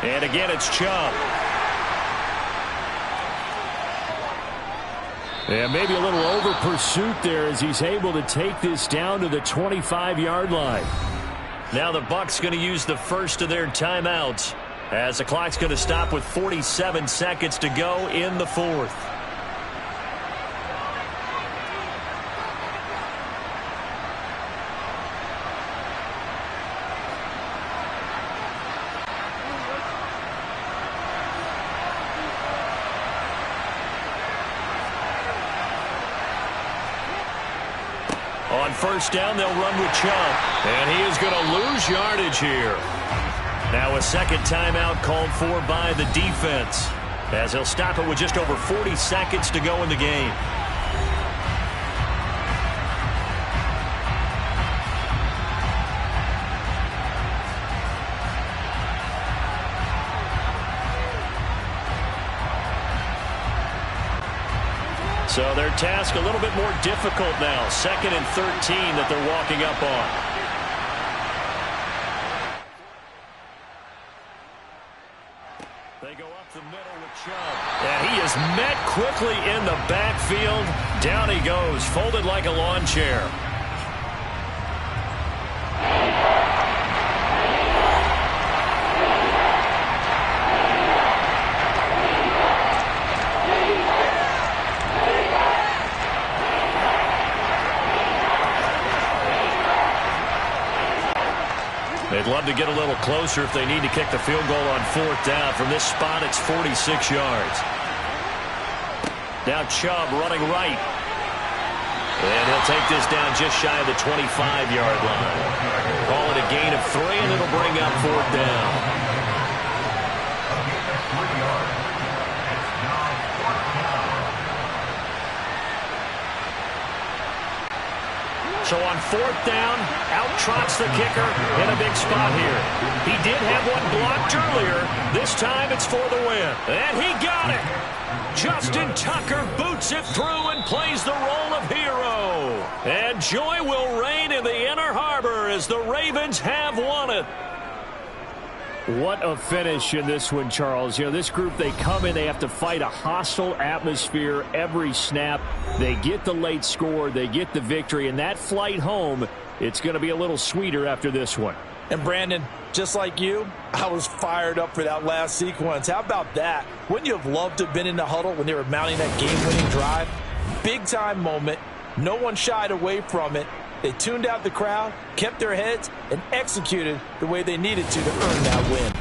And again, it's Chubb. And maybe a little over pursuit there as he's able to take this down to the 25-yard line. Now the Bucs going to use the first of their timeouts as the clock's going to stop with 47 seconds to go in the fourth. On first down, they'll run with Chubb. And he is going to lose yardage here. Now a second timeout called for by the defense, as he'll stop it with just over 40 seconds to go in the game. So their task a little bit more difficult now. 2nd and 13 that they're walking up on. They go up the middle with Chubb. And he is met quickly in the backfield. Down he goes, folded like a lawn chair. They'd love to get a little closer if they need to kick the field goal on 4th down. From this spot, it's 46 yards. Now Chubb running right. And he'll take this down just shy of the 25-yard line. Call it a gain of 3, and it'll bring up 4th down. So on 4th down, out trots the kicker in a big spot here. He did have one blocked earlier. This time it's for the win. And he got it. Justin Tucker boots it through and plays the role of hero. And joy will reign in the Inner Harbor as the Ravens have won it. What a finish in this one, Charles. You know, this group, they come in, they have to fight a hostile atmosphere every snap. They get the late score, they get the victory, and that flight home, it's going to be a little sweeter after this one. And Brandon, just like you, I was fired up for that last sequence. How about that? Wouldn't you have loved to have been in the huddle when they were mounting that game-winning drive? Big-time moment. No one shied away from it. They tuned out the crowd, kept their heads, and executed the way they needed to earn that win.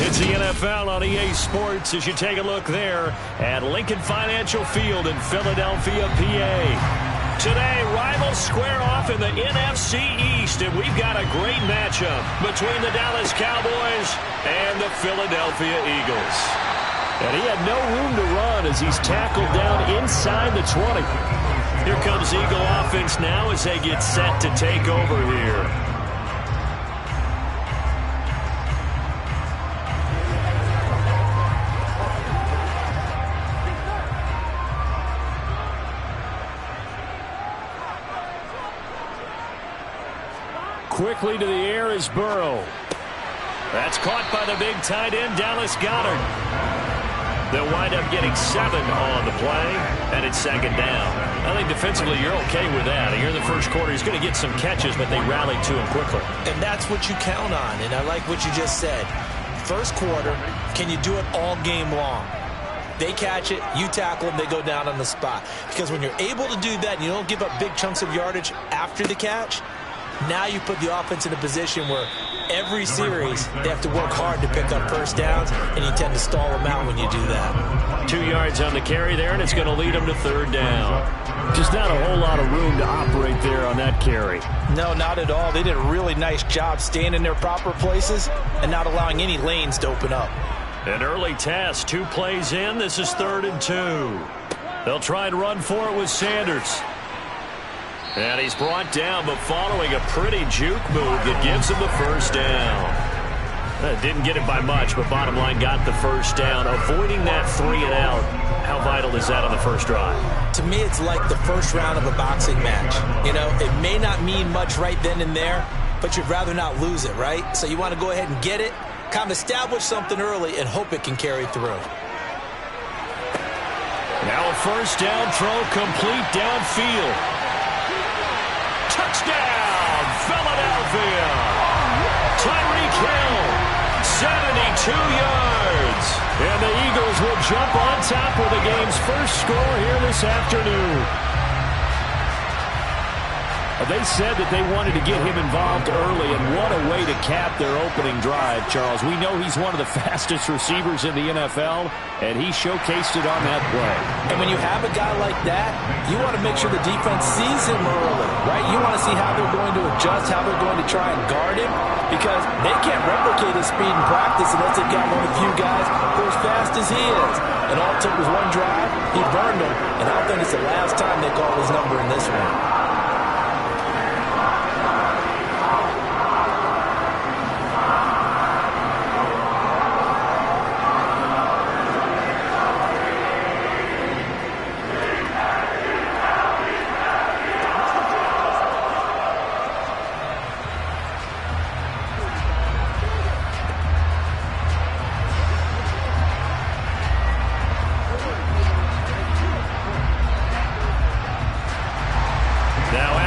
It's the NFL on EA Sports as you take a look there at Lincoln Financial Field in Philadelphia, PA. Today, rivals square off in the NFC East, and we've got a great matchup between the Dallas Cowboys and the Philadelphia Eagles. And he had no room to run as he's tackled down inside the 20. Here comes Eagle offense now as they get set to take over here. Quickly to the air is Burrow. That's caught by the big tight end, Dallas Goedert. They'll wind up getting 7 on the play, and it's second down. I think defensively you're okay with that. Here in the first quarter, he's going to get some catches, but they rallied to him quickly. And that's what you count on, and I like what you just said. First quarter, can you do it all game long? They catch it, you tackle them, they go down on the spot. Because when you're able to do that and you don't give up big chunks of yardage after the catch, now you put the offense in a position where every series they have to work hard to pick up first downs, and you tend to stall them out when you do that. 2 yards on the carry there, and it's going to lead them to third down. Just not a whole lot of room to operate there on that carry. No, not at all. They did a really nice job staying in their proper places and not allowing any lanes to open up. An early test, 2 plays in. This is 3rd and 2. They'll try and run for it with Sanders. And he's brought down, but following a pretty juke move that gives him the first down. Didn't get it by much, but bottom line got the first down. Avoiding that 3 and out, how vital is that on the first drive? To me, it's like the first round of a boxing match. You know, it may not mean much right then and there, but you'd rather not lose it, right? So you want to go ahead and get it, kind of establish something early, and hope it can carry through. Now a first down throw complete downfield. Touchdown, Philadelphia! Tyreek Hill, 72 yards. And the Eagles will jump on top with the game's first score here this afternoon. They said that they wanted to get him involved early, and what a way to cap their opening drive, Charles. We know he's one of the fastest receivers in the NFL, and he showcased it on that play. And when you have a guy like that, you want to make sure the defense sees him early, right? You want to see how they're going to adjust, how they're going to try and guard him, because they can't replicate his speed in practice unless they've got one of the few guys who are as fast as he is. And all it took was one drive, he burned him, and I don't think it's the last time they call his number in this one.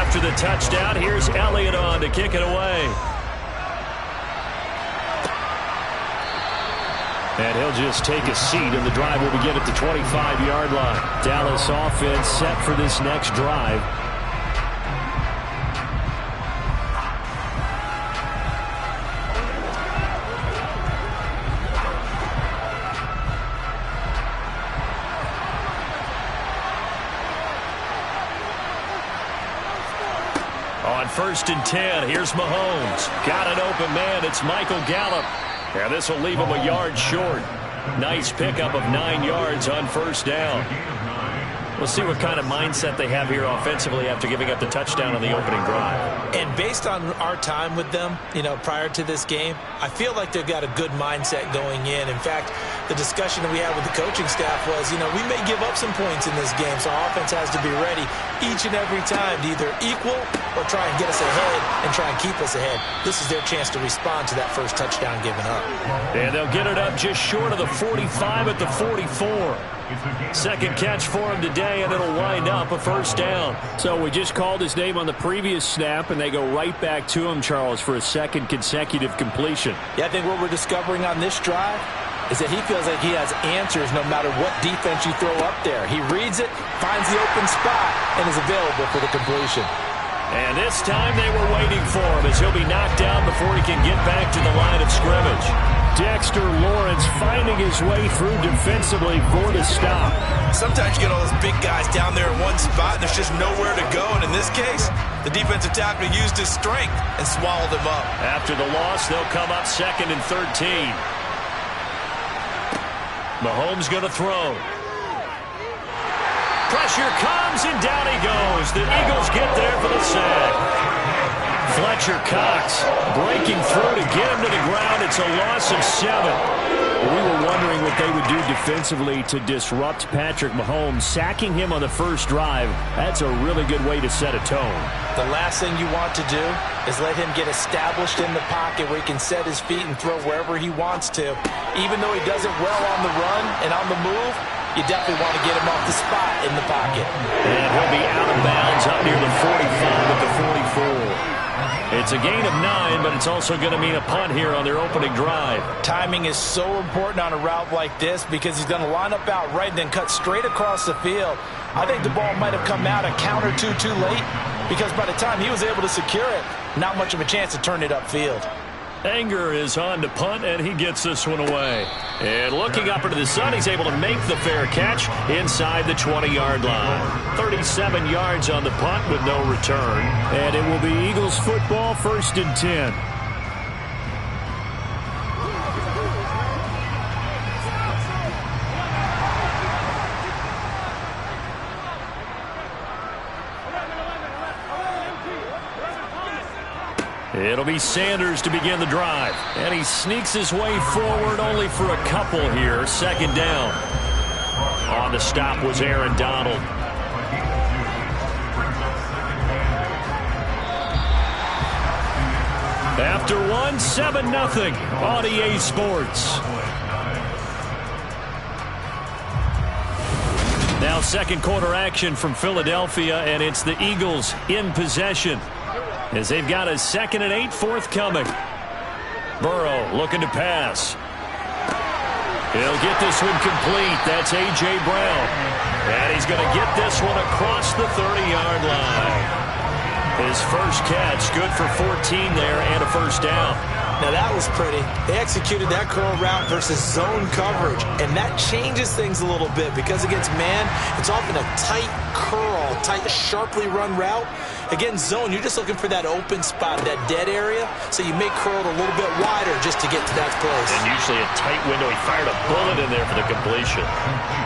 After the touchdown, here's Elliott on to kick it away. And he'll just take a seat, and the drive will begin at the 25-yard line. Dallas offense set for this next drive. On 1st and 10, here's Mahomes. Got an open man. It's Michael Gallup. And this will leave him a yard short. Nice pickup of 9 yards on first down. We'll see what kind of mindset they have here offensively after giving up the touchdown on the opening drive. And based on our time with them, you know, prior to this game, I feel like they've got a good mindset going in. In fact, the discussion that we had with the coaching staff was, you know, we may give up some points in this game, so our offense has to be ready each and every time to either equal or try and get us ahead and try and keep us ahead. This is their chance to respond to that first touchdown given up. And they'll get it up just short of the 45 at the 44. Second catch for him today, and it'll wind up a first down. So we just called his name on the previous snap, and they go right back to him, Charles, for a second consecutive completion. Yeah, I think what we're discovering on this drive is that he feels like he has answers no matter what defense you throw up there. He reads it, finds the open spot, and is available for the completion. And this time they were waiting for him as he'll be knocked down before he can get back to the line of scrimmage. Dexter Lawrence finding his way through defensively for the stop. Sometimes you get all those big guys down there in one spot, and there's just nowhere to go. And in this case, the defensive tackle used his strength and swallowed him up. After the loss, they'll come up 2nd and 13. Mahomes going to throw. Pressure comes, and down he goes. The Eagles get there for the sack. Fletcher Cox breaking through to get him to the ground. It's a loss of 7. We were wondering what they would do defensively to disrupt Patrick Mahomes. Sacking him on the first drive, that's a really good way to set a tone. The last thing you want to do is let him get established in the pocket where he can set his feet and throw wherever he wants to. Even though he does it well on the run and on the move, you definitely want to get him off the spot in the pocket. And he'll be out of bounds up near the 45 at the 44. It's a gain of 9, but it's also going to mean a punt here on their opening drive. Timing is so important on a route like this because he's going to line up out right and then cut straight across the field. I think the ball might have come out a count or two too late because by the time he was able to secure it, not much of a chance to turn it upfield. Anger is on to punt, and he gets this one away. And looking up into the sun, he's able to make the fair catch inside the 20-yard line. 37 yards on the punt with no return. And it will be Eagles football, 1st and 10. It'll be Sanders to begin the drive. And he sneaks his way forward only for a couple here. 2nd down. On the stop was Aaron Donald. After 1, 7-0 on EA Sports. Now 2nd quarter action from Philadelphia, and it's the Eagles in possession, as they've got a 2nd and 8 forthcoming. Burrow looking to pass. He'll get this one complete. That's A.J. Brown. And he's going to get this one across the 30-yard line. His first catch, good for 14 there and a 1st down. Now that was pretty. They executed that curl route versus zone coverage, and that changes things a little bit because against man, it's often a tight curl, tight, sharply run route. Against zone, you're just looking for that open spot, that dead area, so you make curl a little bit wider just to get to that place. And usually a tight window. He fired a bullet in there for the completion.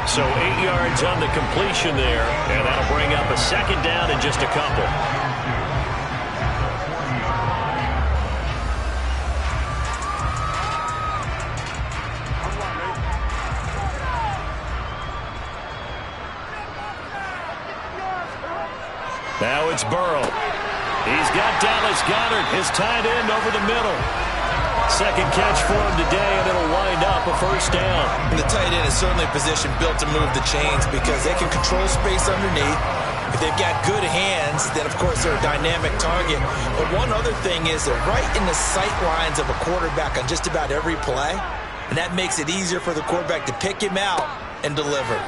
So 8 yards on the completion there, and that'll bring up a 2nd down in just a couple. Now it's Burrow. He's got Dallas Goedert, his tight end, over the middle. 2nd catch for him today, and it'll wind up a 1st down. And the tight end is certainly a position built to move the chains because they can control space underneath. If they've got good hands, then, of course, they're a dynamic target. But one other thing is they're right in the sight lines of a quarterback on just about every play, and that makes it easier for the quarterback to pick him out and deliver.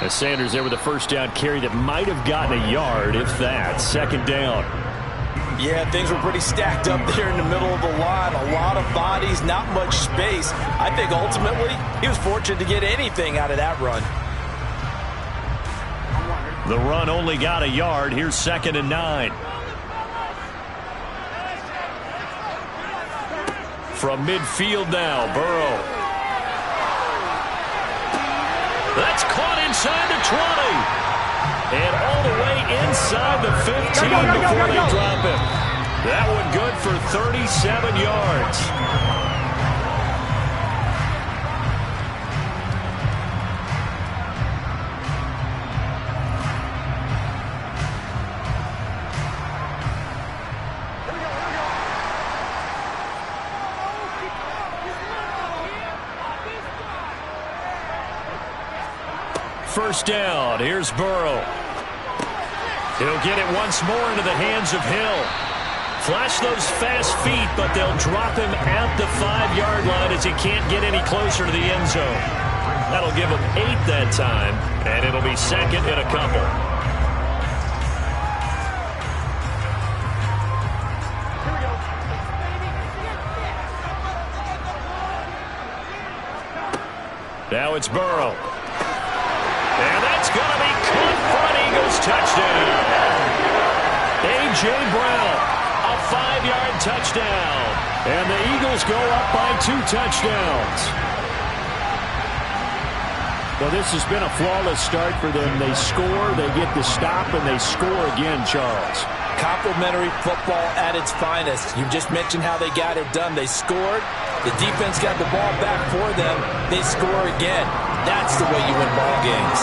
As Sanders there with a 1st down carry that might have gotten a yard, if that. 2nd down. Yeah, things were pretty stacked up there in the middle of the line. A lot of bodies, not much space. I think ultimately he was fortunate to get anything out of that run. The run only got a yard. Here's 2nd and 9. From midfield now, Burrow. That's caught inside the 20. And all the way inside the 15 before they drop it. That one good for 37 yards. First down. Here's Burrow. He'll get it once more into the hands of Hill. Flash those fast feet, but they'll drop him at the 5-yard line as he can't get any closer to the end zone. That'll give him 8 that time, and it'll be 2nd and a couple. Now it's Burrow. And that's going to be caught for an Eagles touchdown. A.J. Brown, a 5-yard touchdown. And the Eagles go up by 2 touchdowns. Well, this has been a flawless start for them. They score, they get the stop, and they score again, Charles. Complimentary football at its finest. You just mentioned how they got it done. They scored. The defense got the ball back for them. They score again. That's the way you win ball games.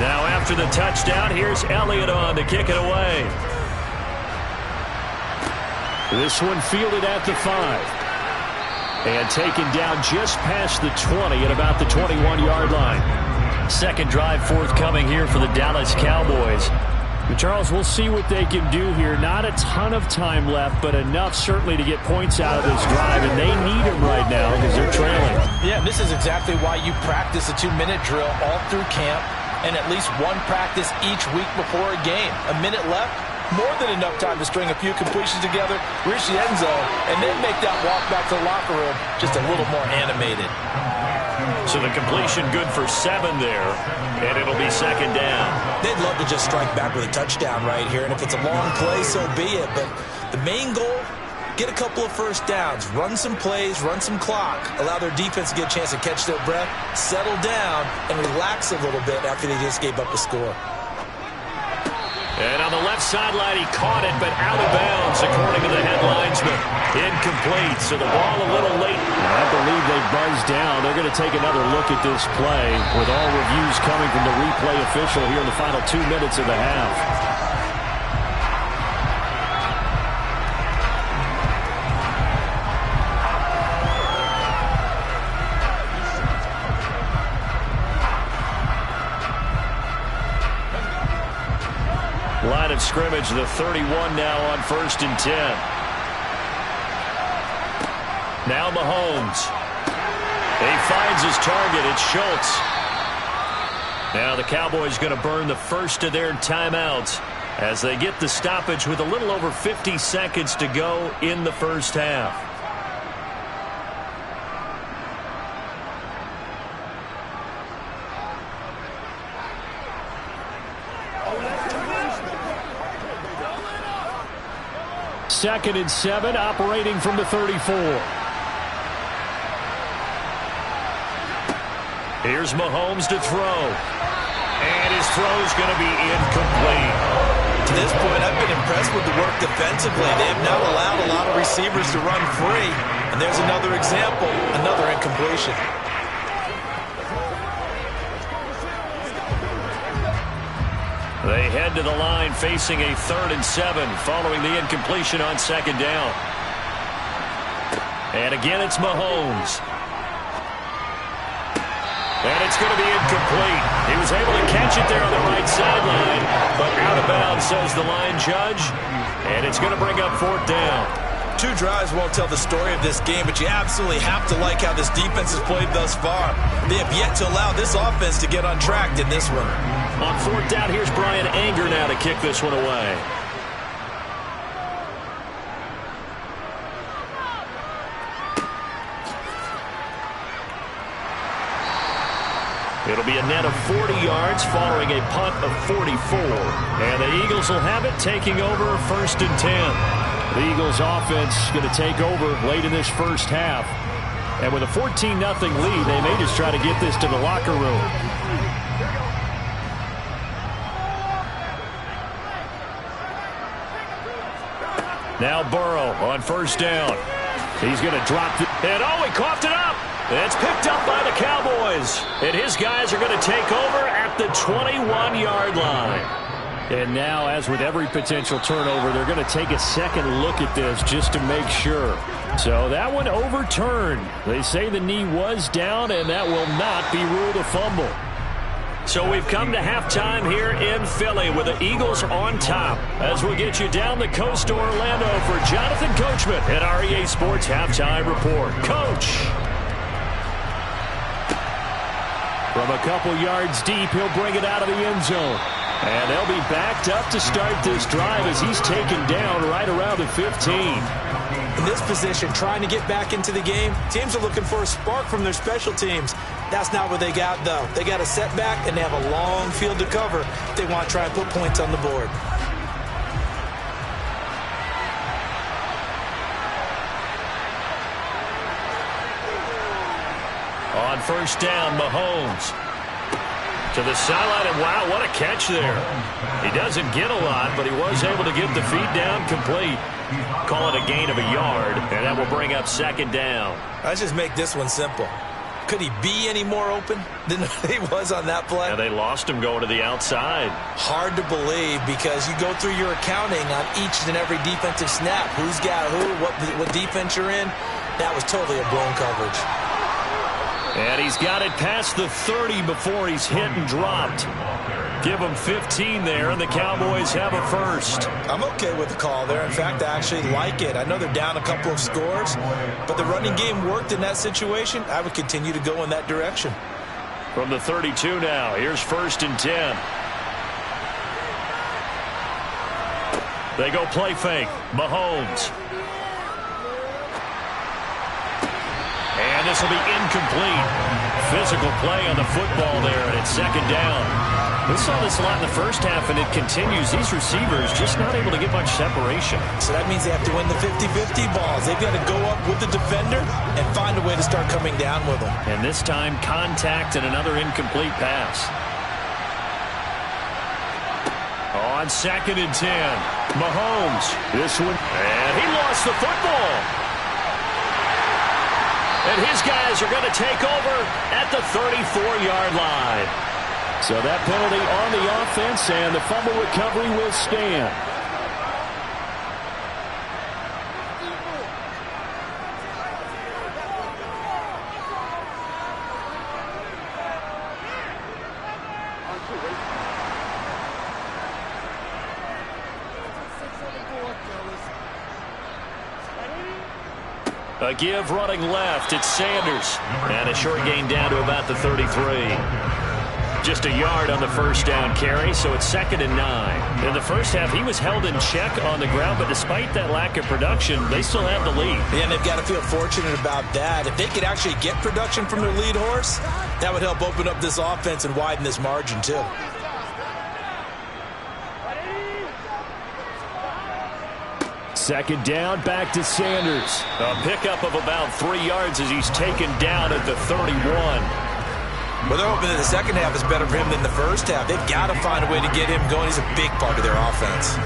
Now after the touchdown, here's Elliott on to kick it away. This one fielded at the 5. And taken down just past the 20 at about the 21-yard line. Second drive forthcoming here for the Dallas Cowboys. Charles, we'll see what they can do here. Not a ton of time left, but enough certainly to get points out of this drive, and they need them right now because they're trailing. Yeah, this is exactly why you practice a 2-minute drill all through camp and at least one practice each week before a game. A minute left, more than enough time to string a few completions together, reach the end zone, and then make that walk back to the locker room just a little more animated. So the completion good for 7 there, and it'll be second down. They'd love to just strike back with a touchdown right here, and if it's a long play, so be it. But the main goal, get a couple of first downs, run some plays, run some clock, allow their defense to get a chance to catch their breath, settle down, and relax a little bit after they just gave up a score. And on the left sideline, he caught it, but out of bounds, according to the headlinesman. Incomplete, so the ball a little late. I believe they buzzed down. They're going to take another look at this play with all reviews coming from the replay official here in the final 2 minutes of the half. Line of scrimmage, the 31 now on 1st and 10. Now Mahomes. He finds his target. It's Schultz. Now the Cowboys going to burn the first of their timeouts as they get the stoppage with a little over 50 seconds to go in the first half. Second and 7, operating from the 34. Here's Mahomes to throw. And his throw's going to be incomplete. To this point, I've been impressed with the work defensively. They have not allowed a lot of receivers to run free. And there's another example, another incompletion. They head to the line facing a 3rd and 7 following the incompletion on second down. And again, it's Mahomes. And it's going to be incomplete. He was able to catch it there on the right sideline, but out of bounds, says the line judge. And it's going to bring up 4th down. 2 drives won't tell the story of this game, but you absolutely have to like how this defense has played thus far. They have yet to allow this offense to get untracked in this one. On 4th down, here's Brian Anger now to kick this one away. It'll be a net of 40 yards following a punt of 44. And the Eagles will have it, taking over 1st and 10. The Eagles offense going to take over late in this first half. And with a 14-0 lead, they may just try to get this to the locker room. Now Burrow on 1st down. He's going to drop it. And oh, he coughed it up. It's picked up by the Cowboys. And his guys are going to take over at the 21-yard line. And now, as with every potential turnover, they're going to take a second look at this just to make sure. So that one overturned. They say the knee was down, and that will not be ruled a fumble. So we've come to halftime here in Philly with the Eagles on top. As we'll get you down the coast to Orlando for Jonathan Coachman at our EA Sports Halftime Report. Coach. From a couple yards deep, he'll bring it out of the end zone. And they'll be backed up to start this drive as he's taken down right around the 15. In this position, trying to get back into the game, teams are looking for a spark from their special teams. That's not what they got, though. They got a setback, and they have a long field to cover if they want to try and put points on the board. On first down, Mahomes. To the sideline, and wow, what a catch there. He doesn't get a lot, but he was able to get the feet down complete. Call it a gain of a yard, and that will bring up second down. Let's just make this one simple. Could he be any more open than he was on that play? Yeah, they lost him going to the outside. Hard to believe because you go through your accounting on each and every defensive snap. Who's got who, what defense you're in. That was totally a blown coverage. And he's got it past the 30 before he's hit and dropped. Give him 15 there, and the Cowboys have a first. I'm okay with the call there. In fact, I actually like it. I know they're down a couple of scores, but the running game worked in that situation. I would continue to go in that direction. From the 32 now, here's first and 10. They go play fake. Mahomes. And this will be incomplete. Physical play on the football there, and it's second down. We saw this a lot in the first half, and it continues. These receivers just not able to get much separation. So that means they have to win the 50-50 balls. They've got to go up with the defender and find a way to start coming down with them. And this time, contact and another incomplete pass. On second and 10, Mahomes. This one, and he lost the football. And his guys are going to take over at the 34-yard line. So that penalty on the offense, and the fumble recovery will stand. A give running left. It's Sanders. And a short gain down to about the 33. Just a yard on the first down carry, so it's second and 9. In the first half, he was held in check on the ground, but despite that lack of production, they still have the lead. Yeah, and they've got to feel fortunate about that. If they could actually get production from their lead horse, that would help open up this offense and widen this margin, too. Second down, back to Sanders. A pickup of about 3 yards as he's taken down at the 31. Well, they're hoping that the second half is better for him than the first half. They've got to find a way to get him going. He's a big part of their offense.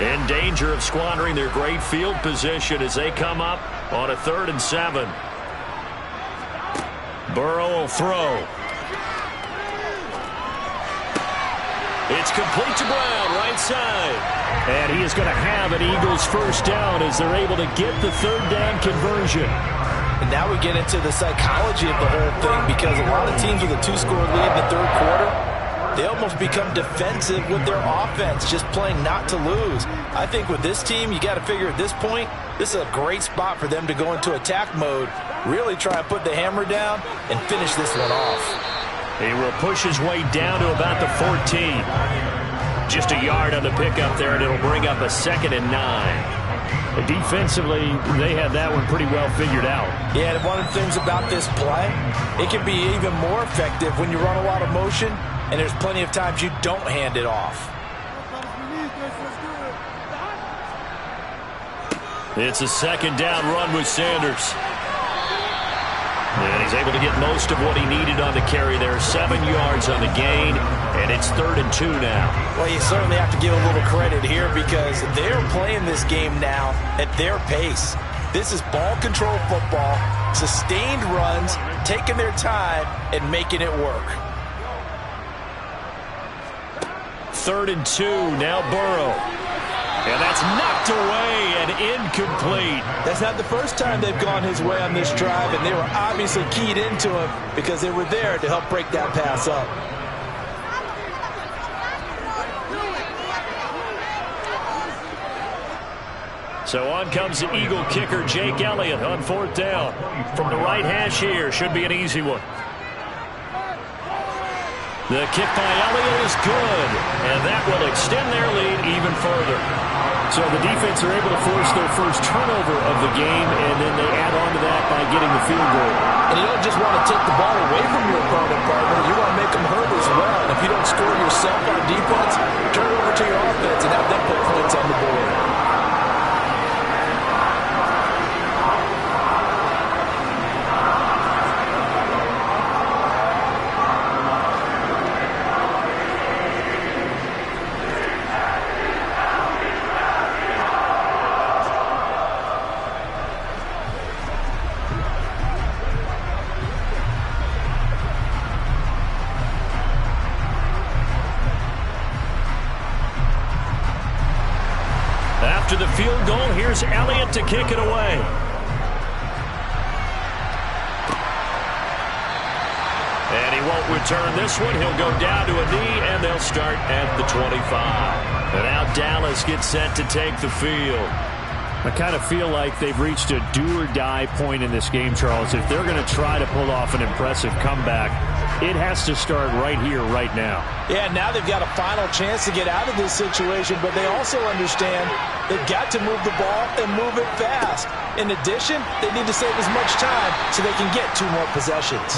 In danger of squandering their great field position as they come up on a 3rd and 7. Burrow will throw. It's complete to Brown, right side. And he is going to have an Eagles first down as they're able to get the 3rd down conversion. And now we get into the psychology of the whole thing, because a lot of teams with a 2-score lead in the 3rd quarter, they almost become defensive with their offense, just playing not to lose. I think with this team, you got to figure at this point, this is a great spot for them to go into attack mode, really try and put the hammer down and finish this one off. He will push his way down to about the 14. Just a yard on the pickup there, and it'll bring up a 2nd and 9. Defensively, they had that one pretty well figured out. Yeah, and one of the things about this play, it can be even more effective when you run a lot of motion, and there's plenty of times you don't hand it off. It's a 2nd down run with Sanders. And He's able to get most of what he needed on the carry there. 7 yards on the gain, and it's 3rd and 2 now. Well, you certainly have to give a little credit here because they're playing this game now at their pace. This is ball control football, sustained runs, taking their time and making it work. 3rd and 2, now Burrow. And that's knocked away and incomplete. That's not the first time they've gone his way on this drive, and they were obviously keyed into him because they were there to help break that pass up. So on comes the Eagle kicker, Jake Elliott, on 4th down. From the right hash here, should be an easy one. The kick by Elliott is good, and that will extend their lead even further. So the defense are able to force their first turnover of the game, and then they add on to that by getting the field goal. And you don't just want to take the ball away from your opponent, partner. You want to make them hurt as well. And if you don't score yourself on defense, turn it over to your offense and have them put points on the board. After the field goal, here's Elliott to kick it away. And he won't return this one. He'll go down to a knee, and they'll start at the 25. And now Dallas gets set to take the field. I kind of feel like they've reached a do-or-die point in this game, Charles. If they're going to try to pull off an impressive comeback, it has to start right here, right now. Yeah, now they've got a final chance to get out of this situation, but they also understand they've got to move the ball and move it fast. In addition, they need to save as much time so they can get 2 more possessions.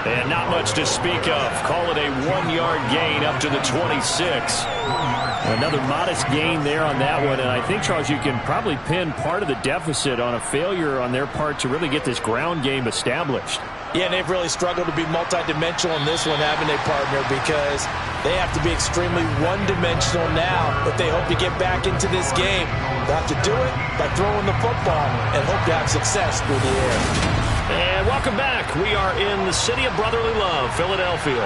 And not much to speak of. Call it a 1-yard gain up to the 26. Another modest gain there on that one, and I think, Charles, you can probably pin part of the deficit on a failure on their part to really get this ground game established. Yeah, and they've really struggled to be multidimensional in this one, haven't they, partner? Because they have to be extremely one-dimensional now if they hope to get back into this game. They'll have to do it by throwing the football and hope to have success through the air. And welcome back. We are in the city of brotherly love, Philadelphia.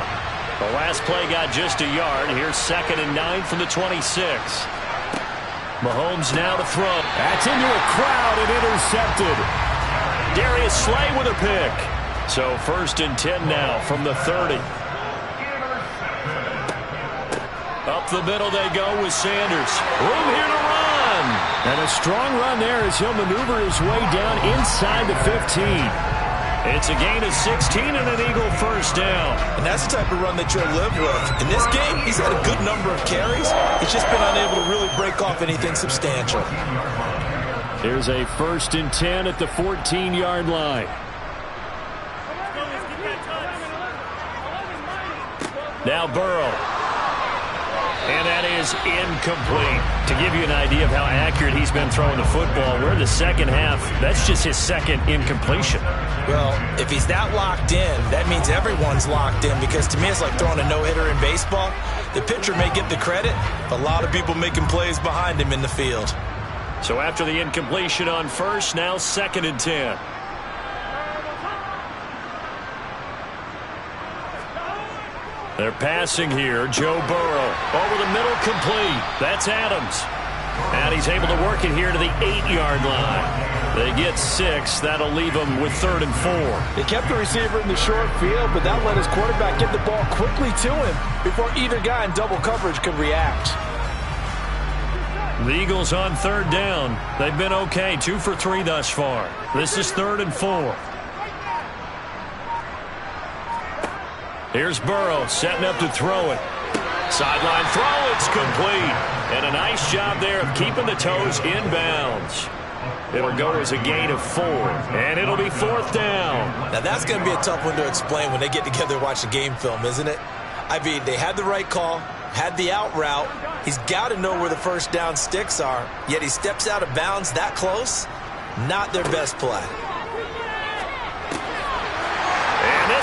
The last play got just a yard. Here's 2nd and 9 from the 26. Mahomes now to throw. That's into a crowd and intercepted. Darius Slay with a pick. So 1st and 10 now from the 30. Up the middle they go with Sanders. Room here to run. And a strong run there as he'll maneuver his way down inside the 15. It's a gain of 16 and an Eagle 1st down. And that's the type of run that you'll live with. In this game, he's had a good number of carries. He's just been unable to really break off anything substantial. Here's a 1st and 10 at the 14-yard line. Now Burrow. And that is incomplete. To give you an idea of how accurate he's been throwing the football, we're in the second half. That's just his 2nd incompletion. Well, if he's that locked in, that means everyone's locked in, because to me it's like throwing a no-hitter in baseball. The pitcher may get the credit, but a lot of people making plays behind him in the field. So after the incompletion on 1st, now 2nd and 10. They're passing here. Joe Burrow over the middle, complete. That's Adams. And he's able to work it here to the 8-yard line. They get 6. That'll leave them with 3rd and 4. They kept the receiver in the short field, but that let his quarterback get the ball quickly to him before either guy in double coverage could react. The Eagles on 3rd down. They've been okay. 2 for 3 thus far. This is 3rd and 4. Here's Burrow setting up to throw it. Sideline throw, it's complete. And a nice job there of keeping the toes in bounds. It'll go as a gain of 4, and it'll be 4th down. Now that's going to be a tough one to explain when they get together and watch the game film, isn't it? I mean, they had the right call, had the out route. He's got to know where the 1st down sticks are, yet he steps out of bounds that close. Not their best play.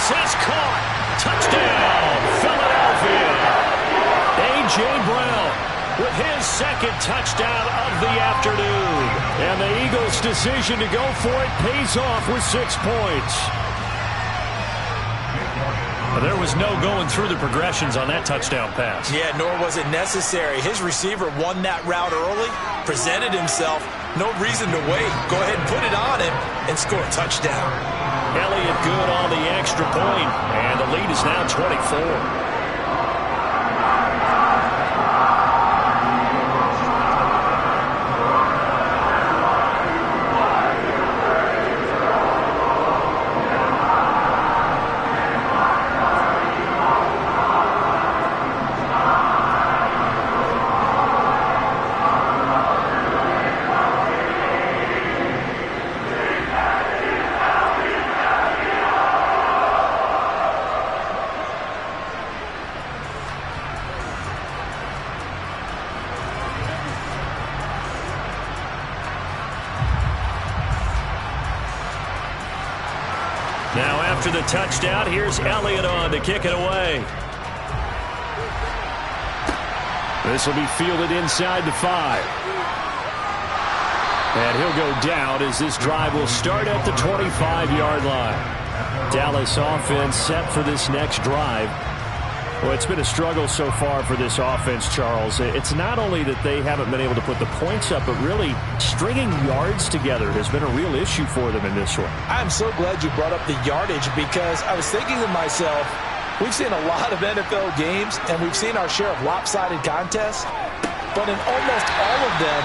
This is caught. Touchdown, Philadelphia. A.J. Brown with his second touchdown of the afternoon. And the Eagles' decision to go for it pays off with 6 points. There was no going through the progressions on that touchdown pass. Yeah, nor was it necessary. His receiver won that route early, presented himself. No reason to wait. Go ahead and put it on him and score a touchdown. Elliott good on the extra point, and the lead is now 24. Now after the touchdown, here's Elliott on to kick it away. This will be fielded inside the 5. And he'll go down as this drive will start at the 25-yard line. Dallas offense set for this next drive. Well, it's been a struggle so far for this offense, Charles. It's not only that they haven't been able to put the points up, but really stringing yards together has been a real issue for them in this one. I'm so glad you brought up the yardage because I was thinking to myself, we've seen a lot of NFL games and we've seen our share of lopsided contests, but in almost all of them,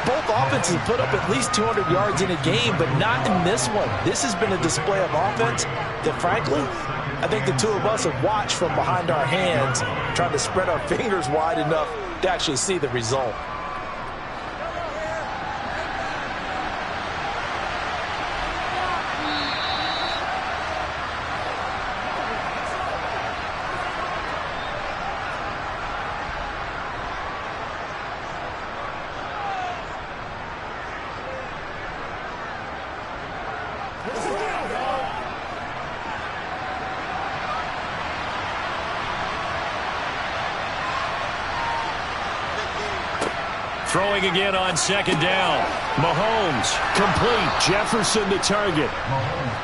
both offenses put up at least 200 yards in a game, but not in this one. This has been a display of offense that, frankly, I think the two of us have watched from behind our hands, trying to spread our fingers wide enough to actually see the result. Throwing again on second down. Mahomes, complete. Jefferson the target.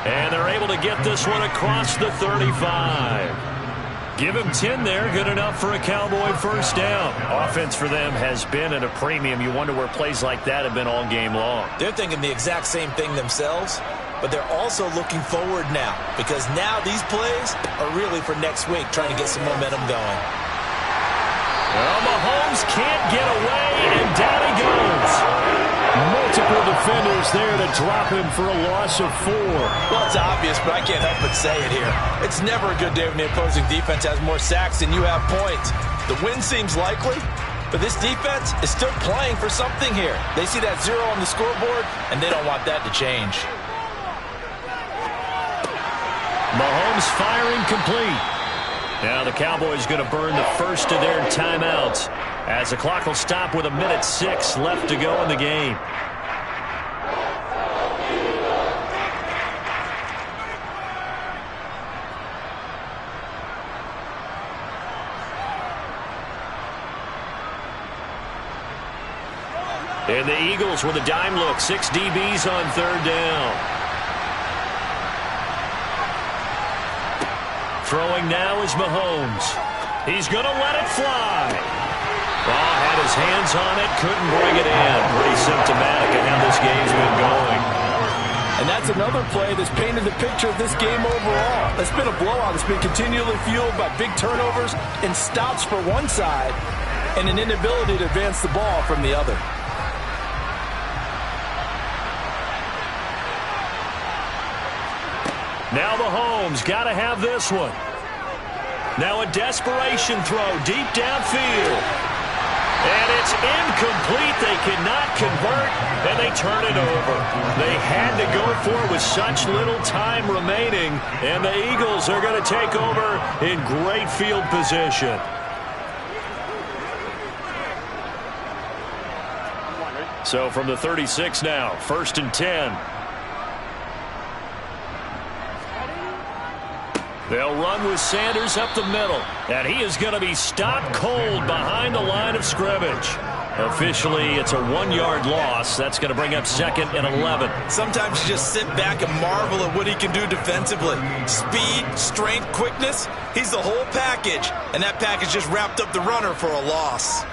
And they're able to get this one across the 35. Give him 10 there. Good enough for a Cowboy first down. Offense for them has been at a premium. You wonder where plays like that have been all game long. They're thinking the exact same thing themselves, but they're also looking forward now because now these plays are really for next week, trying to get some momentum going. Well, Mahomes can't get away, and down he goes. Multiple defenders there to drop him for a loss of 4. Well, it's obvious, but I can't help but say it here. It's never a good day when the opposing defense has more sacks than you have points. The win seems likely, but this defense is still playing for something here. They see that 0 on the scoreboard, and they don't want that to change. Mahomes firing complete. Now the Cowboys going to burn the first of their timeouts as the clock will stop with 1:06 left to go in the game. And the Eagles with a dime look. 6 DBs on third down. Throwing now is Mahomes. He's going to let it fly. Ball had his hands on it, couldn't bring it in. Pretty symptomatic of how this game's been going. And that's another play that's painted the picture of this game overall. It's been a blowout. It's been continually fueled by big turnovers and stops for one side and an inability to advance the ball from the other. Now Mahomes got to have this one. Now a desperation throw deep downfield. And it's incomplete. They cannot convert, and they turn it over. They had to go for it with such little time remaining, and the Eagles are going to take over in great field position. So from the 36 now, 1st and 10. They'll run with Sanders up the middle. And he is going to be stopped cold behind the line of scrimmage. Officially, it's a 1-yard loss. That's going to bring up 2nd and 11. Sometimes you just sit back and marvel at what he can do defensively. Speed, strength, quickness. He's the whole package. And that package just wrapped up the runner for a loss.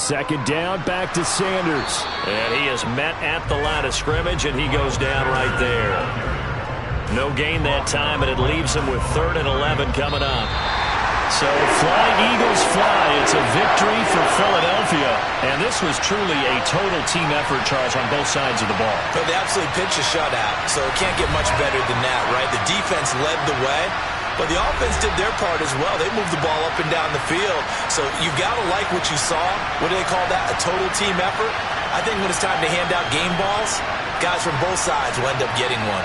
Second down, back to Sanders. And he is met at the line of scrimmage, and he goes down right there. No gain that time, and it leaves him with 3rd and 11 coming up. So fly, Eagles, fly. It's a victory for Philadelphia. And this was truly a total team effort, Charles, on both sides of the ball. But they absolutely pitched a shutout, so it can't get much better than that, right? The defense led the way. But the offense did their part as well. They moved the ball up and down the field. So you've got to like what you saw. What do they call that? A total team effort? I think when it's time to hand out game balls, guys from both sides will end up getting one.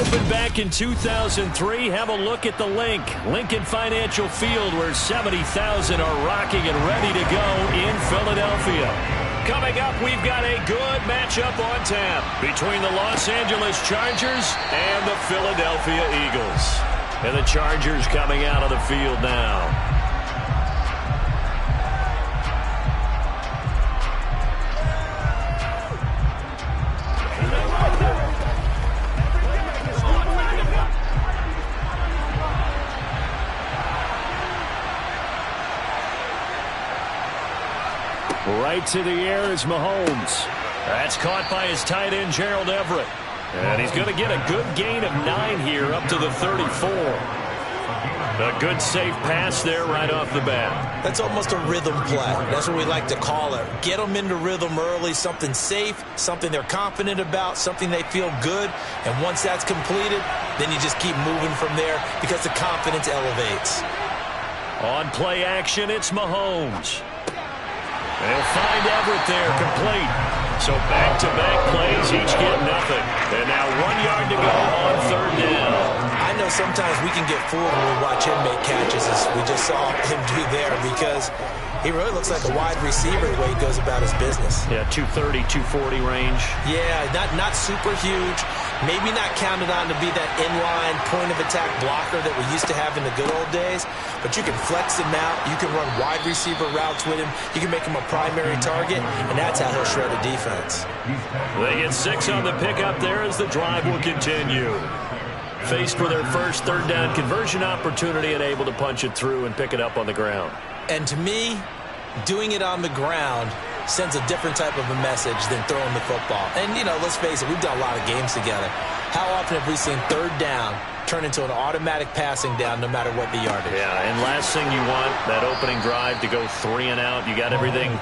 opened back in 2003. Have a look at the link. Lincoln Financial Field, where 70,000 are rocking and ready to go in Philadelphia. Coming up, we've got a good matchup on tap between the Los Angeles Chargers and the Philadelphia Eagles. And the Chargers coming out of the field now. Right to the air is Mahomes. That's caught by his tight end, Gerald Everett. And he's going to get a good gain of 9 here up to the 34. A good safe pass there right off the bat. That's almost a rhythm play. That's what we like to call it. Get them into rhythm early, something safe, something they're confident about, something they feel good. And once that's completed, then you just keep moving from there because the confidence elevates. On play action, it's Mahomes. They'll find Everett there, complete. So back-to-back plays, each get nothing. And now 1 yard to go on third down. I know sometimes we can get fooled when we watch him make catches, as we just saw him do there, because he really looks like a wide receiver the way he goes about his business. Yeah, 230, 240 range. Yeah, not super huge. Maybe not counted on to be that inline point-of-attack blocker that we used to have in the good old days, but you can flex him out. You can run wide receiver routes with him. You can make him a primary target, and that's how he'll shred a defense. They get 6 on the pickup there as the drive will continue. Faced with their first third down conversion opportunity and able to punch it through and pick it up on the ground. And to me, doing it on the ground sends a different type of a message than throwing the football. And, you know, let's face it, we've done a lot of games together. How often have we seen third down turn into an automatic passing down no matter what the yardage? Yeah, and last thing you want, that opening drive to go 3 and out. You got everything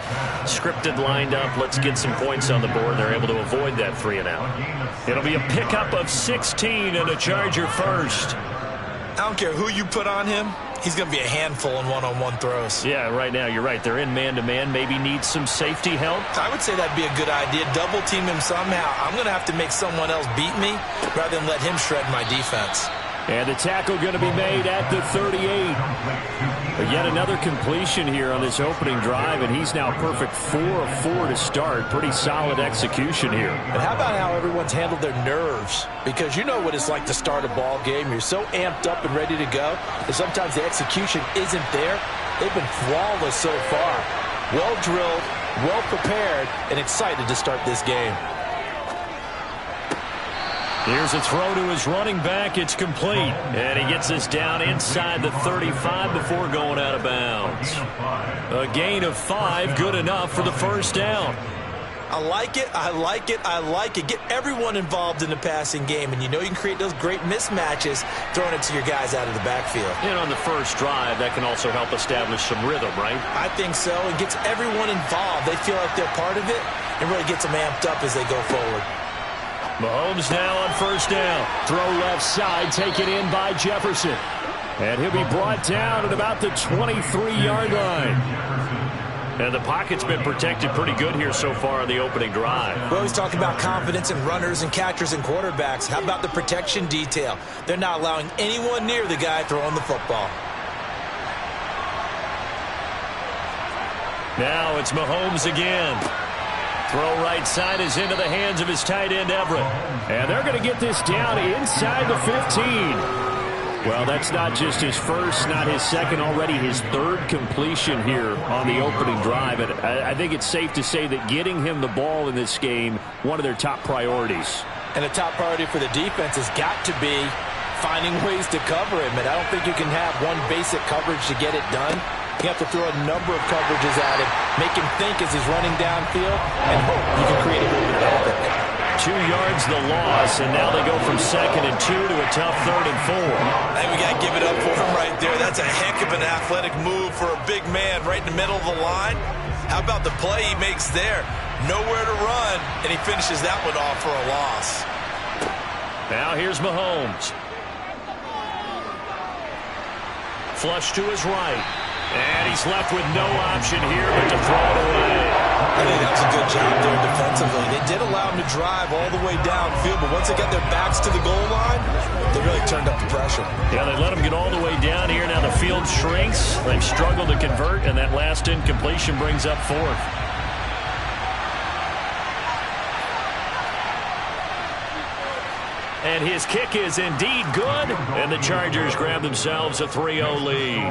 scripted, lined up. Let's get some points on the board. They're able to avoid that 3 and out. It'll be a pickup of 16 and a Charger first. I don't care who you put on him. He's going to be a handful in one-on-one throws. Yeah, right now, you're right. They're in man-to-man. Maybe needs some safety help. I would say that'd be a good idea. Double team him somehow. I'm going to have to make someone else beat me rather than let him shred my defense. And the tackle going to be made at the 38. But yet another completion here on this opening drive, and he's now perfect 4 of 4 to start. Pretty solid execution here. And how about how everyone's handled their nerves? Because you know what it's like to start a ball game. You're so amped up and ready to go, and sometimes the execution isn't there. They've been flawless so far. Well drilled, well prepared, and excited to start this game. Here's a throw to his running back. It's complete. And he gets us down inside the 35 before going out of bounds. A gain of 5, good enough for the first down. I like it, I like it, I like it. Get everyone involved in the passing game, and you know you can create those great mismatches throwing it to your guys out of the backfield. And on the first drive, that can also help establish some rhythm, right? I think so. It gets everyone involved. They feel like they're part of it, and really gets them amped up as they go forward. Mahomes now on first down. Throw left side, taken in by Jefferson. And he'll be brought down at about the 23-yard line. And the pocket's been protected pretty good here so far on the opening drive. We always talk about confidence in runners and catchers and quarterbacks. How about the protection detail? They're not allowing anyone near the guy throwing the football. Now it's Mahomes again. Throw right side is into the hands of his tight end, Everett. And they're going to get this down inside the 15. Well, that's not just his first, not his second, already his third completion here on the opening drive. And I think it's safe to say that getting him the ball in this game, one of their top priorities. And the top priority for the defense has got to be finding ways to cover him. And I don't think you can have one basic coverage to get it done. You have to throw a number of coverages at him, make him think as he's running downfield, and hope you can create a little bit of havoc. 2 yards the loss, and now they go from 2nd and 2 to a tough 3rd and 4. Hey, we got to give it up for him right there. That's a heck of an athletic move for a big man right in the middle of the line. How about the play he makes there? Nowhere to run, and he finishes that one off for a loss. Now here's Mahomes. Flush to his right. And he's left with no option here but to throw it away. I think that does a good job there defensively. They did allow them to drive all the way downfield, but once they got their backs to the goal line, they really turned up the pressure. Yeah, they let them get all the way down here. Now the field shrinks. They've struggled to convert, and that last incompletion brings up fourth. And his kick is indeed good, and the Chargers grab themselves a 3-0 lead.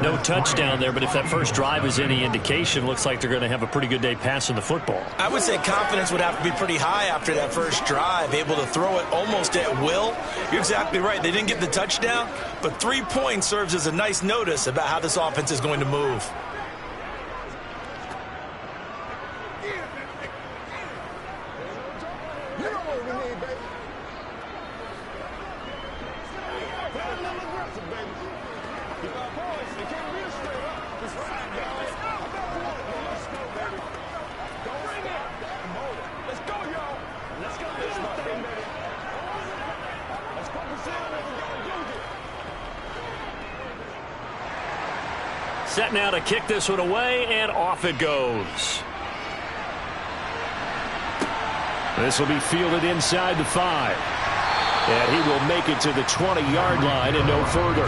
No touchdown there, but if that first drive is any indication, looks like they're going to have a pretty good day passing the football. I would say confidence would have to be pretty high after that first drive, able to throw it almost at will. You're exactly right. They didn't get the touchdown, but 3 points serves as a nice notice about how this offense is going to move. Set now to kick this one away, and off it goes. This will be fielded inside the 5. And he will make it to the 20-yard line and no further.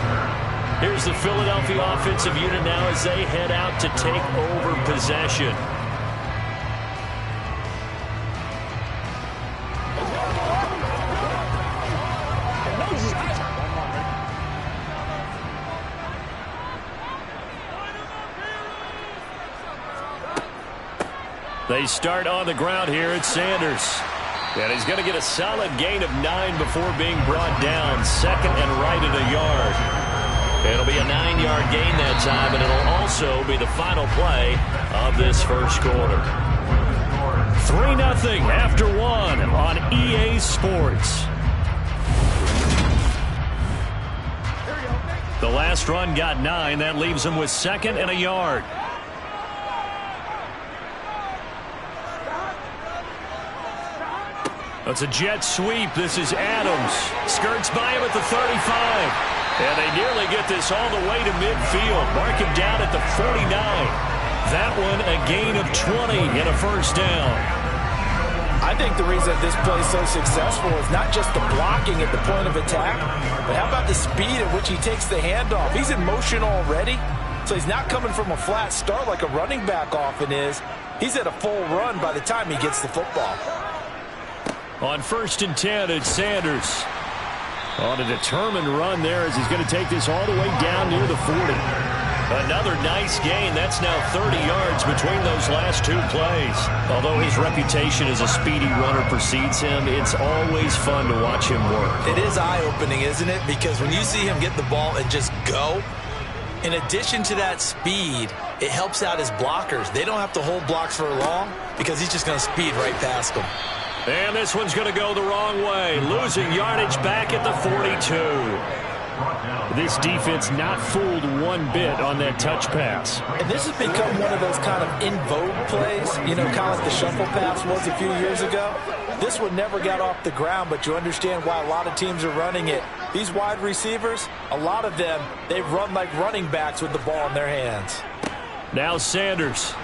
Here's the Philadelphia offensive unit now as they head out to take over possession. They start on the ground here at Sanders. And he's going to get a solid gain of 9 before being brought down. Second and right at a yard. It'll be a 9-yard gain that time, and it'll also be the final play of this first quarter. 3-0 after 1 on EA Sports. The last run got 9. That leaves him with second and a yard. That's a jet sweep. This is Adams. Skirts by him at the 35. And they nearly get this all the way to midfield. Mark him down at the 49. That one a gain of 20 and a first down. I think the reason this play is so successful is not just the blocking at the point of attack, but how about the speed at which he takes the handoff? He's in motion already, so he's not coming from a flat start like a running back often is. He's at a full run by the time he gets the football. On 1st and 10, it's Sanders. On a determined run there as he's going to take this all the way down near the 40. Another nice gain. That's now 30 yards between those last 2 plays. Although his reputation as a speedy runner precedes him, it's always fun to watch him work. It is eye-opening, isn't it? Because when you see him get the ball and just go, in addition to that speed, it helps out his blockers. They don't have to hold blocks for long because he's just going to speed right past them. And this one's going to go the wrong way. Losing yardage back at the 42. This defense not fooled one bit on that touch pass. And this has become one of those kind of in vogue plays, you know, kind of like the shuffle pass was a few years ago. This one never got off the ground, but you understand why a lot of teams are running it. These wide receivers, a lot of them, they run like running backs with the ball in their hands. Now Sanders.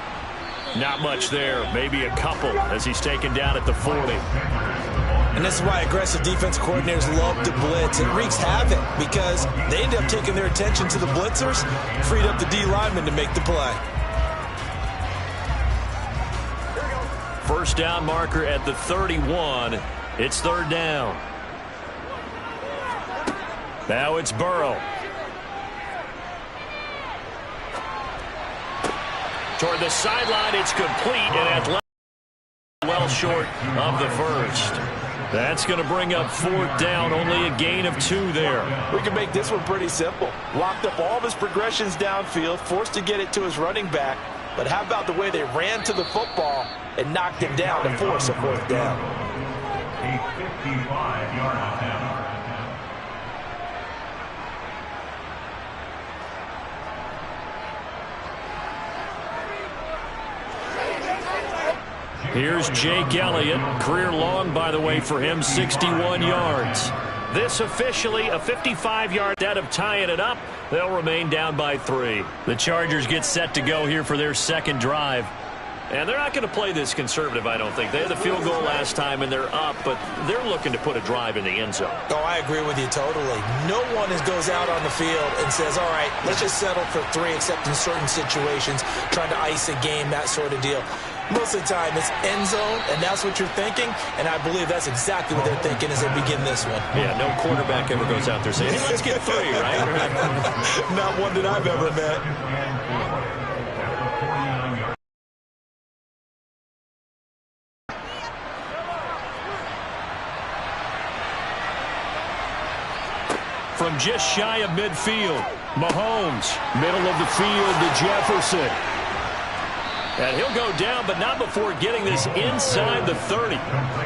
Not much there, maybe a couple as he's taken down at the 40. And this is why aggressive defense coordinators love to blitz. It wreaks havoc because they end up taking their attention to the blitzers, freed up the D lineman to make the play. First down marker at the 31. It's 3rd down. Now it's Burrow. Toward the sideline, it's complete, and athletic well short of the first. That's going to bring up 4th down, only a gain of 2 there. We can make this one pretty simple. Locked up all of his progressions downfield, forced to get it to his running back. But how about the way they ran to the football and knocked him down to force a 4th down? A 55-yard attempt. Here's Jake Elliott. Career long, by the way, for him, 61 yards. This officially a 55-yard out of tying it up. They'll remain down by 3. The Chargers get set to go here for their second drive. And they're not going to play this conservative, I don't think. They had the field goal last time, and they're up, but they're looking to put a drive in the end zone. Oh, I agree with you totally. No one goes out on the field and says, all right, let's just settle for 3, except in certain situations, trying to ice a game, that sort of deal. Most of the time, it's end zone, and that's what you're thinking, and I believe that's exactly what they're thinking as they begin this one. Yeah, no quarterback ever goes out there saying, hey, let's get 3, right? Not one that I've ever met. From just shy of midfield, Mahomes, middle of the field to Jefferson. And he'll go down, but not before getting this inside the 30.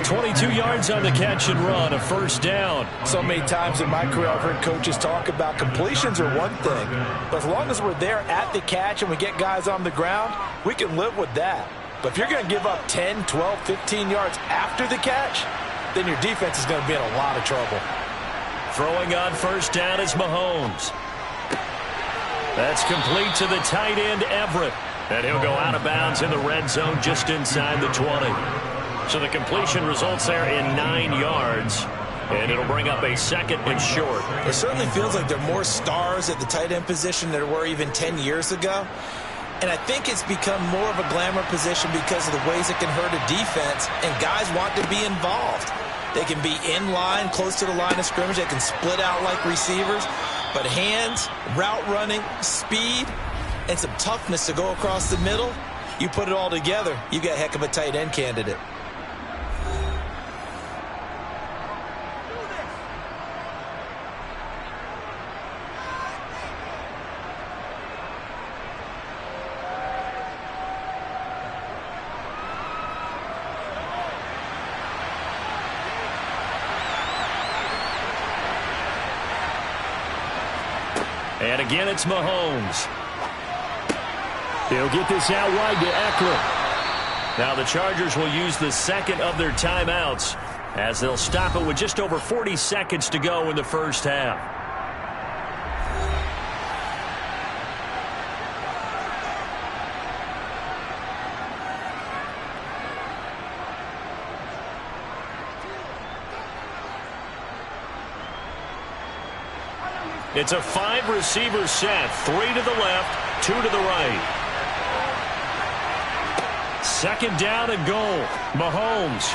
22 yards on the catch and run, a first down. So many times in my career I've heard coaches talk about completions are one thing, but as long as we're there at the catch and we get guys on the ground, we can live with that. But if you're going to give up 10, 12, 15 yards after the catch, then your defense is going to be in a lot of trouble. Throwing on first down is Mahomes. That's complete to the tight end, Everett. And he'll go out of bounds in the red zone just inside the 20. So the completion results there in 9 yards. And it'll bring up a second and short. It certainly feels like there are more stars at the tight end position than there were even 10 years ago. And I think it's become more of a glamour position because of the ways it can hurt a defense. And guys want to be involved. They can be in line, close to the line of scrimmage. They can split out like receivers. But hands, route running, speed, and some toughness to go across the middle, you put it all together, you got a heck of a tight end candidate. And again, it's Mahomes. He'll get this out wide to Eckler. Now the Chargers will use the second of their timeouts as they'll stop it with just over 40 seconds to go in the first half. It's a 5-receiver set, 3 to the left, 2 to the right. Second down and goal. Mahomes.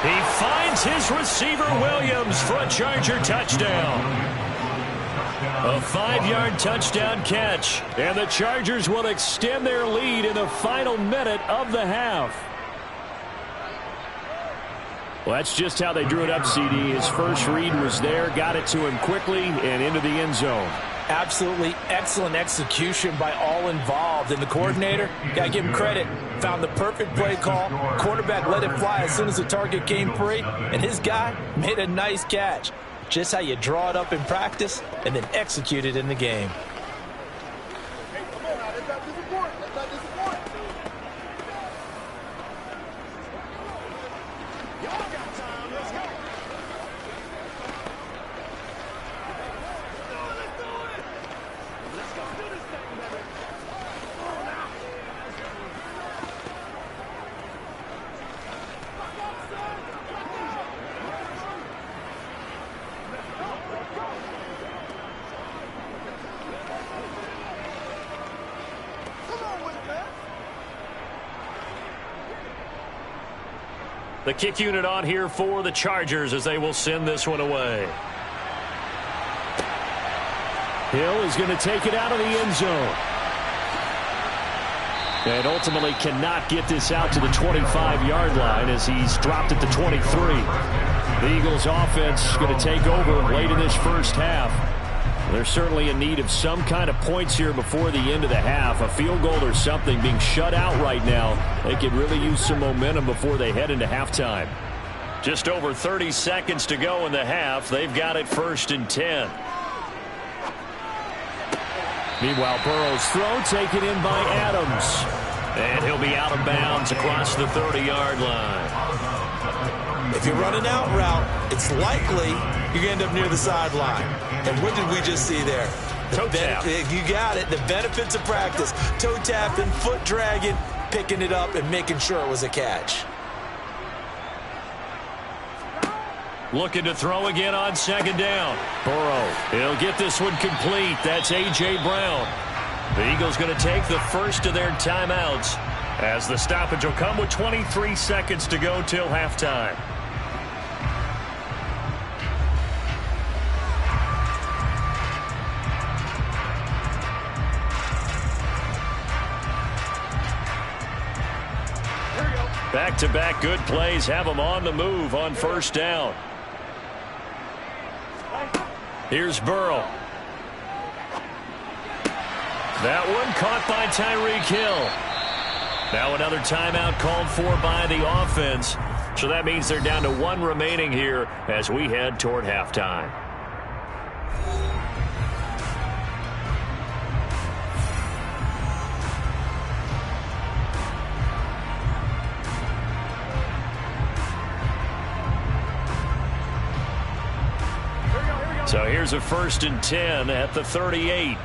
He finds his receiver, Williams, for a Charger touchdown. A 5-yard touchdown catch. And the Chargers will extend their lead in the final minute of the half. Well, that's just how they drew it up, CD. His first read was there, got it to him quickly, and into the end zone. Absolutely excellent execution by all involved. And the coordinator, got to give him credit, found the perfect play call. Quarterback let it fly as soon as the target came free, and his guy made a nice catch. Just how you draw it up in practice and then execute it in the game. The kick unit on here for the Chargers as they will send this one away. Hill is going to take it out of the end zone. And ultimately cannot get this out to the 25-yard line as he's dropped at the 23. The Eagles offense going to take over late in this first half. They're certainly in need of some kind of points here before the end of the half. A field goal or something, being shut out right now. They could really use some momentum before they head into halftime. Just over 30 seconds to go in the half. They've got it 1st and 10. Meanwhile, Burrow's throw taken in by Adams. And he'll be out of bounds across the 30-yard line. If you run an out route, it's likely you're going to end up near the sideline. And what did we just see there? Toe tap. You got it. The benefits of practice. Toe tapping, foot dragging. picking it up and making sure it was a catch. Looking to throw again on second down. Burrow, he'll get this one complete. That's A.J. Brown. The Eagles going to take the first of their timeouts as the stoppage will come with 23 seconds to go till halftime. Back-to-back good plays have them on the move on first down. Here's Burrow. That one caught by Tyreek Hill. Now another timeout called for by the offense. So that means they're down to one remaining here as we head toward halftime. So here's a 1st and 10 at the 38.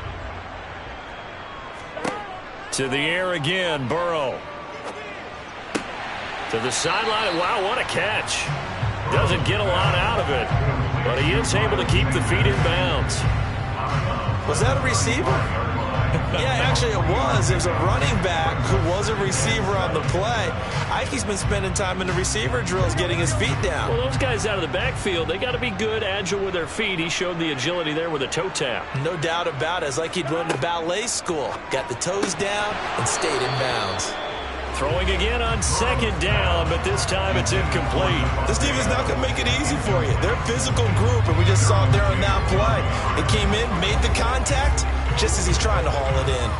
To the air again, Burrow. To the sideline. Wow, what a catch. Doesn't get a lot out of it, but he is able to keep the feet in bounds. Was that a receiver? Yeah, actually it was. There's a running back who was a receiver on the play. Ike's been spending time in the receiver drills getting his feet down. Well, those guys out of the backfield, they got to be good, agile with their feet. He showed the agility there with a toe tap. No doubt about it. It's like he'd run to ballet school. Got the toes down and stayed in bounds. Throwing again on second down, but this time it's incomplete. This defense not going to make it easy for you. They're a physical group, and we just saw it there on that play. It came in, made the contact, just as he's trying to haul it in.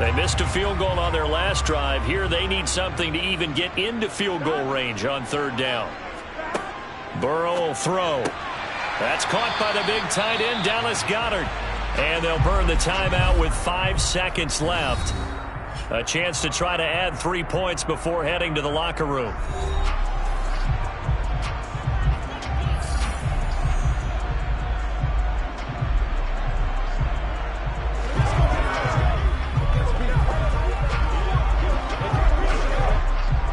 They missed a field goal on their last drive. Here they need something to even get into field goal range on third down. Burrow will throw. That's caught by the big tight end, Dallas Goedert. And they'll burn the timeout with 5 seconds left. A chance to try to add 3 points before heading to the locker room.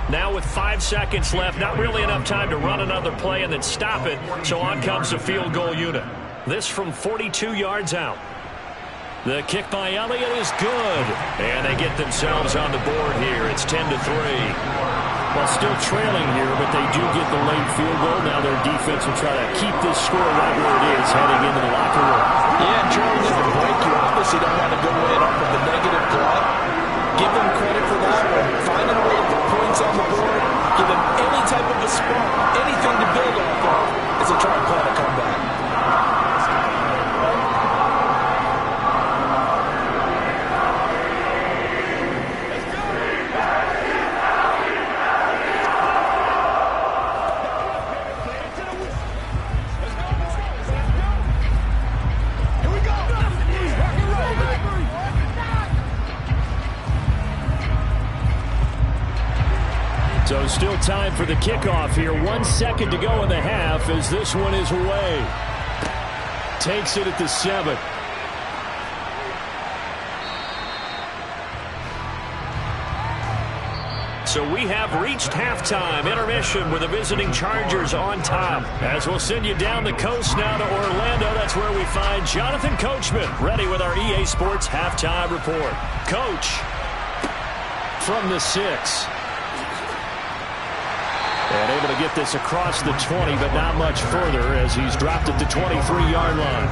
Now with 5 seconds left, not really enough time to run another play and then stop it. So on comes the field goal unit. This from 42 yards out. The kick by Elliott is good. And they get themselves on the board here. It's 10-3. Well, still trailing here, but they do get the late field goal. Now their defense will try to keep this score right where it is heading into the locker room. Yeah, Charles is the break. You obviously don't want to go in off of the negative play. Give them credit for that one. Finding a way to put points on the board. Give them any type of a spark, anything to build off of as they try and plan a comeback. So still time for the kickoff here. 1 second to go in the half as this one is away. Takes it at the 7. So we have reached halftime. Intermission with the visiting Chargers on top. As we'll send you down the coast now to Orlando. That's where we find Jonathan Coachman ready with our EA Sports halftime report. Coach from the 6. And able to get this across the 20, but not much further as he's dropped at the 23-yard line.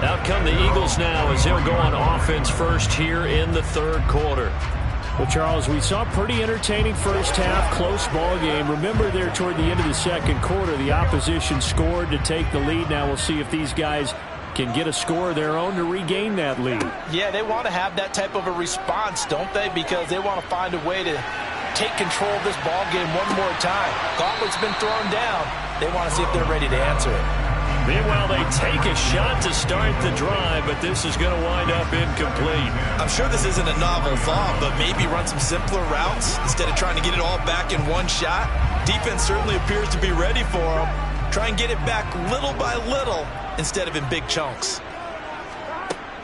Out come the Eagles now as they'll go on offense first here in the third quarter. Well, Charles, we saw a pretty entertaining first half, close ball game. Remember there toward the end of the second quarter, the opposition scored to take the lead. Now we'll see if these guys can get a score of their own to regain that lead. Yeah, they want to have that type of a response, don't they? Because they want to find a way to take control of this ball game one more time. Gauntlet's been thrown down. They want to see if they're ready to answer it. Meanwhile, they take a shot to start the drive, but this is going to wind up incomplete. I'm sure this isn't a novel thought, but maybe run some simpler routes instead of trying to get it all back in one shot. Defense certainly appears to be ready for them. Try and get it back little by little instead of in big chunks.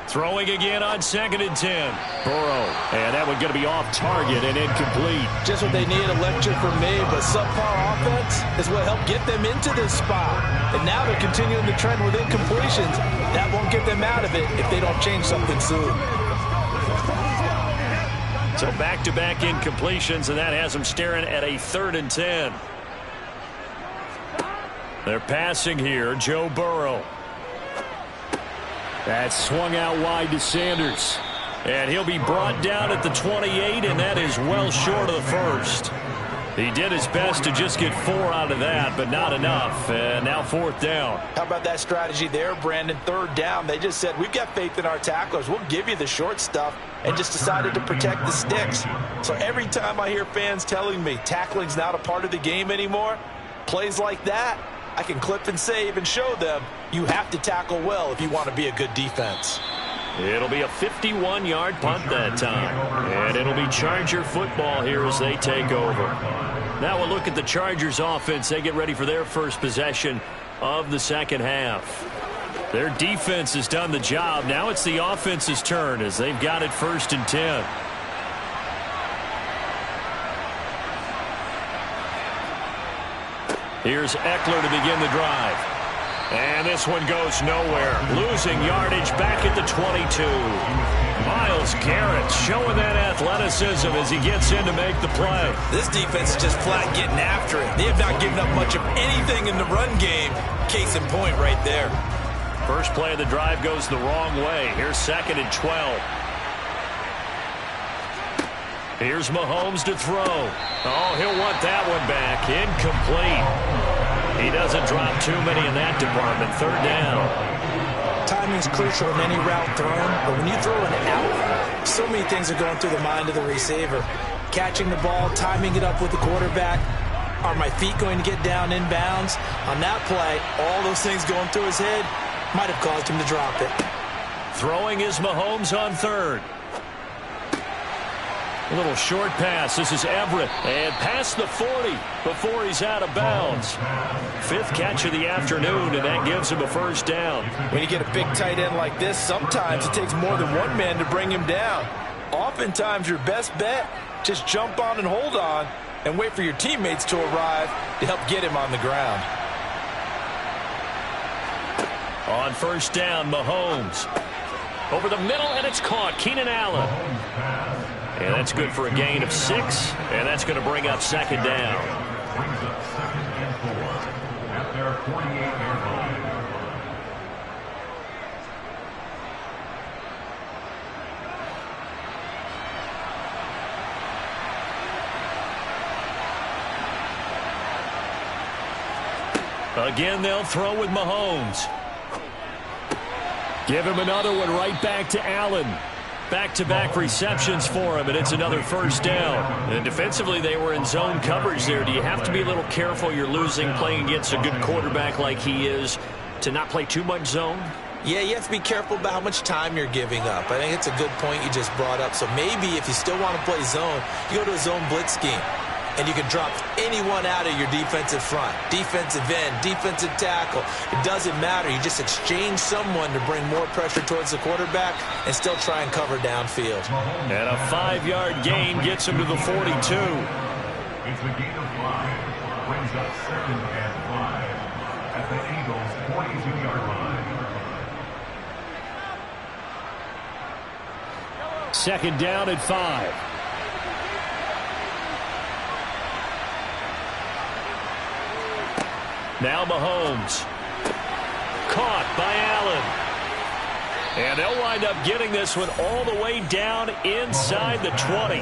Throwing again on 2nd and 10. Burrow, and that one going to be off target and incomplete. Just what they needed, a lecture from me, but subpar offense is what helped get them into this spot. And now they're continuing the trend with incompletions. That won't get them out of it if they don't change something soon. So back-to-back incompletions, and that has them staring at a 3rd and 10. They're passing here, Joe Burrow. That's swung out wide to Sanders. And he'll be brought down at the 28, and that is well short of the first. He did his best to just get 4 out of that, but not enough. And now 4th down. How about that strategy there, Brandon? 3rd down. They just said, we've got faith in our tacklers. We'll give you the short stuff, and just decided to protect the sticks. So every time I hear fans telling me tackling's not a part of the game anymore, plays like that, I can clip and save and show them you have to tackle well if you want to be a good defense. It'll be a 51-yard punt that time. And it'll be Charger football here as they take over. Now we'll look at the Chargers offense. They get ready for their first possession of the second half. Their defense has done the job. Now it's the offense's turn as they've got it 1st and 10. Here's Eckler to begin the drive. And this one goes nowhere. Losing yardage back at the 22. Myles Garrett showing that athleticism as he gets in to make the play. This defense is just flat getting after it. They have not given up much of anything in the run game. Case in point right there. First play of the drive goes the wrong way. Here's 2nd and 12. Here's Mahomes to throw. Oh, he'll want that one back. Incomplete. He doesn't drop too many in that department. 3rd down. Timing's crucial in any route thrown, but when you throw an out, so many things are going through the mind of the receiver. Catching the ball, timing it up with the quarterback. Are my feet going to get down in bounds? On that play, all those things going through his head might have caused him to drop it. Throwing is Mahomes on 3rd. A little short pass. This is Everett. And past the 40 before he's out of bounds. 5th catch of the afternoon, and that gives him a 1st down. When you get a big tight end like this, sometimes it takes more than one man to bring him down. Oftentimes, your best bet, just jump on and hold on and wait for your teammates to arrive to help get him on the ground. On 1st down, Mahomes. Over the middle, and it's caught. Keenan Allen. And that's good for a gain of 6, and that's going to bring up 2nd down. Brings up 2nd and 4 at their 48-yard line. Again, they'll throw with Mahomes. Give him another one right back to Allen. Back-to-back receptions for him, and it's another 1st down. And defensively, they were in zone coverage there. Do you have to be a little careful? You're losing, playing against a good quarterback like he is, to not play too much zone? Yeah, you have to be careful about how much time you're giving up. I think it's a good point you just brought up. So maybe if you still want to play zone, you go to a zone blitz scheme. And you can drop anyone out of your defensive front, defensive end, defensive tackle. It doesn't matter. You just exchange someone to bring more pressure towards the quarterback and still try and cover downfield. And a 5-yard gain gets him to the 42. It's a gain of 5. Brings up 2nd and 5 at the Eagles' 42-yard line. 2nd down at 5. Now Mahomes. Caught by Allen. And they'll wind up getting this one all the way down inside the 20.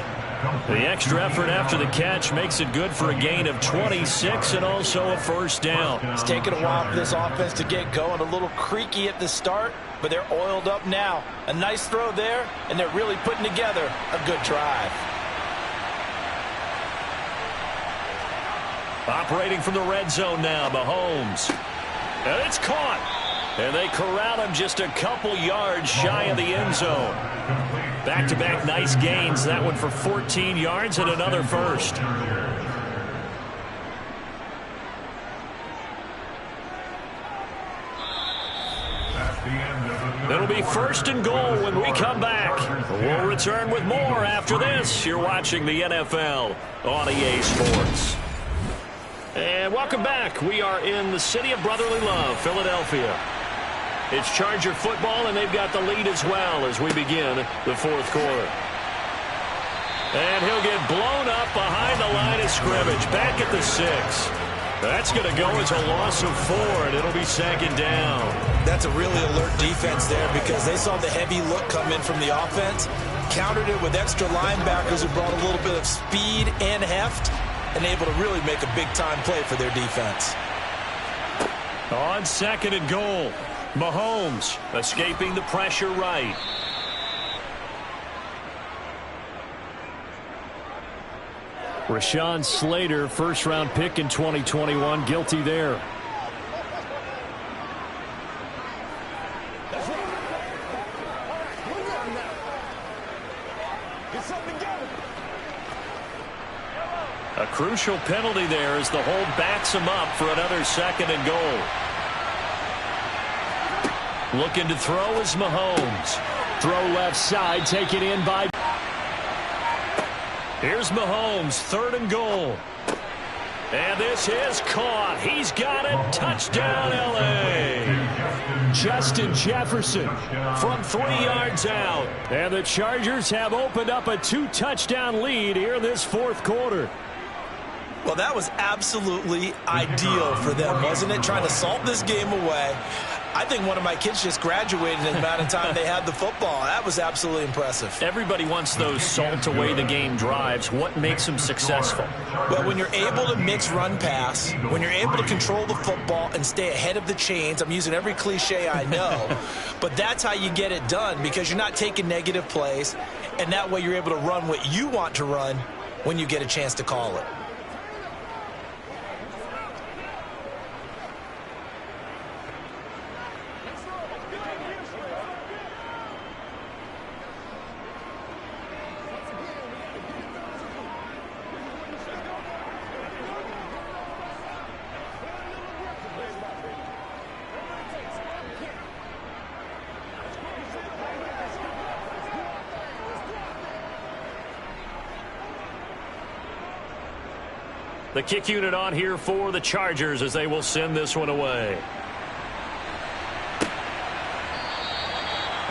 The extra effort after the catch makes it good for a gain of 26 and also a 1st down. It's taken a while for this offense to get going. A little creaky at the start, but they're oiled up now. A nice throw there, and they're really putting together a good drive. Operating from the red zone now, Mahomes. And it's caught. And they corral him just a couple yards shy of the end zone. Back-to-back nice gains. That one for 14 yards and another 1st. It'll be 1st and goal when we come back. We'll return with more after this. You're watching the NFL on EA Sports. And welcome back. We are in the city of brotherly love, Philadelphia. It's Charger football, and they've got the lead as well as we begin the 4th quarter. And he'll get blown up behind the line of scrimmage, back at the 6. That's going to go as a loss of 4, and it'll be 2nd down. That's a really alert defense there because they saw the heavy look come in from the offense, countered it with extra linebackers who brought a little bit of speed and heft, and able to really make a big-time play for their defense. On 2nd and goal, Mahomes escaping the pressure right. Rashawn Slater, first-round pick in 2021, guilty there. A crucial penalty there as the hold backs him up for another 2nd and goal. Looking to throw is Mahomes. Throw left side, taken in by... Here's Mahomes, 3rd and goal. And this is caught. He's got it. Touchdown, L.A. Justin Jefferson from 3 yards out. And the Chargers have opened up a 2-touchdown lead here in this 4th quarter. Well, that was absolutely ideal for them, wasn't it? Trying to salt this game away. I think one of my kids just graduated in the amount of time they had the football. That was absolutely impressive. Everybody wants those salt-away-the-game drives. What makes them successful? Well, when you're able to mix run-pass, when you're able to control the football and stay ahead of the chains, I'm using every cliche I know, but that's how you get it done because you're not taking negative plays, and that way you're able to run what you want to run when you get a chance to call it. The kick unit on here for the Chargers as they will send this one away.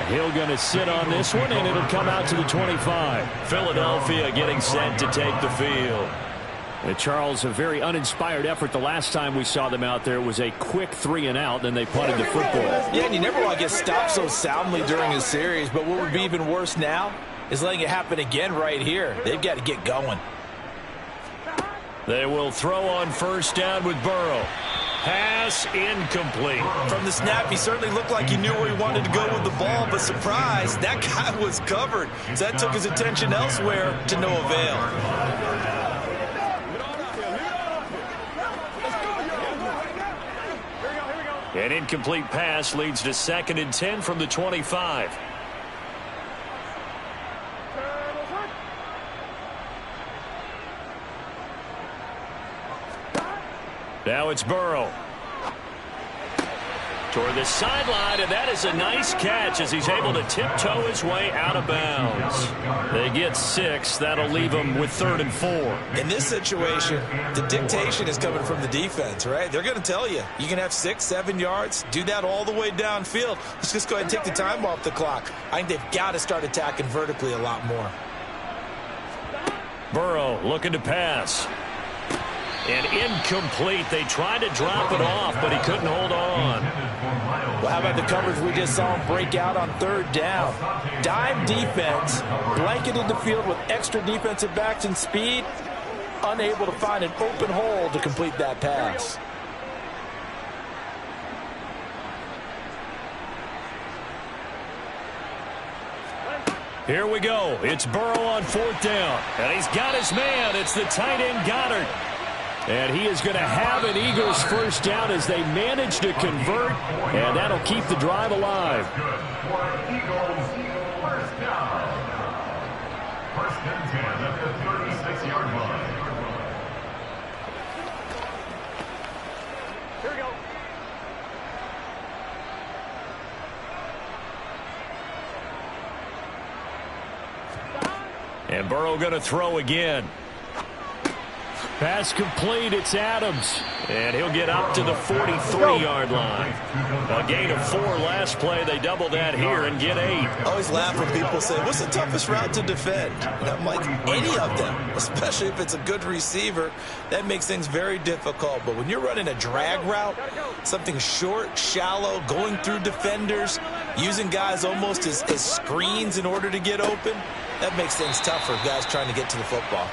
Hill going to sit on this one, and it'll come out to the 25. Philadelphia getting set to take the field. And Charles, a very uninspired effort. The last time we saw them out there was a quick 3-and-out, then they punted the football. Yeah, and you never want to get stopped so soundly during a series, but what would be even worse now is letting it happen again right here. They've got to get going. They will throw on 1st down with Burrow. Pass incomplete. From the snap, he certainly looked like he knew where he wanted to go with the ball, but surprise, that guy was covered. So that took his attention elsewhere to no avail. An incomplete pass leads to 2nd and 10 from the 25. Now it's Burrow. Toward the sideline, and that is a nice catch as he's able to tiptoe his way out of bounds. They get 6. That'll leave them with 3rd and 4. In this situation, the dictation is coming from the defense, right? They're going to tell you, you can have 6, 7 yards, do that all the way downfield. Let's just go ahead and take the time off the clock. I think they've got to start attacking vertically a lot more. Burrow looking to pass. And incomplete. They tried to drop it off, but he couldn't hold on. Well, how about the coverage we just saw him break out on 3rd down? Dime defense, blanketed the field with extra defensive backs and speed, unable to find an open hole to complete that pass. Here we go. It's Burrow on 4th down. And he's got his man. It's the tight end Goddard. And he is going to have an Eagles 1st down as they manage to convert, and that'll keep the drive alive. Good for Eagles 1st down. 1st and 10 at the 36-yard line. Here we go. And Burrow going to throw again. Pass complete. It's Adams. And he'll get up to the 43-yard line. A gain of 4 last play. They double that here and get 8. I always laugh when people say, what's the toughest route to defend? And I'm like, any of them, especially if it's a good receiver. That makes things very difficult. But when you're running a drag route, something short, shallow, going through defenders, using guys almost as screens in order to get open, that makes things tough for guys trying to get to the football.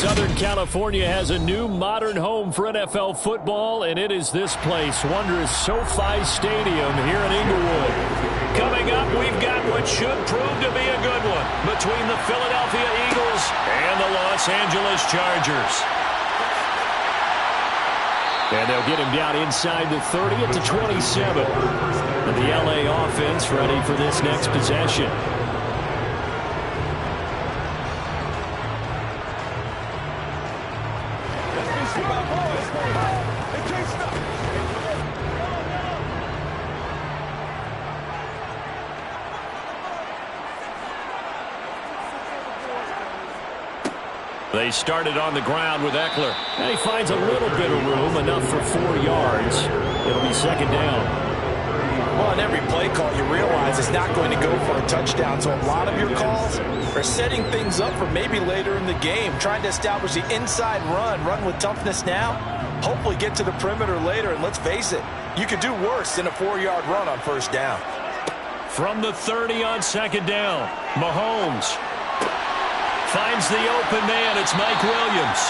Southern California has a new modern home for NFL football, and it is this place, wondrous SoFi Stadium here in Inglewood. Coming up, we've got what should prove to be a good one between the Philadelphia Eagles and the Los Angeles Chargers. And they'll get him down inside the 30 at the 27. And the LA offense ready for this next possession. They started on the ground with Eckler. And he finds a little bit of room, enough for 4 yards. It'll be second down. Well, in every play call, you realize it's not going to go for a touchdown. So a lot of your calls are setting things up for maybe later in the game, trying to establish the inside run with toughness now, hopefully get to the perimeter later. And let's face it, you could do worse than a 4-yard run on first down. From the 30 on second down, Mahomes finds the open man. It's Mike Williams.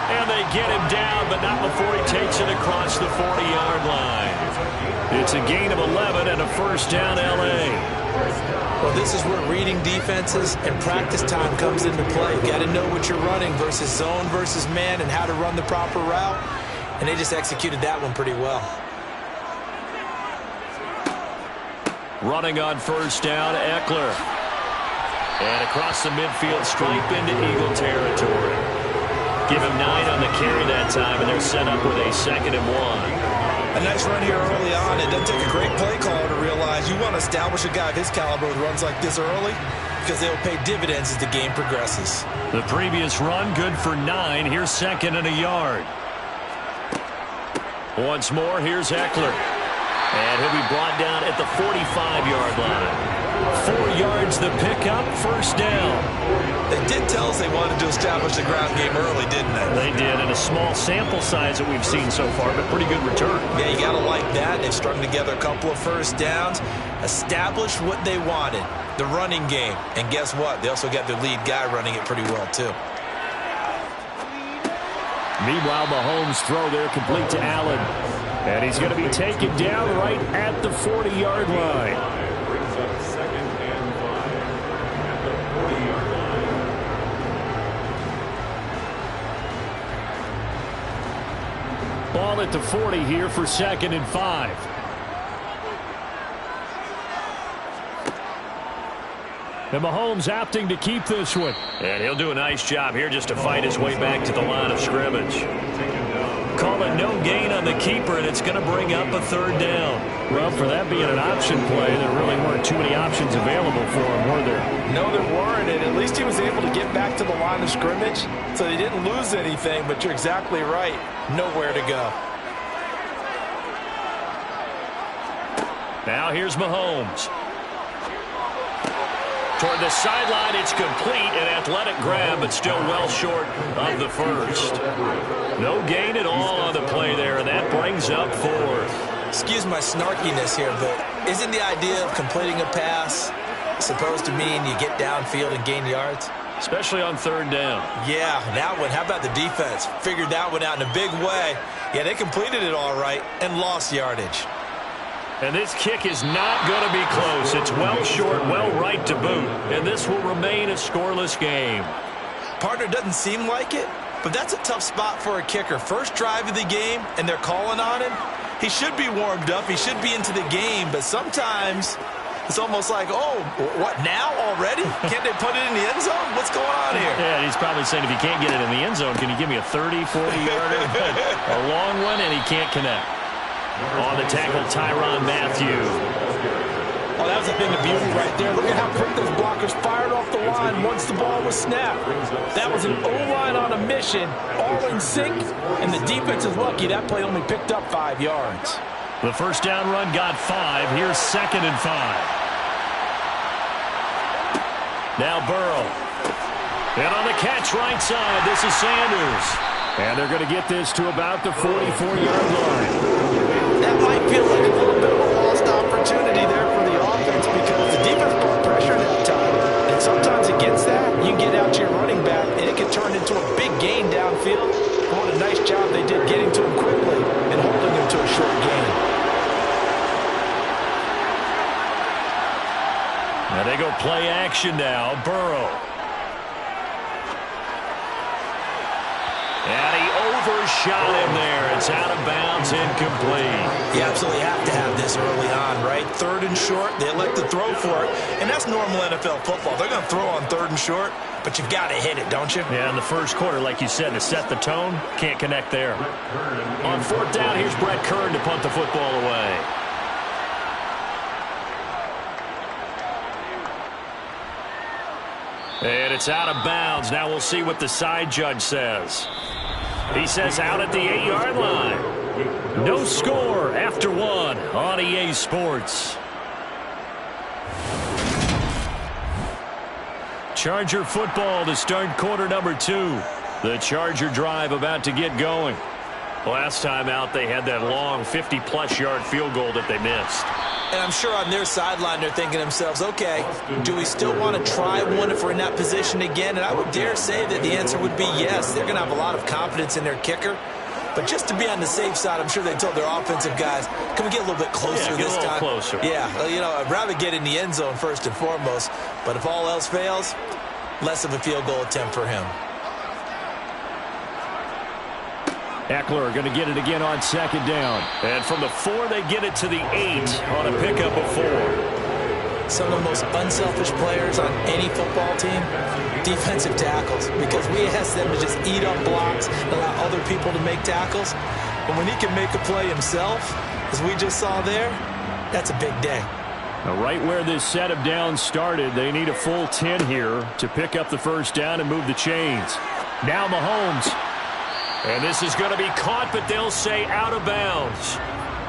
And they get him down, but not before he takes it across the 40-yard line. It's a gain of 11 and a first down, L.A. Well, this is where reading defenses and practice time comes into play. You got to know what you're running versus zone versus man and how to run the proper route. And they just executed that one pretty well. Running on first down, Eckler. And across the midfield stripe into Eagle territory. Give him 9 on the carry that time, and they're set up with a 2nd and 1. A nice run here early on. It doesn't take a great play caller to realize you want to establish a guy of his caliber with runs like this early because they'll pay dividends as the game progresses. The previous run good for 9. Here's 2nd and a yard. Once more, here's Eckler. And he'll be brought down at the 45-yard line. 4 yards the pickup, first down. They did tell us they wanted to establish the ground game early, didn't they? They did, in a small sample size that we've seen so far, but pretty good return. Yeah, you got to like that. They've strung together a couple of first downs, established what they wanted, the running game. And guess what? They also got their lead guy running it pretty well, too. Meanwhile, Mahomes' throw there complete to Allen. And he's going to be taken down right at the 40-yard line. Ball at the 40 here for 2nd and 5. And Mahomes opting to keep this one. And he'll do a nice job here just to fight his way back to the line of scrimmage. Call it no gain on the keeper, and it's going to bring up a 3rd down. Well, for that being an option play, there really weren't too many options available for him, were there? No, there weren't, and at least he was able to get back to the line of scrimmage, so they didn't lose anything, but you're exactly right. Nowhere to go. Now here's Mahomes. Toward the sideline, it's complete, an athletic grab, but still well short of the first. No gain at all on the play there, and that brings up 4th. Excuse my snarkiness here, but isn't the idea of completing a pass supposed to mean you get downfield and gain yards? Especially on 3rd down. Yeah, that one. How about the defense? Figured that one out in a big way. Yeah, they completed it all right and lost yardage. And this kick is not going to be close. It's well short, well right to boot. And this will remain a scoreless game. Partner, doesn't seem like it, but that's a tough spot for a kicker. First drive of the game, and they're calling on him. He should be warmed up. He should be into the game, but sometimes it's almost like, oh, what, now already? Can't they put it in the end zone? What's going on here? Yeah, he's probably saying if he can't get it in the end zone, can you give me a 30, 40-yarder? A long one, and he can't connect. On the tackle, Tyrann Mathieu. Oh, that was a thing of beauty right there. Look at how quick those blockers fired off the line once the ball was snapped. That was an O-line on a mission, all in sync, and the defense is lucky that play only picked up 5 yards. The first down run got 5. Here's 2nd and 5. Now Burrow. And on the catch right side, this is Sanders. And they're going to get this to about the 44-yard line. That might feel like a little bit of a lost opportunity there for the offense because the defense brought pressure that time. And sometimes against that, you get out to your running back, and it can turn into a big gain go play action now. Burrow. And he overshot him there. It's out of bounds, incomplete. You absolutely have to have this early on, right? 3rd and short, they elect to throw for it. And that's normal NFL football. They're going to throw on 3rd and short, but you've got to hit it, don't you? Yeah, in the first quarter, like you said, to set the tone, can't connect there. On 4th down, here's Brett Kern to punt the football away. And it's out of bounds. Now we'll see what the side judge says. He says out at the 8-yard line. No score after 1 on EA Sports. Charger football to start quarter number 2. The Charger drive about to get going. Last time out, they had that long 50-plus yard field goal that they missed. And I'm sure on their sideline they're thinking to themselves, okay, do we still want to try one if we're in that position again? And I would dare say that the answer would be yes. They're going to have a lot of confidence in their kicker. But just to be on the safe side, I'm sure they told their offensive guys, can we get a little bit closer this time? Closer. Yeah, well, I'd rather get in the end zone first and foremost. But if all else fails, less of a field goal attempt for him. Eckler going to get it again on 2nd down. And from the 4, they get it to the 8 on a pickup of 4. Some of the most unselfish players on any football team, defensive tackles, because we ask them to just eat up blocks and allow other people to make tackles. But when he can make a play himself, as we just saw there, that's a big day. Now, right where this set of downs started, they need a full 10 here to pick up the 1st down and move the chains. Now Mahomes. And this is going to be caught, but they'll say out of bounds.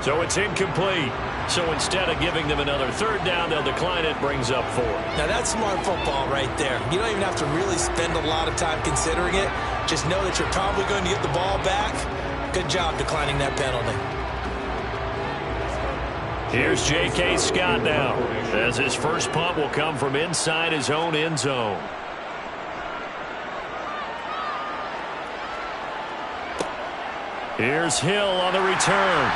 So it's incomplete. So instead of giving them another 3rd down, they'll decline it, brings up 4. Now that's smart football right there. You don't even have to really spend a lot of time considering it. Just know that you're probably going to get the ball back. Good job declining that penalty. Here's J.K. Scott now, as his first punt will come from inside his own end zone. Here's Hill on the return.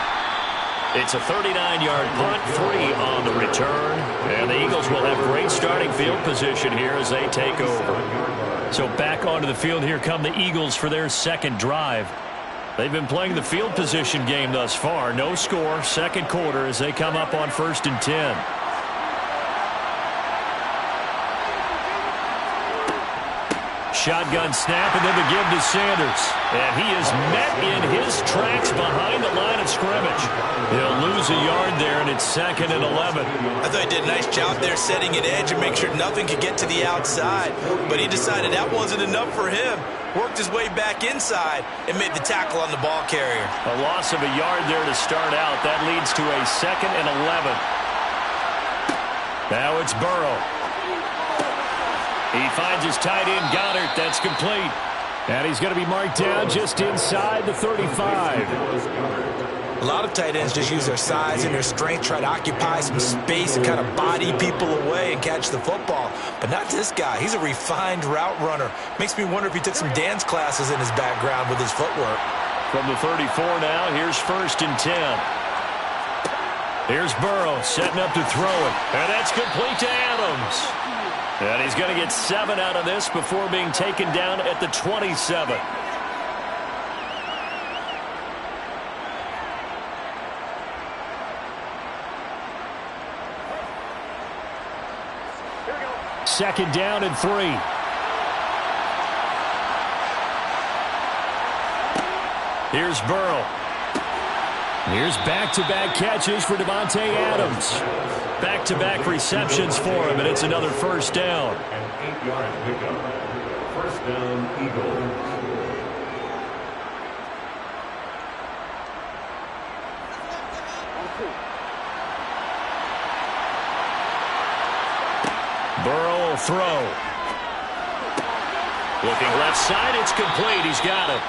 It's a 39-yard punt, 3 on the return. And the Eagles will have great starting field position here as they take over. So back onto the field, here come the Eagles for their 2nd drive. They've been playing the field position game thus far. No score, 2nd quarter as they come up on 1st and 10. Shotgun snap, and then the give to Sanders. And he is met in his tracks behind the line of scrimmage. He'll lose a yard there, and it's 2nd and 11. I thought he did a nice job there setting an edge and make sure nothing could get to the outside. But he decided that wasn't enough for him. Worked his way back inside and made the tackle on the ball carrier. A loss of a yard there to start out. That leads to a 2nd and 11. Now it's Burrow. He finds his tight end, Goddard. That's complete. And he's going to be marked down just inside the 35. A lot of tight ends just use their size and their strength, try to occupy some space and kind of body people away and catch the football. But not this guy. He's a refined route runner. Makes me wonder if he took some dance classes in his background with his footwork. From the 34 now, here's 1st and 10. Here's Burrow setting up to throw it. And that's complete to Adams. And he's going to get 7 out of this before being taken down at the 27. Second down and 3. Here's Burrow. Here's back-to-back catches for Davante Adams. Back-to-back receptions for him, and it's another 1st down. An 8-yard pickup. 1st down, Eagles. Burrow will throw. Looking left side, it's complete. He's got it.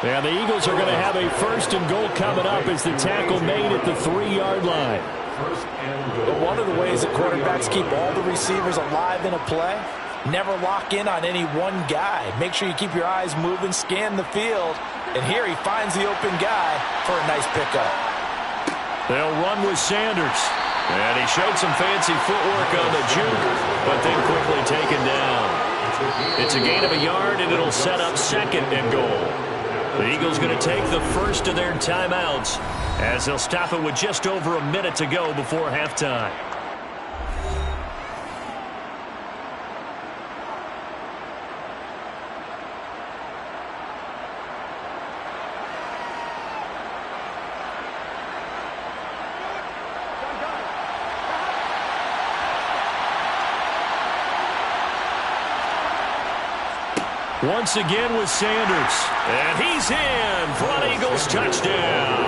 And the Eagles are going to have a 1st and goal coming up as the tackle made at the 3-yard line. But one of the ways that quarterbacks keep all the receivers alive in a play, never lock in on any one guy. Make sure you keep your eyes moving, scan the field, and here he finds the open guy for a nice pickup. They'll run with Sanders. And he showed some fancy footwork on the juke, but then quickly taken down. It's a gain of a yard, and it'll set up 2nd and goal. The Eagles going to take the first of their timeouts as they'll stop it with just over a minute to go before halftime. Once again with Sanders. And he's in for an Eagles touchdown.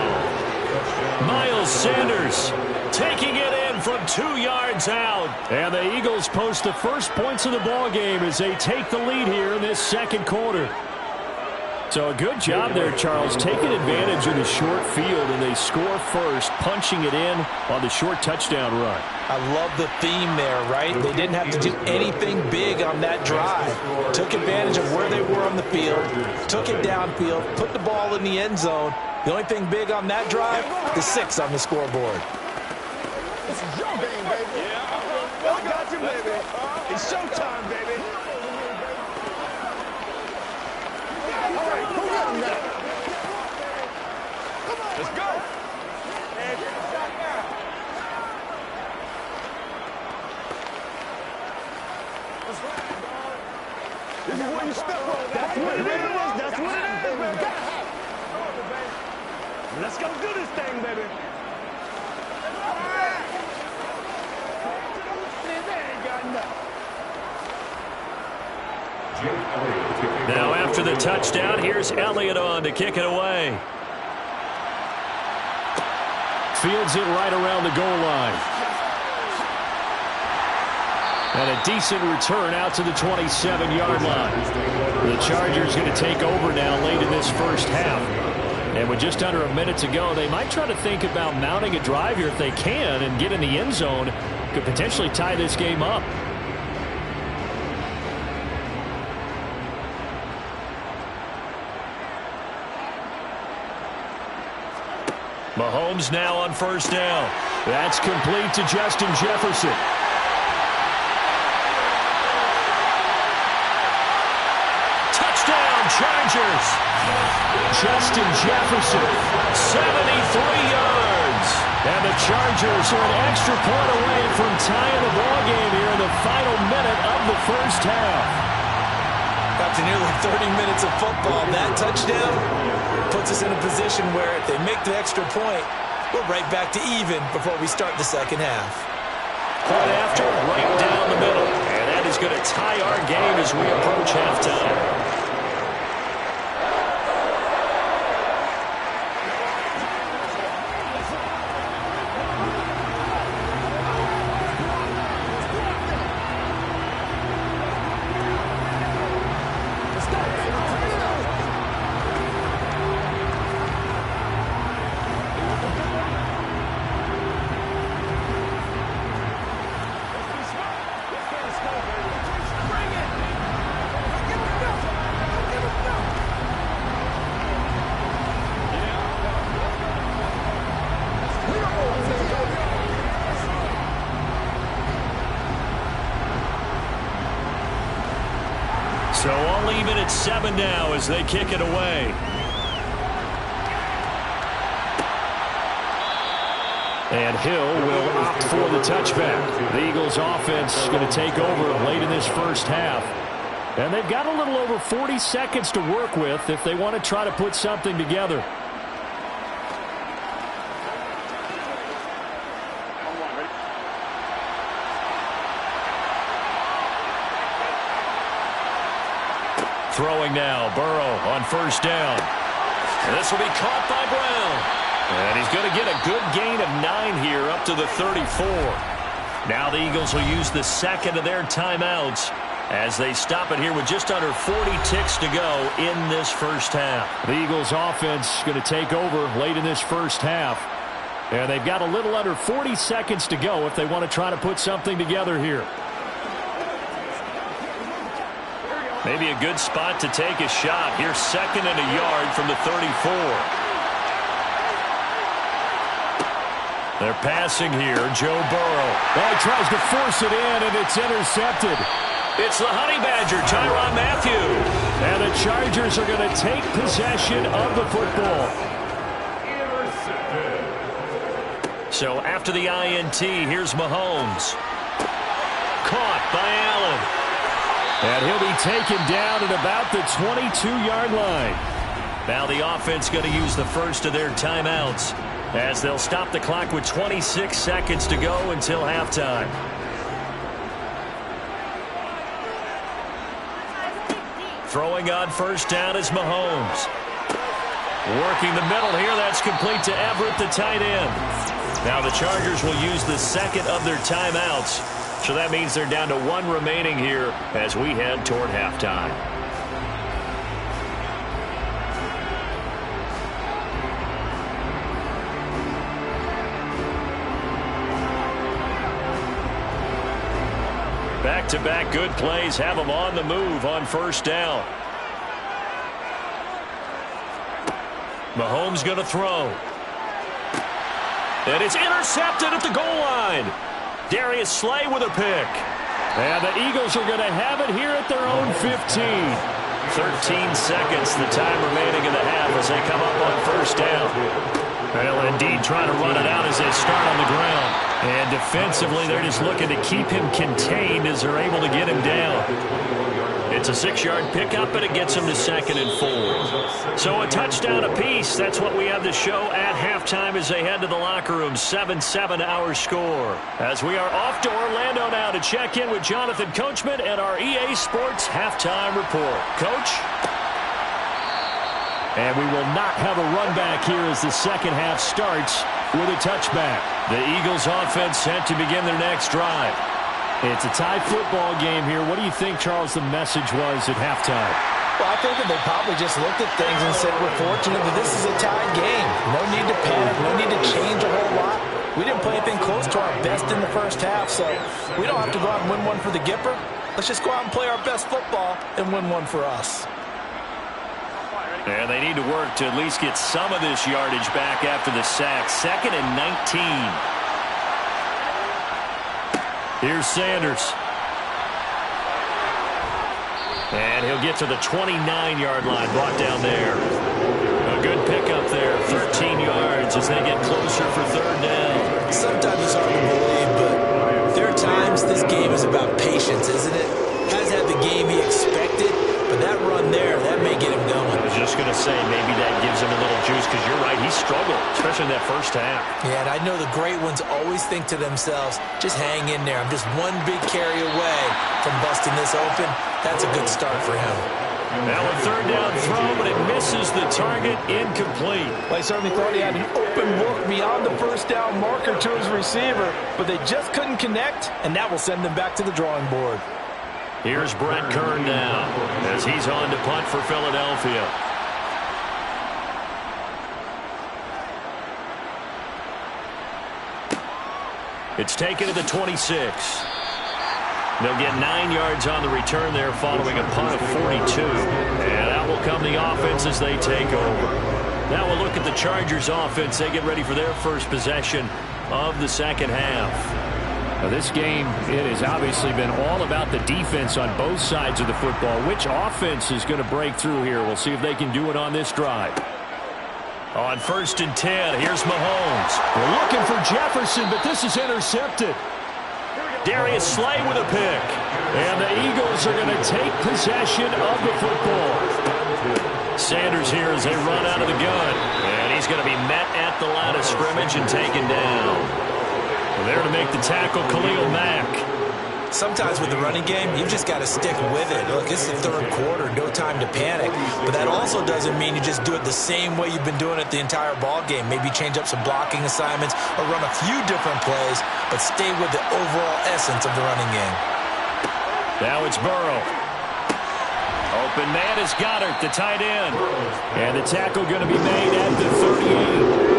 Miles Sanders taking it in from 2 yards out. And the Eagles post the first points of the ball game as they take the lead here in this 2nd quarter. So a good job there, Charles, taking advantage of the short field, and they score first, punching it in on the short touchdown run. I love the theme there, right? They didn't have to do anything big on that drive. Took advantage of where they were on the field, took it downfield, put the ball in the end zone. The only thing big on that drive, the 6 on the scoreboard. This is your game, baby. Yeah, I got you, baby. It's showtime, baby. All right, who got him now? Come on, let's go. And get the shot now. That's right, dog. This is where you step up. That's what it is. That's what it is, baby. Gotta have it. Come on, baby. Let's go do this thing, baby. They ain't got nothing. Now after the touchdown, here's Elliott on to kick it away. Fields it right around the goal line. And a decent return out to the 27-yard line. The Chargers going to take over now late in this first half. And with just under a minute to go, they might try to think about mounting a drive here if they can and get in the end zone. Could potentially tie this game up. Mahomes now on first down. That's complete to Justin Jefferson. Touchdown, Chargers. Justin Jefferson, 73 yards. And the Chargers are an extra point away from tying the ball game here in the final minute of the first half. After nearly 30 minutes of football, that touchdown puts us in a position where if they make the extra point, we're right back to even before we start the second half. Point after, right down the middle. And that is going to tie our game as we approach halftime. So all even at 7 now as they kick it away. And Hill will opt for the touchback. The Eagles offense is going to take over late in this first half. And they've got a little over 40 seconds to work with if they want to try to put something together. Throwing now, Burrow on first down. And this will be caught by Brown. And he's going to get a good gain of 9 here up to the 34. Now the Eagles will use the second of their timeouts as they stop it here with just under 40 ticks to go in this first half. The Eagles offense going to take over late in this first half. And they've got a little under 40 seconds to go if they want to try to put something together here. Maybe a good spot to take a shot. Here's 2nd and a yard from the 34. They're passing here. Joe Burrow. Oh, he tries to force it in, and it's intercepted. It's the Honey Badger, Tyrann Mathieu. And the Chargers are going to take possession of the football. So after the INT, here's Mahomes. Caught by Allen. And he'll be taken down at about the 22-yard line. Now the offense going to use the first of their timeouts as they'll stop the clock with 26 seconds to go until halftime. Throwing on first down is Mahomes. Working the middle here. That's complete to Everett, the tight end. Now the Chargers will use the second of their timeouts. So that means they're down to one remaining here as we head toward halftime. Back-to-back good plays have them on the move on first down. Mahomes going to throw. And it's intercepted at the goal line. Darius Slay with a pick. And the Eagles are going to have it here at their own 15. 13 seconds, the time remaining in the half as they come up on first down. Well, indeed, trying to run it out as they start on the ground. And defensively, they're just looking to keep him contained as they're able to get him down. It's a 6-yard pickup, and it gets him to 2nd and 4. So a touchdown apiece. That's what we have to show at halftime as they head to the locker room. 7-7 our score. As we are off to Orlando now to check in with Jonathan Coachman and our EA Sports halftime report. Coach? And we will not have a run back here as the second half starts with a touchback. The Eagles offense set to begin their next drive. It's a tie football game here. What do you think, Charles, the message was at halftime? Well, I think that they probably just looked at things and said, we're fortunate that this is a tied game. No need to panic. No need to change a whole lot. We didn't play anything close to our best in the first half, so we don't have to go out and win one for the Gipper. Let's just go out and play our best football and win one for us. And they need to work to at least get some of this yardage back after the sack. 2nd and 19. Here's Sanders. And he'll get to the 29-yard line, brought down there. A good pickup there, 13 yards as they get closer for 3rd down. Sometimes it's hard to believe, but there are times this game is about patience, isn't it? Has had the game he expected, but that run there, that may get him going. I was just going to say, maybe that gives him a little juice, because you're right, he struggled, especially in that first half. Yeah, and I know the great ones always think to themselves, just hang in there. I'm just one big carry away from busting this open. That's a good start for him. Now a 3rd down throw, but it misses the target, incomplete. Well, I certainly thought he had an open look beyond the first down marker to his receiver, but they just couldn't connect, and that will send them back to the drawing board. Here's Brett Kern now as he's on to punt for Philadelphia. It's taken to the 26. They'll get 9 yards on the return there following a punt of 42. And out will come the offense as they take over. Now we'll look at the Chargers offense. They get ready for their first possession of the second half. Now this game, it has obviously been all about the defense on both sides of the football. Which offense is going to break through here? We'll see if they can do it on this drive. On 1st and 10, here's Mahomes. We're looking for Jefferson, but this is intercepted. Darius Slay with a pick. And the Eagles are going to take possession of the football. Sanders here as they run out of the gun. And he's going to be met at the line of scrimmage and taken down. There to make the tackle, Khalil Mack. Sometimes with the running game, you've just got to stick with it. Look, it's the 3rd quarter, no time to panic. But that also doesn't mean you just do it the same way you've been doing it the entire ball game. Maybe change up some blocking assignments or run a few different plays, but stay with the overall essence of the running game. Now it's Burrow. Open man is Goddard, the tight end. And the tackle going to be made at the 38.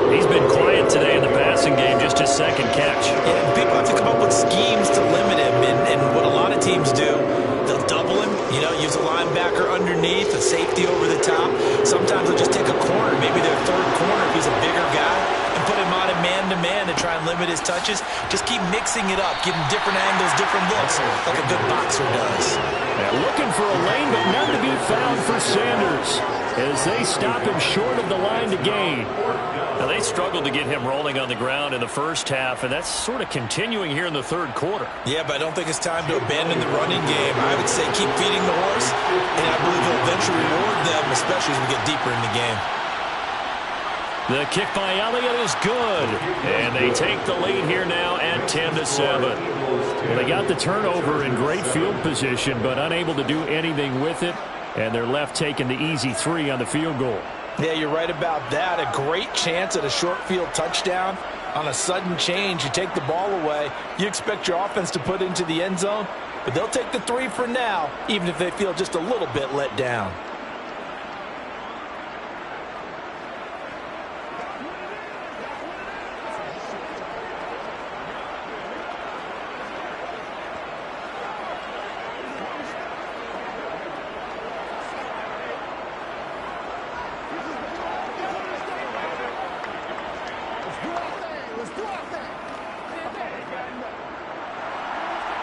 He's been quiet today in the passing game, just his 2nd catch. Yeah, people have to come up with schemes to limit him, and what a lot of teams do, they'll double him, use a linebacker underneath, a safety over the top. Sometimes they'll just take a corner, maybe their 3rd corner if he's a bigger guy, and put him on a man-to-man man-to-man to try and limit his touches. Just keep mixing it up, give him different angles, different looks, like a good boxer does. And looking for a lane, but none to be found for Sanders as they stop him short of the line to gain. Now, they struggled to get him rolling on the ground in the first half, and that's sort of continuing here in the third quarter. Yeah, but I don't think it's time to abandon the running game. I would say keep feeding the horse, and I believe he'll eventually reward them, especially as we get deeper in the game. The kick by Elliott is good, and they take the lead here now at 10-7. Well, they got the turnover in great field position, but unable to do anything with it, and they're left taking the easy 3 on the field goal. Yeah, you're right about that. A great chance at a short field touchdown. On a sudden change, you take the ball away. You expect your offense to put into the end zone, but they'll take the 3 for now, even if they feel just a little bit let down.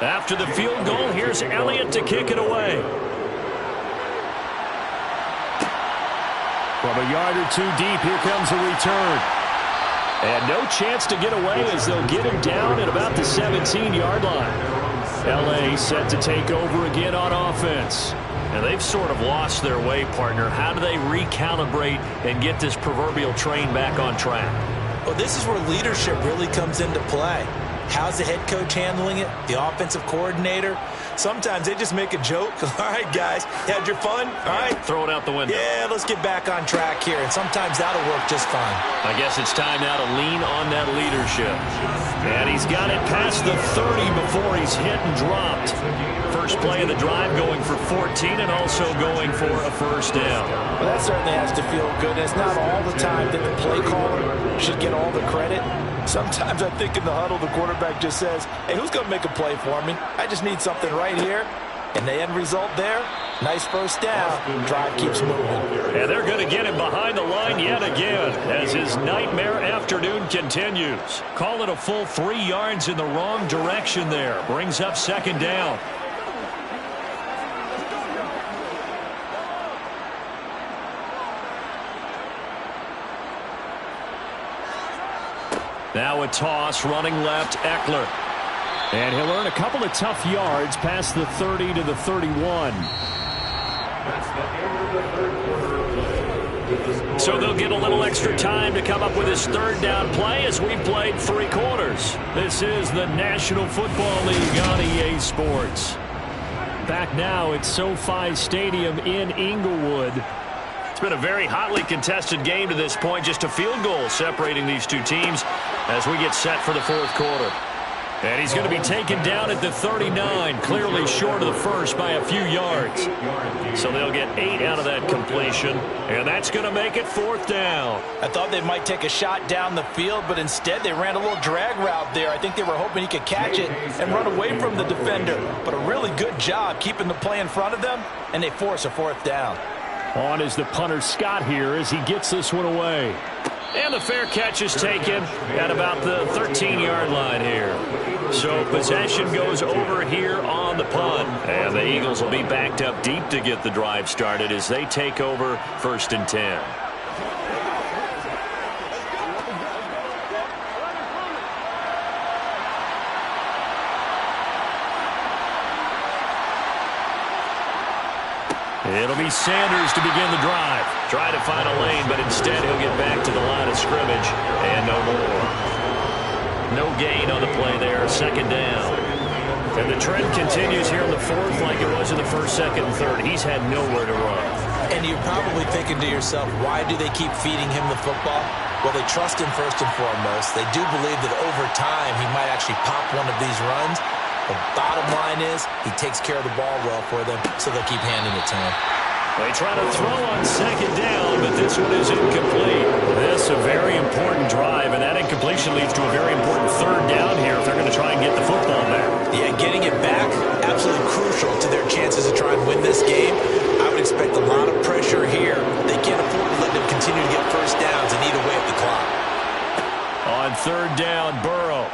After the field goal, here's Elliott to kick it away. From a yard or 2 deep, here comes a return. And no chance to get away as they'll get him down at about the 17-yard line. L.A. set to take over again on offense. And they've sort of lost their way, partner. How do they recalibrate and get this proverbial train back on track? Well, this is where leadership really comes into play. How's the head coach handling it? The offensive coordinator? Sometimes they just make a joke. All right, guys, you had your fun? All right. Throw it out the window. Yeah, let's get back on track here. And sometimes that'll work just fine. I guess it's time now to lean on that leadership. And he's got it past the 30 before he's hit and dropped. First play of the drive going for 14 and also going for a first down. Well, that certainly has to feel good. It's not all the time that the play caller should get all the credit. Sometimes I think in the huddle, the quarterback just says, hey, who's going to make a play for me? I just need something right here. And the end result there, nice first down. Drive keeps moving. And they're going to get him behind the line yet again as his nightmare afternoon continues. Call it a full 3 yards in the wrong direction there. Brings up second down. Now a toss, running left, Eckler. And he'll earn a couple of tough yards past the 30 to the 31. So they'll get a little extra time to come up with his third down play as we played 3 quarters. This is the National Football League on EA Sports. Back now at SoFi Stadium in Inglewood. It's been a very hotly contested game to this point. Just a field goal separating these two teams as we get set for the fourth quarter. And he's going to be taken down at the 39, clearly short of the first by a few yards. So they'll get 8 out of that completion, and that's going to make it fourth down. I thought they might take a shot down the field, but instead they ran a little drag route there. I think they were hoping he could catch it and run away from the defender. But a really good job keeping the play in front of them, and they force a fourth down. On is the punter Scott here as he gets this one away. And the fair catch is taken at about the 13-yard line here. So possession goes over here on the punt. And the Eagles will be backed up deep to get the drive started as they take over 1st and 10. It'll be Sanders to begin the drive. Try to find a lane, but instead he'll get back to the line of scrimmage and no more. No gain on the play there, second down. And the trend continues here in the fourth like it was in the first, second, and third. He's had nowhere to run. And you're probably thinking to yourself, why do they keep feeding him the football? Well, they trust him first and foremost. They do believe that over time he might actually pop one of these runs. The bottom line is he takes care of the ball well for them, so they'll keep handing it to him. They try to throw on second down, but this one is incomplete. This a very important drive, and that incompletion leads to a very important third down here if they're going to try and get the football back. Yeah, getting it back, absolutely crucial to their chances to try and win this game. I would expect a lot of pressure here. They can't afford to let them continue to get first downs and eat away at the clock. On third down, Burrow.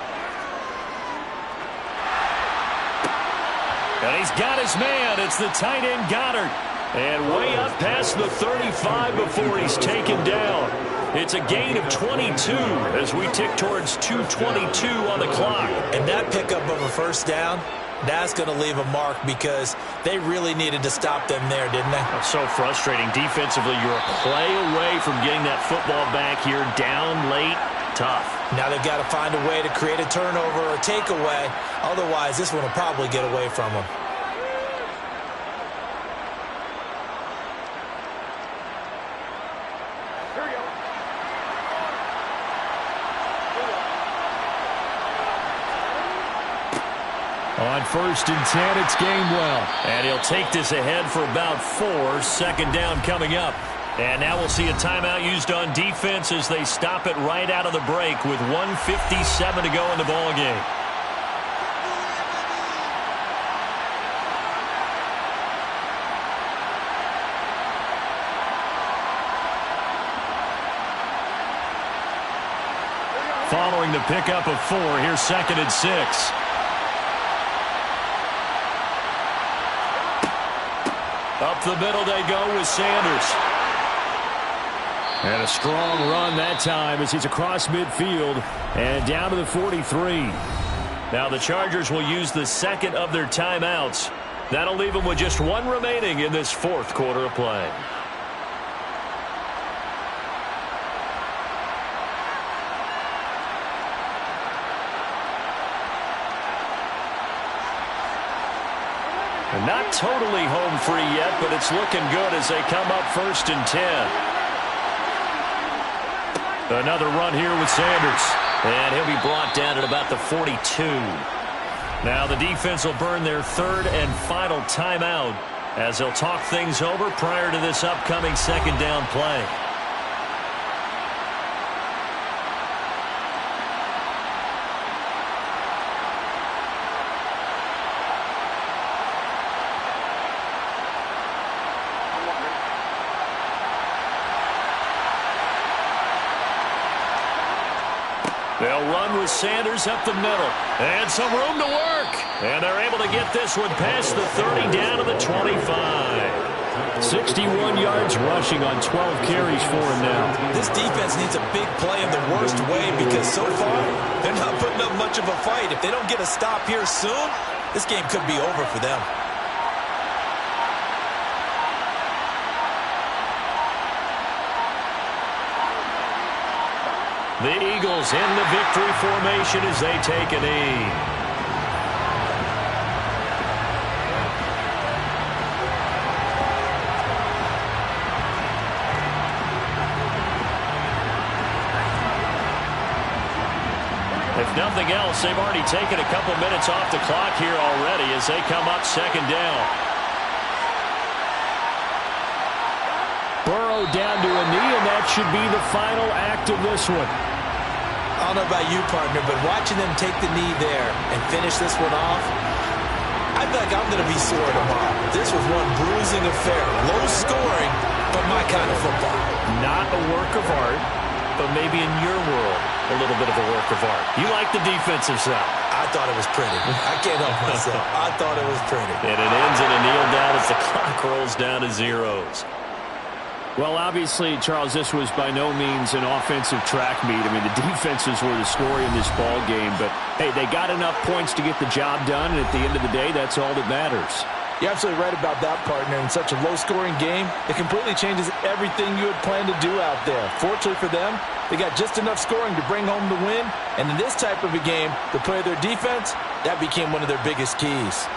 And he's got his man. It's the tight end, Goddard. And way up past the 35 before he's taken down. It's a gain of 22 as we tick towards 2:22 on the clock. And that pickup of a first down, that's going to leave a mark because they really needed to stop them there, didn't they? That's so frustrating. Defensively, you're a play away from getting that football back here. Down late, tough. Now they've got to find a way to create a turnover or takeaway. Otherwise, this one will probably get away from them. On 1st and 10, it's Gainwell. And he'll take this ahead for about 4. Second down coming up. And now we'll see a timeout used on defense as they stop it right out of the break with 1:57 to go in the ballgame. Following the pickup of 4, here's 2nd and 6. Up the middle they go with Sanders. And a strong run that time as he's across midfield and down to the 43. Now the Chargers will use the second of their timeouts. That'll leave them with just 1 remaining in this 4th quarter of play. Not totally home free yet, but it's looking good as they come up 1st and 10. Another run here with Sanders. And he'll be brought down at about the 42. Now the defense will burn their 3rd and final timeout as they'll talk things over prior to this upcoming 2nd down play. They'll run with Sanders up the middle. And some room to work. And they're able to get this one past the 30 down to the 25. 61 yards rushing on 12 carries for him now. This defense needs a big play in the worst way because so far they're not putting up much of a fight. If they don't get a stop here soon, this game could be over for them. The Eagles in the victory formation as they take a knee. If nothing else, they've already taken a couple minutes off the clock here already as they come up 2nd down. Burrow down to a knee, and that should be the final act of this one. I don't know about you, partner, but watching them take the knee there and finish this one off, I feel like I'm going to be sore tomorrow. This was one bruising affair. Low scoring, but my kind of football. Not a work of art, but maybe in your world, a little bit of a work of art. You like the defensive side. I thought it was pretty. I can't help myself. I thought it was pretty. And it ends in a kneel down as the clock rolls down to zeros. Well, obviously, Charles, this was by no means an offensive track meet. I mean, the defenses were the story in this ball game. But, hey, they got enough points to get the job done, and at the end of the day, that's all that matters. You're absolutely right about that, partner. In such a low-scoring game, it completely changes everything you had planned to do out there. Fortunately for them, they got just enough scoring to bring home the win. And in this type of a game, the play of their defense, that became one of their biggest keys.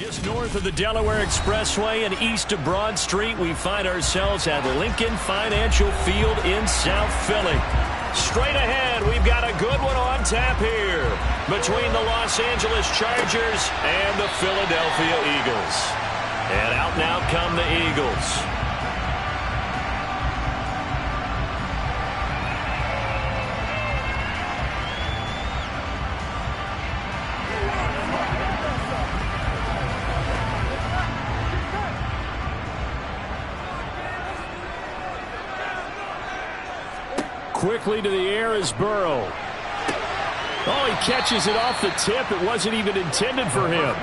Just north of the Delaware Expressway and east of Broad Street, we find ourselves at Lincoln Financial Field in South Philly. Straight ahead, we've got a good one on tap here between the Los Angeles Chargers and the Philadelphia Eagles. And out now come the Eagles. Quickly to the air is Burrow. Oh, he catches it off the tip. It wasn't even intended for him.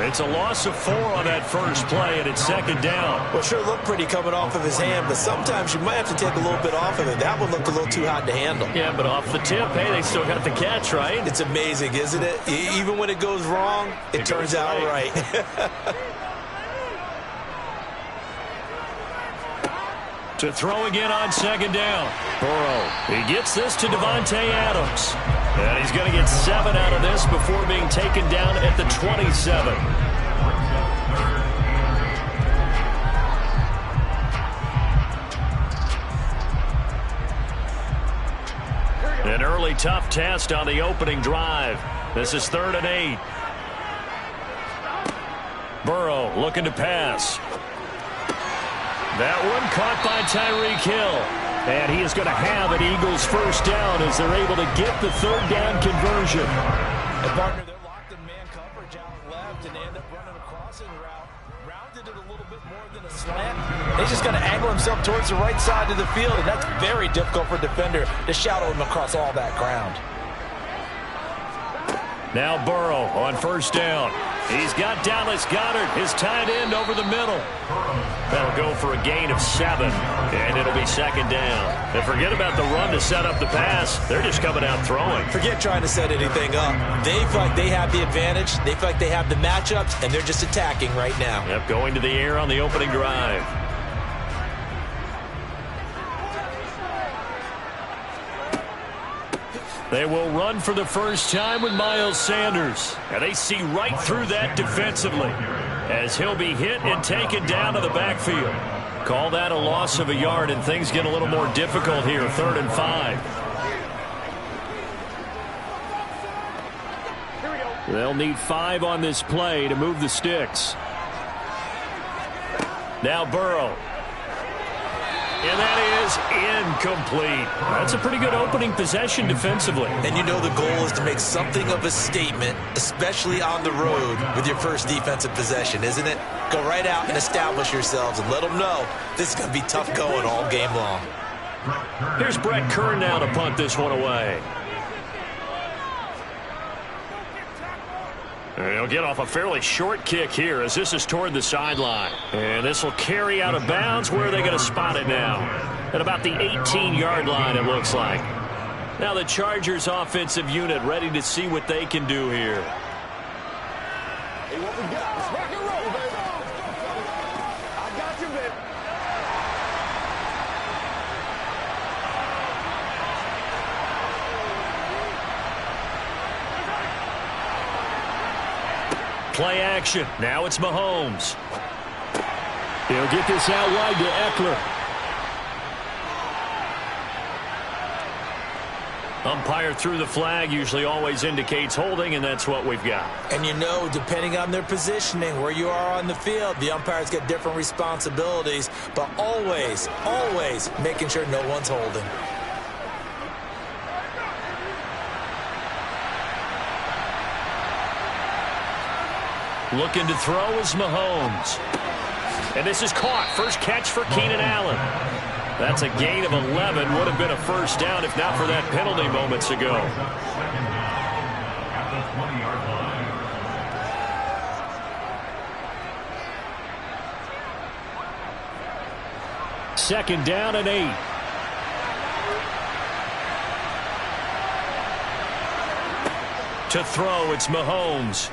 It's a loss of 4 on that first play, and it's second down. Well, sure looked pretty coming off of his hand, but sometimes you might have to take a little bit off of it. That one looked a little too hot to handle. Yeah, but off the tip, hey, they still got the catch, right? It's amazing, isn't it? Even when it goes wrong, it turns out right. To throw again on second down. Burrow, he gets this to Davante Adams. And he's going to get 7 out of this before being taken down at the 27. An early tough test on the opening drive. This is 3rd and 8. Burrow looking to pass. That one caught by Tyreek Hill. And he is going to have an Eagles first down as they're able to get the 3rd down conversion. And partner, they're locked in man coverage out left, and they end up running a crossing route. Rounded it a little bit more than a slant. He's just going to angle himself towards the right side of the field, and that's very difficult for a defender to shadow him across all that ground. Now Burrow on first down. He's got Dallas Goedert, his tight end, over the middle. That'll go for a gain of 7, and it'll be second down. And forget about the run to set up the pass. They're just coming out throwing. Forget trying to set anything up. They feel like they have the advantage. They feel like they have the matchups, and they're just attacking right now. Yep, going to the air on the opening drive. They will run for the first time with Miles Sanders. And they see right through that defensively as he'll be hit and taken down to the backfield. Call that a loss of a yard, and things get a little more difficult here. 3rd and 5. They'll need 5 on this play to move the sticks. Now Burrow. And that is incomplete. That's a pretty good opening possession defensively. And you know the goal is to make something of a statement, especially on the road with your first defensive possession, isn't it? Go right out and establish yourselves and let them know this is going to be tough going all game long. Here's Brett Kern now to punt this one away. And he'll get off a fairly short kick here as this is toward the sideline. And this will carry out of bounds. Where are they going to spot it now? At about the 18-yard line, it looks like. Now the Chargers offensive unit ready to see what they can do here. Hey, what we got? Let's rock and roll, baby. I got you, baby. Play action. Now it's Mahomes. He'll get this out wide to Eckler. Umpire threw the flag, usually always indicates holding, and that's what we've got. And you know, depending on their positioning, where you are on the field, the umpires get different responsibilities, but always, always making sure no one's holding. Looking to throw is Mahomes. And this is caught. First catch for Keenan Allen. That's a gain of 11. Would have been a first down if not for that penalty moments ago. At the 20-yard line. Second down and 8. To throw, it's Mahomes.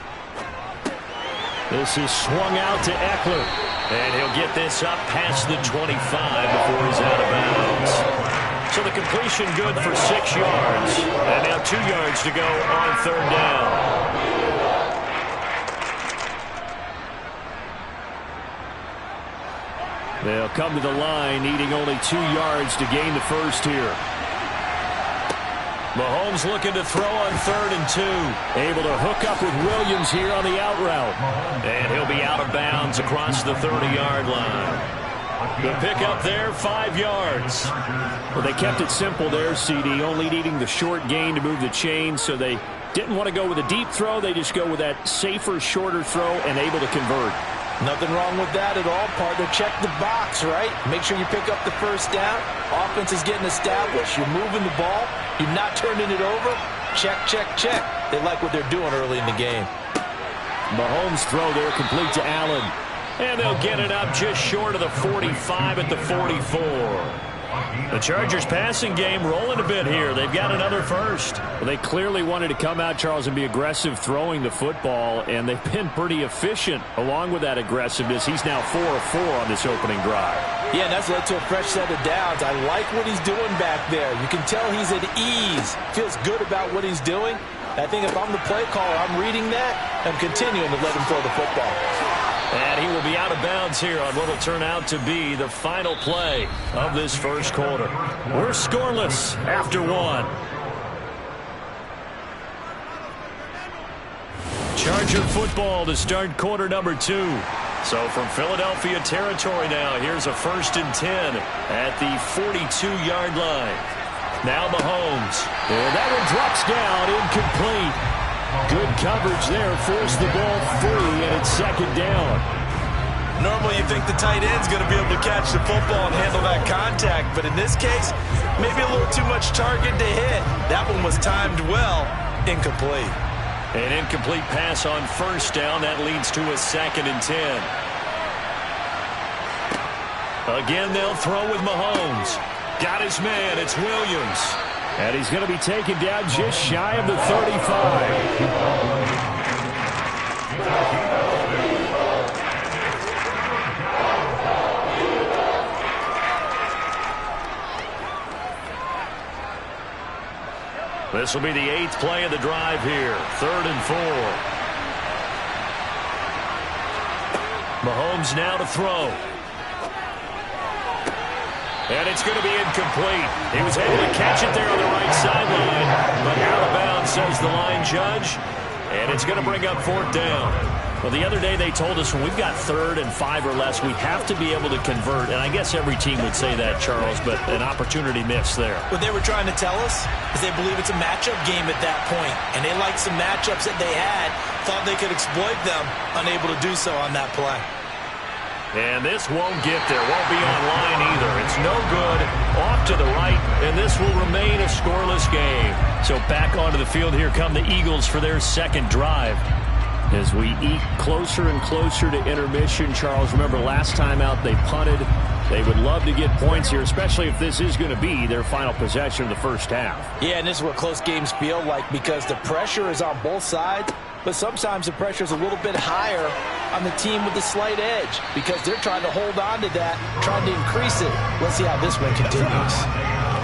This is swung out to Eckler. And he'll get this up past the 25 before he's out of bounds. So the completion good for 6 yards. And now 2 yards to go on 3rd down. They'll come to the line, needing only 2 yards to gain the first here. Mahomes looking to throw on 3rd and 2. Able to hook up with Williams here on the out route. And he'll be out of bounds across the 30-yard line. The pickup there, 5 yards. Well, they kept it simple there, CD, only needing the short gain to move the chain, so they didn't want to go with a deep throw. They just go with that safer, shorter throw and able to convert. Nothing wrong with that at all, partner. Check the box, right? Make sure you pick up the first down. Offense is getting established. You're moving the ball. You're not turning it over. Check, check, check. They like what they're doing early in the game. Mahomes' throw there complete to Allen. And they'll get it up just short of the 45 at the 44. The Chargers passing game rolling a bit here. They've got another first. Well, they clearly wanted to come out, Charles, and be aggressive throwing the football, and they've been pretty efficient along with that aggressiveness. He's now 4 of 4 on this opening drive. Yeah, and that's led to a fresh set of downs. I like what he's doing back there. You can tell he's at ease. Feels good about what he's doing. I think if I'm the play caller, I'm reading that. I'm continuing to let him throw the football. And he will be out of bounds here on what will turn out to be the final play of this first quarter. We're scoreless after 1. Charger football to start quarter number 2. So from Philadelphia territory now, here's a 1st and 10 at the 42-yard line. Now Mahomes. And that one drops down, incomplete. Good coverage there, forced the ball free, and it's 2nd down. Normally you think the tight end's going to be able to catch the football and handle that contact, but in this case, maybe a little too much target to hit. That one was timed well, incomplete. An incomplete pass on 1st down. That leads to a 2nd and 10. Again, they'll throw with Mahomes. Got his man. It's Williams. And he's going to be taken down just shy of the 35. This will be the 8th play of the drive here. 3rd and 4. Mahomes now to throw. And it's going to be incomplete. He was able to catch it there on the right sideline, but out of bounds, says the line judge. And it's going to bring up 4th down. Well, the other day they told us when we've got 3rd and 5 or less, we have to be able to convert. And I guess every team would say that, Charles, but an opportunity missed there. What they were trying to tell us is they believe it's a matchup game at that point. And they liked some matchups that they had, thought they could exploit them, unable to do so on that play. And this won't get there. Won't be online either. It's no good. Off to the right, and this will remain a scoreless game. So back onto the field, here come the Eagles for their 2nd drive. As we eke closer and closer to intermission, Charles, remember last time out they punted. They would love to get points here, especially if this is going to be their final possession of the first half. Yeah, and this is what close games feel like because the pressure is on both sides, but sometimes the pressure is a little bit higher on the team with the slight edge because they're trying to hold on to that, trying to increase it. Let's see how this one continues.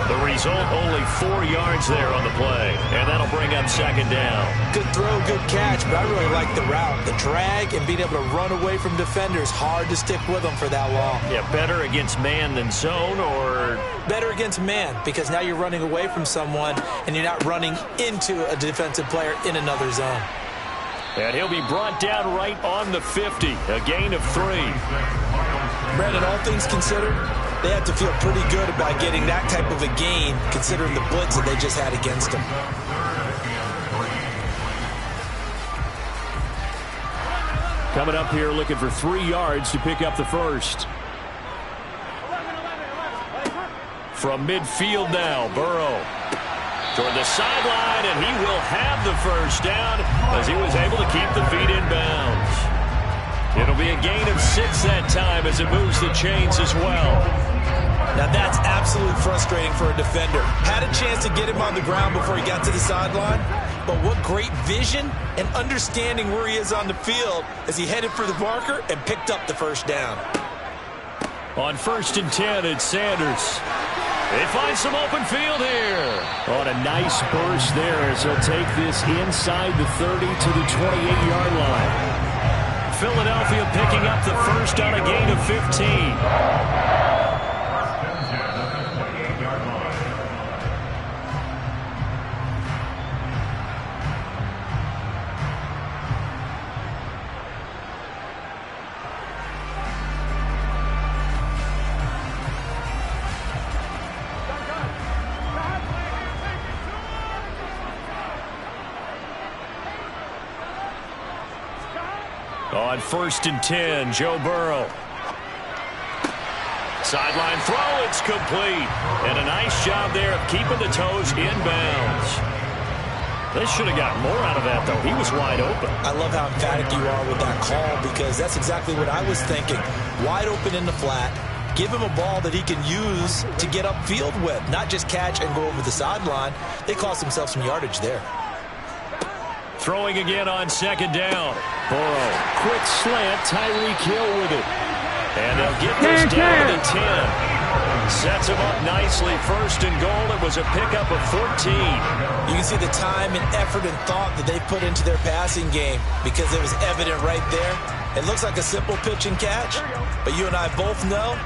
The result, only 4 yards there on the play, and that'll bring up 2nd down. Good throw, good catch, but I really like the route. The drag and being able to run away from defenders, hard to stick with them for that long. Yeah, better against man than zone, or? Better against man, because now you're running away from someone, and you're not running into a defensive player in another zone. And he'll be brought down right on the 50, a gain of 3. Brandon, all things considered, they have to feel pretty good about getting that type of a gain, considering the blitz that they just had against them. Coming up here looking for 3 yards to pick up the first. From midfield now, Burrow toward the sideline, and he will have the first down as he was able to keep the feet in bounds. It'll be a gain of 6 that time as it moves the chains as well. Now that's absolutely frustrating for a defender. Had a chance to get him on the ground before he got to the sideline, but what great vision and understanding where he is on the field as he headed for the marker and picked up the first down. On 1st and 10, it's Sanders. They find some open field here. On a nice burst there as he'll take this inside the 30 to the 28-yard line. Philadelphia picking up the first on a gain of 15. On 1st and 10, Joe Burrow. Sideline throw, it's complete. And a nice job there of keeping the toes in bounds. They should have gotten more out of that, though. He was wide open. I love how emphatic you are with that call, because that's exactly what I was thinking. Wide open in the flat. Give him a ball that he can use to get upfield with, not just catch and go over the sideline. They cost themselves some yardage there. Throwing again on 2nd down. Burrow, quick slant, Tyreek Hill with it. And they'll get this down to 10. Sets him up nicely. 1st and goal. It was a pickup of 14. You can see the time and effort and thought that they put into their passing game, because it was evident right there. It looks like a simple pitch and catch, but you and I both know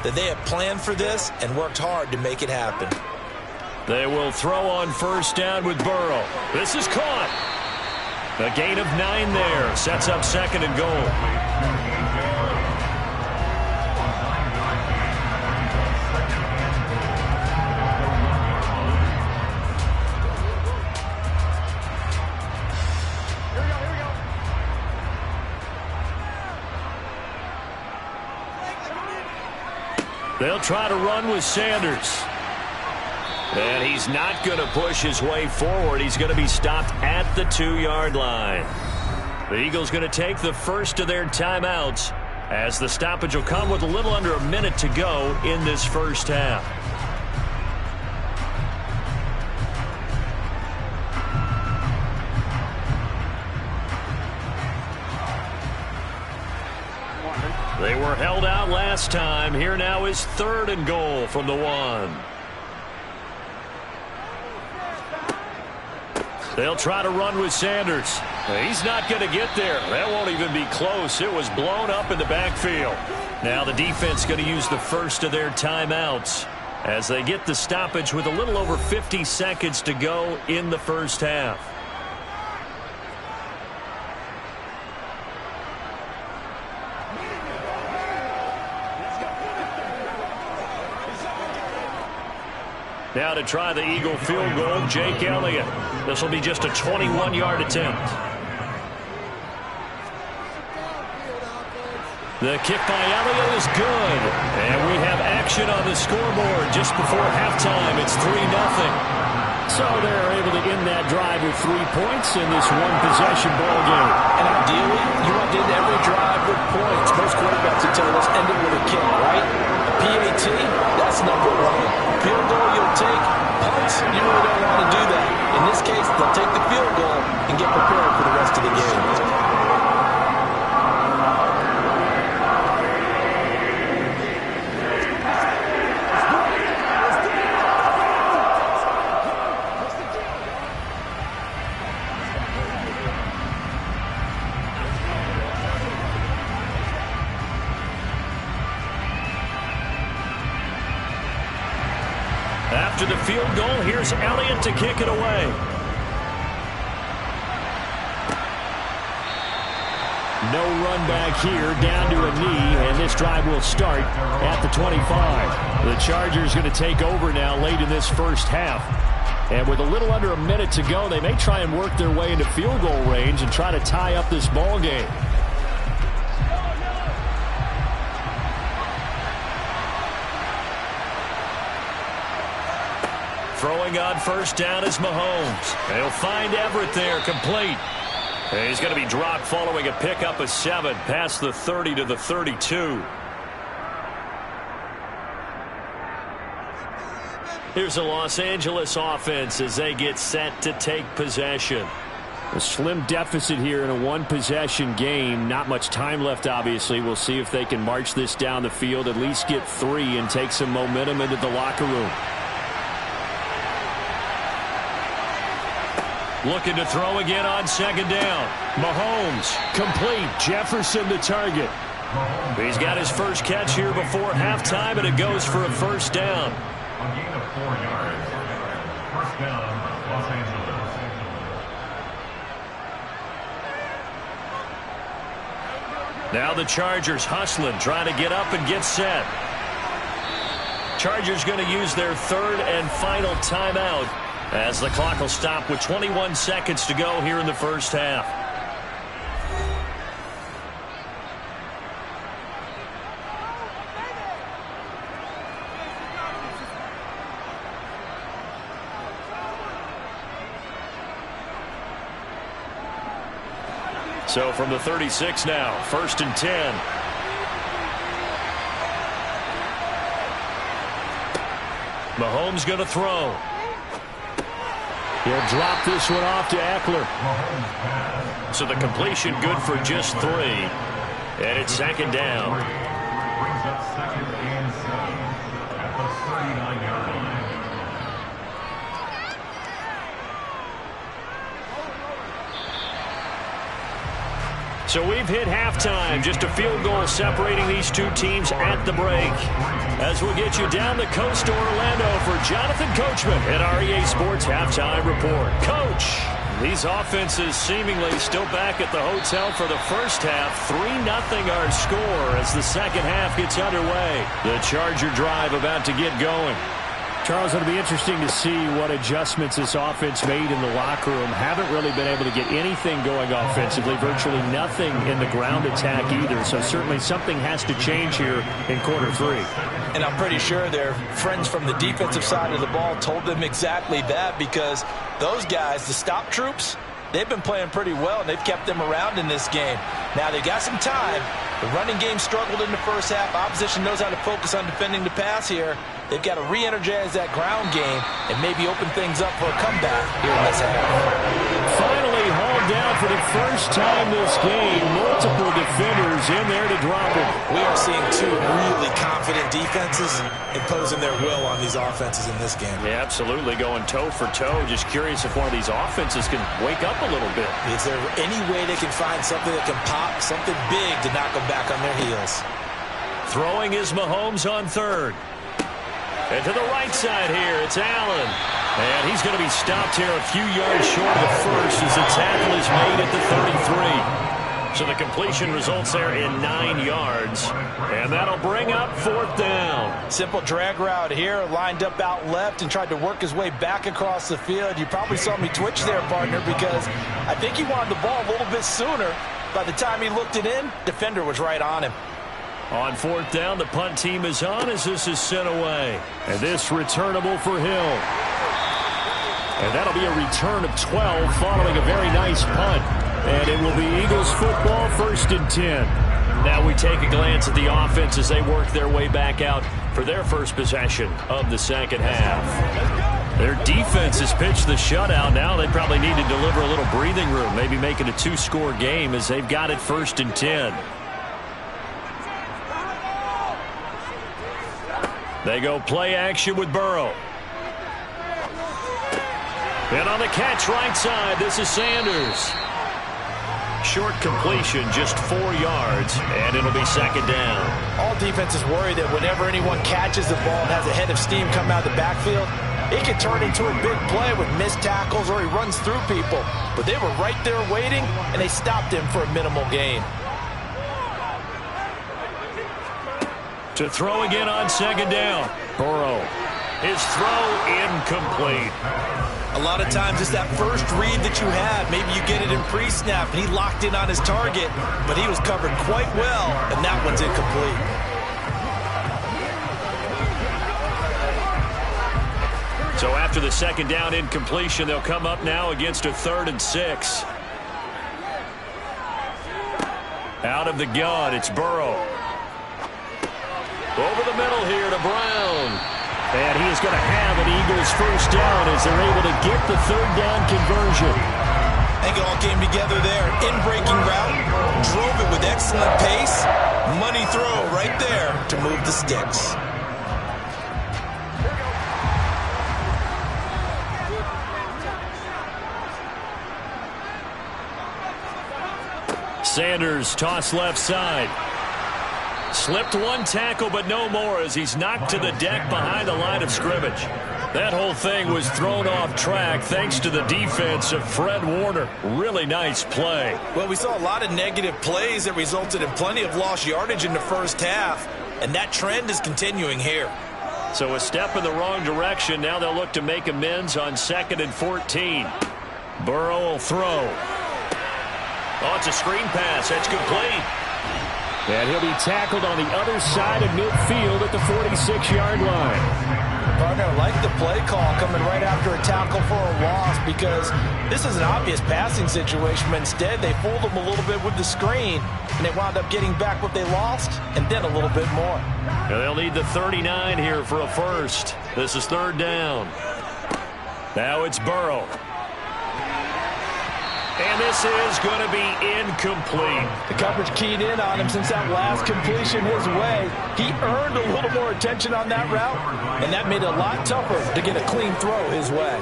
that they have planned for this and worked hard to make it happen. They will throw on 1st down with Burrow. This is caught. A gain of 9 there. Sets up 2nd and goal. They'll try to run with Sanders. And he's not going to push his way forward. He's going to be stopped at the 2-yard line. The Eagles going to take the first of their timeouts, as the stoppage will come with a little under a minute to go in this first half. They were held out last time. Here now is 3rd and goal from the 1. They'll try to run with Sanders. He's not going to get there. That won't even be close. It was blown up in the backfield. Now the defense going to use the first of their timeouts as they get the stoppage with a little over 50 seconds to go in the first half. Now to try the Eagle field goal, Jake Elliott. This will be just a 21-yard attempt. The kick by Elliott is good. And we have action on the scoreboard just before halftime. It's 3-0. So they're able to end that drive with 3 points in this one-possession ball game. And ideally, you want to end every drive with points. Most quarterbacks would tell us end it with a kick, right? A PAT, that's number 1. Field goal you'll take. Punts, you really don't want to do that. In this case, they'll take the field goal and get prepared for the rest of the game. After the field goal, here's Elliott to kick it away. No run back here, down to a knee, and this drive will start at the 25. The Chargers going to take over now late in this first half. And with a little under a minute to go, they may try and work their way into field goal range and try to tie up this ball game. Throwing on 1st down is Mahomes. They'll find Everett there, complete. He's going to be dropped following a pickup of 7 past the 30 to the 32. Here's the Los Angeles offense as they get set to take possession. A slim deficit here in a one-possession game. Not much time left, obviously. We'll see if they can march this down the field, at least get 3 and take some momentum into the locker room. Looking to throw again on second down. Mahomes, complete. Jefferson the target. He's got his first catch here before halftime, and it goes for a first down. A gain of 4 yards. First down, Los Angeles. Now the Chargers hustling, trying to get up and get set. Chargers going to use their third and final timeout as the clock will stop with 21 seconds to go here in the first half. So from the 36 now, 1st and 10. Mahomes going to throw. He'll drop this one off to Eckler. So the completion good for just 3. And it's second down. Brings up second and 7 at the 39-yard line. So we've hit halftime. Just a field goal separating these two teams at the break. As we'll get you down the coast to Orlando for Jonathan Coachman at our EA Sports Halftime Report. Coach, these offenses seemingly still back at the hotel for the first half. 3-0 our score as the second half gets underway. The Charger drive about to get going. Charles, it'll be interesting to see what adjustments this offense made in the locker room. Haven't really been able to get anything going offensively, virtually nothing in the ground attack either. So certainly something has to change here in quarter 3. And I'm pretty sure their friends from the defensive side of the ball told them exactly that, because those guys, the stop troops, they've been playing pretty well, and they've kept them around in this game. Now, they got some time. The running game struggled in the first half. Opposition knows how to focus on defending the pass here. They've got to re-energize that ground game and maybe open things up for a comeback here in this half. Finally hauled down for the first time this game. Multiple defenders in there to drop him. We are seeing two really confident defenses imposing their will on these offenses in this game. Yeah, absolutely, going toe for toe. Just curious if one of these offenses can wake up a little bit. Is there any way they can find something that can pop, something big to knock them back on their heels? Throwing is Mahomes on third. And to the right side here, it's Allen. And he's going to be stopped here a few yards short of the first as the tackle is made at the 33. So the completion results there in 9 yards. And that'll bring up 4th down. Simple drag route here, lined up out left and tried to work his way back across the field. You probably saw me twitch there, partner, because I think he wanted the ball a little bit sooner. By the time he looked it in, defender was right on him. On 4th down, the punt team is on as this is sent away. And this returnable for Hill. And that'll be a return of 12 following a very nice punt. And it will be Eagles football, 1st and 10. Now we take a glance at the offense as they work their way back out for their first possession of the second half. Their defense has pitched the shutout. Now they probably need to deliver a little breathing room, maybe make it a 2-score game as they've got it 1st and 10. They go play action with Burrow. And on the catch right side, this is Sanders. Short completion, just 4 yards, and it'll be second down. All defenses worry that whenever anyone catches the ball and has a head of steam come out of the backfield, it can turn into a big play with missed tackles or he runs through people. But they were right there waiting, and they stopped him for a minimal gain. To throw again on second down. Burrow. His throw incomplete. A lot of times it's that first read that you have. Maybe you get it in pre-snap, and he locked in on his target, but he was covered quite well, and that one's incomplete. So after the second down incompletion, they'll come up now against a 3rd and 6. Out of the gun, it's Burrow. Over the middle here to Brown. And he is going to have an Eagles first down as they're able to get the 3rd down conversion. I think it all came together there. In-breaking route, drove it with excellent pace. Money throw right there to move the sticks. Sanders toss left side. Slipped one tackle, but no more as he's knocked to the deck behind the line of scrimmage. That whole thing was thrown off track thanks to the defense of Fred Warner. Really nice play. Well, we saw a lot of negative plays that resulted in plenty of lost yardage in the first half, and that trend is continuing here. So a step in the wrong direction. Now they'll look to make amends on 2nd and 14. Burrow will throw. Oh, it's a screen pass. That's complete. And he'll be tackled on the other side of midfield at the 46-yard line. Partner, I like the play call coming right after a tackle for a loss because this is an obvious passing situation, but instead they fooled them a little bit with the screen, and they wound up getting back what they lost and then a little bit more. Now they'll need the 39 here for a first. This is 3rd down. Now it's Burrow. And this is going to be incomplete. The coverage keyed in on him since that last completion his way. He earned a little more attention on that route, and that made it a lot tougher to get a clean throw his way.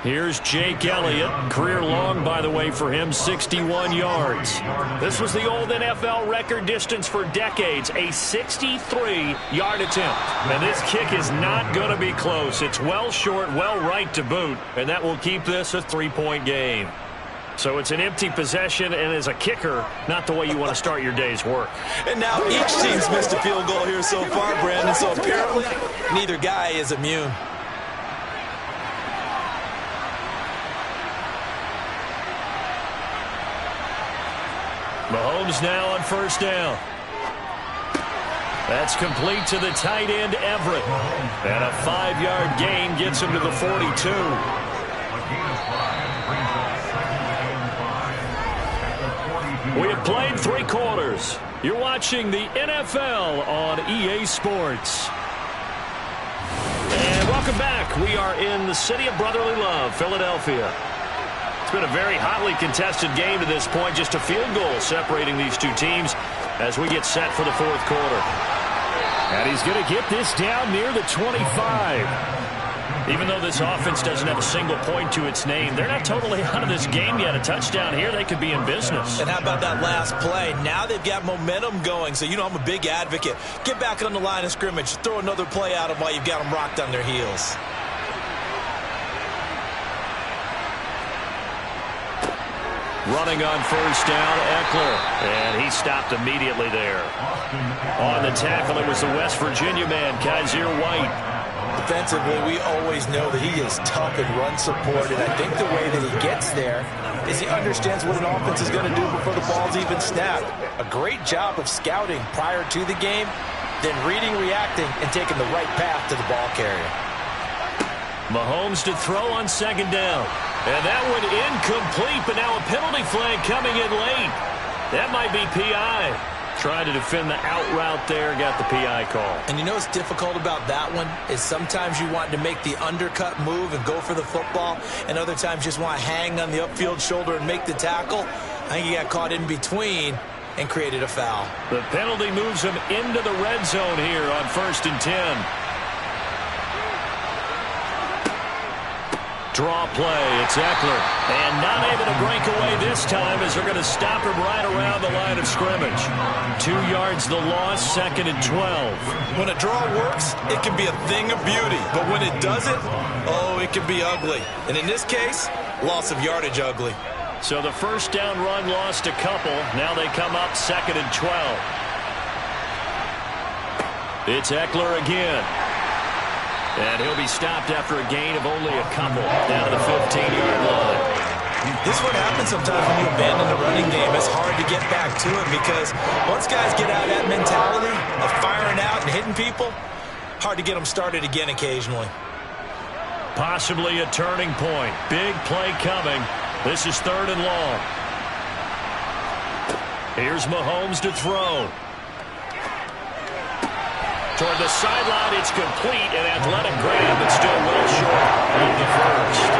Here's Jake Elliott. Career long, by the way, for him, 61 yards. This was the old NFL record distance for decades, a 63-yard attempt. And this kick is not going to be close. It's well short, well right to boot, and that will keep this a 3-point game. So it's an empty possession, and as a kicker, not the way you want to start your day's work. And now each team's missed a field goal here so far, Brandon, so apparently neither guy is immune. Mahomes now on 1st down. That's complete to the tight end, Everett. And a 5-yard gain gets him to the 42. We have played 3 quarters. You're watching the NFL on EA Sports. And welcome back. We are in the city of brotherly love, Philadelphia. It's been a very hotly contested game to this point. Just a field goal separating these two teams as we get set for the 4th quarter. And he's going to get this down near the 25. Even though this offense doesn't have a single point to its name, they're not totally out of this game yet. A touchdown here, they could be in business. And how about that last play? Now they've got momentum going, so you know I'm a big advocate. Get back on the line of scrimmage. Throw another play at them while you've got them rocked on their heels. Running on 1st down, Eckler. And he stopped immediately there. On the tackle, it was the West Virginia man, Kaiser White. Defensively, we always know that he is tough in run support, and I think the way that he gets there is he understands what an offense is going to do before the ball's even snapped. A great job of scouting prior to the game, then reading, reacting, and taking the right path to the ball carrier. Mahomes to throw on 2nd down. And that one incomplete, but now a penalty flag coming in late. That might be P.I. Trying to defend the out route there, got the P.I. call. And you know what's difficult about that one is sometimes you want to make the undercut move and go for the football, and other times you just want to hang on the upfield shoulder and make the tackle. I think he got caught in between and created a foul. The penalty moves him into the red zone here on 1st and 10. Draw play, it's Eckler. And not able to break away this time as they're going to stop him right around the line of scrimmage. 2 yards the loss, 2nd and 12. When a draw works, it can be a thing of beauty. But when it doesn't, oh, it can be ugly. And in this case, loss of yardage ugly. So the 1st down run lost a couple. Now they come up 2nd and 12. It's Eckler again. And he'll be stopped after a gain of only a couple down to the 15-yard line. This is what happens sometimes when you abandon the running game. It's hard to get back to it because once guys get out of that mentality of firing out and hitting people, hard to get them started again occasionally. Possibly a turning point. Big play coming. This is 3rd and long. Here's Mahomes to throw. Toward the sideline, it's complete, an athletic grab, but still well short of the first.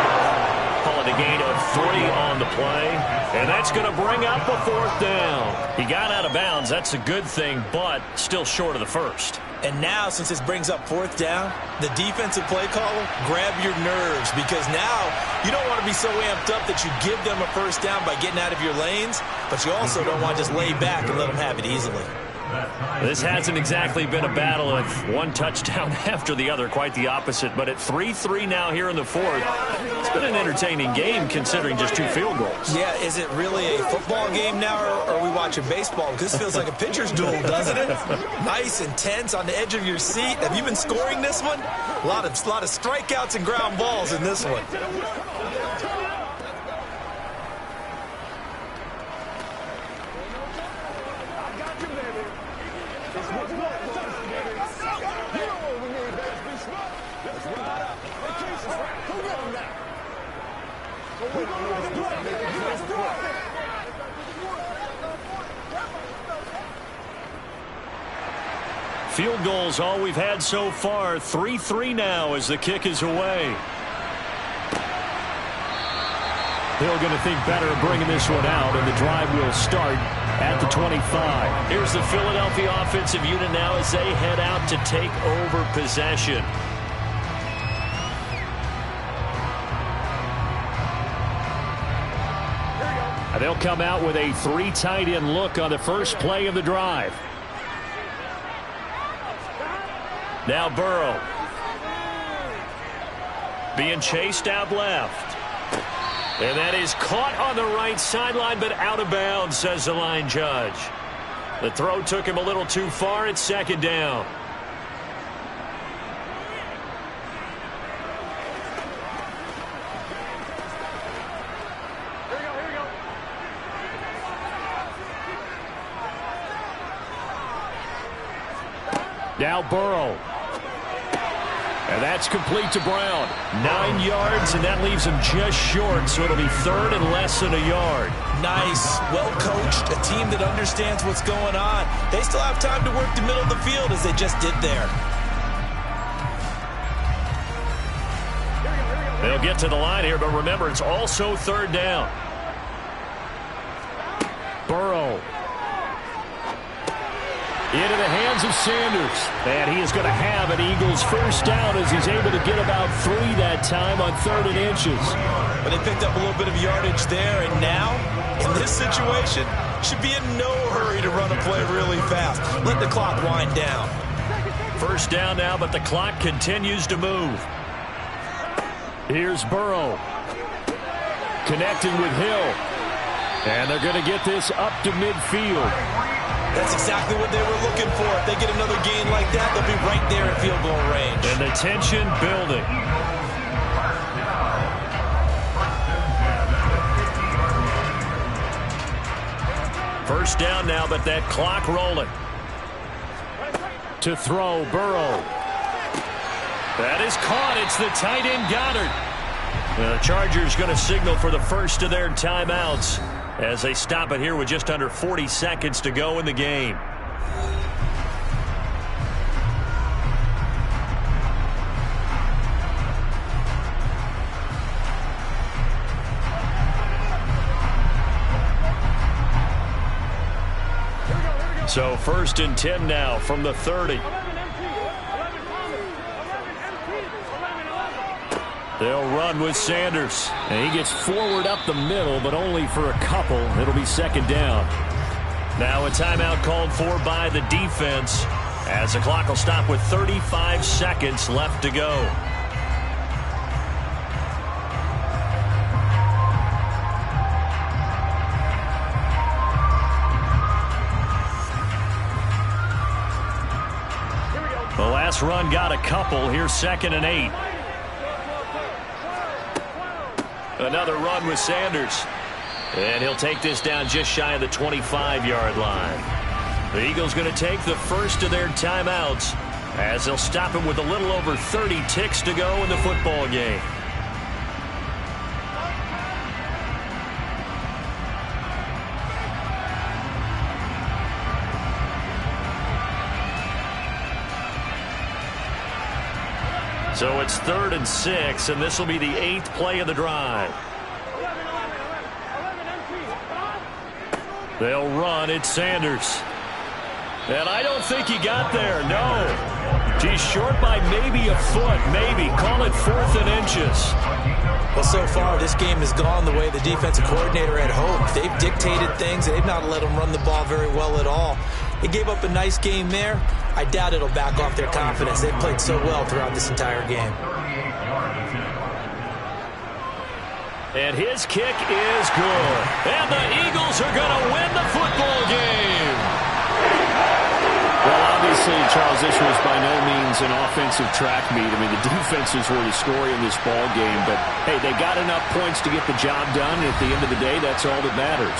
Call it a gain of 3 on the play, and that's going to bring up a 4th down. He got out of bounds, that's a good thing, but still short of the first. And now, since this brings up 4th down, the defensive play caller, grab your nerves, because now you don't want to be so amped up that you give them a 1st down by getting out of your lanes, but you also don't want to just lay back and let them have it easily. This hasn't exactly been a battle of one touchdown after the other, quite the opposite. But at 3-3 now here in the 4th, it's been an entertaining game considering just 2 field goals. Yeah, is it really a football game now, or are we watching baseball? This feels like a pitcher's duel, doesn't it? Nice and tense, on the edge of your seat. Have you been scoring this one? A lot of strikeouts and ground balls in this one. Field goals all we've had so far. 3-3 now as the kick is away. Hill going to think better of bringing this one out, and the drive will start at the 25. Here's the Philadelphia offensive unit now as they head out to take over possession. They'll come out with a 3 tight end look on the first play of the drive. Now Burrow. Being chased out left. And that is caught on the right sideline, but out of bounds, says the line judge. The throw took him a little too far. It's 2nd down. Now Burrow. And that's complete to Brown. 9 yards, and that leaves him just short, so it'll be 3rd and less than a yard. Nice, well-coached, a team that understands what's going on. They still have time to work the middle of the field as they just did there. They'll get to the line here, but remember, it's also 3rd down. Burrow. Into the hands of Sanders. And he is going to have an Eagles 1st down as he's able to get about 3 that time on 3rd and inches. But they picked up a little bit of yardage there, and now, in this situation, should be in no hurry to run a play really fast. Let the clock wind down. 1st down now, but the clock continues to move. Here's Burrow. Connecting with Hill. And they're going to get this up to midfield. That's exactly what they were looking for. If they get another gain like that, they'll be right there in field goal range. And the tension building. First down now, but that clock rolling. To throw, Burrow. That is caught. It's the tight end Goddard. The Chargers going to signal for the first of their timeouts as they stop it here with just under 40 seconds to go in the game. So 1st and 10 now from the 30. They'll run with Sanders. And he gets forward up the middle, but only for a couple. It'll be 2nd down. Now a timeout called for by the defense as the clock will stop with 35 seconds left to go. The last run got a couple. Here's 2nd and 8. Another run with Sanders. And he'll take this down just shy of the 25-yard line. The Eagles going to take the first of their timeouts as they'll stop him with a little over 30 ticks to go in the football game. So it's 3rd and 6, and this will be the 8th play of the drive. They'll run. It's Sanders. And I don't think he got there, no. He's short by maybe a foot, maybe. Call it 4th and inches. Well, so far, this game has gone the way the defensive coordinator had hoped. They've dictated things. They've not let them run the ball very well at all. They gave up a nice game there. I doubt it'll back off their confidence. They've played so well throughout this entire game. And his kick is good. And the Eagles are going to win the football game. Well, obviously, Charles, this was by no means an offensive track meet. I mean, the defenses were the story in this ball game. But, hey, they got enough points to get the job done. And at the end of the day, that's all that matters.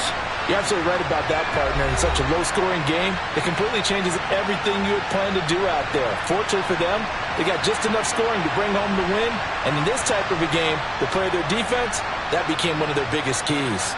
You're absolutely right about that, partner. In such a low-scoring game, it completely changes everything you had planned to do out there. Fortunately for them, they got just enough scoring to bring home the win. And in this type of a game, to play their defense, that became one of their biggest keys.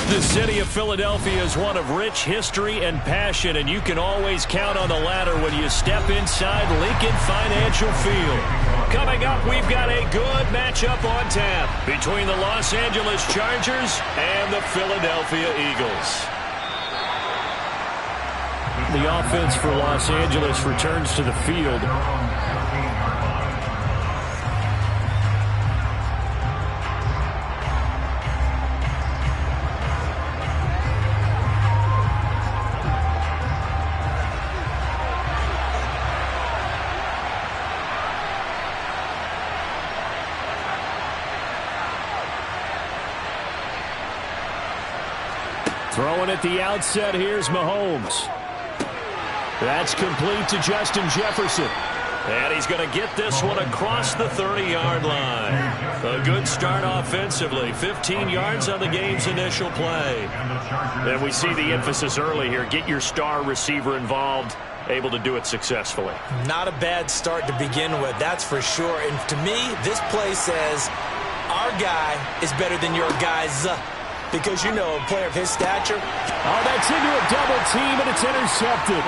The city of Philadelphia is one of rich history and passion, and you can always count on the latter when you step inside Lincoln Financial Field. Coming up, we've got a good matchup on tap between the Los Angeles Chargers and the Philadelphia Eagles. The offense for Los Angeles returns to the field. Throwing at the outset, here's Mahomes. That's complete to Justin Jefferson. And he's going to get this one across the 30-yard line. A good start offensively. 15 yards on the game's initial play. And we see the emphasis early here. Get your star receiver involved. Able to do it successfully. Not a bad start to begin with, that's for sure. And to me, this play says our guy is better than your guy's. Because, you know, a player of his stature. Oh, that's into a double team, and it's intercepted.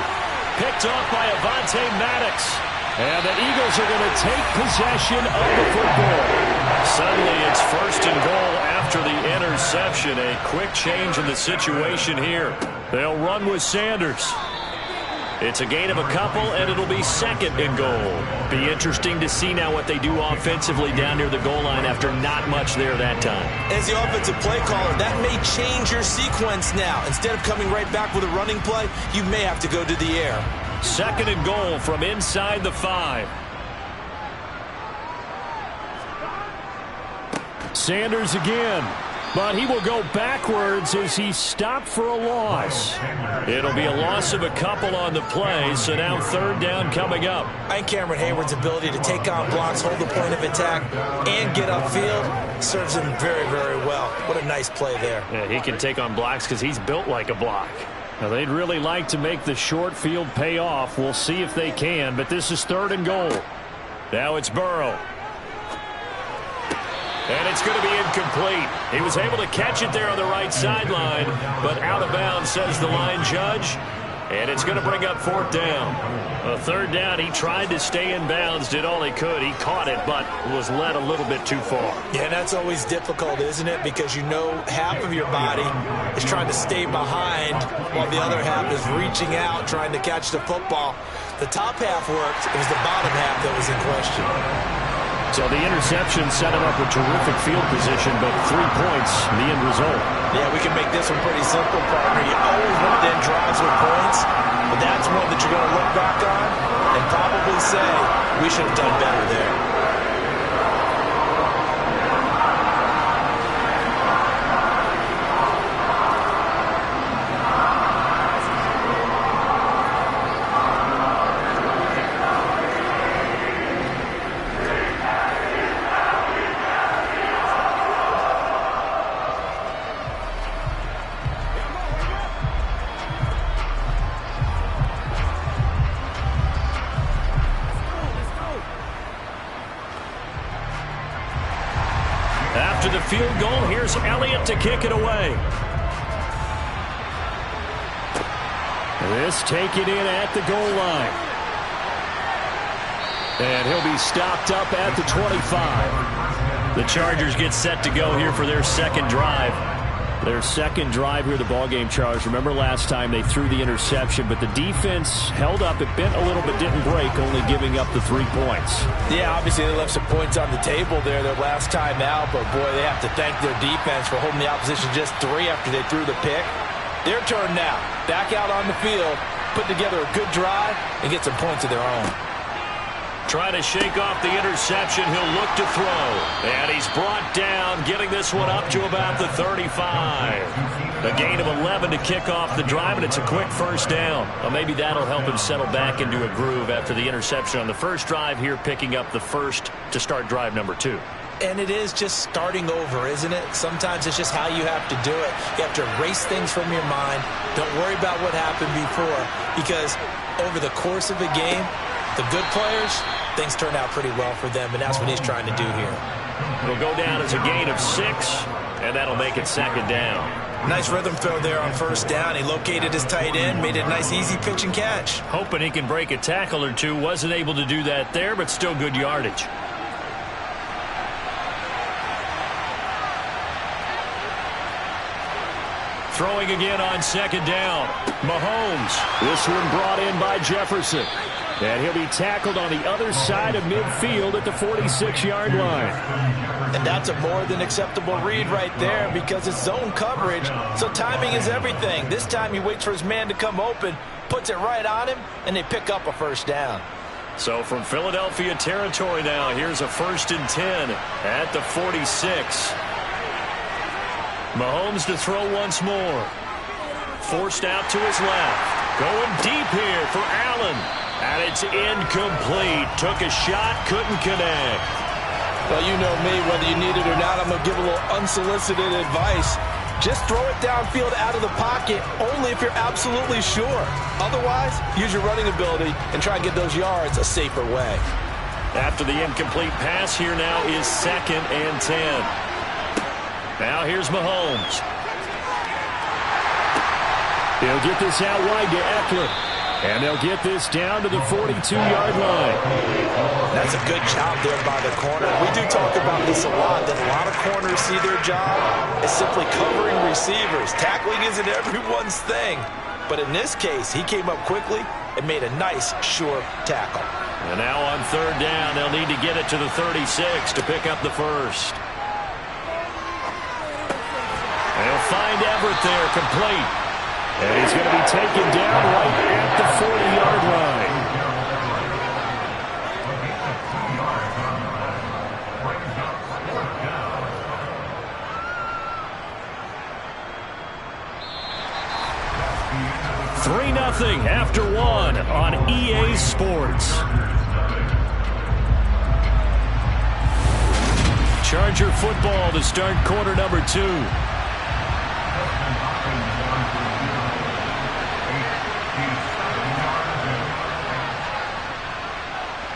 Picked off by Avonte Maddox. And the Eagles are going to take possession of the football. Suddenly it's 1st and goal after the interception. A quick change in the situation here. They'll run with Sanders. It's a gain of a couple, and it'll be 2nd and goal. Be interesting to see now what they do offensively down near the goal line after not much there that time. As the offensive play caller, that may change your sequence now. Instead of coming right back with a running play, you may have to go to the air. 2nd and goal from inside the 5. Sanders again. But he will go backwards as he's stopped for a loss. It'll be a loss of a couple on the play, so now 3rd down coming up. I think Cameron Hayward's ability to take on blocks, hold the point of attack, and get upfield serves him very, very well. What a nice play there. Yeah, he can take on blocks because he's built like a block. Now, they'd really like to make the short field pay off. We'll see if they can, but this is 3rd and goal. Now it's Burrow. And it's going to be incomplete. He was able to catch it there on the right sideline, but out of bounds, says the line judge. And it's going to bring up 4th down. A 3rd down, he tried to stay in bounds, did all he could. He caught it, but was led a little bit too far. Yeah, and that's always difficult, isn't it? Because you know half of your body is trying to stay behind while the other half is reaching out, trying to catch the football. The top half worked. It was the bottom half that was in question. So the interception set him up with terrific field position, but 3 points, the end result. Yeah, we can make this one pretty simple, partner. You always want to end drives with points, but that's one that you're going to look back on and probably say, we should have done better there. After the field goal, here's Elliott to kick it away. This taken in at the goal line. And he'll be stopped up at the 25. The Chargers get set to go here for their 2nd drive. Their 2nd drive here, the ballgame, Charles. Remember last time they threw the interception, but the defense held up. It bent a little but didn't break, only giving up the 3 points. Yeah, obviously they left some points on the table there their last time out, but boy, they have to thank their defense for holding the opposition just 3 after they threw the pick. Their turn now. Back out on the field, put together a good drive, and get some points of their own. Trying to shake off the interception. He'll look to throw. And he's brought down, getting this one up to about the 35. A gain of 11 to kick off the drive, and it's a quick 1st down. Well, maybe that'll help him settle back into a groove after the interception on the 1st drive here, picking up the 1st to start drive number 2. And it is just starting over, isn't it? Sometimes it's just how you have to do it. You have to erase things from your mind. Don't worry about what happened before, because over the course of a game, the good players, things turn out pretty well for them, and that's what he's trying to do here. It'll go down as a gain of 6, and that'll make it 2nd down. Nice rhythm throw there on first down. He located his tight end, made it a nice easy pitch and catch. Hoping he can break a tackle or two. Wasn't able to do that there, but still good yardage. Throwing again on second down. Mahomes. This one brought in by Jefferson. And he'll be tackled on the other side of midfield at the 46-yard line. And that's a more than acceptable read right there because it's zone coverage, so timing is everything. This time he waits for his man to come open, puts it right on him, and they pick up a first down. So from Philadelphia territory now, here's a 1st and 10 at the 46. Mahomes to throw once more. Forced out to his left. Going deep here for Allen. And it's incomplete. Took a shot, couldn't connect. Well, you know me, whether you need it or not, I'm going to give a little unsolicited advice. Just throw it downfield out of the pocket, only if you're absolutely sure. Otherwise, use your running ability and try and get those yards a safer way. After the incomplete pass, here now is 2nd and 10. Now here's Mahomes. He'll get this out wide to Eckler. And they'll get this down to the 42-yard line. That's a good job there by the corner. We do talk about this a lot, that a lot of corners see their job as simply covering receivers. Tackling isn't everyone's thing. But in this case, he came up quickly and made a nice, sure tackle. And now on 3rd down, they'll need to get it to the 36 to pick up the first. They'll find Everett there, complete. And he's going to be taken down right at the 40-yard line. $3-0 after 1 on EA Sports. Charger football to start quarter number 2.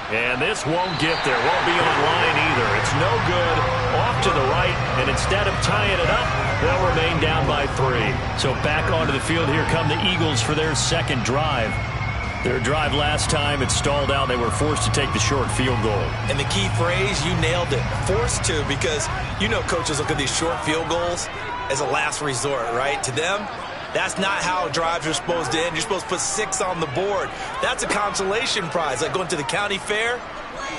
And this won't get there. Won't be on line either. It's no good. Off to the right. And instead of tying it up, they'll remain down by 3. So back onto the field here come the Eagles for their second drive. Their drive last time, it stalled out. They were forced to take the short field goal. And the key phrase, you nailed it. Forced to, because you know coaches look at these short field goals as a last resort, right? To them, that's not how drives are supposed to end. You're supposed to put 6 on the board. That's a consolation prize. Like going to the county fair,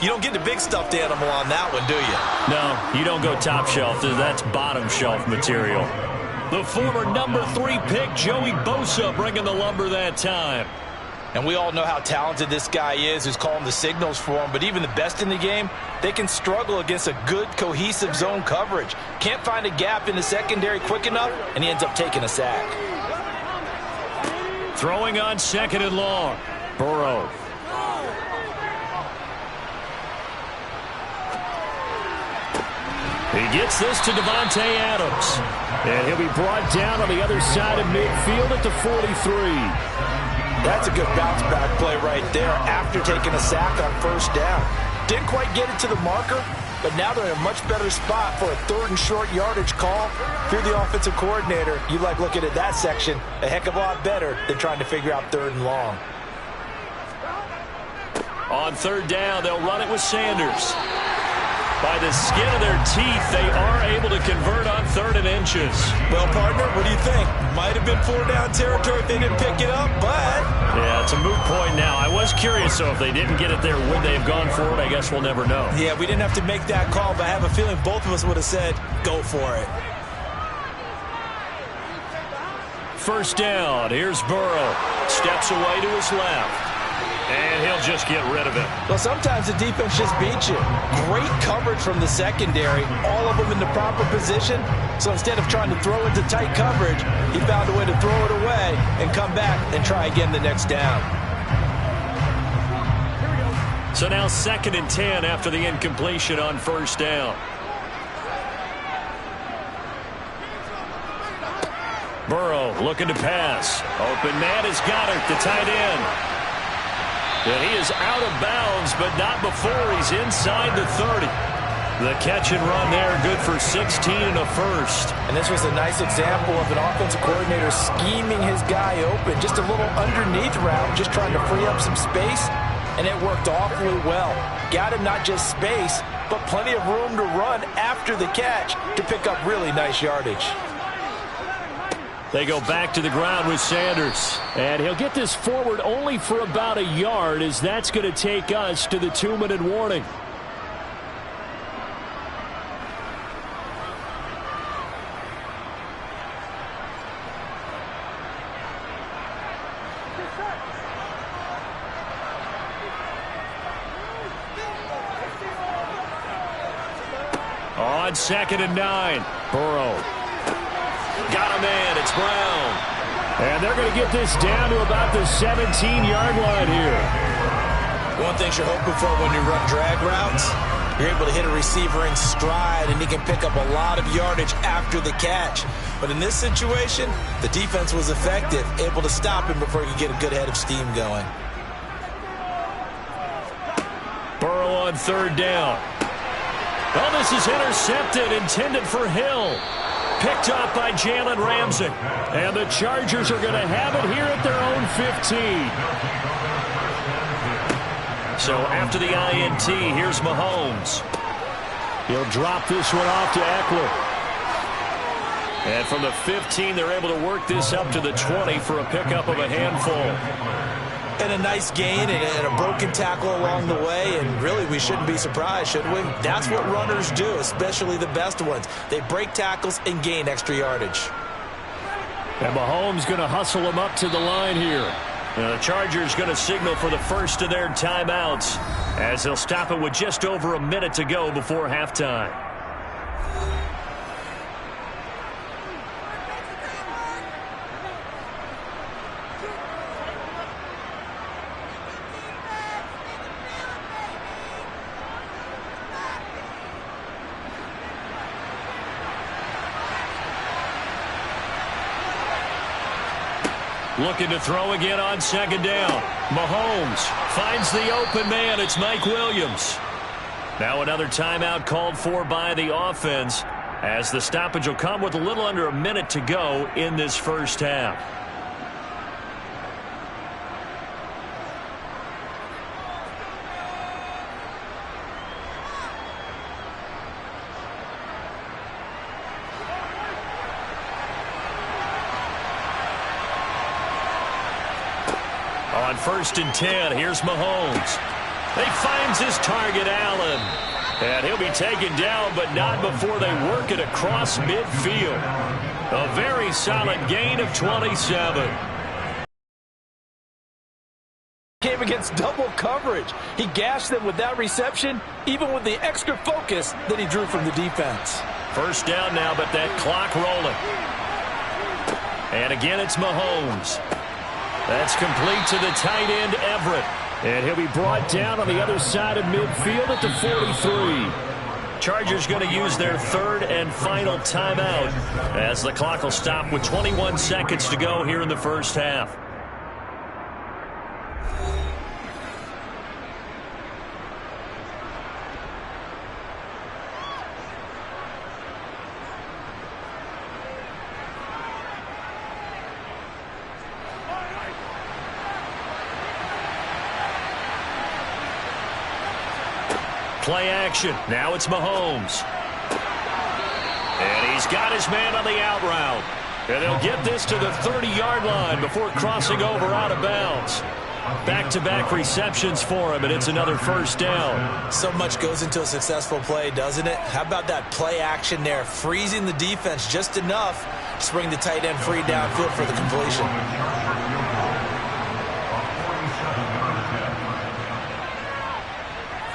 you don't get the big stuffed animal on that one, do you? No, you don't go top shelf. That's bottom shelf material. The former number 3 pick, Joey Bosa, bringing the lumber that time. And we all know how talented this guy is who's calling the signals for him. But even the best in the game, they can struggle against a good, cohesive zone coverage. Can't find a gap in the secondary quick enough, and he ends up taking a sack. Throwing on 2nd and long. Burrow. He gets this to Davante Adams. And he'll be brought down on the other side of midfield at the 43. That's a good bounce-back play right there after taking a sack on 1st down. Didn't quite get it to the marker, but now they're in a much better spot for a 3rd and short yardage call. If you're the offensive coordinator, you like looking at that section a heck of a lot better than trying to figure out 3rd and long. On 3rd down, they'll run it with Sanders. By the skin of their teeth, they are able to convert on 3rd and inches. Well, partner, what do you think? Might have been 4-down territory if they didn't pick it up, but... Yeah, it's a moot point now. I was curious, though, if they didn't get it there, would they have gone for it? I guess we'll never know. Yeah, we didn't have to make that call, but I have a feeling both of us would have said, go for it. 1st down. Here's Burrow. Steps away to his left. And he'll just get rid of it. Well, sometimes the defense just beats you. Great coverage from the secondary. All of them in the proper position. So instead of trying to throw into tight coverage, he found a way to throw it away and come back and try again the next down. So now 2nd and 10 after the incompletion on 1st down. Burrow looking to pass. Open man has got it, the tight end. And he is out of bounds, but not before he's inside the 30. The catch and run there, good for 16 and a first. And this was a nice example of an offensive coordinator scheming his guy open. Just a little underneath route, just trying to free up some space, and it worked awfully well. Got him not just space, but plenty of room to run after the catch to pick up really nice yardage. They go back to the ground with Sanders. And he'll get this forward only for about a yard, as that's going to take us to the 2-minute warning. On 2nd and 9, Burrow. Got a man, it's Brown. And they're going to get this down to about the 17-yard line here. One thing you're hoping for when you run drag routes, you're able to hit a receiver in stride, and he can pick up a lot of yardage after the catch. But in this situation, the defense was effective, able to stop him before he could get a good head of steam going. Burrow on 3rd down. Oh, this is intercepted, intended for Hill. Picked off by Jalen Ramsey. And the Chargers are going to have it here at their own 15. So after the INT, here's Mahomes. He'll drop this one off to Eckler. And from the 15, they're able to work this up to the 20 for a pickup of a handful. And a nice gain and a broken tackle along the way, and really we shouldn't be surprised, should we? That's what runners do, especially the best ones. They break tackles and gain extra yardage. And Mahomes going to hustle him up to the line here. The Chargers going to signal for the first of their timeouts, as they'll stop it with just over a minute to go before halftime. Looking to throw again on 2nd down. Mahomes finds the open man. It's Mike Williams. Now another timeout called for by the offense, as the stoppage will come with a little under a minute to go in this first half. On 1st and 10, here's Mahomes. He finds his target, Allen. And he'll be taken down, but not before they work it across midfield. A very solid gain of 27. Came against double coverage. He gashed them with that reception, even with the extra focus that he drew from the defense. First down now, but that clock rolling. And again, it's Mahomes. That's complete to the tight end, Everett. And he'll be brought down on the other side of midfield at the 43. Chargers going to use their 3rd and final timeout, as the clock will stop with 21 seconds to go here in the first half. Play action. Now it's Mahomes. And he's got his man on the out route. And they'll get this to the 30-yard line before crossing over out of bounds. Back-to-back receptions for him, and it's another first down. So much goes into a successful play, doesn't it? How about that play action there, freezing the defense just enough to bring the tight end free downfield for the completion.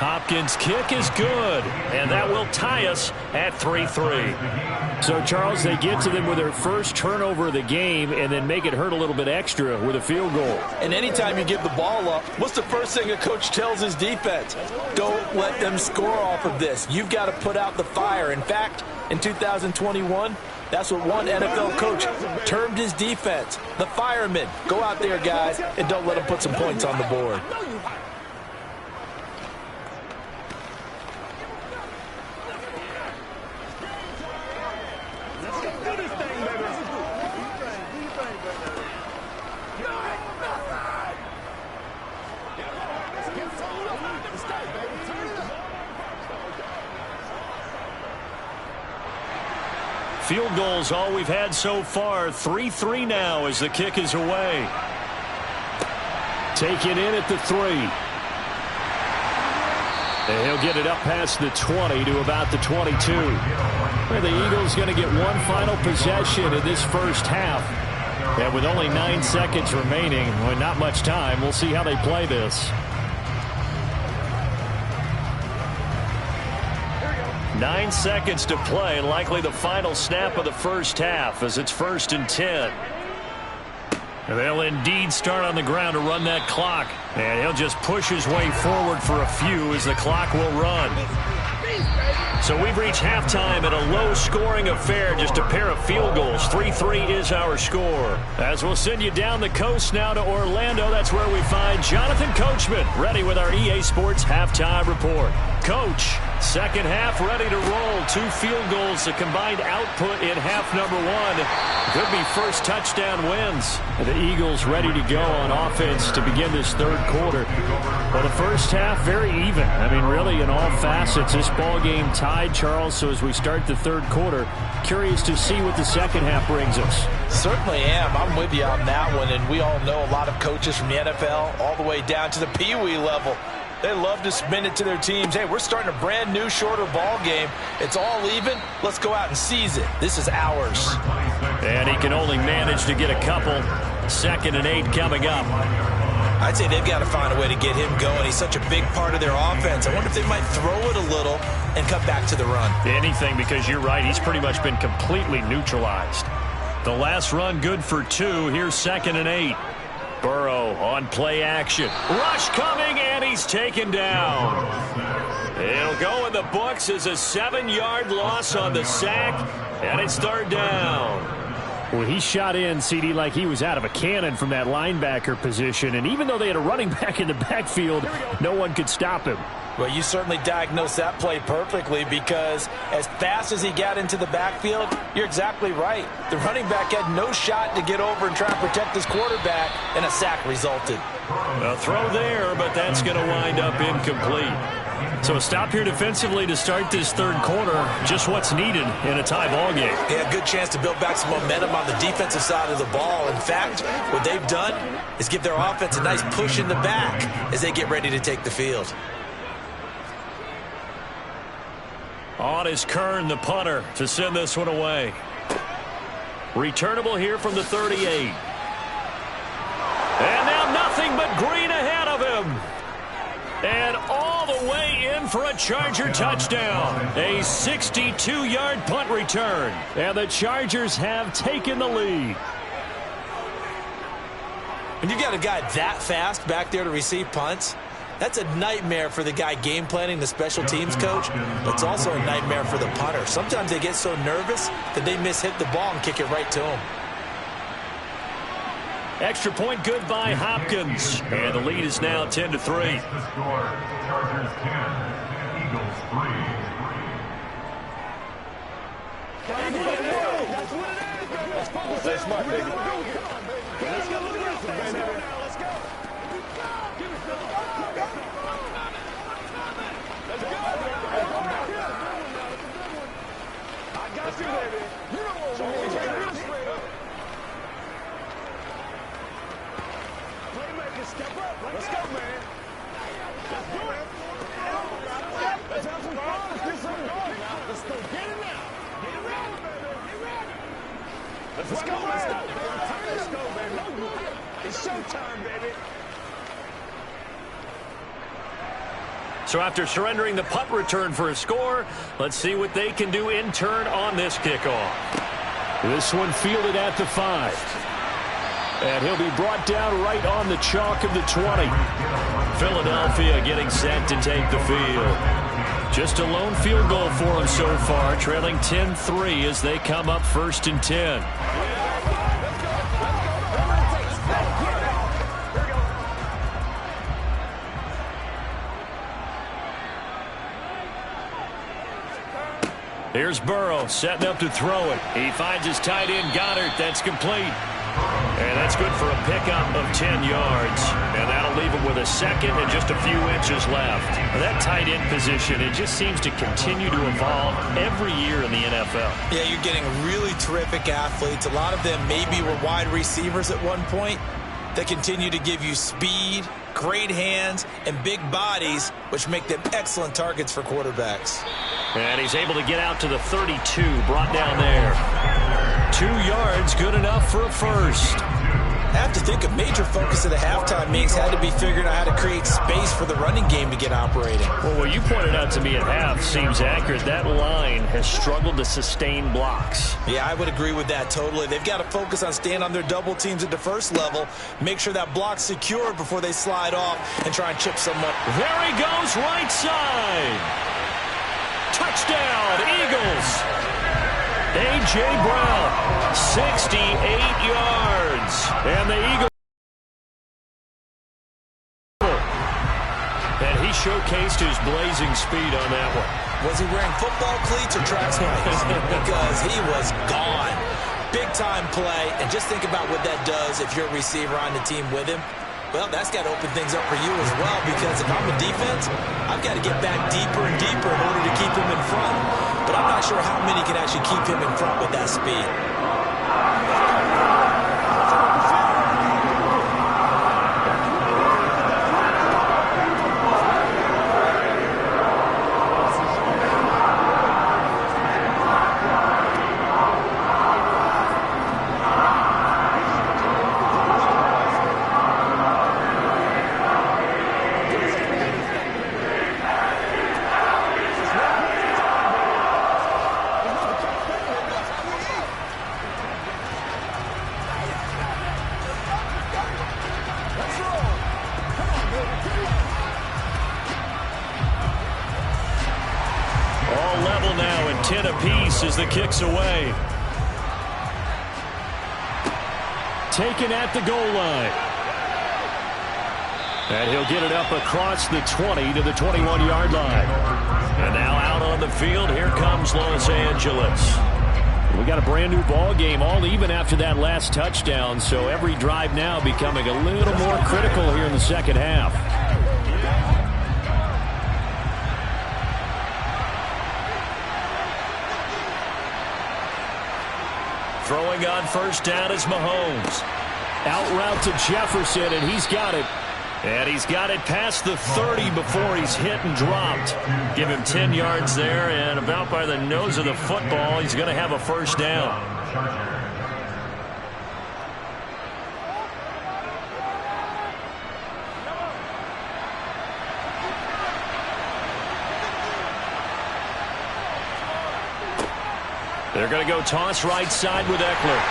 Hopkins' kick is good, and that will tie us at 3-3. So, Charles, they get to them with their first turnover of the game and then make it hurt a little bit extra with a field goal. And anytime you give the ball up, what's the first thing a coach tells his defense? Don't let them score off of this. You've got to put out the fire. In fact, in 2021, that's what one NFL coach termed his defense, the firemen. Go out there, guys, and don't let them put some points on the board. field goal's all we've had so far. 3-3 now as the kick is away. Taken in at the 3. And he'll get it up past the 20 to about the 22. Where the Eagles going to get one final possession in this first half. And with only 9 seconds remaining, well, not much time, we'll see how they play this. 9 seconds to play, likely the final snap of the first half as it's 1st and 10. And they'll indeed start on the ground to run that clock. And he'll just push his way forward for a few as the clock will run. So we've reached halftime in a low-scoring affair, just a pair of field goals. 3-3 is our score. As we'll send you down the coast now to Orlando, that's where we find Jonathan Coachman, ready with our EA Sports halftime report. Coach, second half ready to roll. 2 field goals, the combined output in half number 1. Could be first touchdown wins. The Eagles ready to go on offense to begin this third quarter. Well, the first half very even. I mean, really in all facets. This ball game tied, Charles. So as we start the third quarter, curious to see what the second half brings us. Certainly am. I'm with you on that one. And we all know a lot of coaches from the NFL all the way down to the Pee Wee level. They love to spin it to their teams. Hey, we're starting a brand new, shorter ball game. It's all even. Let's go out and seize it. This is ours. And he can only manage to get a couple. 2nd and 8 coming up. I'd say they've got to find a way to get him going. He's such a big part of their offense. I wonder if they might throw it a little and come back to the run. Anything, because you're right. He's pretty much been completely neutralized. The last run good for 2. Here's 2nd and 8. Burrow on play action. Rush coming, and he's taken down. It'll go in the books as a 7-yard loss on the sack, and it's 3rd down. Well, he shot in, CD, like he was out of a cannon from that linebacker position. And even though they had a running back in the backfield, no one could stop him. Well, you certainly diagnosed that play perfectly, because as fast as he got into the backfield, you're exactly right. The running back had no shot to get over and try and protect his quarterback, and a sack resulted. A throw there, but that's going to wind up incomplete. So a stop here defensively to start this third quarter. Just what's needed in a tie ball game. Yeah, good chance to build back some momentum on the defensive side of the ball. In fact, what they've done is give their offense a nice push in the back as they get ready to take the field. On is Kern, the punter, to send this one away. Returnable here from the 38. And now nothing but green ahead of him. And all the way in for a Charger touchdown. A 62-yard punt return. And the Chargers have taken the lead. When you got a guy that fast back there to receive punts, that's a nightmare for the guy game planning, the special teams coach, but it's also a nightmare for the punter. Sometimes they get so nervous that they mishit the ball and kick it right to him. Extra point good by Hopkins. And the lead is now 10-3. The score, Chargers 10, Eagles 3. Stay smart, baby. Let's go. Let's go. I got you, baby. You know what we're doing. Straight up. Playmakers, step up. Let's go, man. Let's do it. Let's have some fun. Let's get something going now. Let's go. Get it now. Get it ready, baby. Get ready. Let's go, man. Let's go, baby. It's showtime, baby. So after surrendering the punt return for a score, let's see what they can do in turn on this kickoff. This one fielded at the 5. And he'll be brought down right on the chalk of the 20. Philadelphia getting set to take the field. Just a lone field goal for them so far, trailing 10-3 as they come up 1st and 10. Here's Burrow setting up to throw it. He finds his tight end Goddard. That's complete. And that's good for a pickup of 10 yards. And that'll they'll leave him with a second and just a few inches left. That tight end position, it just seems to continue to evolve every year in the NFL. Yeah, you're getting really terrific athletes. A lot of them maybe were wide receivers at one point that continue to give you speed, great hands, and big bodies, which make them excellent targets for quarterbacks. And he's able to get out to the 32, brought down there. 2 yards, good enough for a first. I have to think a major focus of the halftime meetings had to be figuring out how to create space for the running game to get operating. Well, what you pointed out to me at half seems accurate. That line has struggled to sustain blocks. Yeah, I would agree with that totally. They've got to focus on staying on their double teams at the first level, make sure that block's secure before they slide off and try and chip someone. There he goes, right side. Touchdown, Eagles. A.J. Brown, 68 yards. And the Eagles. And he showcased his blazing speed on that one. Was he wearing football cleats or track spikes? Because he was gone. Big-time play. And just think about what that does if you're a receiver on the team with him. Well, that's got to open things up for you as well, because if I'm a defense, I've got to get back deeper and deeper in order to keep him in front. But I'm not sure how many can actually keep him in front with that speed. As the kick's away. Taken at the goal line. And he'll get it up across the 20 to the 21-yard line. And now out on the field, here comes Los Angeles. We got a brand new ball game, all even after that last touchdown, so every drive now becoming a little more critical here in the second half. Throwing on first down is Mahomes. Out route to Jefferson, and he's got it. And he's got it past the 30 before he's hit and dropped. Give him 10 yards there, and about by the nose of the football, he's going to have a first down. They're going to go toss right side with Eckler.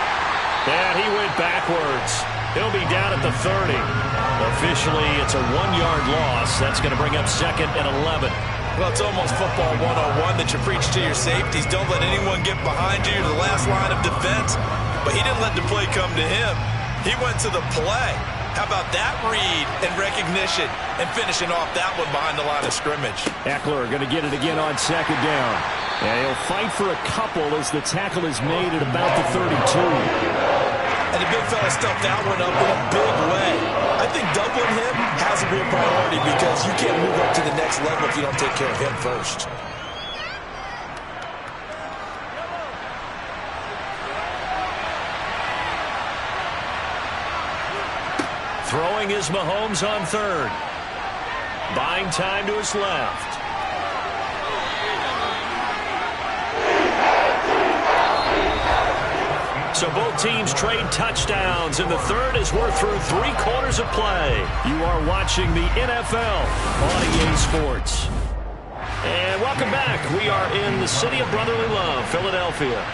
And he went backwards. He'll be down at the 30. Officially, it's a 1-yard loss. That's going to bring up second and 11. Well, it's almost football 101 that you preach to your safeties. Don't let anyone get behind you to the last line of defense. But he didn't let the play come to him. He went to the play. How about that read and recognition and finishing off that one behind the line of scrimmage? Eckler going to get it again on second down. And he'll fight for a couple as the tackle is made at about the 32. And the big fella stuffed that one up in a big way. I think doubling him has to be a priority because you can't move up to the next level if you don't take care of him first. Throwing is Mahomes on third. Buying time to his left. So both teams trade touchdowns, and the third as we're through 3/4 of play. You are watching the NFL on EA Sports. And welcome back. We are in the city of brotherly love, Philadelphia.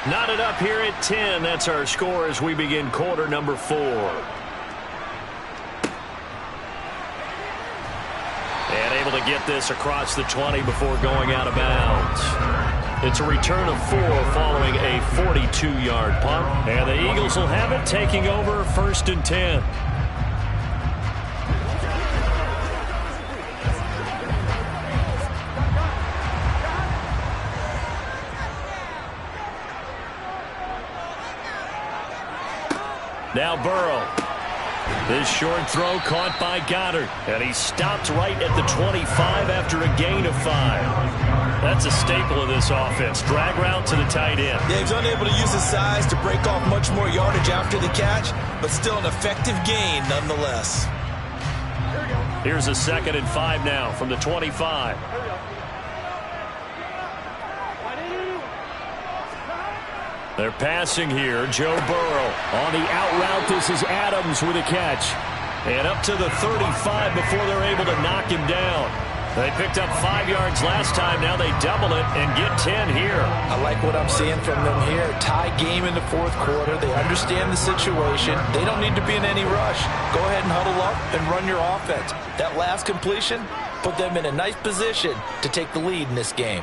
Knotted up here at 10. That's our score as we begin quarter number 4. And able to get this across the 20 before going out of bounds. It's a return of 4 following a 42-yard punt. And the Eagles will have it, taking over 1st and 10. Now Burrow. This short throw caught by Goddard, and he stopped right at the 25 after a gain of 5. That's a staple of this offense. Drag route to the tight end. Yeah, he's unable to use his size to break off much more yardage after the catch, but still an effective gain nonetheless. Here's a 2nd and 5 now from the 25. They're passing here. Joe Burrow on the out route. This is Adams with a catch. And up to the 35 before they're able to knock him down. They picked up 5 yards last time. Now they double it and get 10 here. I like what I'm seeing from them here. Tie game in the 4th quarter. They understand the situation. They don't need to be in any rush. Go ahead and huddle up and run your offense. That last completion put them in a nice position to take the lead in this game.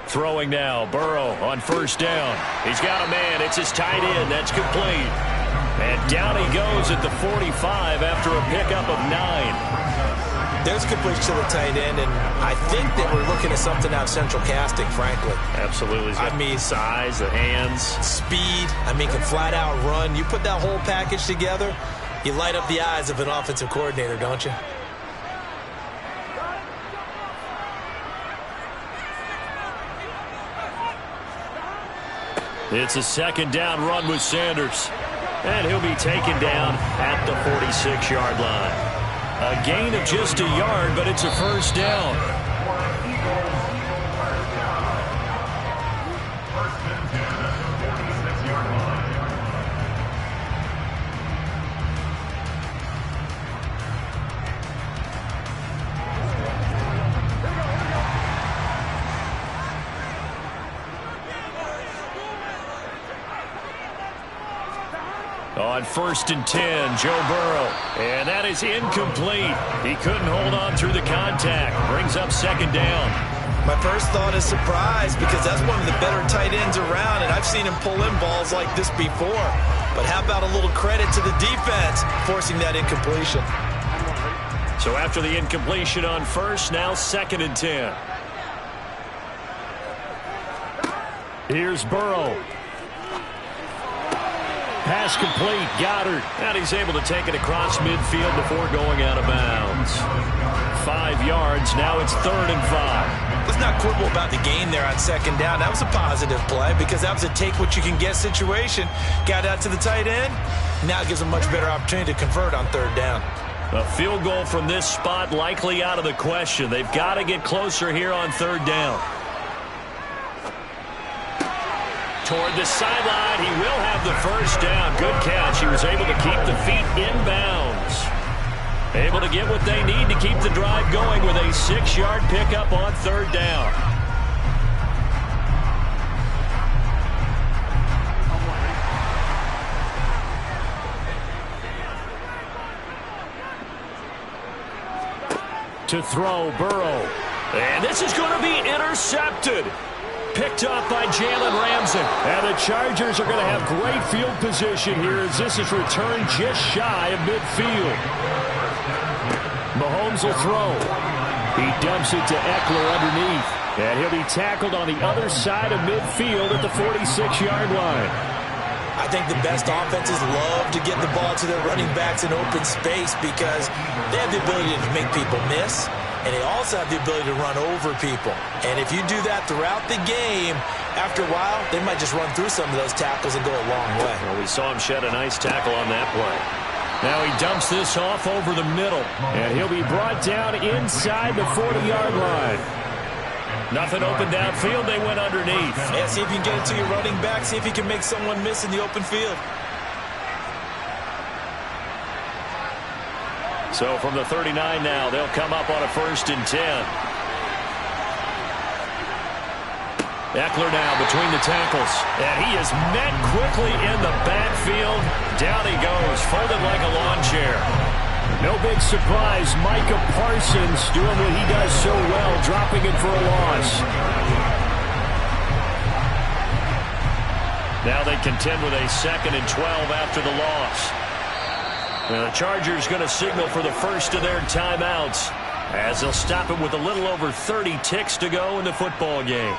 Throwing now, Burrow on 1st down. He's got a man. It's his tight end. That's complete. And down he goes at the 45 after a pickup of 9. There's completion to the tight end, and I think that we're looking at something out of central casting, frankly. Absolutely. I mean, size, the hands. Speed. I mean, can flat out run. You put that whole package together, you light up the eyes of an offensive coordinator, don't you? It's a 2nd down run with Sanders. And he'll be taken down at the 46-yard line. A gain of just a yard, but it's a 1st down. First and 10 at the 46-yard line. On 1st and 10, Joe Burrow. And that is incomplete. He couldn't hold on through the contact. Brings up 2nd down. My first thought is surprise, because that's one of the better tight ends around, and I've seen him pull in balls like this before. But how about a little credit to the defense forcing that incompletion? So after the incompletion on 1st, now 2nd and 10. Here's Burrow. Pass complete, Goddard. And he's able to take it across midfield before going out of bounds. 5 yards, now it's 3rd and 5. Let's not quibble about the gain there on 2nd down. That was a positive play because that was a take-what-you-can-get situation. Got out to the tight end. Now it gives a much better opportunity to convert on 3rd down. A field goal from this spot likely out of the question. They've got to get closer here on 3rd down. Toward the sideline, he will have the 1st down. Good catch. He was able to keep the feet inbounds. Able to get what they need to keep the drive going with a 6-yard pickup on 3rd down. To throw, Burrow. And this is going to be intercepted. Picked up by Jalen Ramsey. And the Chargers are going to have great field position here as this is returned just shy of midfield. Mahomes will throw. He dumps it to Eckler underneath. And he'll be tackled on the other side of midfield at the 46-yard line. I think the best offenses love to get the ball to their running backs in open space because they have the ability to make people miss, and they also have the ability to run over people. And if you do that throughout the game, after a while, they might just run through some of those tackles and go a long way. Well, we saw him shed a nice tackle on that play. Now he dumps this off over the middle, and he'll be brought down inside the 40-yard line. Nothing open downfield. They went underneath. Yeah, see if you can get it to your running back. See if you can make someone miss in the open field. So from the 39 now, they'll come up on a 1st and 10. Eckler now between the tackles. And he is met quickly in the backfield. Down he goes, folded like a lawn chair. No big surprise, Micah Parsons doing what he does so well, dropping it for a loss. Now they contend with a 2nd and 12 after the loss. Now the Chargers going to signal for the first of their timeouts as they'll stop it with a little over 30 ticks to go in the football game.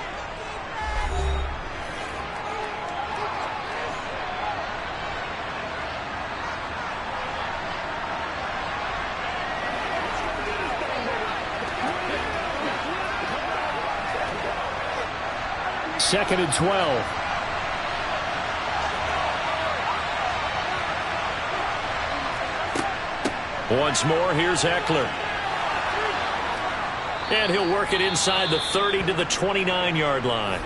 2nd and 12. Once more, here's Eckler. And he'll work it inside the 30 to the 29-yard line.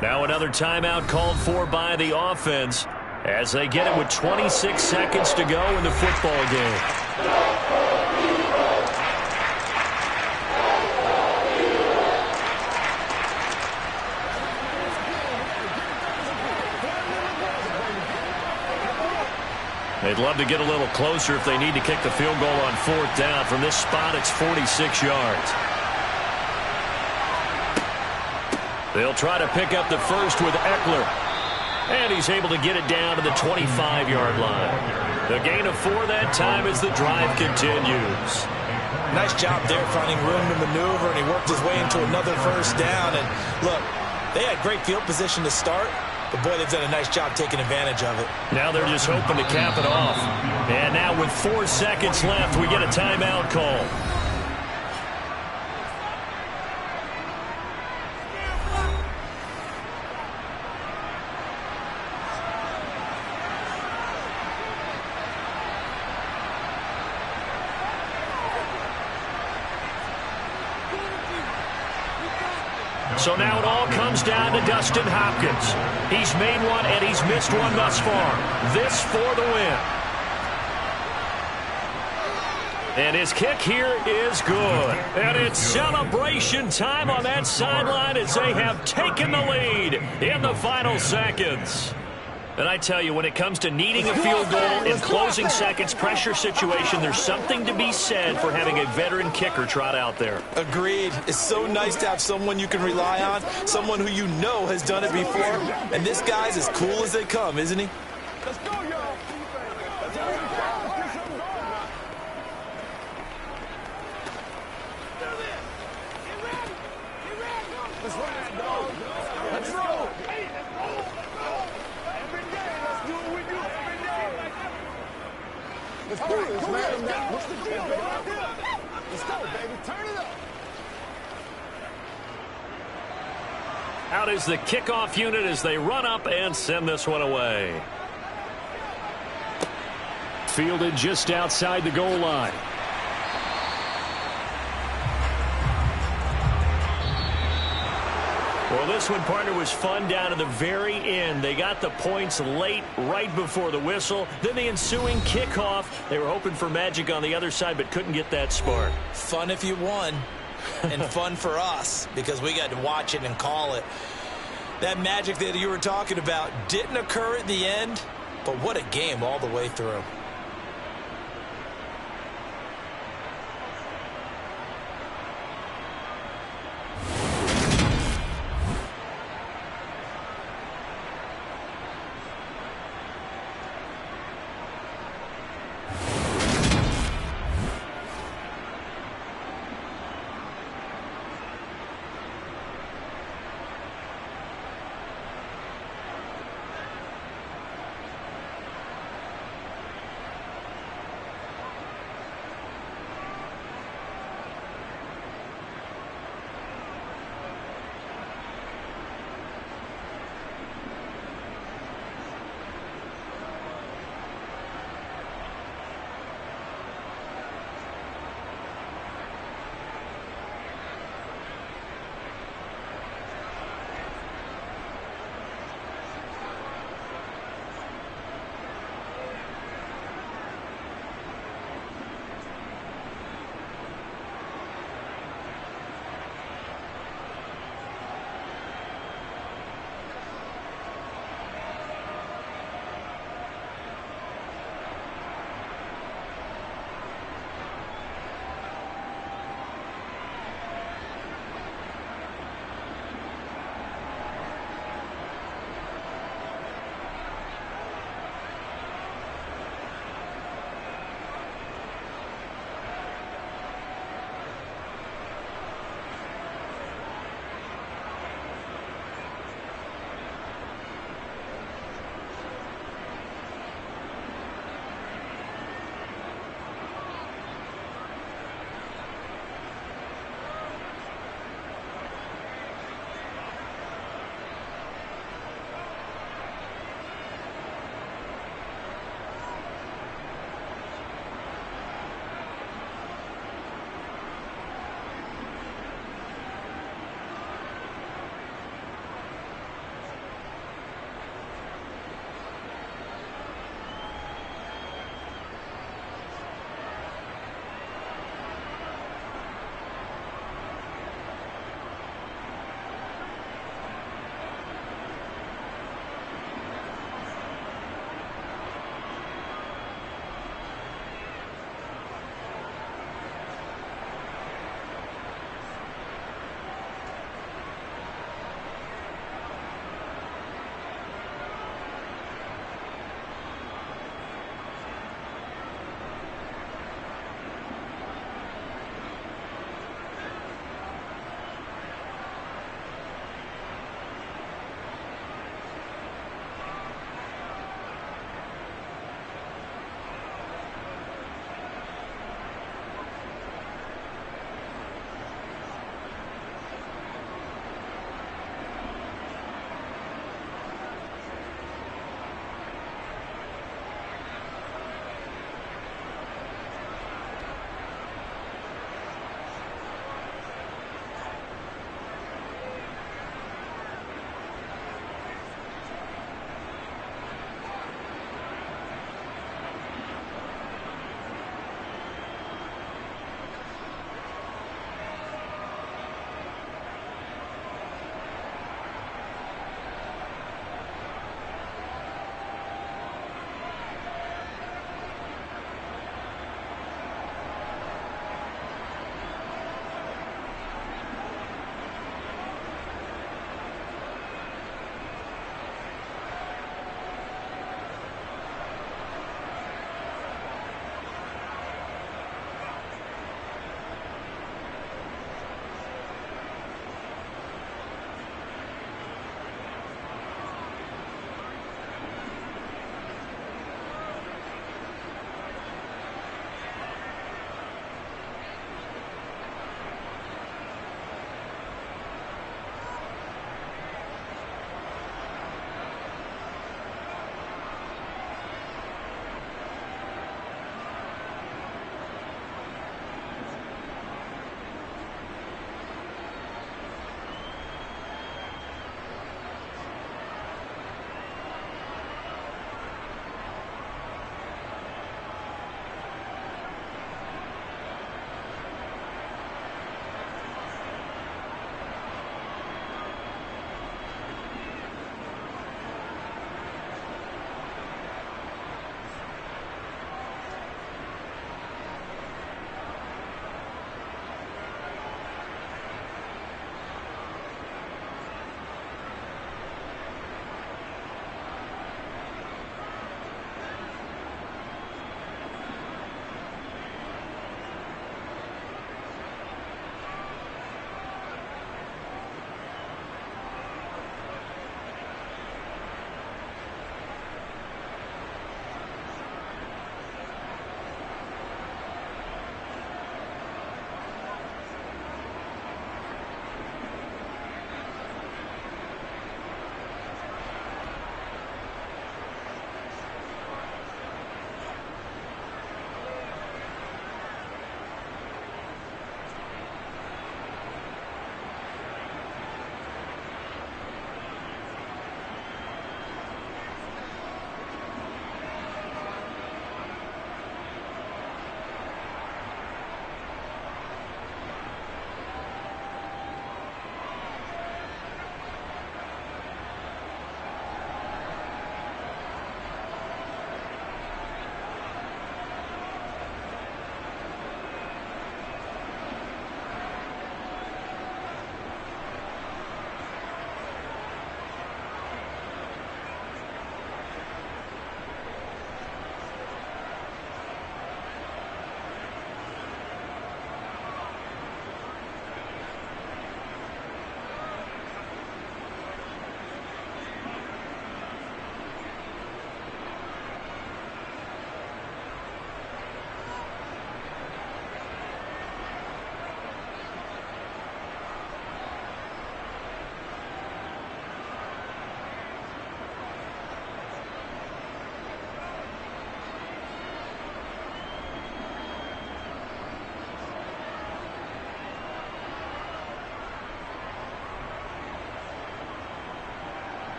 Now another timeout called for by the offense as they get it with 26 seconds to go in the football game. They'd love to get a little closer if they need to kick the field goal on 4th down. From this spot, it's 46 yards. They'll try to pick up the first with Eckler. And he's able to get it down to the 25-yard line. The gain of 4 that time as the drive continues. Nice job there finding room to maneuver, and he worked his way into another first down. And look, they had great field position to start, but boy, they've done a nice job taking advantage of it. Now they're just hoping to cap it off. And now with 4 seconds left, we get a timeout call. So now it all comes down to Dustin Hopkins. He's made one and he's missed one thus far. This for the win. And his kick here is good. And it's celebration time on that sideline as they have taken the lead in the final seconds. And I tell you, when it comes to needing a field goal in closing seconds, pressure situation, there's something to be said for having a veteran kicker trot out there. Agreed. It's so nice to have someone you can rely on, someone who you know has done it before. And this guy's as cool as they come, isn't he? Let's go, y'all. Let's go. Get some going now. Get ready. Get ready. Let's ride, dog. Let's roll. Hey, let's roll. Every day, let's do what we do every day. Let's do this, man. What's the deal, dog? Let's go, baby. Turn it up. Out is the kickoff unit as they run up and send this one away. Fielded just outside the goal line. Well, this one, partner, was fun down to the very end. They got the points late, right before the whistle. Then the ensuing kickoff. They were hoping for magic on the other side, but couldn't get that spark. Fun if you won, and fun for us because we got to watch it and call it. That magic that you were talking about didn't occur at the end, but what a game all the way through.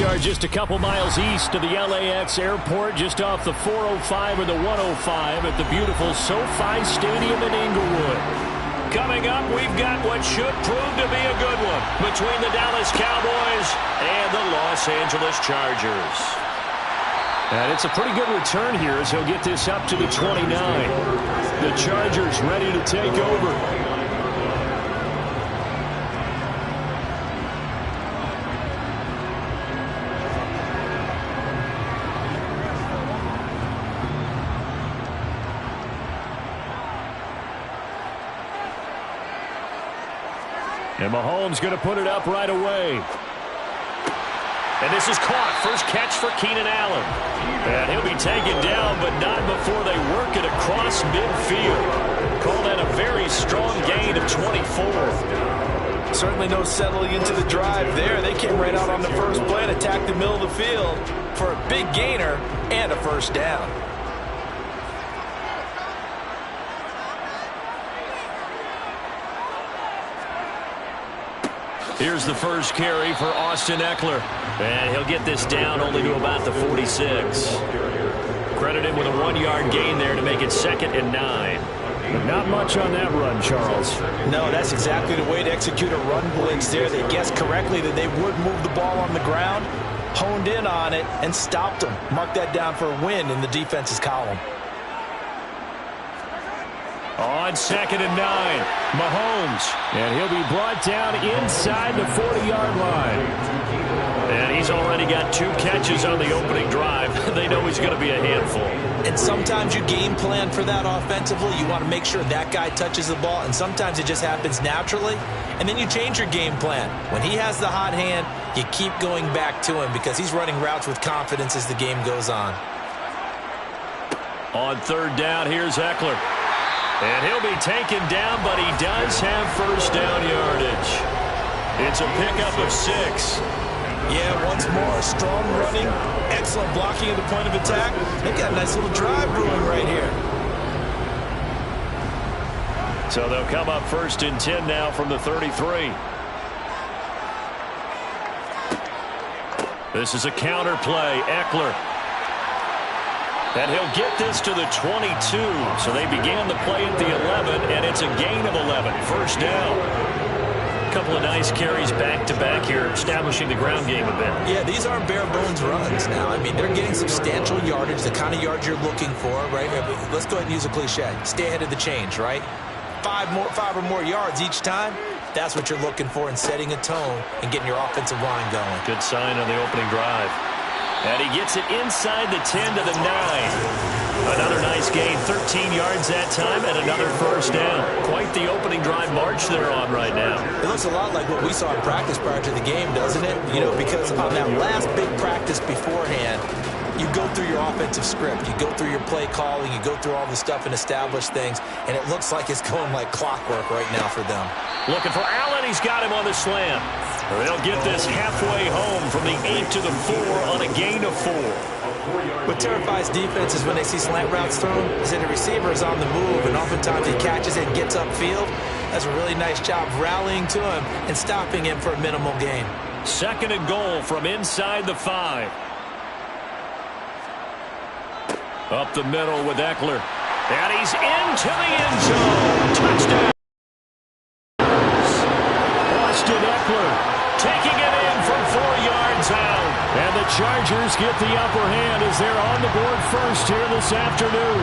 are just a couple miles east of the LAX airport, just off the 405 or the 105 at the beautiful SoFi Stadium in Inglewood. Coming up, we've got what should prove to be a good one between the Dallas Cowboys and the Los Angeles Chargers. And it's a pretty good return here as he'll get this up to the 29. The Chargers ready to take over. And Mahomes going to put it up right away. And this is caught. First catch for Keenan Allen. And he'll be taken down, but not before they work it across midfield. Call that a very strong gain of 24. Certainly no settling into the drive there. They came right out on the first play and attacked the middle of the field for a big gainer and a first down. Here's the first carry for Austin Eckler. And he'll get this down only to about the 46. Credit him with a 1-yard gain there to make it 2nd and 9. Not much on that run, Charles. No, that's exactly the way to execute a run blitz there. They guessed correctly that they would move the ball on the ground, honed in on it, and stopped them. Mark that down for a win in the defense's column. On 2nd and 9, Mahomes. And he'll be brought down inside the 40-yard line. And he's already got 2 catches on the opening drive. They know he's going to be a handful. And sometimes you game plan for that offensively. You want to make sure that guy touches the ball, and sometimes it just happens naturally. And then you change your game plan. When he has the hot hand, you keep going back to him because he's running routes with confidence as the game goes on. On 3rd down, here's Eckler. And he'll be taken down, but he does have first down yardage. It's a pickup of 6. Yeah, once more, strong running, excellent blocking at the point of attack. They've got a nice little drive brewing right here. So they'll come up 1st and 10 now from the 33. This is a counter play. Eckler. And he'll get this to the 22. So they began the play at the 11, and it's a gain of 11. First down. A couple of nice carries back-to-back here, establishing the ground game a bit. Yeah, these aren't bare-bones runs now. I mean, they're getting substantial yardage, the kind of yards you're looking for, right? Let's go ahead and use a cliche. Stay ahead of the change, right? 5 or more yards each time. That's what you're looking for in setting a tone and getting your offensive line going. Good sign on the opening drive. And he gets it inside the 10 to the 9. Another nice gain, 13 yards that time, and another first down. Quite the opening drive march they're on right now. It looks a lot like what we saw in practice prior to the game, doesn't it? You know, because on that last big practice beforehand, you go through your offensive script. You go through your play calling. You go through all the stuff and establish things. And it looks like it's going like clockwork right now for them. Looking for Allen. He's got him on the slant. They'll get this halfway home from the 8 to the 4 on a gain of 4. What terrifies defenses when they see slant routes thrown is that the receiver is on the move, and oftentimes he catches it and gets upfield. Does a really nice job rallying to him and stopping him for a minimal gain. 2nd and goal from inside the 5. Up the middle with Eckler. And he's into the end zone. Touchdown. Austin Eckler taking it in from 4 yards out. And the Chargers get the upper hand as they're on the board first here this afternoon.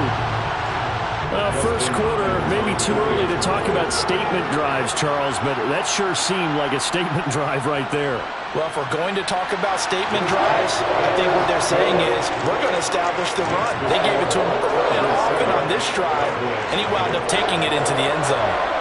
First quarter, maybe too early to talk about statement drives, Charles, but that sure seemed like a statement drive right there. Well, if we're going to talk about statement drives, I think what they're saying is we're going to establish the run. They gave it to him early and often on this drive, and he wound up taking it into the end zone.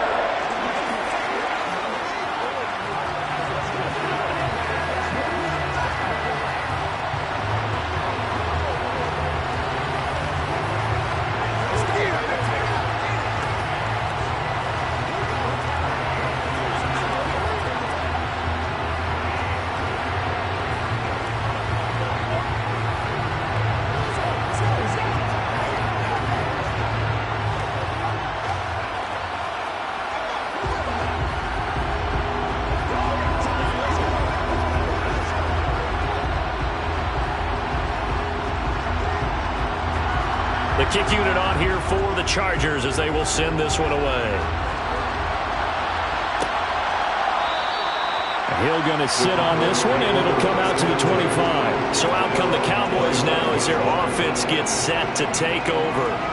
kick unit on here for the Chargers as they will send this one away. Hill going to sit on this one, and it'll come out to the 25. So out come the Cowboys now as their offense gets set to take over.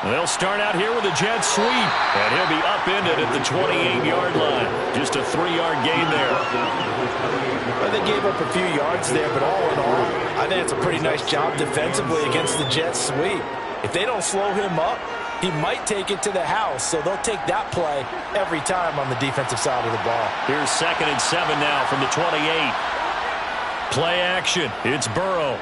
They'll start out here with a jet sweep, and he'll be upended at the 28-yard line. Just a 3-yard gain there. Well, they gave up a few yards there, but all in all, I think it's a pretty nice job defensively against the jet sweep. If they don't slow him up, he might take it to the house, so they'll take that play every time on the defensive side of the ball. Here's 2nd and 7 now from the 28. Play action. It's Burrow.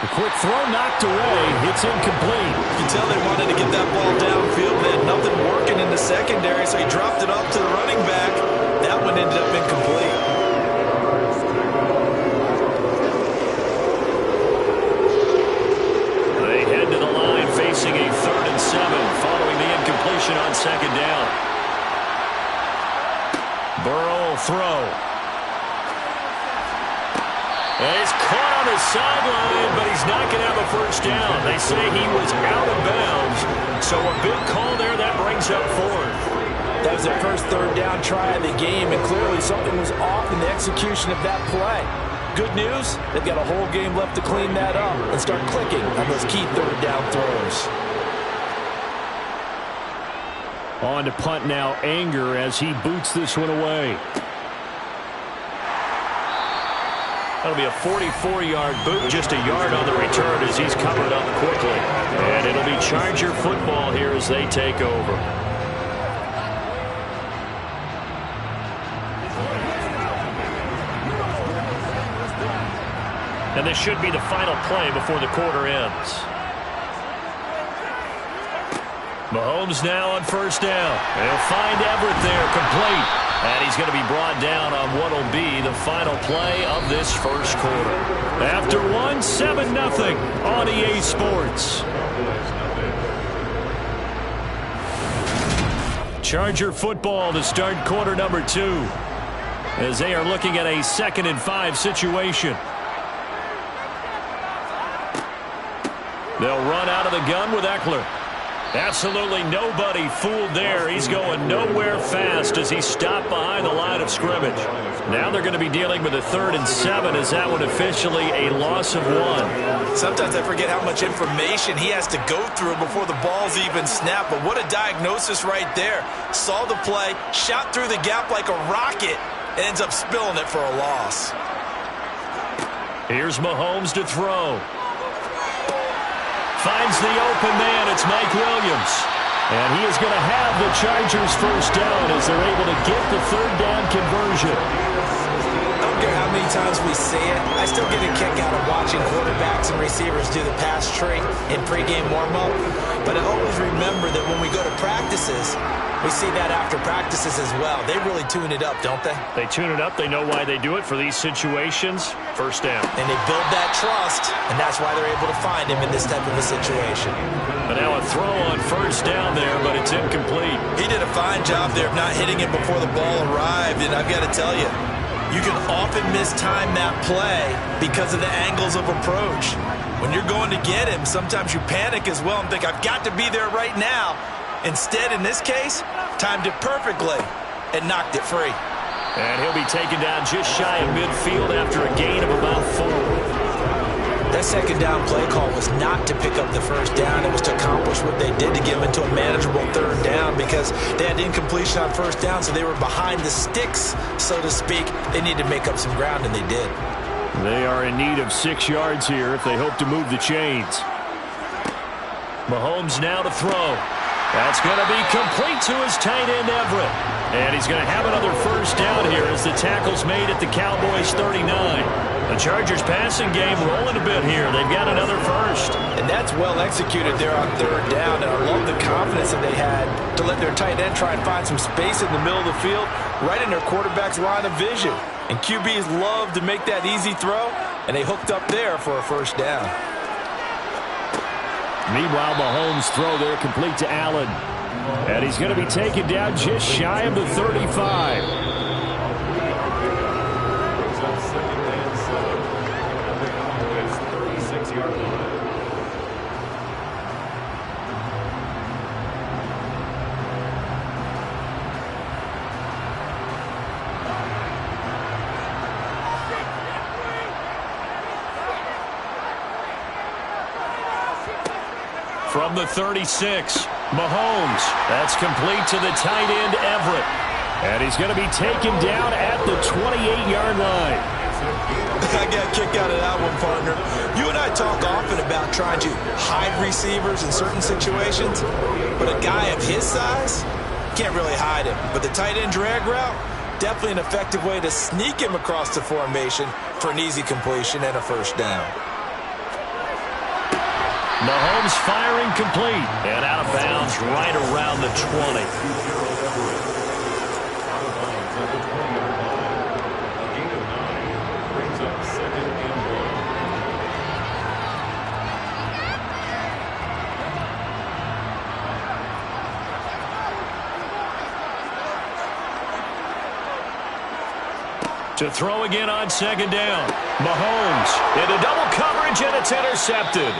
A quick throw knocked away. It's incomplete. You can tell they wanted to get that ball downfield. They had nothing working in the secondary, so he dropped it up to the running back. That one ended up incomplete. They head to the line facing a 3rd and 7 following the incompletion on 2nd down. Burrow will throw. And he's caught on the sideline, but he's not going to have a first down. They say he was out of bounds. So a big call there. That brings up 4th. That was their first 3rd down try of the game, and clearly something was off in the execution of that play. Good news, they've got a whole game left to clean that up and start clicking on those key 3rd down throws. On to punt now, Anger, as he boots this one away. That'll be a 44-yard boot, just a yard on the return as he's covered up quickly. And it'll be Charger football here as they take over. And this should be the final play before the quarter ends. Mahomes now on 1st down. They'll find Everett there, complete. And he's going to be brought down on what will be the final play of this first quarter. After 1, 7-0 on EA Sports. Charger football to start quarter number 2. As they are looking at a 2nd and 5 situation. They'll run out of the gun with Eckler. Absolutely nobody fooled there. He's going nowhere fast as he's stopped behind the line of scrimmage. Now they're going to be dealing with a 3rd and 7 as that one officially a loss of 1. Sometimes I forget how much information he has to go through before the ball's even snapped. But what a diagnosis right there. Saw the play, shot through the gap like a rocket, and ends up spilling it for a loss. Here's Mahomes to throw. Finds the open man. It's Mike Williams. And he is going to have the Chargers first down as they're able to get the 3rd down conversion. I don't care how many times we see it. I still get a kick out of watching quarterbacks and receivers do the pass tree in pregame warm-up. But I always remember that when we go to practices, we see that after practices as well. They really tune it up, don't they? They tune it up. They know why they do it for these situations. First down. And they build that trust, and that's why they're able to find him in this type of a situation. But now a throw on 1st down there, but it's incomplete. He did a fine job there of not hitting it before the ball arrived, and I've got to tell you, you can often mistime that play because of the angles of approach. When you're going to get him, sometimes you panic as well and think, I've got to be there right now. Instead, in this case, timed it perfectly and knocked it free. And he'll be taken down just shy of midfield after a gain of about 4. That 2nd down play call was not to pick up the 1st down. It was to accomplish what they did to get him into a manageable 3rd down because they had incompletion on 1st down, so they were behind the sticks, so to speak. They needed to make up some ground, and they did. They are in need of 6 yards here if they hope to move the chains. Mahomes now to throw. That's going to be complete to his tight end, Everett. And he's going to have another first down here as the tackle's made at the Cowboys 39. The Chargers passing game rolling a bit here. They've got another first. And that's well executed there on third down. And I love the confidence that they had to let their tight end try and find some space in the middle of the field, right in their quarterback's line of vision. And QBs love to make that easy throw, and they hooked up there for a first down. Meanwhile, Mahomes' throw there complete to Allen. And he's going to be taken down just shy of the 35. From the 36, Mahomes. That's complete to the tight end, Everett. And he's going to be taken down at the 28-yard line. I got a kick out of that one, partner. You and I talk often about trying to hide receivers in certain situations, but a guy of his size can't really hide him. But the tight end drag route, definitely an effective way to sneak him across the formation for an easy completion and a first down. Mahomes firing complete and out of bounds right around the 20. To throw again on second down. Mahomes into double coverage, and it's intercepted.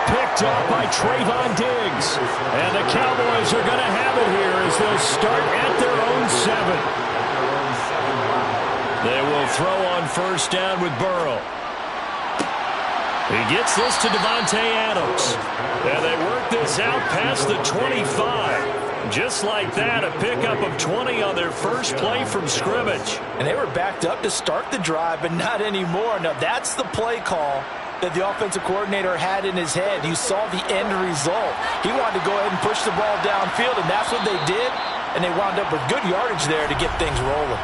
Picked up by Trayvon Diggs. And the Cowboys are going to have it here as they'll start at their own 7. They will throw on first down with Burrow. He gets this to Davante Adams. And they work this out past the 25. Just like that, a pickup of 20 on their first play from scrimmage. And they were backed up to start the drive, but not anymore. Now, that's the play call that the offensive coordinator had in his head. You saw the end result. He wanted to go ahead and push the ball downfield, and that's what they did, and they wound up with good yardage there to get things rolling.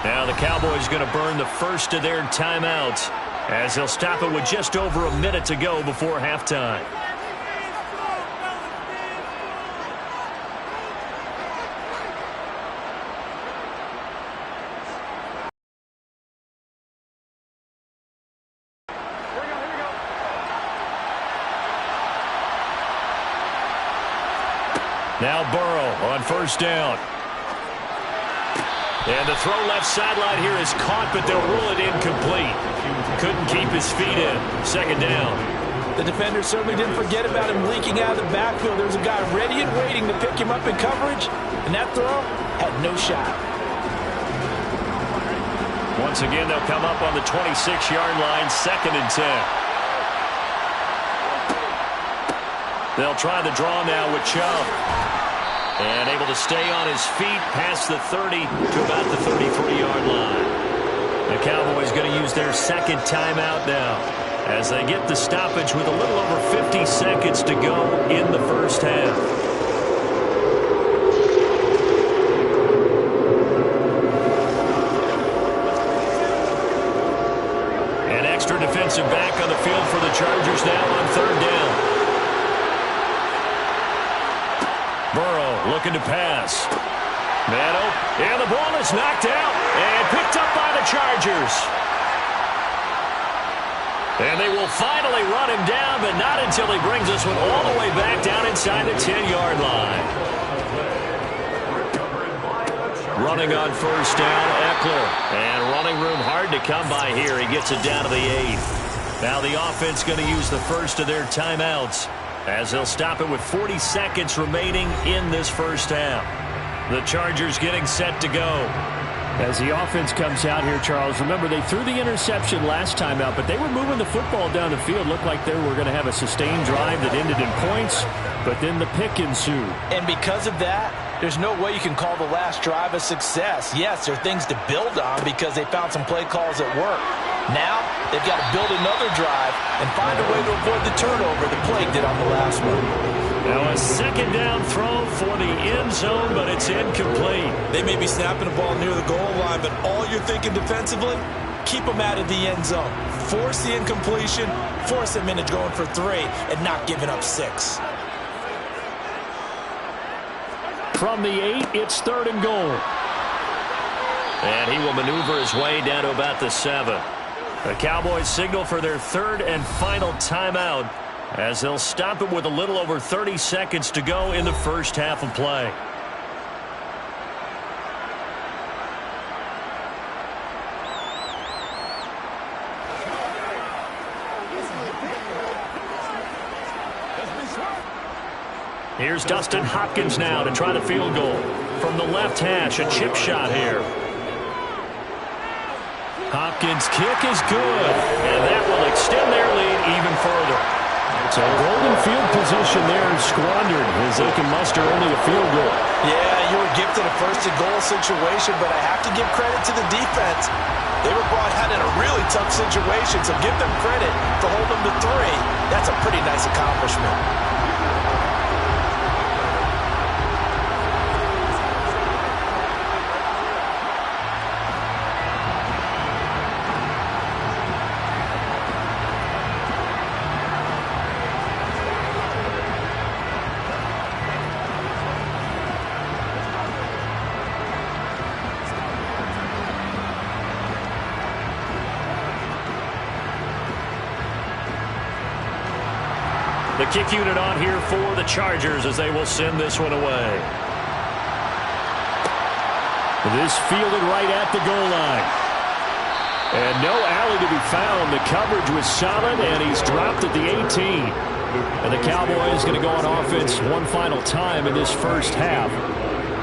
Now the Cowboys going to burn the first of their timeouts as they'll stop it with just over a minute to go before halftime. Now Burrow on first down. And the throw left sideline here is caught, but they'll rule it incomplete. Couldn't keep his feet in. Second down. The defender certainly didn't forget about him leaking out of the backfield. There was a guy ready and waiting to pick him up in coverage, and that throw had no shot. Once again, they'll come up on the 26-yard line, 2nd and 10. They'll try the draw now with Chubb. And able to stay on his feet past the 30 to about the 33-yard line. The Cowboys going to use their second timeout now as they get the stoppage with a little over 50 seconds to go in the first half. An extra defensive back on the field for the Chargers now on third down. Burrow looking to pass. Man open, and the ball is knocked out and picked up by the Chargers. And they will finally run him down, but not until he brings this one all the way back down inside the 10-yard line. Running on first down, Eckler. And running room hard to come by here. He gets it down to the 8. Now the offense going to use the first of their timeouts, as they'll stop it with 40 seconds remaining in this first half. The Chargers getting set to go. As the offense comes out here, Charles, remember they threw the interception last time out, but they were moving the football down the field. Looked like they were going to have a sustained drive that ended in points, but then the pick ensued. And because of that, there's no way you can call the last drive a success. Yes, there are things to build on because they found some play calls that work. Now, they've got to build another drive and find a way to avoid the turnover the plague did on the last one. Now a second down throw for the end zone, but it's incomplete. They may be snapping the ball near the goal line, but all you're thinking defensively, keep them out of the end zone. Force the incompletion, force them into going for 3, and not giving up 6. From the 8, it's 3rd and goal. And he will maneuver his way down to about the 7. The Cowboys signal for their 3rd and final timeout as they'll stop it with a little over 30 seconds to go in the first half of play. Here's Dustin Hopkins now to try the field goal. From the left hash, a chip shot here. Hopkins' kick is good, and that will extend their lead even further. So golden field position there squandered as they can muster only a field goal. Yeah, you were gifted a 1st and goal situation, but I have to give credit to the defense. They were brought out in a really tough situation, so give them credit for holding them to 3. That's a pretty nice accomplishment. The kick unit on here for the Chargers as they will send this one away. This fielded right at the goal line. And no alley to be found. The coverage was solid, and he's dropped at the 18. And the Cowboys going to go on offense one final time in this first half.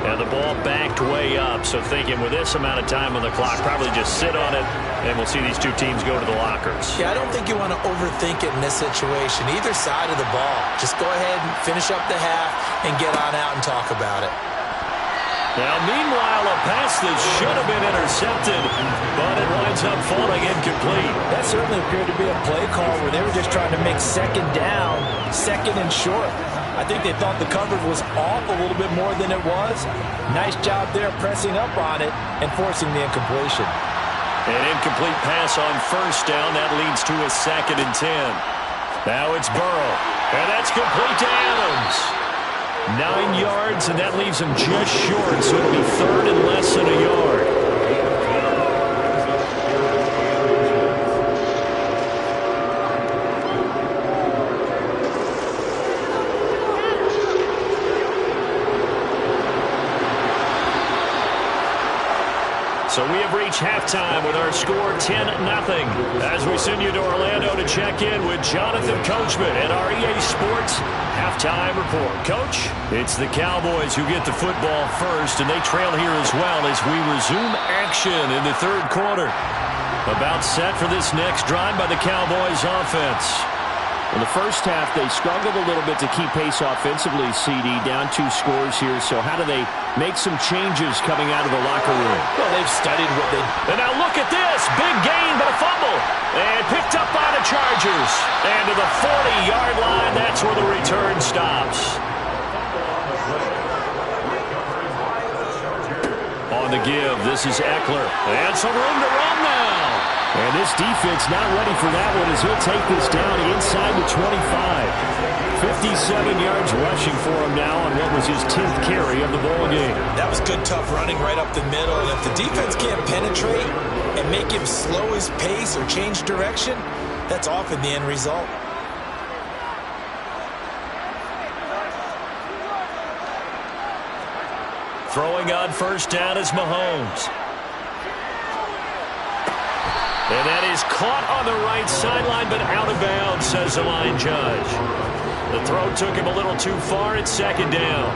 And the ball backed way up, so thinking with this amount of time on the clock, probably just sit on it, and we'll see these two teams go to the lockers. Yeah, I don't think you want to overthink it in this situation. Either side of the ball. Just go ahead and finish up the half and get on out and talk about it. Now, meanwhile, a pass that should have been intercepted, but it winds up falling incomplete. That certainly appeared to be a play call where they were just trying to make 2nd down, 2nd and short. I think they thought the coverage was off a little bit more than it was. Nice job there pressing up on it and forcing the incompletion. An incomplete pass on 1st down. That leads to a 2nd and 10. Now it's Burrow, and that's complete to Adams. 9 yards, and that leaves him just short, so it'll be 3rd and less than a yard. So we have reached halftime with our score 10-0 as we send you to Orlando to check in with Jonathan Coachman at our EA Sports Halftime Report. Coach, it's the Cowboys who get the football first, and they trail here as well as we resume action in the 3rd quarter. About set for this next drive by the Cowboys offense. In the first half, they struggled a little bit to keep pace offensively, CD, down 2 scores here. So how do they make some changes coming out of the locker room? Well, they've studied what they... And now look at this. Big gain, but a fumble. And picked up by the Chargers. And to the 40-yard line, that's where the return stops. On the give, this is Eckler. And some room to run now. And this defense not ready for that one as he'll take this down inside the 25. 57 yards rushing for him now on what was his 10th carry of the ball game. That was good, tough running right up the middle. And if the defense can't penetrate and make him slow his pace or change direction, that's often the end result. Throwing on 1st down is Mahomes. And that is caught on the right sideline, but out of bounds, says the line judge. The throw took him a little too far at 2nd down.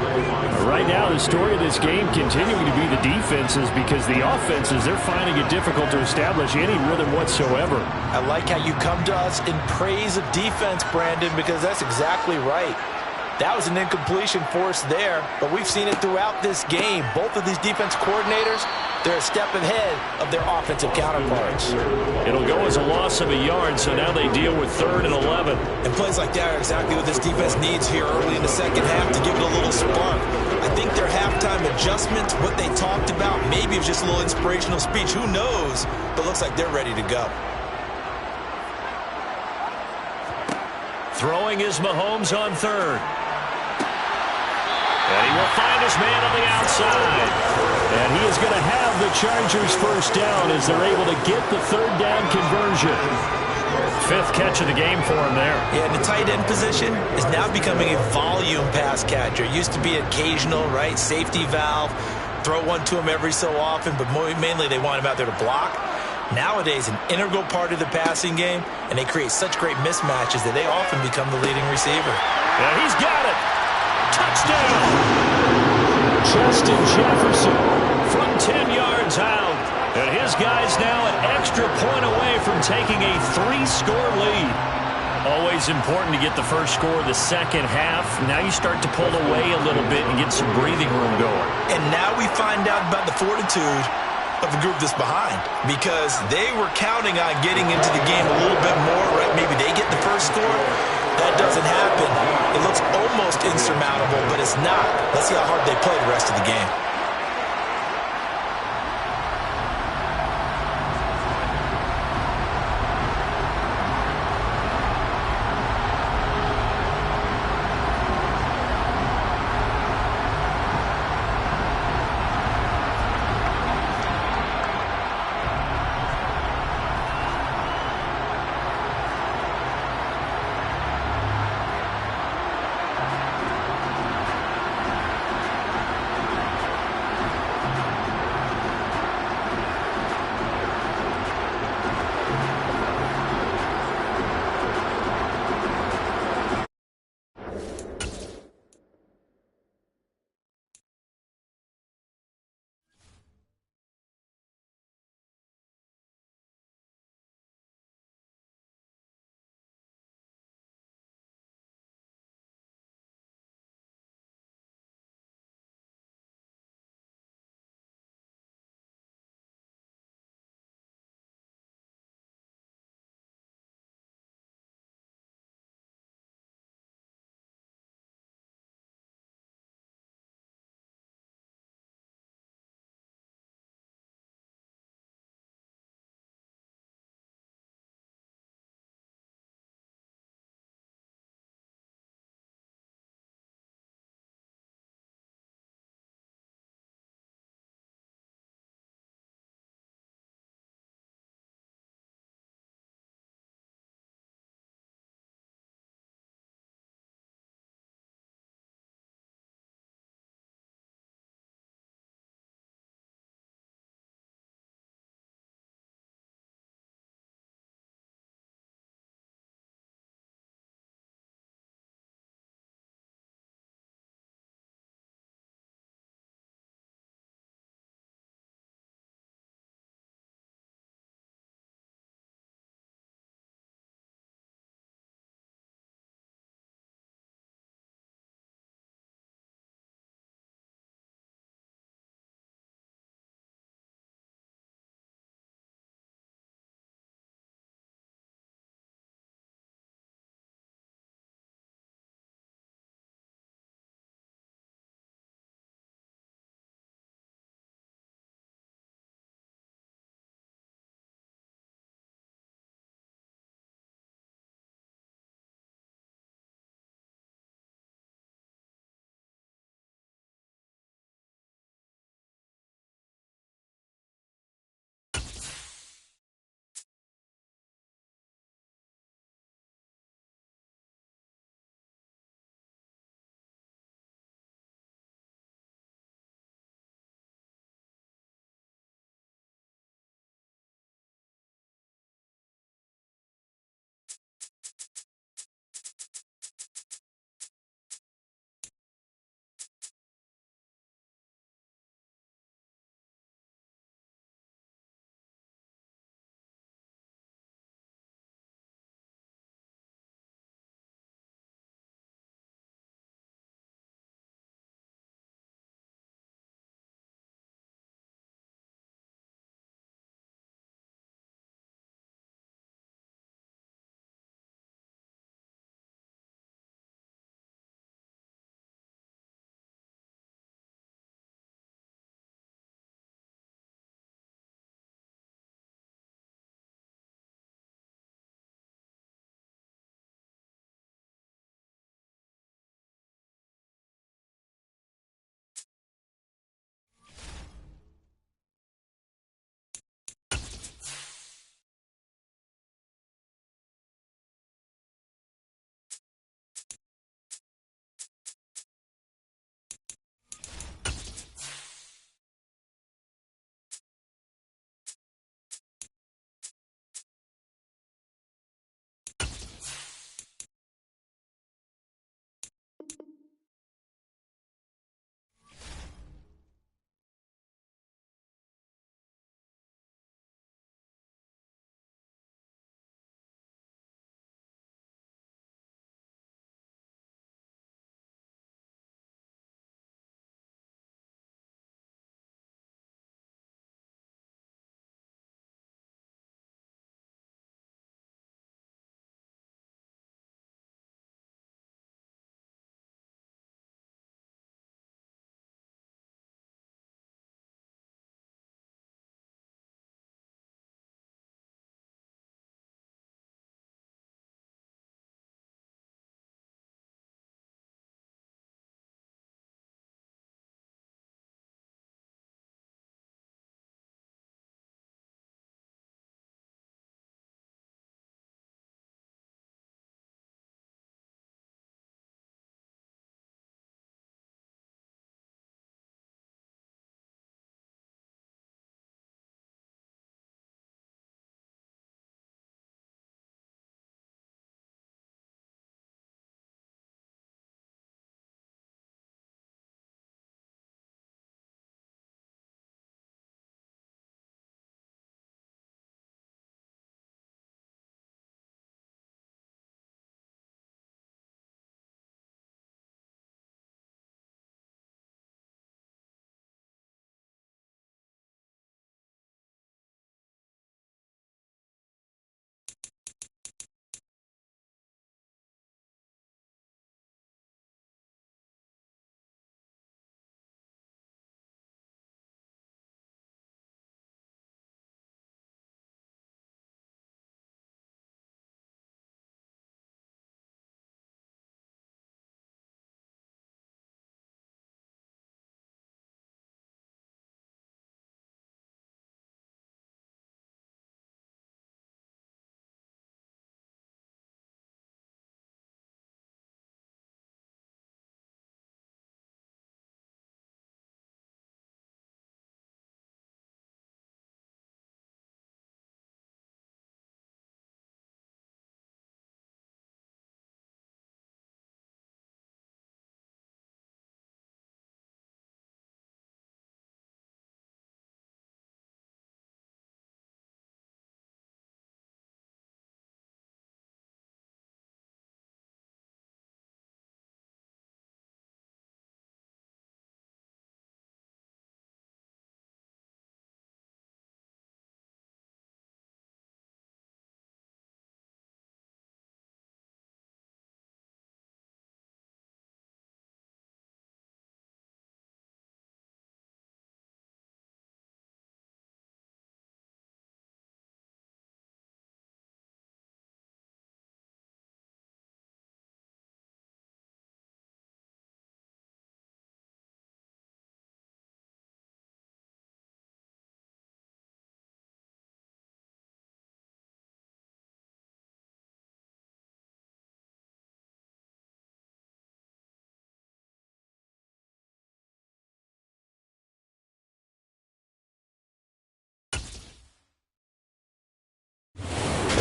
Right now, the story of this game continuing to be the defenses because the offenses, they're finding it difficult to establish any rhythm whatsoever. I like how you come to us in praise of defense, Brandon, because that's exactly right. That was an incompletion forced there, but we've seen it throughout this game. Both of these defense coordinators, they're a step ahead of their offensive counterparts. It'll go as a loss of a yard, so now they deal with 3rd and 11. And plays like that are exactly what this defense needs here early in the second half to give it a little spark. I think their halftime adjustments, what they talked about, maybe it was just a little inspirational speech. Who knows? But looks like they're ready to go. Throwing is Mahomes on 3rd. And he will find his man on the outside. And he is going to have the Chargers first down as they're able to get the 3rd down conversion. 5th catch of the game for him there. Yeah, and the tight end position is now becoming a volume pass catcher. It used to be occasional, right? Safety valve, throw one to him every so often, but mainly they want him out there to block. Nowadays, an integral part of the passing game, and they create such great mismatches that they often become the leading receiver. And he's got it. Touchdown! Justin Jefferson from 10 yards out. And his guy's now an extra point away from taking a 3-score lead. Always important to get the first score of the second half. Now you start to pull away a little bit and get some breathing room going. And now we find out about the fortitude of the group that's behind, because they were counting on getting into the game a little bit more, right? Maybe they get the first score. That doesn't happen. It looks almost insurmountable, but it's not. Let's see how hard they play the rest of the game.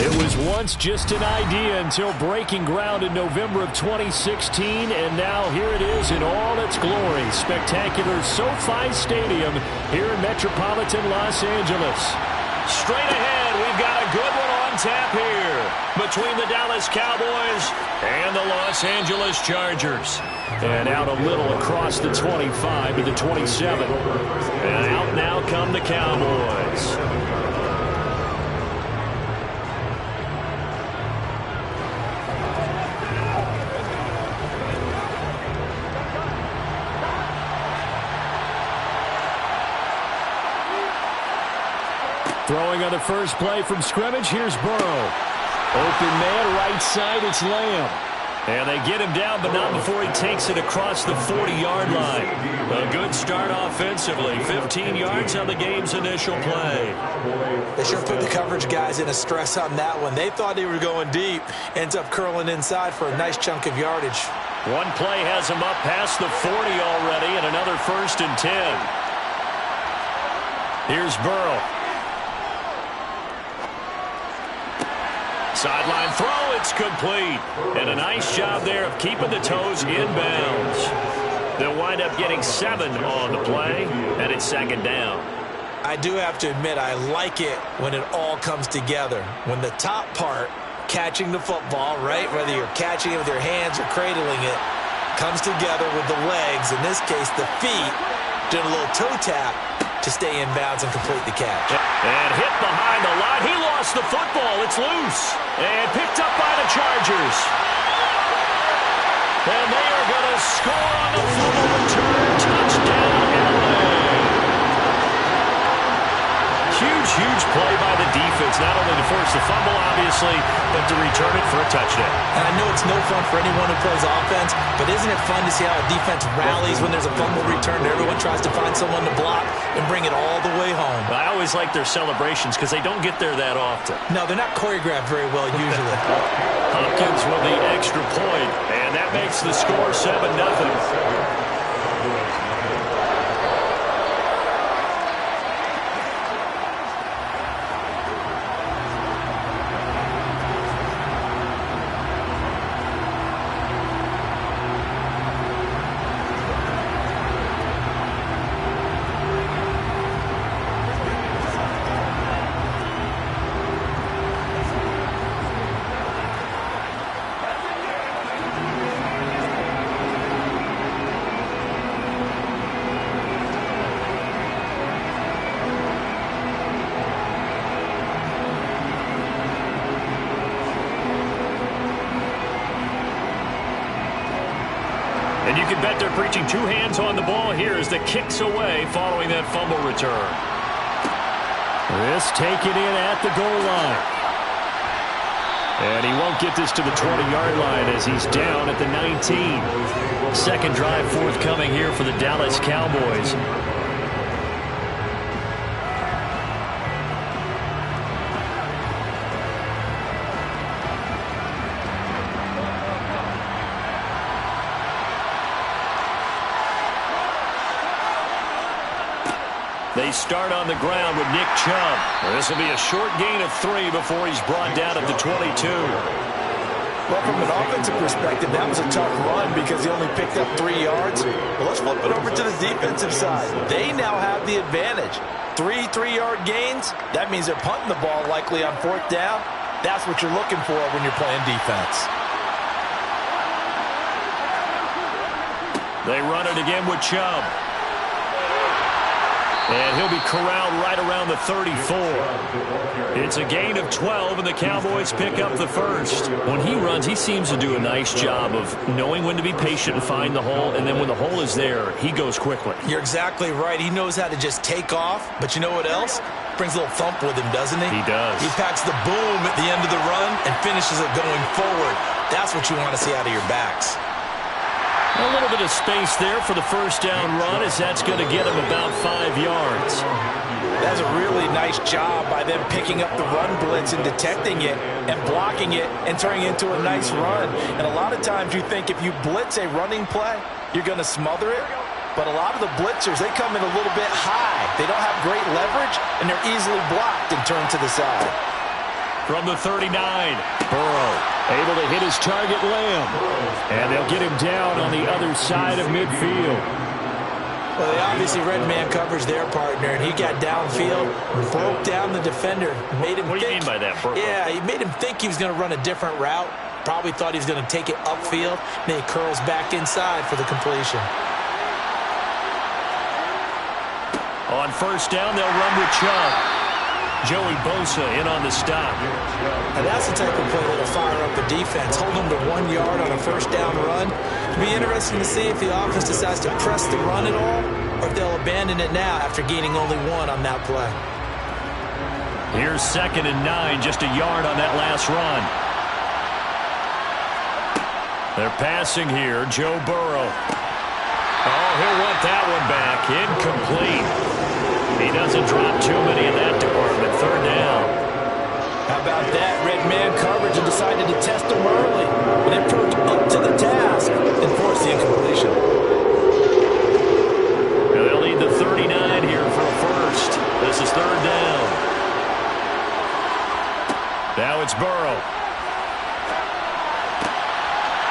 It was once just an idea until breaking ground in November of 2016, and now here it is in all its glory. Spectacular SoFi Stadium here in metropolitan Los Angeles. Straight ahead, we've got a good one on tap here between the Dallas Cowboys and the Los Angeles Chargers. And out a little across the 25 to the 27. And out now come the Cowboys. Throwing on the first play from scrimmage, here's Burrow. Open man, right side, it's Lamb. And they get him down, but not before he takes it across the 40-yard line. A good start offensively. 15 yards on the game's initial play. They sure put the coverage guys in a stress on that one. They thought they were going deep. Ends up curling inside for a nice chunk of yardage. One play has him up past the 40 already, and another 1st and 10. Here's Burrow. Sideline throw, it's complete. And a nice job there of keeping the toes in bounds. They'll wind up getting 7 on the play, and it's 2nd down. I do have to admit, I like it when it all comes together. When the top part, catching the football, right, whether you're catching it with your hands or cradling it, comes together with the legs, in this case the feet, doing a little toe tap to stay in bounds and complete the catch. And hit behind the line. He lost the football. It's loose. And picked up by the Chargers. And they are going to score on the fumble return. Touchdown, LA. Huge play by the defense. Not only to force the fumble, obviously, but to return it for a touchdown. And I know it's no fun for anyone who plays offense, but isn't it fun to see how a defense rallies when there's a fumble return? Everyone tries to find someone to block and bring it all the way home. I always like their celebrations because they don't get there that often. No, they're not choreographed very well usually. Hopkins with the extra point, and that makes the score 7-0. And you can bet they're preaching 2 hands on the ball here as the kick's away following that fumble return. This taken in at the goal line. And he won't get this to the 20-yard line as he's down at the 19. Second drive forthcoming here for the Dallas Cowboys. They start on the ground with Nick Chubb. This will be a short gain of 3 before he's brought down at the 22. Well, from an offensive perspective, that was a tough run because he only picked up 3 yards. Well, let's flip it over to the defensive side. They now have the advantage. 3 3-yard gains, that means they're punting the ball likely on 4th down. That's what you're looking for when you're playing defense. They run it again with Chubb. And he'll be corralled right around the 34. It's a gain of 12, and the Cowboys pick up the first. When he runs, he seems to do a nice job of knowing when to be patient and find the hole, and then when the hole is there, he goes quickly. You're exactly right. He knows how to just take off, but you know what else? Brings a little thump with him, doesn't he? He does. He packs the boom at the end of the run and finishes it going forward. That's what you want to see out of your backs. A little bit of space there for the first down run as that's going to get him about 5 yards. That's a really nice job by them picking up the run blitz and detecting it and blocking it and turning it into a nice run. And a lot of times you think if you blitz a running play, you're going to smother it. But a lot of the blitzers, they come in a little bit high. They don't have great leverage, and they're easily blocked and turned to the side. From the 39, Burrow able to hit his target, Lamb. And they'll get him down on the other side of midfield. Well, they obviously read man coverage their partner, and he got downfield, broke down the defender, made him What do you mean by that, Burrow? Yeah, he made him think he was going to run a different route. Probably thought he was going to take it upfield. Then he curls back inside for the completion. On first down, they'll run with Chubb. Joey Bosa in on the stop. Now that's the type of play that'll fire up the defense. Hold them to 1 yard on a first down run. It'll be interesting to see if the offense decides to press the run at all, or if they'll abandon it now after gaining only 1 on that play. Here's 2nd and 9, just a yard on that last run. They're passing here, Joe Burrow. Oh, he'll want that one back. Incomplete. He doesn't drop too many in that department. 3rd down. How about that? Red man coverage and decided to test him early. And they proved up to the task and forced the incompletion. Now they'll need the 39 here for a first. This is 3rd down. Now it's Burrow.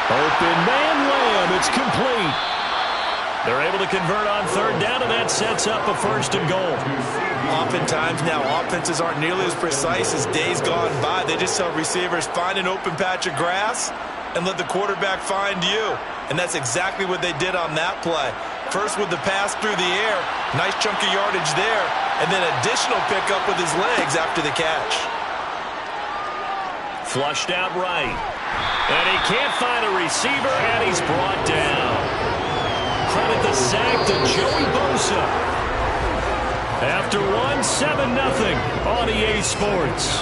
Open man, Lamb. It's complete. They're able to convert on 3rd down, and that sets up a 1st and goal. Oftentimes now, offenses aren't nearly as precise as days gone by. They just tell receivers, find an open patch of grass and let the quarterback find you. And that's exactly what they did on that play. First with the pass through the air, nice chunk of yardage there, and then additional pickup with his legs after the catch. Flushed out right. And he can't find a receiver, and he's brought down. Credit the sack to Joey Bosa. After 1, 7-0 on EA Sports.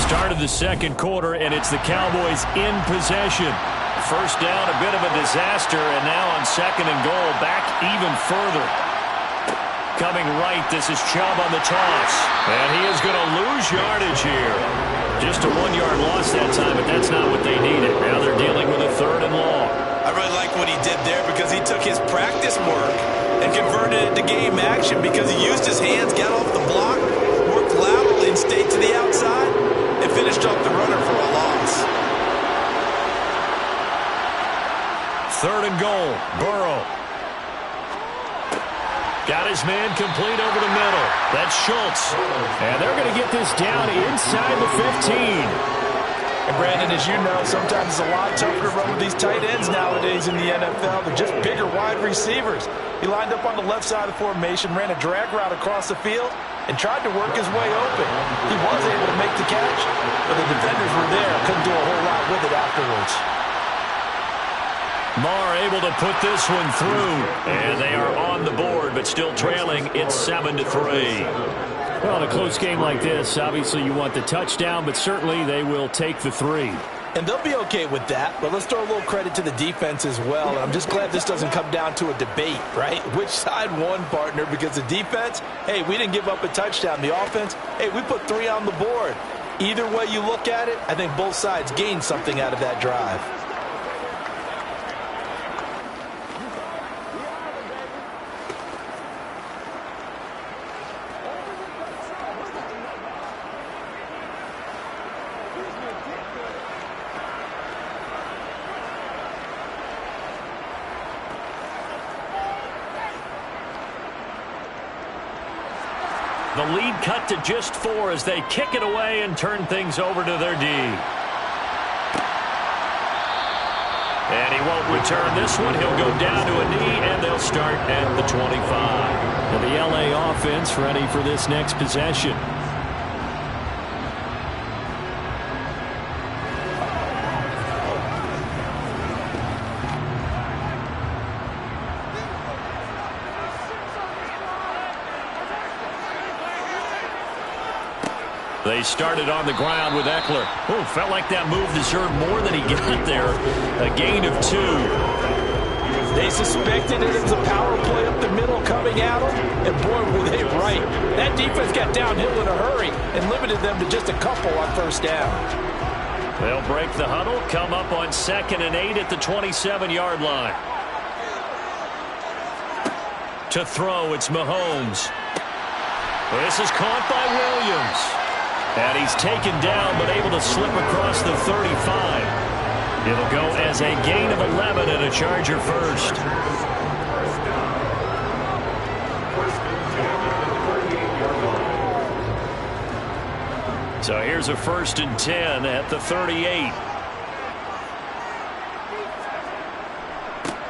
Start of the 2nd quarter, and it's the Cowboys in possession. First down, a bit of a disaster, and now on 2nd and goal, back even further. Coming right, this is Chubb on the toss. And he is going to lose yardage here. Just a 1-yard loss that time, but that's not what they needed. Now they're dealing with a 3rd and long. I really like what he did there because he took his practice work and converted it to game action because he used his hands, got off the block, worked laterally and stayed to the outside, and finished off the runner for a loss. 3rd and goal, Burrow. Got his man complete over the middle. That's Schultz. And they're going to get this down inside the 15. And Brandon, as you know, sometimes it's a lot tougher to run with these tight ends nowadays in the NFL. They're just bigger wide receivers. He lined up on the left side of the formation, ran a drag route across the field, and tried to work his way open. He was able to make the catch, but the defenders were there. Couldn't do a whole lot with it afterwards. Marr able to put this one through, and they are on the board, but still trailing. It's 7-3. Well, in a close game like this, obviously you want the touchdown, but certainly they will take the 3. And they'll be okay with that, but let's throw a little credit to the defense as well. And I'm just glad this doesn't come down to a debate, right? Which side won, partner? Because the defense, hey, we didn't give up a touchdown. The offense, hey, we put 3 on the board. Either way you look at it, I think both sides gained something out of that drive. The lead cut to just 4 as they kick it away and turn things over to their D. And he won't return this one. He'll go down to a knee, and they'll start at the 25. And the LA offense ready for this next possession. They started on the ground with Eckler. Oh, felt like that move deserved more than he got there. A gain of 2. They suspected it was a power play up the middle coming at them, and boy, were they right. That defense got downhill in a hurry and limited them to just a couple on first down. They'll break the huddle, come up on 2nd and 8 at the 27-yard line. To throw, it's Mahomes. This is caught by Williams. And he's taken down, but able to slip across the 35. It'll go as a gain of 11 and a Charger first. So here's a 1st and 10 at the 38.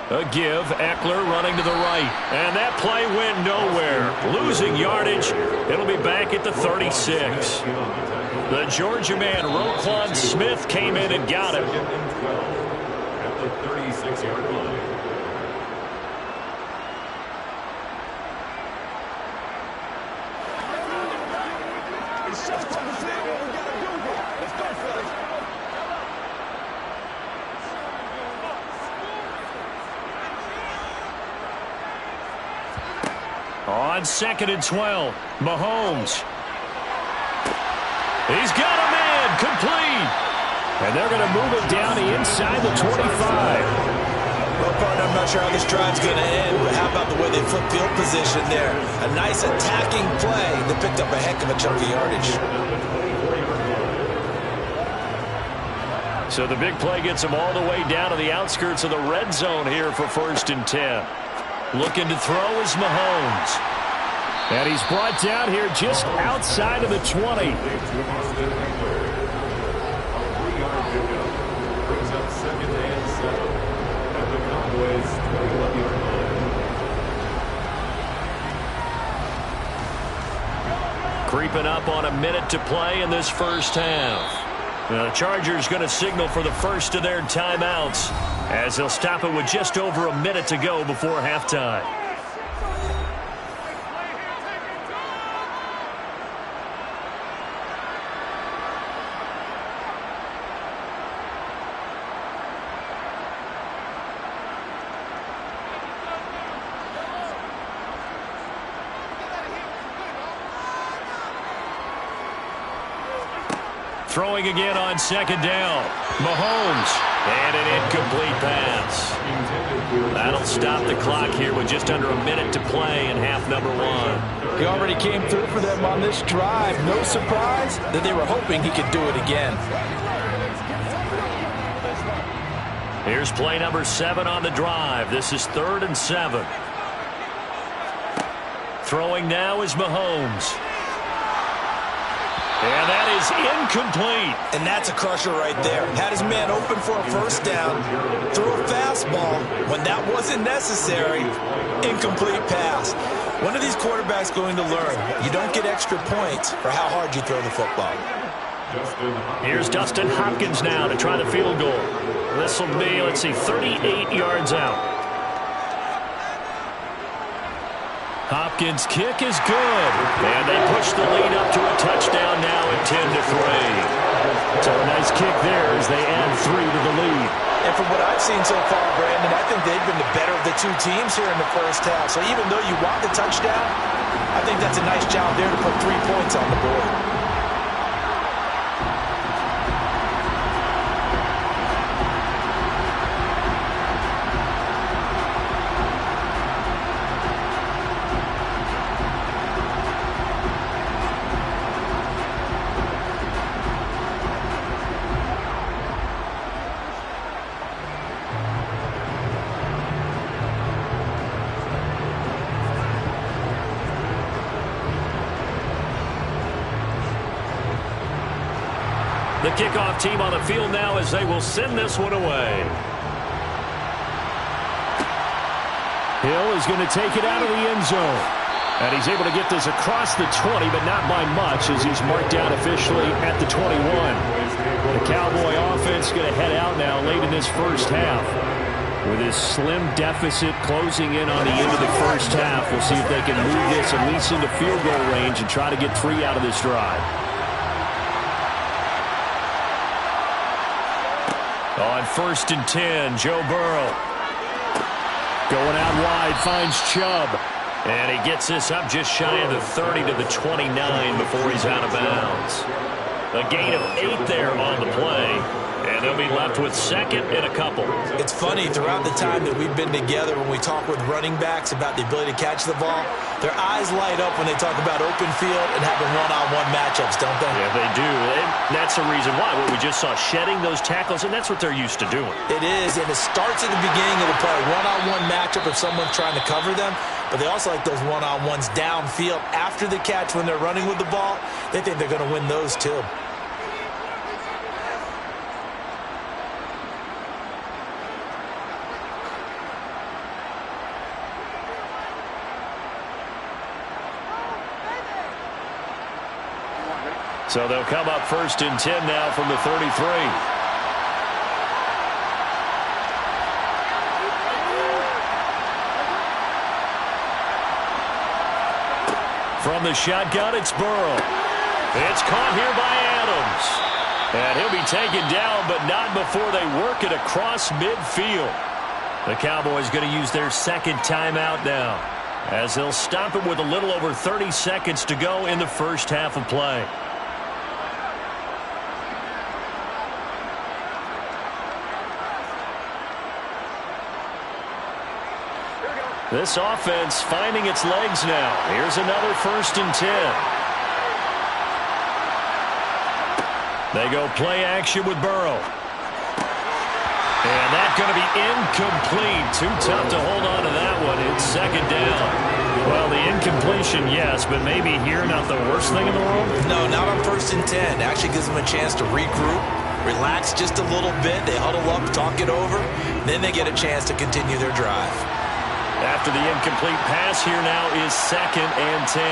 A give, Eckler running to the right. And that play went nowhere. Losing yardage. It'll be back at the 36. The Georgia man, Roquan Smith, came in and got him. At the 36-yard line. It's just time to see what we got to do here. Let's go, fellas. On 2nd and 12, Mahomes. He's got a man, complete. And they're going to move it down to inside the 25. Well, partner, I'm not sure how this drive's going to end, but how about the way they flip field position there? A nice attacking play that picked up a heck of a chunk of yardage. So the big play gets him all the way down to the outskirts of the red zone here for 1st and 10. Looking to throw is Mahomes. And he's brought down here just outside of the 20. Creeping up on a minute to play in this first half. The Chargers going to signal for the first of their timeouts as they'll stop it with just over a minute to go before halftime. Throwing again on 2nd down. Mahomes. And an incomplete pass. That'll stop the clock here with just under a minute to play in half number 1. He already came through for them on this drive. No surprise that they were hoping he could do it again. Here's play number 7 on the drive. This is 3rd and 7. Throwing now is Mahomes. And that is incomplete. And that's a crusher right there. Had his man open for a 1st down. Threw a fastball when that wasn't necessary. Incomplete pass. When are these quarterbacks going to learn? You don't get extra points for how hard you throw the football. Here's Dustin Hopkins now to try the field goal. This will be, let's see, 38 yards out. Hopkins' kick is good. And they push the lead up to a touchdown now at 10-3. So a nice kick there as they add 3 to the lead. And from what I've seen so far, Brandon, I think they've been the better of the two teams here in the first half. So even though you want the touchdown, I think that's a nice job there to put 3 points on the board. The kickoff team on the field now as they will send this one away. Hill is going to take it out of the end zone. And he's able to get this across the 20, but not by much as he's marked down officially at the 21. The Cowboy offense going to head out now late in this first half. With his slim deficit closing in on the end of the first half, we'll see if they can move this at least into field goal range and try to get 3 out of this drive. On 1st and 10, Joe Burrow. Going out wide, finds Chubb. And he gets this up just shy of the 30 to the 29 before he's out of bounds. A gain of 8 there on the play. And they'll be left with second and a couple. It's funny, throughout the time that we've been together, when we talk with running backs about the ability to catch the ball, their eyes light up when they talk about open field and having one-on-one matchups, don't they? Yeah, they do. And that's the reason why. What we just saw, shedding those tackles, and that's what they're used to doing. It is, and it starts at the beginning of the play. One-on-one matchup if someone's trying to cover them, but they also like those one-on-ones downfield after the catch when they're running with the ball. They think they're going to win those too. So they'll come up 1st and 10 now from the 33. From the shotgun, it's Burrow. It's caught here by Adams. And he'll be taken down, but not before they work it across midfield. The Cowboys going to use their second timeout now, as they'll stop it with a little over 30 seconds to go in the first half of play. This offense finding its legs now. Here's another 1st and 10. They go play action with Burrow. And that's going to be incomplete. Too tough to hold on to that one. It's second down. Well, the incompletion, yes, but maybe here not the worst thing in the world? No, not on 1st and 10. Actually gives them a chance to regroup, relax just a little bit. They huddle up, talk it over. Then they get a chance to continue their drive. After the incomplete pass, here now is 2nd and 10.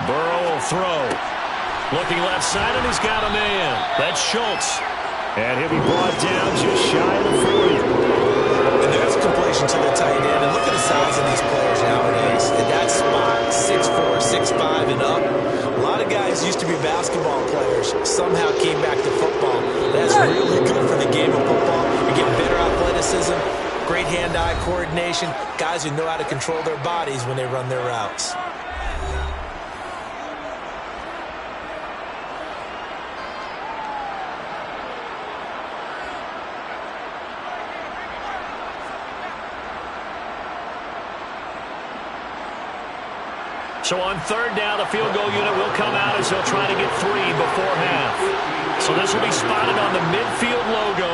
Burrow will throw. Looking left side, and he's got a man. That's Schultz. And he'll be brought down just shy of the 40. And there's completion to the tight end. And look at the size of these players nowadays. In that spot, 6'4", 6'5", and up. A lot of guys used to be basketball players, somehow came back to football. That's really good for the game of football. You get better athleticism, great hand-eye coordination, guys who know how to control their bodies when they run their routes. So on 3rd down, the field goal unit will come out as they'll try to get 3 before half. So this will be spotted on the midfield logo.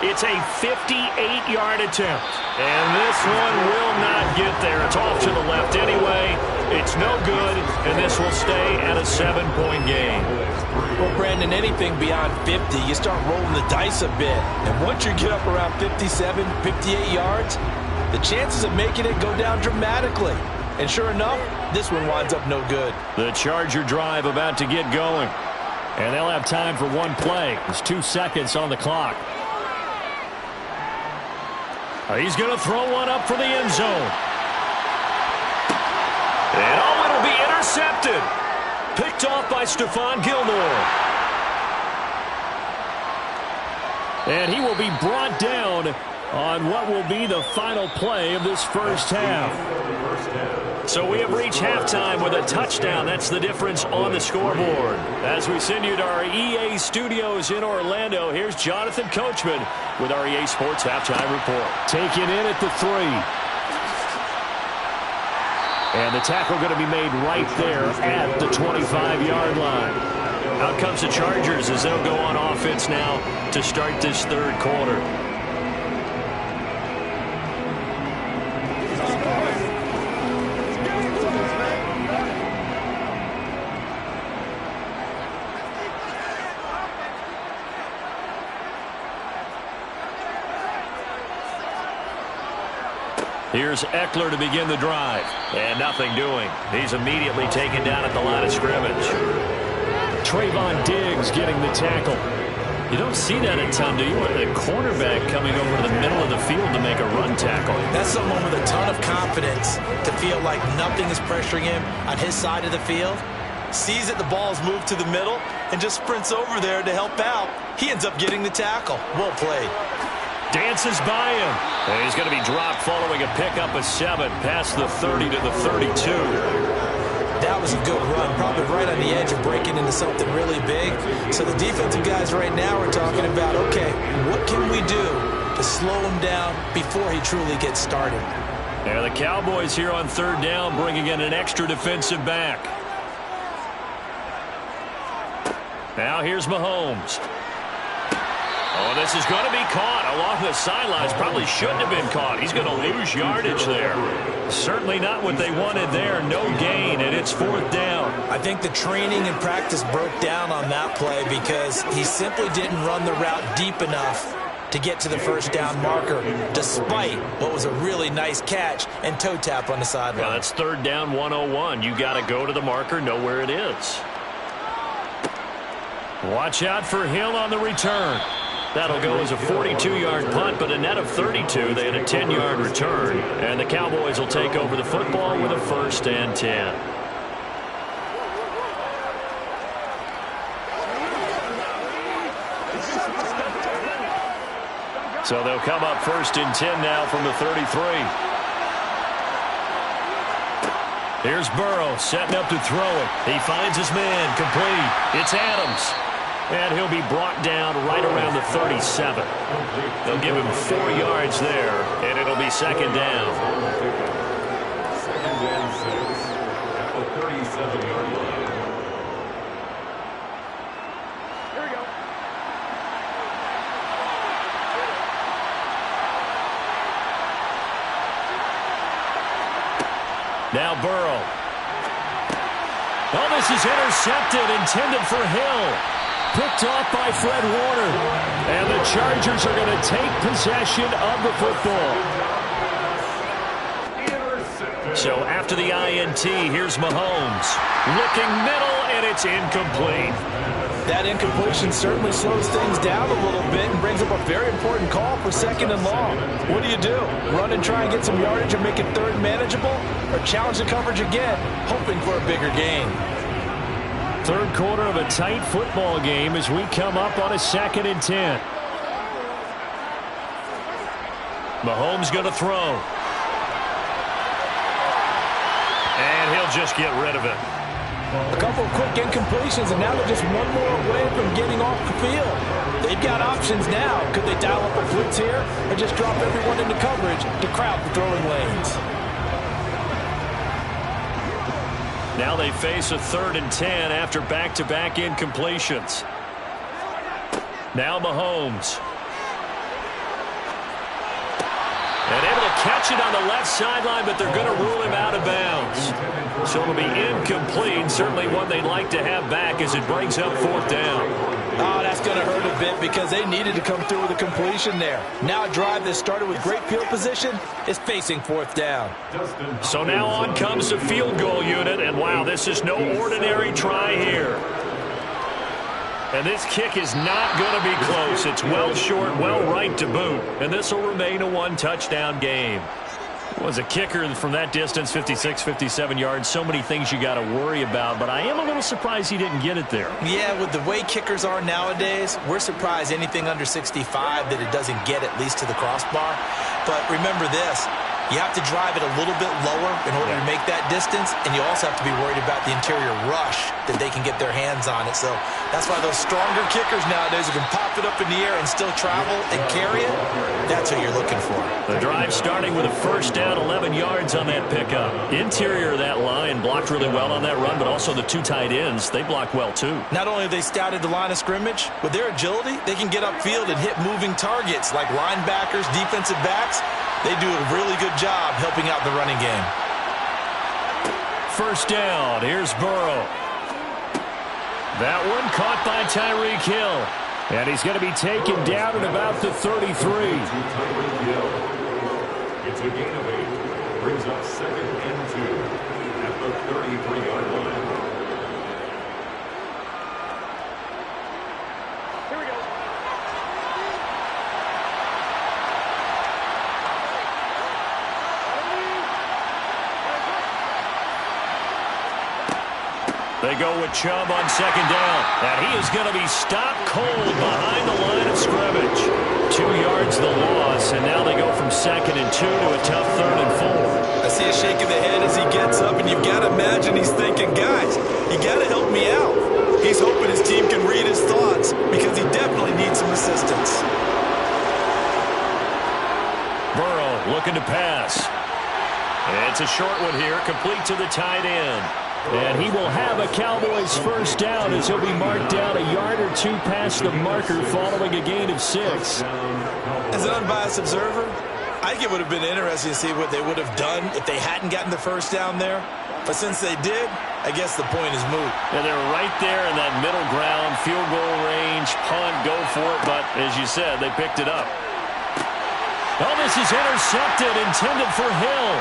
It's a 58-yard attempt. And this one will not get there. It's off to the left anyway. It's no good, and this will stay at a 7-point game. Well, Brandon, anything beyond 50, you start rolling the dice a bit. And once you get up around 57, 58 yards, the chances of making it go down dramatically. And sure enough, this one winds up no good. The Charger drive about to get going. And they'll have time for one play. There's 2 seconds on the clock. He's going to throw one up for the end zone. And oh, it'll be intercepted. Picked off by Stephon Gilmore. And he will be brought down on what will be the final play of this first half. So we have reached halftime with a touchdown. That's the difference on the scoreboard. As we send you to our EA studios in Orlando, here's Jonathan Coachman with our EA Sports Halftime Report. Taken in at the 3. And the tackle going to be made right there at the 25-yard line. Out comes the Chargers as they'll go on offense now to start this 3rd quarter. Here's Eckler to begin the drive. And nothing doing. He's immediately taken down at the line of scrimmage. Trayvon Diggs getting the tackle. You don't see that a ton, do you? The cornerback coming over to the middle of the field to make a run tackle. That's someone with a ton of confidence to feel like nothing is pressuring him on his side of the field. Sees that the ball is moved to the middle and just sprints over there to help out. He ends up getting the tackle. Well played. Dances by him. And he's going to be dropped following a pickup of 7 past the 30 to the 32. That was a good run, probably right on the edge of breaking into something really big. So the defensive guys right now are talking about, okay, what can we do to slow him down before he truly gets started? And the Cowboys here on third down bringing in an extra defensive back. Now here's Mahomes. Oh, this is going to be caught along the sidelines. Probably shouldn't have been caught. He's going to lose yardage there. Certainly not what they wanted there. No gain, and it's fourth down. I think the training and practice broke down on that play because he simply didn't run the route deep enough to get to the first down marker, despite what was a really nice catch and toe tap on the sideline. Well, that's third down 101. You got to go to the marker, know where it is. Watch out for Hill on the return. That'll go as a 42-yard punt, but a net of 32. They had a 10-yard return, and the Cowboys will take over the football with a 1st and 10. So they'll come up 1st and 10 now from the 33. Here's Burrow setting up to throw it. He finds his man, complete. It's Adams. And he'll be brought down right around the 37. They'll give him 4 yards there, and it'll be second down. Second and 6 at the 37-yard line. Here we go. Now Burrow. Oh, this is intercepted, intended for Hill. Picked off by Fred Warner. And the Chargers are going to take possession of the football. So after the INT, here's Mahomes. Looking middle, and it's incomplete. That incompletion certainly slows things down a little bit and brings up a very important call for 2nd and long. What do? Run and try and get some yardage and make it third manageable? Or challenge the coverage again, hoping for a bigger gain? Third quarter of a tight football game as we come up on a 2nd and 10. Mahomes going to throw. And he'll just get rid of it. A couple of quick incompletions, and now they're just one more away from getting off the field. They've got options now. Could they dial up a blitz here or just drop everyone into coverage to crowd the throwing lanes? Now they face a 3rd and 10 after back-to-back incompletions. Now Mahomes. And able to catch it on the left sideline, but they're going to rule him out of bounds. So it'll be incomplete. Certainly one they'd like to have back as it brings up 4th down. Oh, that's going to hurt a bit because they needed to come through with a completion there. Now a drive that started with great field position is facing 4th down. So now on comes the field goal unit, and wow, this is no ordinary try here. And this kick is not going to be close. It's well short, well right to boot, and this will remain a 1-touchdown game. Was a kicker from that distance, 56, 57 yards. So many things you got to worry about, but I am a little surprised he didn't get it there. Yeah, with the way kickers are nowadays, we're surprised anything under 65 that it doesn't get at least to the crossbar. But remember this, you have to drive it a little bit lower in order to make that distance, and you also have to be worried about the interior rush that they can get their hands on it. So that's why those stronger kickers nowadays who can pop it up in the air and still travel and carry it, that's what you're looking for. The drive starting with a 1st down, 11 yards on that pickup. Interior of that line blocked really well on that run, but also the 2 tight ends, they blocked well too. Not only have they scouted the line of scrimmage, with their agility, they can get upfield and hit moving targets like linebackers, defensive backs. They do a really good job helping out the running game. 1st down. Here's Burrow. That one caught by Tyreek Hill. And he's going to be taken down at about the 33. It's a gain of 8. Brings up 2nd and 2 at the 33-yard line. Here we go. They go with Chubb on 2nd down. And he is going to be stopped cold behind the line of scrimmage. 2 yards the loss, and now they go from 2nd and 2 to a tough 3rd and 4. I see him shaking the head as he gets up, and you've got to imagine he's thinking, guys, you got to help me out. He's hoping his team can read his thoughts because he definitely needs some assistance. Burrow looking to pass. It's a short one here, complete to the tight end. And he will have a Cowboys first down as he'll be marked down a yard or two past the marker following a gain of 6. As an unbiased observer, I think it would have been interesting to see what they would have done if they hadn't gotten the first down there. But since they did, I guess the point is moot. And they're right there in that middle ground, field goal range, punt, go for it. But as you said, they picked it up. Oh, this is intercepted, intended for Hill.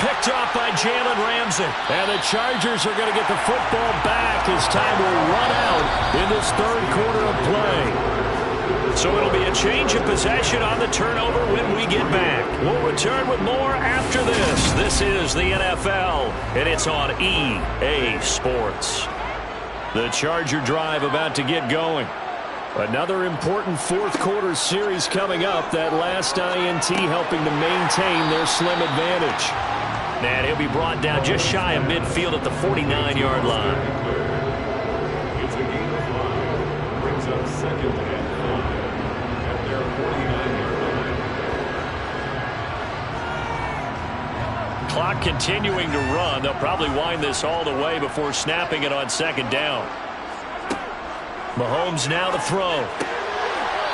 Picked off by Jalen Ramsey. And the Chargers are going to get the football back as time will run out in this third quarter of play. So it'll be a change of possession on the turnover when we get back. We'll return with more after this. This is the NFL, and it's on EA Sports. The Charger drive about to get going. Another important fourth quarter series coming up. That last INT helping to maintain their slim advantage. And he'll be brought down just shy of midfield at the 49-yard line. It's a gain of 5. Brings up second and 5 at their 49-yard line. Clock continuing to run. They'll probably wind this all the way before snapping it on second down. Mahomes now to throw.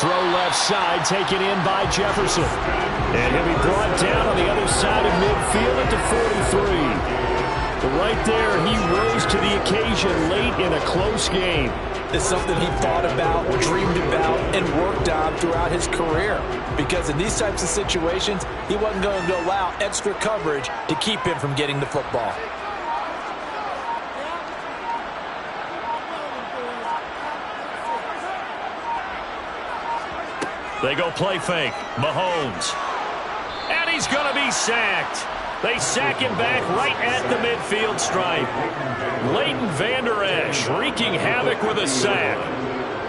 Throw left side, taken in by Jefferson. And he'll be brought down on the other side of midfield at the 43. But right there, he rose to the occasion late in a close game. It's something he thought about, dreamed about, and worked on throughout his career. Because in these types of situations, he wasn't going to allow extra coverage to keep him from getting the football. They go play fake. Mahomes. And he's going to be sacked. They sack him back right at the midfield stripe. Leighton Vander Esch wreaking havoc with a sack.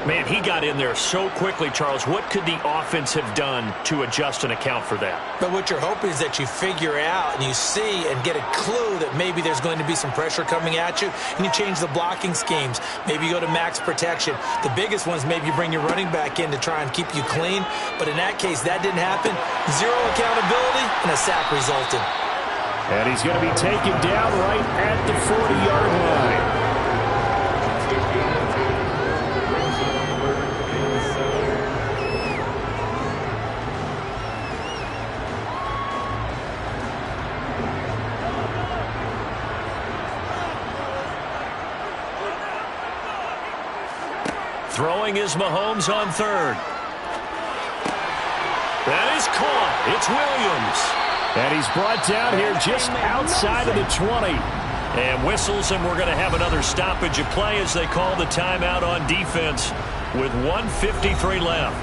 Man, he got in there so quickly, Charles. What could the offense have done to adjust and account for that? But what you're hoping is that you figure out and you see and get a clue that maybe there's going to be some pressure coming at you, and you change the blocking schemes. Maybe you go to max protection. The biggest ones, maybe you bring your running back in to try and keep you clean. But in that case, that didn't happen. Zero accountability, and a sack resulted. And he's going to be taken down right at the 40-yard line. Throwing is Mahomes on third. That is caught. It's Williams. And he's brought down here just outside of the 20. And whistles, and we're going to have another stoppage of play as they call the timeout on defense with 1:53 left.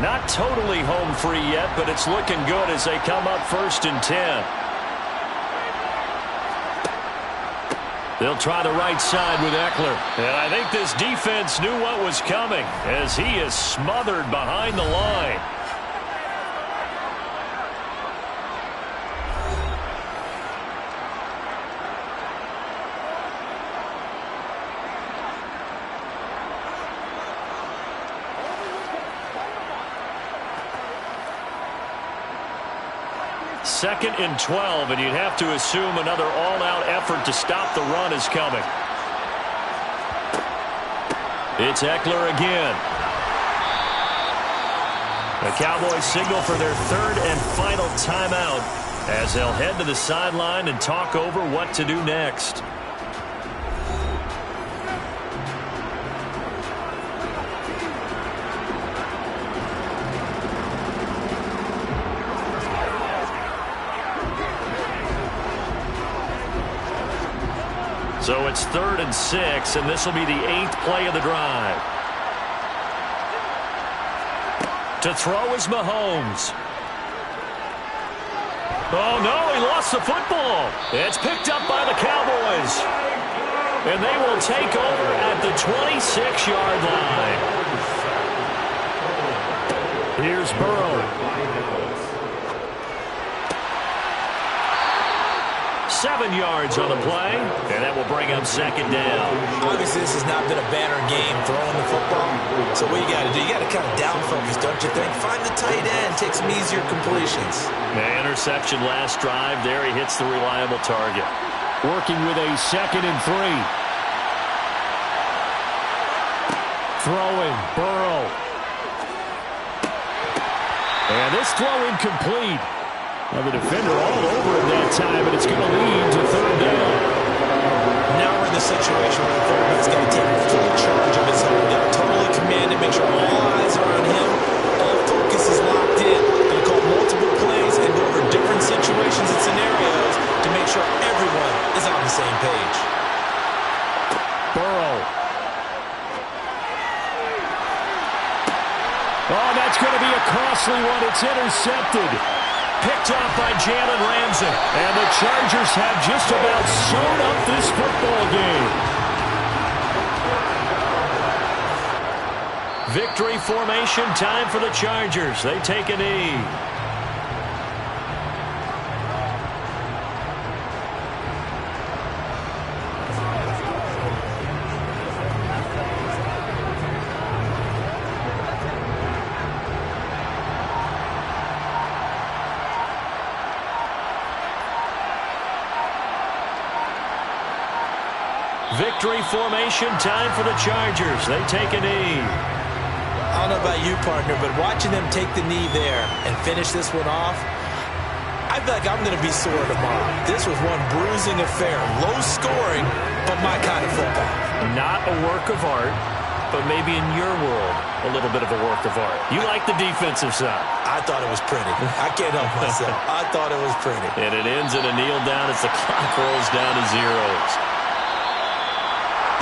Not totally home free yet, but it's looking good as they come up 1st and 10. They'll try the right side with Eckler. And I think this defense knew what was coming as he is smothered behind the line. Second and 12, and you'd have to assume another all-out effort to stop the run is coming. It's Eckler again. The Cowboys signal for their third and final timeout as they'll head to the sideline and talk over what to do next. So it's 3rd and 6, and this will be the 8th play of the drive. To throw is Mahomes. Oh, no, he lost the football. It's picked up by the Cowboys. And they will take over at the 26-yard line. Here's Burrow. 7 yards on the play, and that will bring up second down. Obviously, this has not been a banner game throwing the football. So what you got to do, you got to kind of down focus, don't you think? Find the tight end, take some easier completions. Interception last drive. There he hits the reliable target. Working with a 2nd and 3. Throwing, Burrow. And this throw incomplete. Now the defender all over him that time, and it's going to lead to 3rd down. Now we're in the situation where the quarterback's got to take full charge of his own. Got to totally command it, make sure all eyes are on him. All focus is locked in. Going to call multiple plays and go over different situations and scenarios to make sure everyone is on the same page. Burrow. Oh, that's going to be a costly one. It's intercepted. Picked off by Jalen Ramsey. And the Chargers have just about sewn up this football game. Victory formation time for the Chargers. They take a knee. Victory formation time for the Chargers. They take a knee. I don't know about you, partner, but watching them take the knee there and finish this one off, I feel like I'm going to be sore tomorrow. This was one bruising affair. Low scoring, but my kind of football. Not a work of art, but maybe in your world, a little bit of a work of art. You like the defensive side. I thought it was pretty. I can't help myself. I thought it was pretty. And it ends in a kneel down as the clock rolls down to zeros.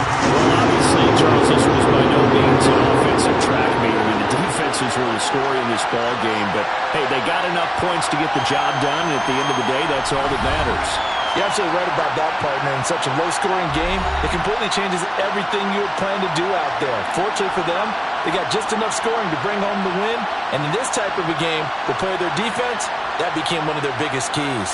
Well, obviously, Charles, this was by no means an offensive track meet. I mean, the defenses were the story in this ball game. But, hey, they got enough points to get the job done, and at the end of the day, that's all that matters. You're absolutely right about that, partner. In such a low-scoring game, it completely changes everything you had planned to do out there. Fortunately for them, they got just enough scoring to bring home the win. And in this type of a game, to play their defense, that became one of their biggest keys.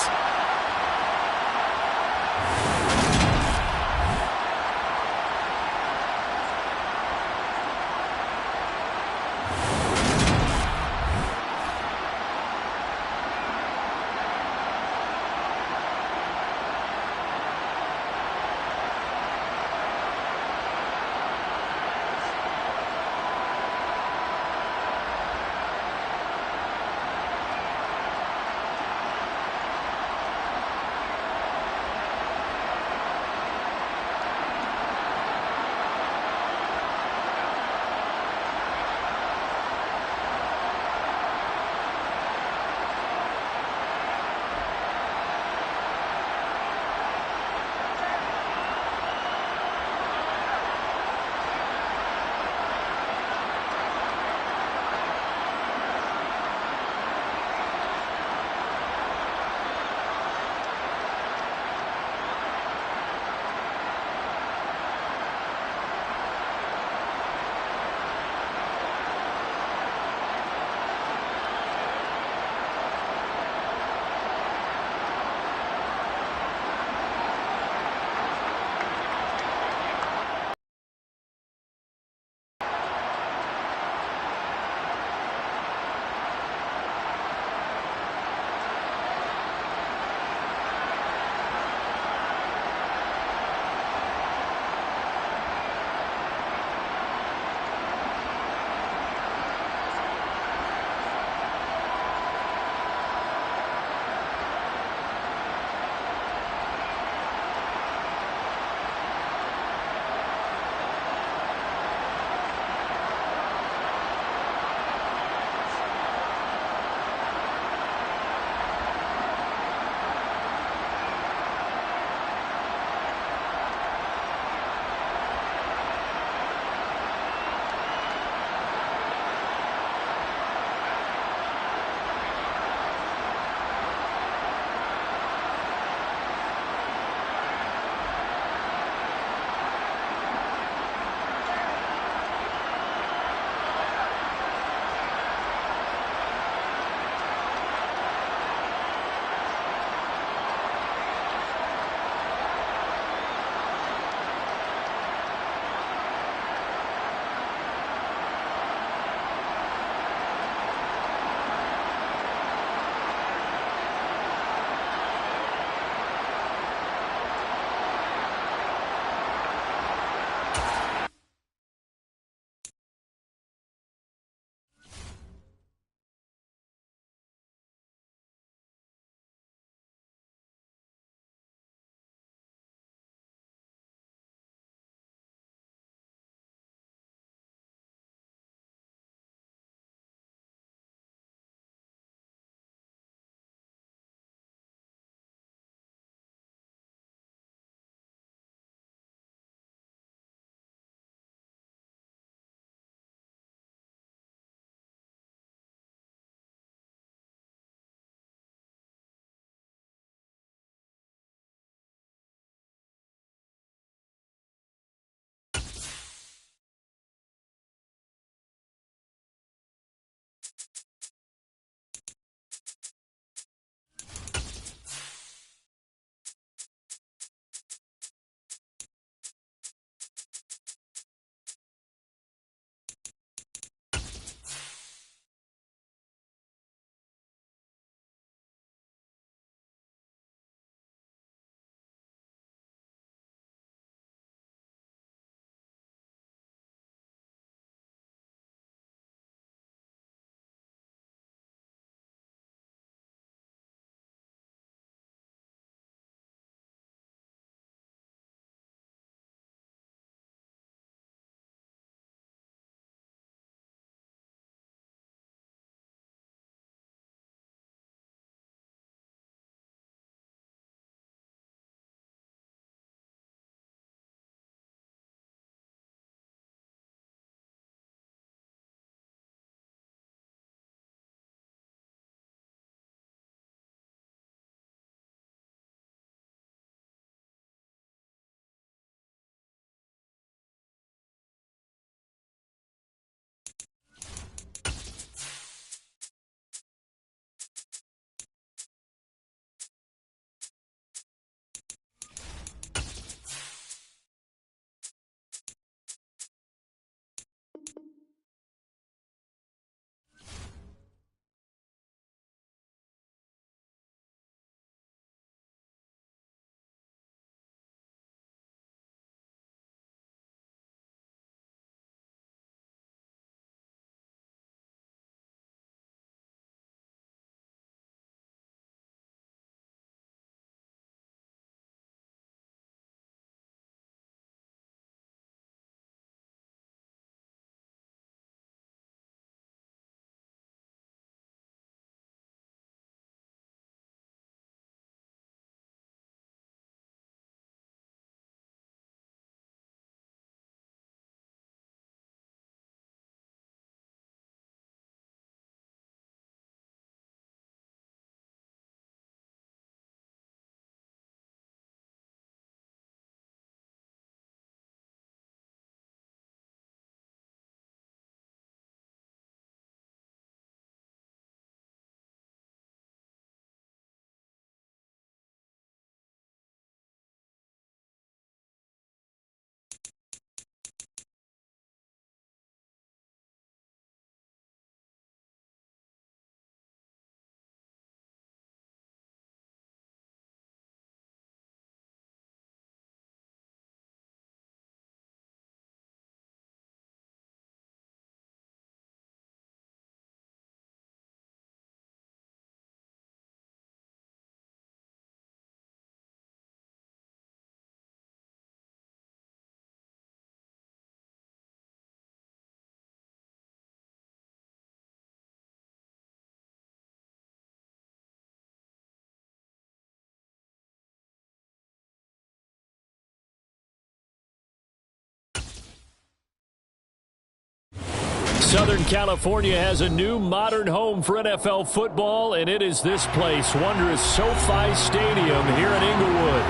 Southern California has a new modern home for NFL football, and it is this place, wondrous SoFi Stadium here in Inglewood.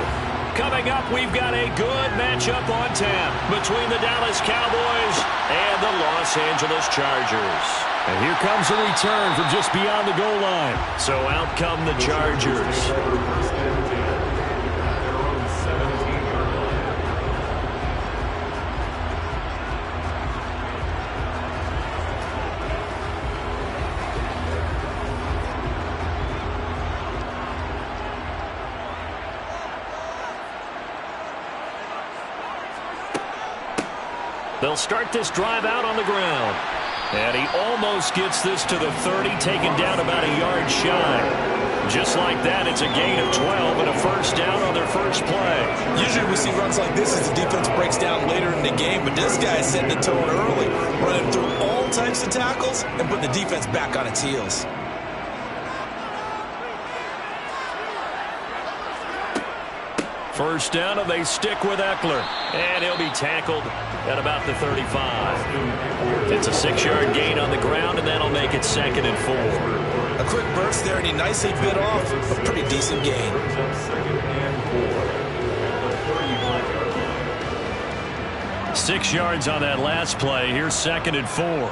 Coming up, we've got a good matchup on tap between the Dallas Cowboys and the Los Angeles Chargers. And here comes a return from just beyond the goal line. So out come the Chargers. They'll start this drive out on the ground. And he almost gets this to the 30, taken down about a yard shy. Just like that, it's a gain of 12 and a first down on their first play. Usually we see runs like this as the defense breaks down later in the game, but this guy is setting the tone early, running through all types of tackles and putting the defense back on its heels. First down, and they stick with Eckler. And he'll be tackled at about the 35. It's a 6-yard gain on the ground, and that'll make it 2nd and 4. A quick burst there, and he nicely bit off a pretty decent gain. 6 yards on that last play. Here's 2nd and 4.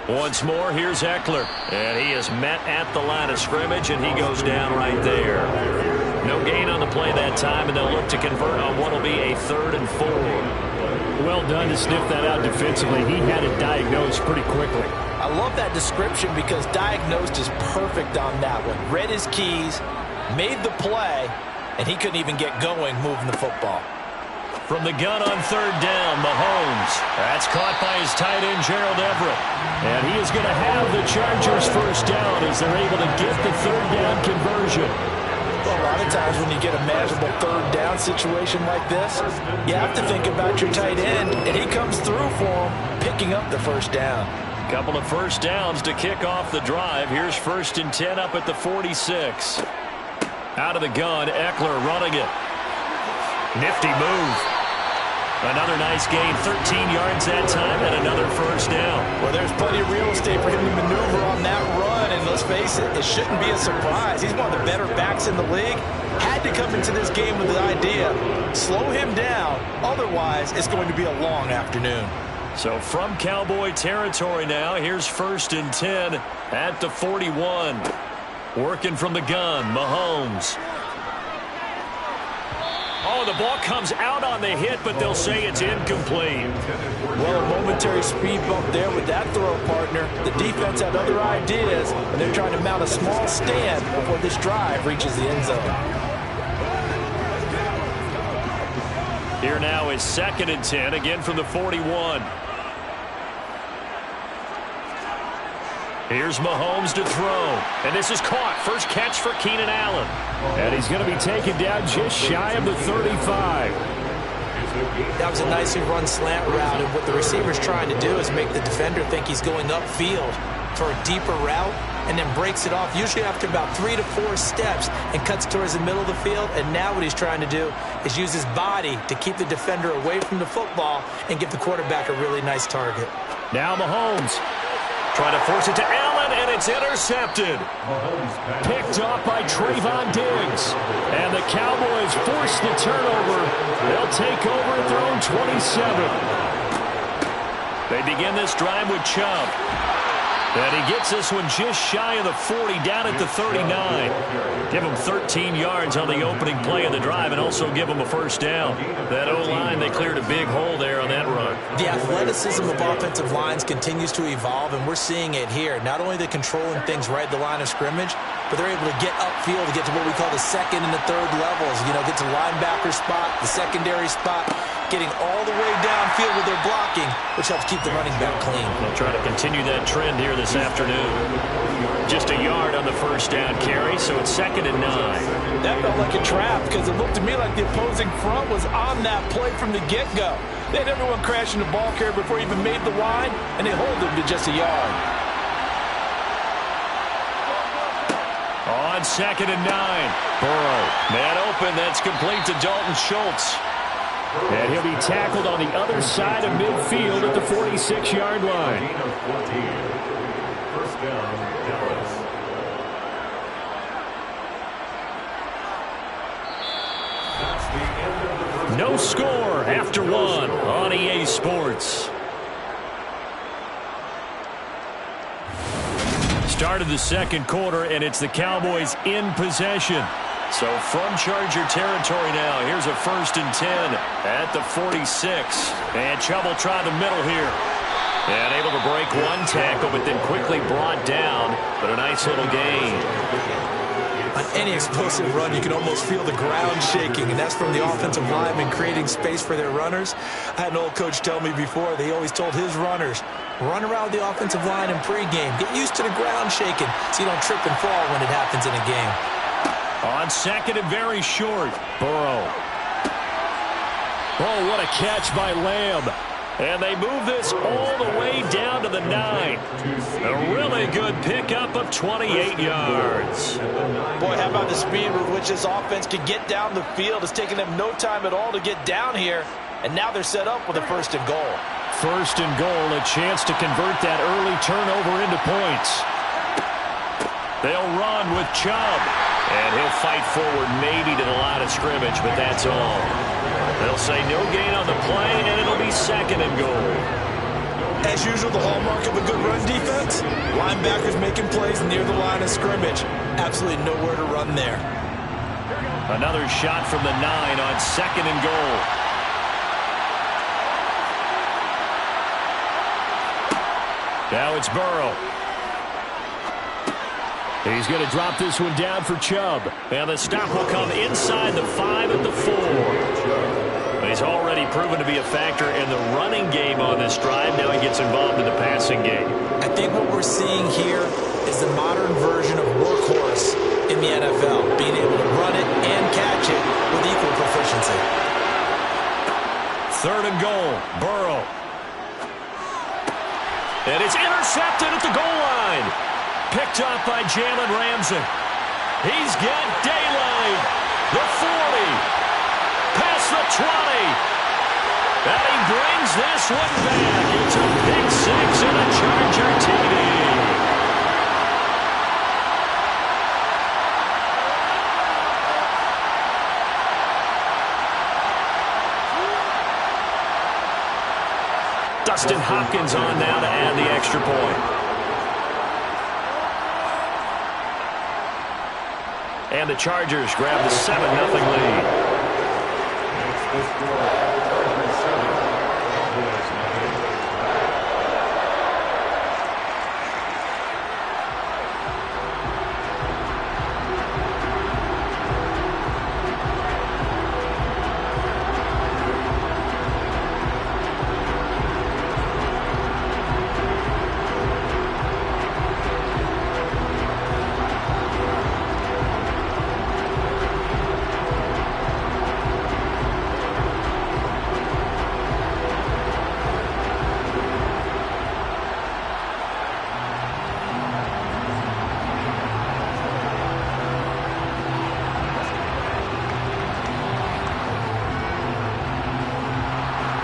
Once more, here's Eckler. And he is met at the line of scrimmage, and he goes down right there. No gain on the play that time, and they'll look to convert on what will be a 3rd and 4. Well done to sniff that out defensively. He had it diagnosed pretty quickly. I love that description because diagnosed is perfect on that one. Read his keys, made the play, and he couldn't even get going moving the football. From the gun on 3rd down, Mahomes. That's caught by his tight end, Gerald Everett. And he is going to have the Chargers first down as they're able to get the 3rd down conversion. Well, a lot of times when you get a manageable 3rd down situation like this, you have to think about your tight end, and he comes through for him, picking up the first down. Couple of first downs to kick off the drive. Here's 1st and 10 up at the 46. Out of the gun, Eckler running it. Nifty move. Another nice gain, 13 yards that time, and another first down. Well, there's plenty of real estate for him to maneuver on that run, and let's face it, it shouldn't be a surprise. He's one of the better backs in the league. Had to come into this game with the idea, slow him down, otherwise it's going to be a long afternoon. So from Cowboy territory now, here's 1st and 10 at the 41. Working from the gun, Mahomes. Oh, the ball comes out on the hit, but they'll say it's incomplete. Well, a momentary speed bump there with that throw, partner. The defense had other ideas, and they're trying to mount a small stand before this drive reaches the end zone. Here now is 2nd and 10, again from the 41. Here's Mahomes to throw. And this is caught. First catch for Keenan Allen. And he's going to be taken down just shy of the 35. That was a nicely run slant route, and what the receiver's trying to do is make the defender think he's going upfield for a deeper route, and then breaks it off, usually after about 3 to 4 steps, and cuts towards the middle of the field. And now what he's trying to do is use his body to keep the defender away from the football and give the quarterback a really nice target. Now Mahomes. Trying to force it to Allen, and it's intercepted. Picked off by Trayvon Diggs. And the Cowboys force the turnover. They'll take over at their own 27. They begin this drive with Chubb. And he gets this one just shy of the 40, down at the 39. Give him 13 yards on the opening play of the drive, and also give him a first down. That O-line, they cleared a big hole there on that run. The athleticism of offensive lines continues to evolve, and we're seeing it here. Not only they're controlling things right at the line of scrimmage, but they're able to get upfield to get to what we call the 2nd and the 3rd levels. You know, get to linebacker spot, the secondary spot, getting all the way downfield with their blocking, which helps keep the running back clean. They'll try to continue that trend here this afternoon. Just a yard on the first down carry, so it's 2nd and 9. That felt like a trap because it looked to me like the opposing front was on that play from the get-go. They had everyone crashing the ball carrier before he even made the line, and they hold him to just a yard. On 2nd and 9. Burrow, man open, that's complete to Dalton Schultz. And he'll be tackled on the other side of midfield at the 46-yard line. Gain of 14. First down, Dallas. That's the end of the first. No score after one on EA Sports. Start of the second quarter, and it's the Cowboys in possession. So from Charger territory now, here's a 1st and 10 at the 46. And Chubb will try the middle here. And able to break one tackle, but then quickly brought down. But a nice little gain. On any explosive run, you can almost feel the ground shaking, and that's from the offensive linemen creating space for their runners. I had an old coach tell me before, they always told his runners, run around the offensive line in pregame. Get used to the ground shaking so you don't trip and fall when it happens in a game. On second and very short, Burrow. Oh, what a catch by Lamb. And they move this all the way down to the 9. A really good pickup of 28 yards. Boy, how about the speed with which this offense could get down the field? It's taken them no time at all to get down here, and now they're set up with a 1st and goal. 1st and goal, a chance to convert that early turnover into points. They'll run with Chubb. And he'll fight forward maybe to the line of scrimmage, but that's all. They'll say no gain on the play, and it'll be 2nd and goal. As usual, the hallmark of a good run defense, linebackers making plays near the line of scrimmage. Absolutely nowhere to run there. Another shot from the 9 on 2nd and goal. Now it's Burrow. He's going to drop this one down for Chubb. And the stop will come inside the 5 at the 4. He's already proven to be a factor in the running game on this drive. Now he gets involved in the passing game. I think what we're seeing here is the modern version of workhorse in the NFL, being able to run it and catch it with equal proficiency. 3rd and goal, Burrow. And it's intercepted at the goal line. Picked off by Jalen Ramsey. He's got daylight. The 40. Past the 20. And he brings this one back. It's a big 6 and a Charger TD. Dustin Hopkins on now to add the extra point. And the Chargers grab the 7-0 lead.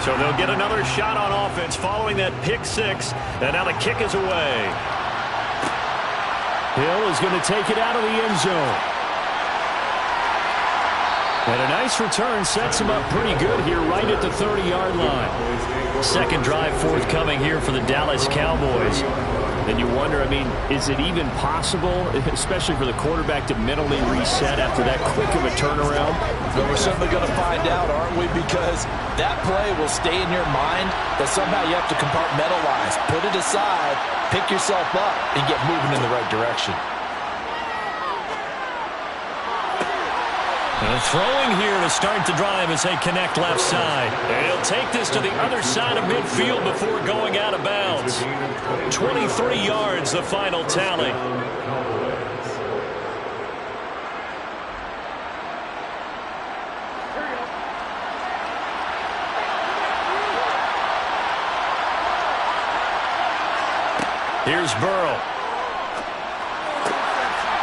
So they'll get another shot on offense following that pick 6. And now the kick is away. Hill is going to take it out of the end zone. And a nice return sets him up pretty good here right at the 30-yard line. Second drive forthcoming here for the Dallas Cowboys. And you wonder, I mean, is it even possible, especially for the quarterback, to mentally reset after that quick of a turnaround? Well, we're certainly going to find out, aren't we? Because that play will stay in your mind that somehow you have to compartmentalize. Put it aside, pick yourself up, and get moving in the right direction. Throwing here to start the drive as they connect left side. And he'll take this to the other side of midfield before going out of bounds. 23 yards, the final tally. Here's Burrow.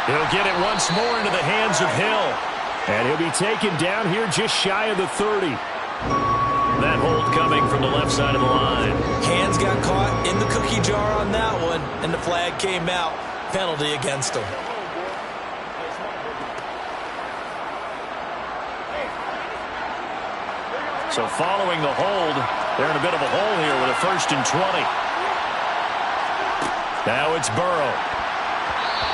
He'll get it once more into the hands of Hill. And he'll be taken down here just shy of the 30. That hold coming from the left side of the line. Hands got caught in the cookie jar on that one, and the flag came out. Penalty against him. So following the hold, they're in a bit of a hole here with a 1st and 20. Now it's Burrow.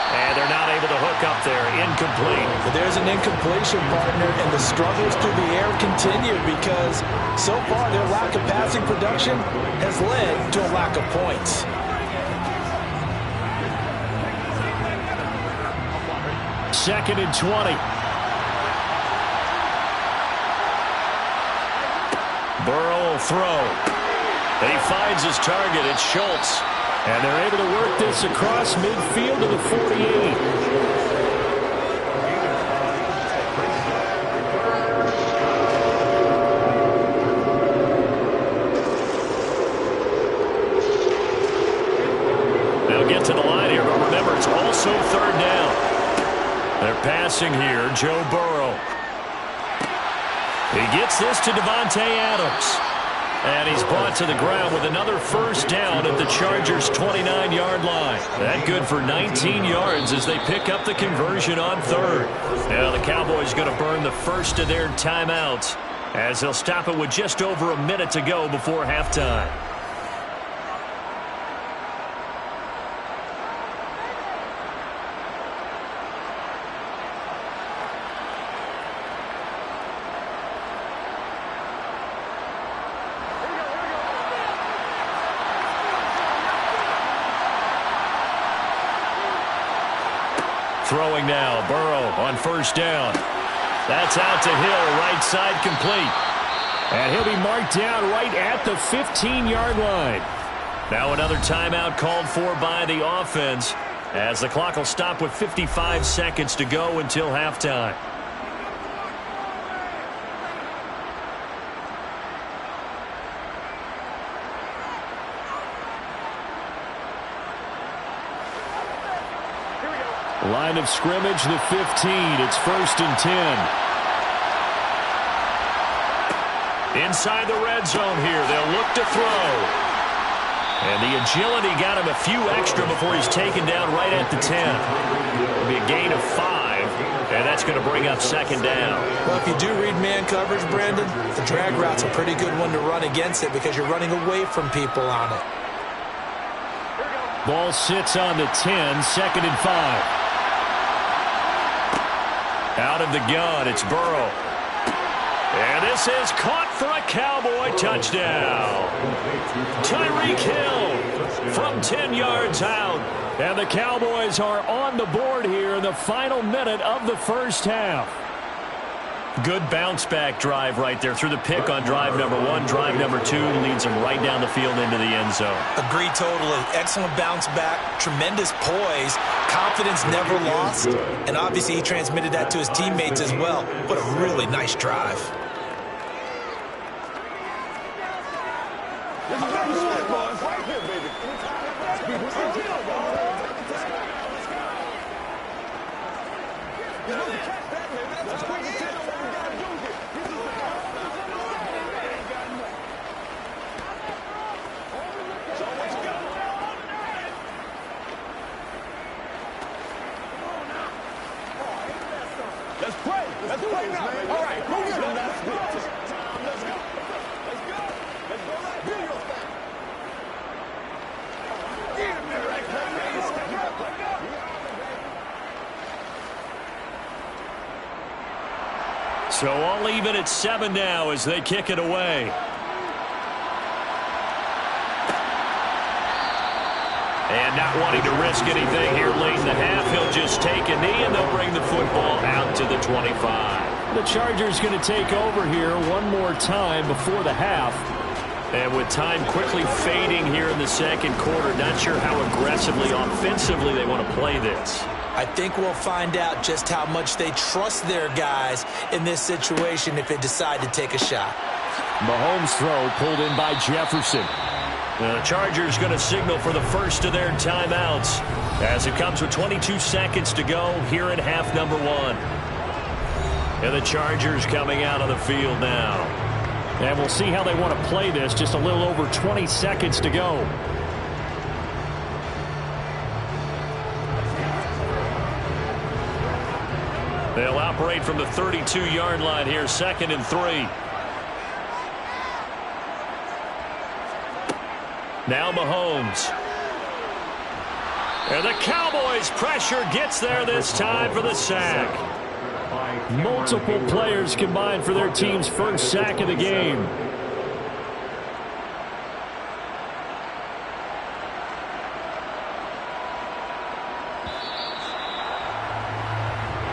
And they're not able to hook up there. Incomplete. But there's an incompletion, partner, and the struggles through the air continue because so far their lack of passing production has led to a lack of points. Second and 20. Burrow will throw. And he finds his target. It's Schultz. And they're able to work this across midfield to the 48. They'll get to the line here, but remember, it's also 3rd down. They're passing here, Joe Burrow. He gets this to Davante Adams. And he's brought to the ground with another 1st down at the Chargers' 29-yard line. That good for 19 yards as they pick up the conversion on 3rd. Now the Cowboys going to burn the first of their timeouts as they'll stop it with just over a minute to go before halftime. Throwing now, Burrow on 1st down. That's out to Hill, right side complete. And he'll be marked down right at the 15-yard line. Now another timeout called for by the offense as the clock will stop with 55 seconds to go until halftime. Line of scrimmage, the 15. It's 1st and 10. Inside the red zone here, they'll look to throw. And the agility got him a few extra before he's taken down right at the 10. It'll be a gain of 5, and that's going to bring up 2nd down. Well, if you do read man coverage, Brandon, the drag route's a pretty good one to run against it because you're running away from people on it. Ball sits on the 10, 2nd and 5. Out of the gun, it's Burrow. And this is caught for a Cowboy touchdown. Tyreek Hill from 10 yards out. And the Cowboys are on the board here in the final minute of the 1st half. Good bounce-back drive right there through the pick on drive number 1. Drive number 2 leads them right down the field into the end zone. Agree totally. Excellent bounce back, tremendous poise, confidence never lost, and obviously he transmitted that to his teammates as well. What a really nice drive. Let's pray. Let's pray now. All right, go get him. Let's go. Let's go. Let's go. Let's go. Do your thing. Get him there right there. So all even at 7 now as they kick it away. And not wanting to risk anything here late in the half, he'll just take a knee and they'll bring the football out to the 25. The Chargers going to take over here one more time before the half. And with time quickly fading here in the 2nd quarter, not sure how aggressively, offensively they want to play this. I think we'll find out just how much they trust their guys in this situation if they decide to take a shot. Mahomes' throw pulled in by Jefferson. The Chargers going to signal for the first of their timeouts as it comes with 22 seconds to go here at half number 1. And the Chargers coming out on the field now. And we'll see how they want to play this. Just a little over 20 seconds to go. They'll operate from the 32-yard line here, 2nd and 3. Now Mahomes. And the Cowboys' pressure gets there this time for the sack. Multiple players combined for their team's first sack of the game.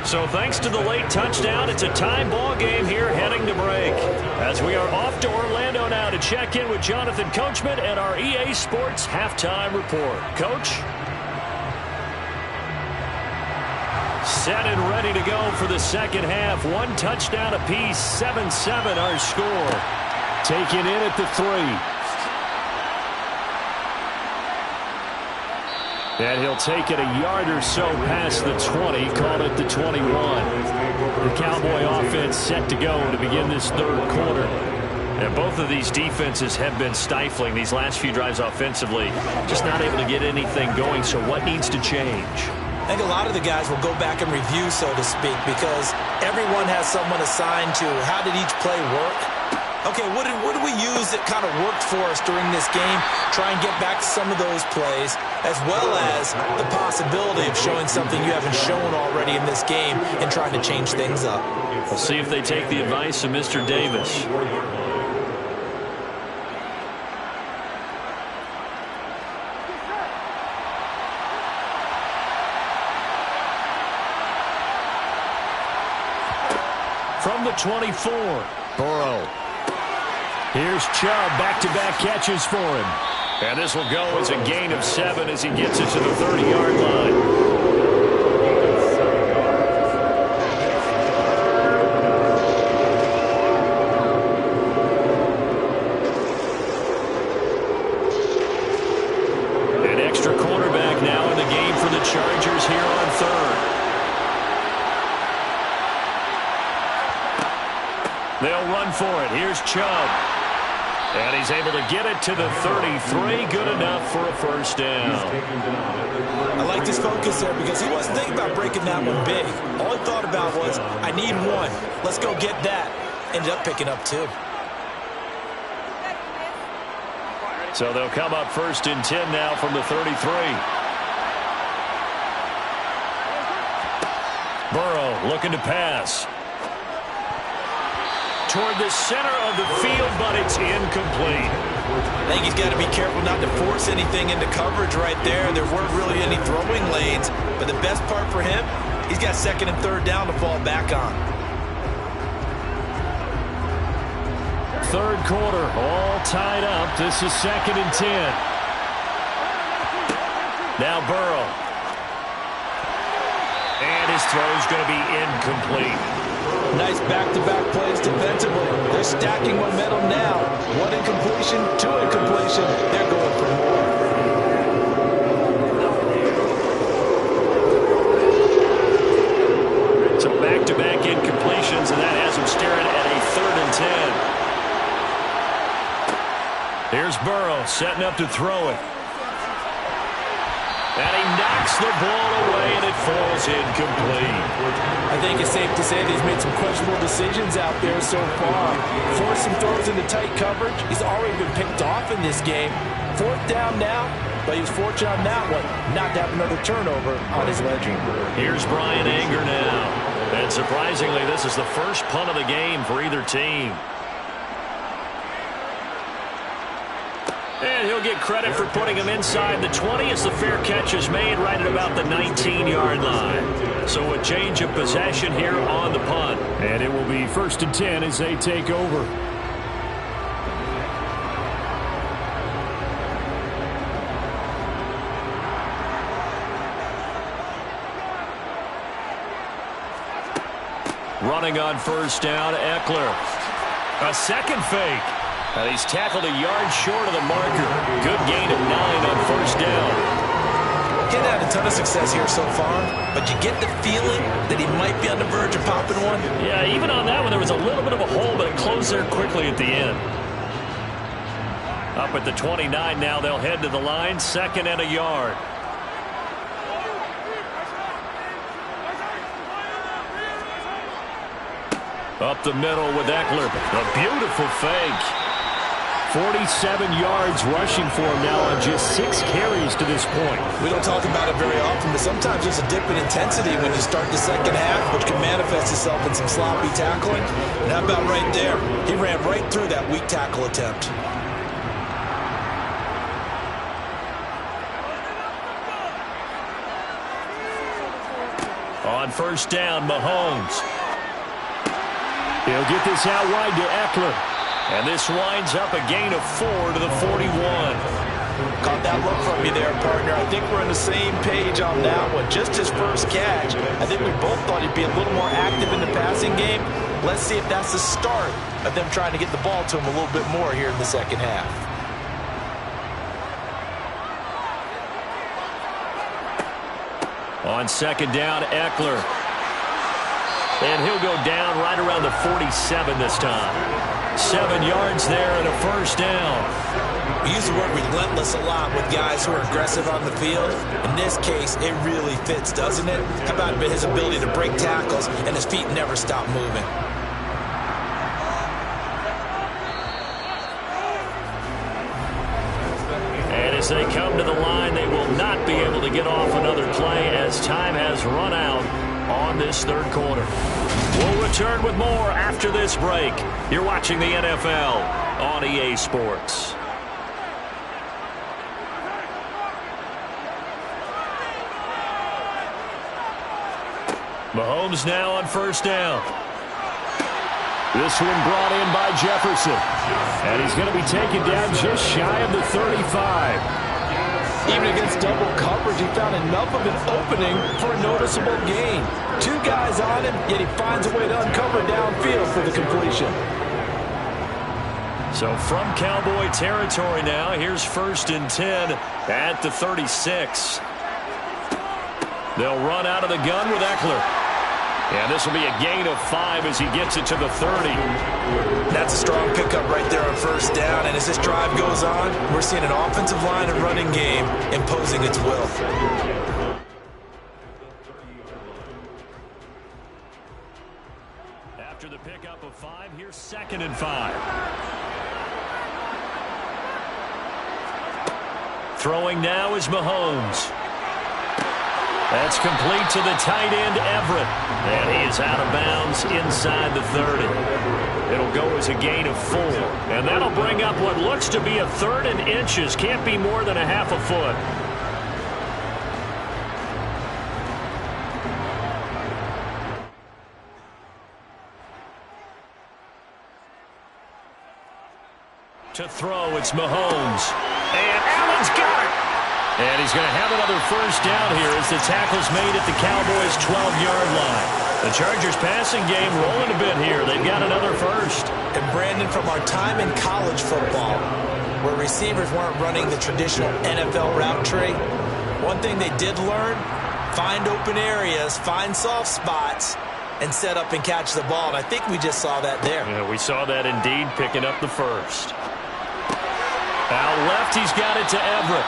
So thanks to the late touchdown, it's a tie ball game here heading to break. As we are off to Orlando now to check in with Jonathan Coachman and our EA Sports Halftime Report. Coach? Set and ready to go for the second half. 1 touchdown apiece, 7-7 our score. Taken in at the 3. And he'll take it a yard or so past the 20, call it the 21. The Cowboy offense set to go to begin this third quarter. And both of these defenses have been stifling these last few drives offensively. Just not able to get anything going, so what needs to change? I think a lot of the guys will go back and review, so to speak, because everyone has someone assigned to how did each play work. Okay, what did we use that kind of worked for us during this game? Try and get back to some of those plays, as well as the possibility of showing something you haven't shown already in this game and trying to change things up. We'll see if they take the advice of Mr. Davis. From the 24, Burrow. Here's Chubb, back-to-back catches for him. And this will go as a gain of 7 as he gets it to the 30-yard line. An extra cornerback now in the game for the Chargers here on 3rd. They'll run for it. Here's Chubb. And he's able to get it to the 33. Good enough for a first down. I like his focus there because he wasn't thinking about breaking that one big. All he thought about was, I need 1. Let's go get that. Ended up picking up 2. So they'll come up 1st and 10 now from the 33. Burrow looking to pass. Toward the center of the field, but it's incomplete. I think he's got to be careful not to force anything into coverage right there. There weren't really any throwing lanes, but the best part for him, he's got 2nd and 3rd down to fall back on. Third quarter, all tied up. This is 2nd and 10. Now Burrow. And his throw's going to be incomplete. Nice back-to-back plays defensively. They're stacking momentum now. 1 incompletion, 2 incompletion. They're going for more. So back-to-back incompletions, and that has him staring at a 3rd and 10. Here's Burrow setting up to throw it. And he knocks the ball away, and it falls incomplete. I think it's safe to say that he's made some questionable decisions out there so far. Forced some throws into tight coverage. He's already been picked off in this game. 4th down now, but he was fortunate on that one not to have another turnover on his ledger. Here's Brian Anger now. And surprisingly, this is the first punt of the game for either team. And he'll get credit for putting him inside the 20 as the fair catch is made right at about the 19-yard line. So a change of possession here on the punt. And it will be 1st and 10 as they take over. Running on 1st down, Eckler. A second fake. And he's tackled a yard short of the marker. Good gain of 9 on 1st down. Getting had a ton of success here so far, but you get the feeling that he might be on the verge of popping one. Yeah, even on that one, there was a little bit of a hole, but it closed there quickly at the end. Up at the 29 now, they'll head to the line, 2nd and a yard. Up the middle with Eckler. A beautiful fake. 47 yards rushing for him now on just 6 carries to this point. We don't talk about it very often, but sometimes there's a dip in intensity when you start the second half, which can manifest itself in some sloppy tackling. And how about right there? He ran right through that weak tackle attempt. On 1st down, Mahomes. He'll get this out wide to Eckler. And this winds up a gain of 4 to the 41. Caught that look from you there, partner. I think we're on the same page on that one. Just his first catch. I think we both thought he'd be a little more active in the passing game. Let's see if that's the start of them trying to get the ball to him a little bit more here in the second half. On 2nd down, Eckler. And he'll go down right around the 47 this time. 7 yards there and a 1st down. We use the word relentless a lot with guys who are aggressive on the field. In this case, it really fits, doesn't it? How about his ability to break tackles and his feet never stop moving? And as they come to the line, they will not be able to get off another play as time has run out on this 3rd quarter. We'll return with more after this break. You're watching the NFL on EA Sports. Mahomes now on 1st down. This one brought in by Jefferson. And he's going to be taken down just shy of the 35. Even against double coverage, he found enough of an opening for a noticeable gain. 2 guys on him, yet he finds a way to uncover downfield for the completion. So from Cowboy territory now, here's 1st and 10 at the 36. They'll run out of the gun with Eckler. And this will be a gain of 5 as he gets it to the 30. That's a strong pickup right there on 1st down. And as this drive goes on, we're seeing an offensive line and running game imposing its will. After the pickup of 5, here's 2nd and 5. Throwing now is Mahomes. That's complete to the tight end, Everett. And he is out of bounds inside the 30. It'll go as a gain of 4. And that'll bring up what looks to be a 3rd and inches. Can't be more than a half a foot. To throw, it's Mahomes. And Allen's got it. And he's going to have another 1st down here as the tackle's made at the Cowboys' 12-yard line. The Chargers passing game rolling a bit here. They've got another 1st. And Brandon, from our time in college football, where receivers weren't running the traditional NFL route tree, one thing they did learn, find open areas, find soft spots, and set up and catch the ball. And I think we just saw that there. Yeah, we saw that indeed, picking up the 1st. Out left, he's got it to Everett.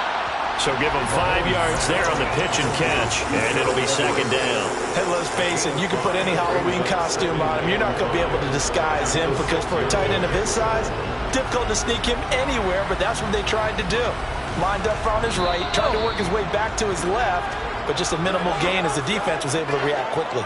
So give him 5 yards there on the pitch and catch, and it'll be 2nd down. Hey, let's face it, you can put any Halloween costume on him. You're not going to be able to disguise him because for a tight end of his size, difficult to sneak him anywhere, but that's what they tried to do. Lined up on his right, tried to work his way back to his left, but just a minimal gain as the defense was able to react quickly.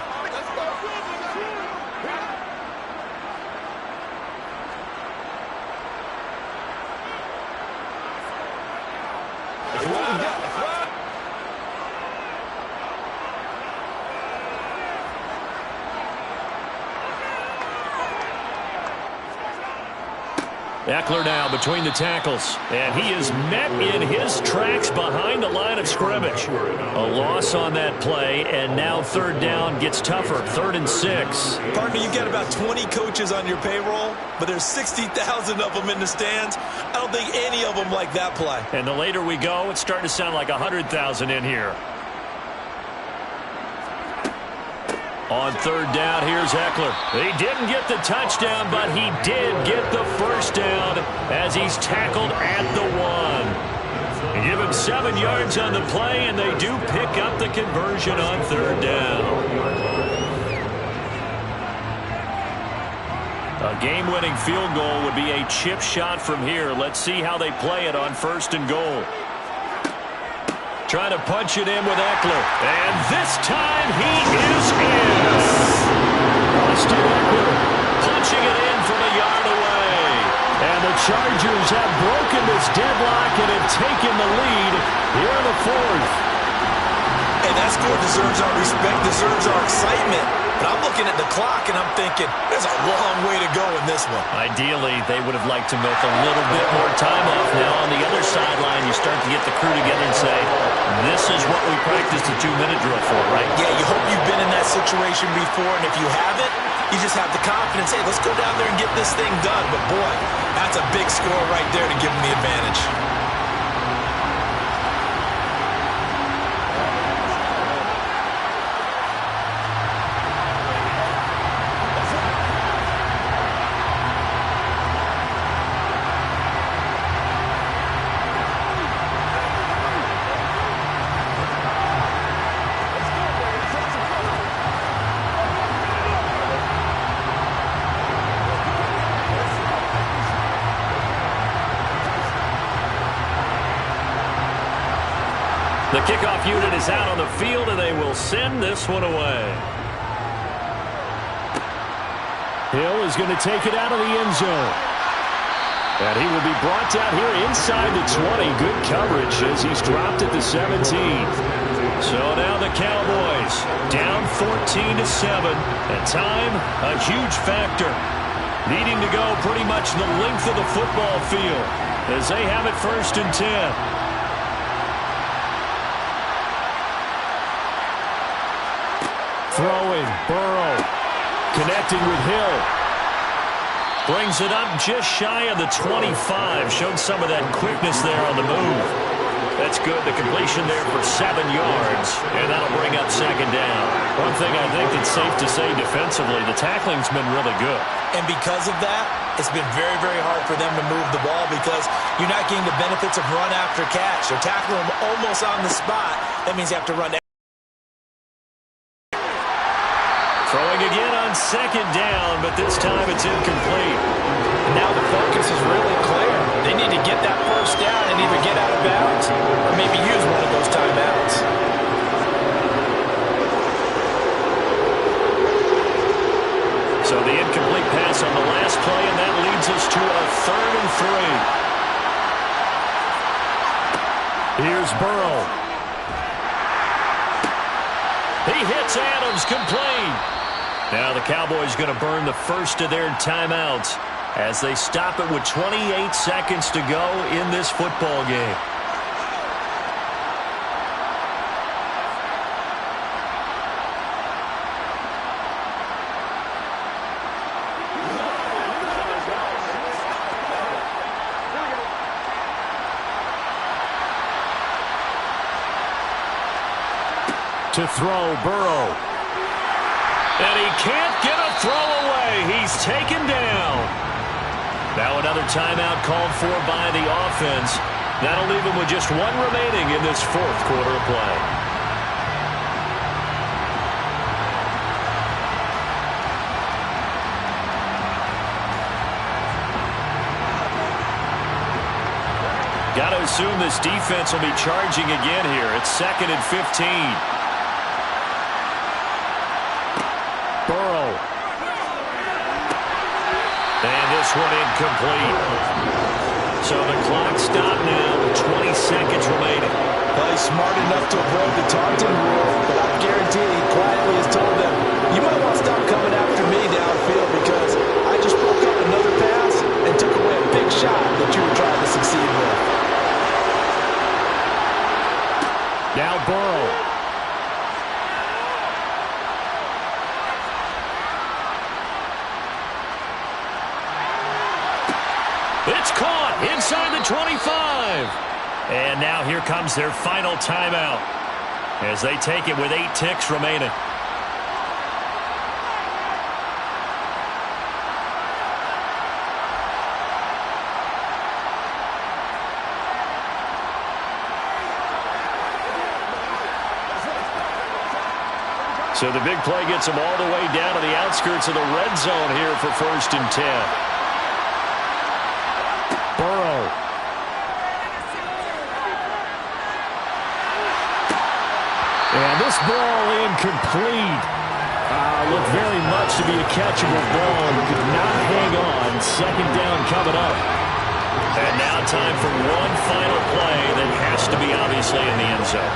Eckler now between the tackles, and he is met in his tracks behind the line of scrimmage. A loss on that play, and now 3rd down gets tougher, 3rd and 6. Partner, you get about 20 coaches on your payroll, but there's 60,000 of them in the stands. I don't think any of them like that play. And the later we go, it's starting to sound like 100,000 in here. On third down, here's Eckler. He didn't get the touchdown, but he did get the first down as he's tackled at the 1. They give him 7 yards on the play, and they do pick up the conversion on third down. A game-winning field goal would be a chip shot from here. Let's see how they play it on first and goal. Trying to punch it in with Eckler. And this time he is in. Austin Eckler punching it in from a yard away. And the Chargers have broken this deadlock and have taken the lead here in the 4th. Hey, that score deserves our respect, deserves our excitement. But I'm looking at the clock, and I'm thinking, there's a long way to go in this one. Ideally, they would have liked to milk a little bit more time off. Now, on the other sideline, you start to get the crew together and say, this is what we practiced the 2-minute drill for, right? Yeah, you hope you've been in that situation before, and if you haven't, you just have the confidence, hey, let's go down there and get this thing done. But, boy, that's a big score right there to give them the advantage. The kickoff unit is out on the field, and they will send this one away. Hill is going to take it out of the end zone. And he will be brought down here inside the 20. Good coverage as he's dropped at the 17. So now the Cowboys down 14-7. At time, a huge factor. Needing to go pretty much the length of the football field as they have it 1st and 10. Throwing, Burrow, connecting with Hill. Brings it up just shy of the 25. Showed some of that quickness there on the move. That's good. The completion there for 7 yards, and that'll bring up 2nd down. One thing I think that's safe to say defensively, the tackling's been really good. And because of that, it's been very, very hard for them to move the ball because you're not getting the benefits of run after catch. They're tackling them almost on the spot. That means you have to run. Throwing again on 2nd down, but this time it's incomplete. Now the focus is really clear. They need to get that first down and either get out of bounds or maybe use one of those timeouts. So the incomplete pass on the last play, and that leads us to a 3rd and 3. Here's Burrow. He hits Adams, complete. Now the Cowboys going to burn the first of their timeouts as they stop it with 28 seconds to go in this football game. To throw, Burrow. And he can't get a throw away. He's taken down. Now another timeout called for by the offense. That'll leave him with just 1 remaining in this 4th quarter of play. Got to assume this defense will be charging again here. It's 2nd and 15. Burrow. And this one incomplete. So the clock stopped now with 20 seconds remaining. Well, he's smart enough to avoid the taunting rule, but I guarantee he quietly has told them, you might want to stop coming after me downfield because I just broke up another pass and took away a big shot that you were trying to succeed with. Now Burrow. It's caught inside the 25. And now here comes their final timeout as they take it with 8 ticks remaining. So the big play gets him all the way down to the outskirts of the red zone here for 1st and 10. Burrow. And this ball incomplete. Looked very much to be a catchable ball. Could not hang on. 2nd down coming up. And now time for one final play that has to be obviously in the end zone.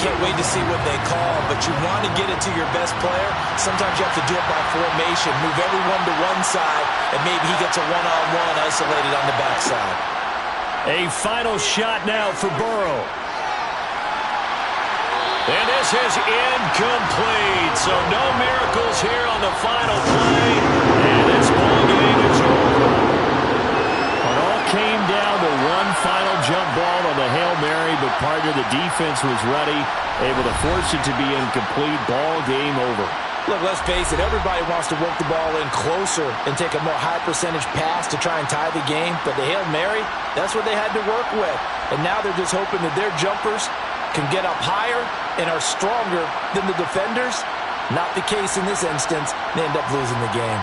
Can't wait to see what they call, but you want to get it to your best player. Sometimes you have to do it by formation. Move everyone to one side, and maybe he gets a one-on-one isolated on the backside. A final shot now for Burrow. And this is incomplete. So no miracles here on the final play. And this ball game is over. It all came down to one final jump ball on the Hail Mary, but partner, the defense was ready, able to force it to be incomplete. Ball game over. Look, let's face it, everybody wants to work the ball in closer and take a more high percentage pass to try and tie the game. But the Hail Mary, that's what they had to work with. And now they're just hoping that their jumpers can get up higher and are stronger than the defenders. Not the case in this instance. They end up losing the game.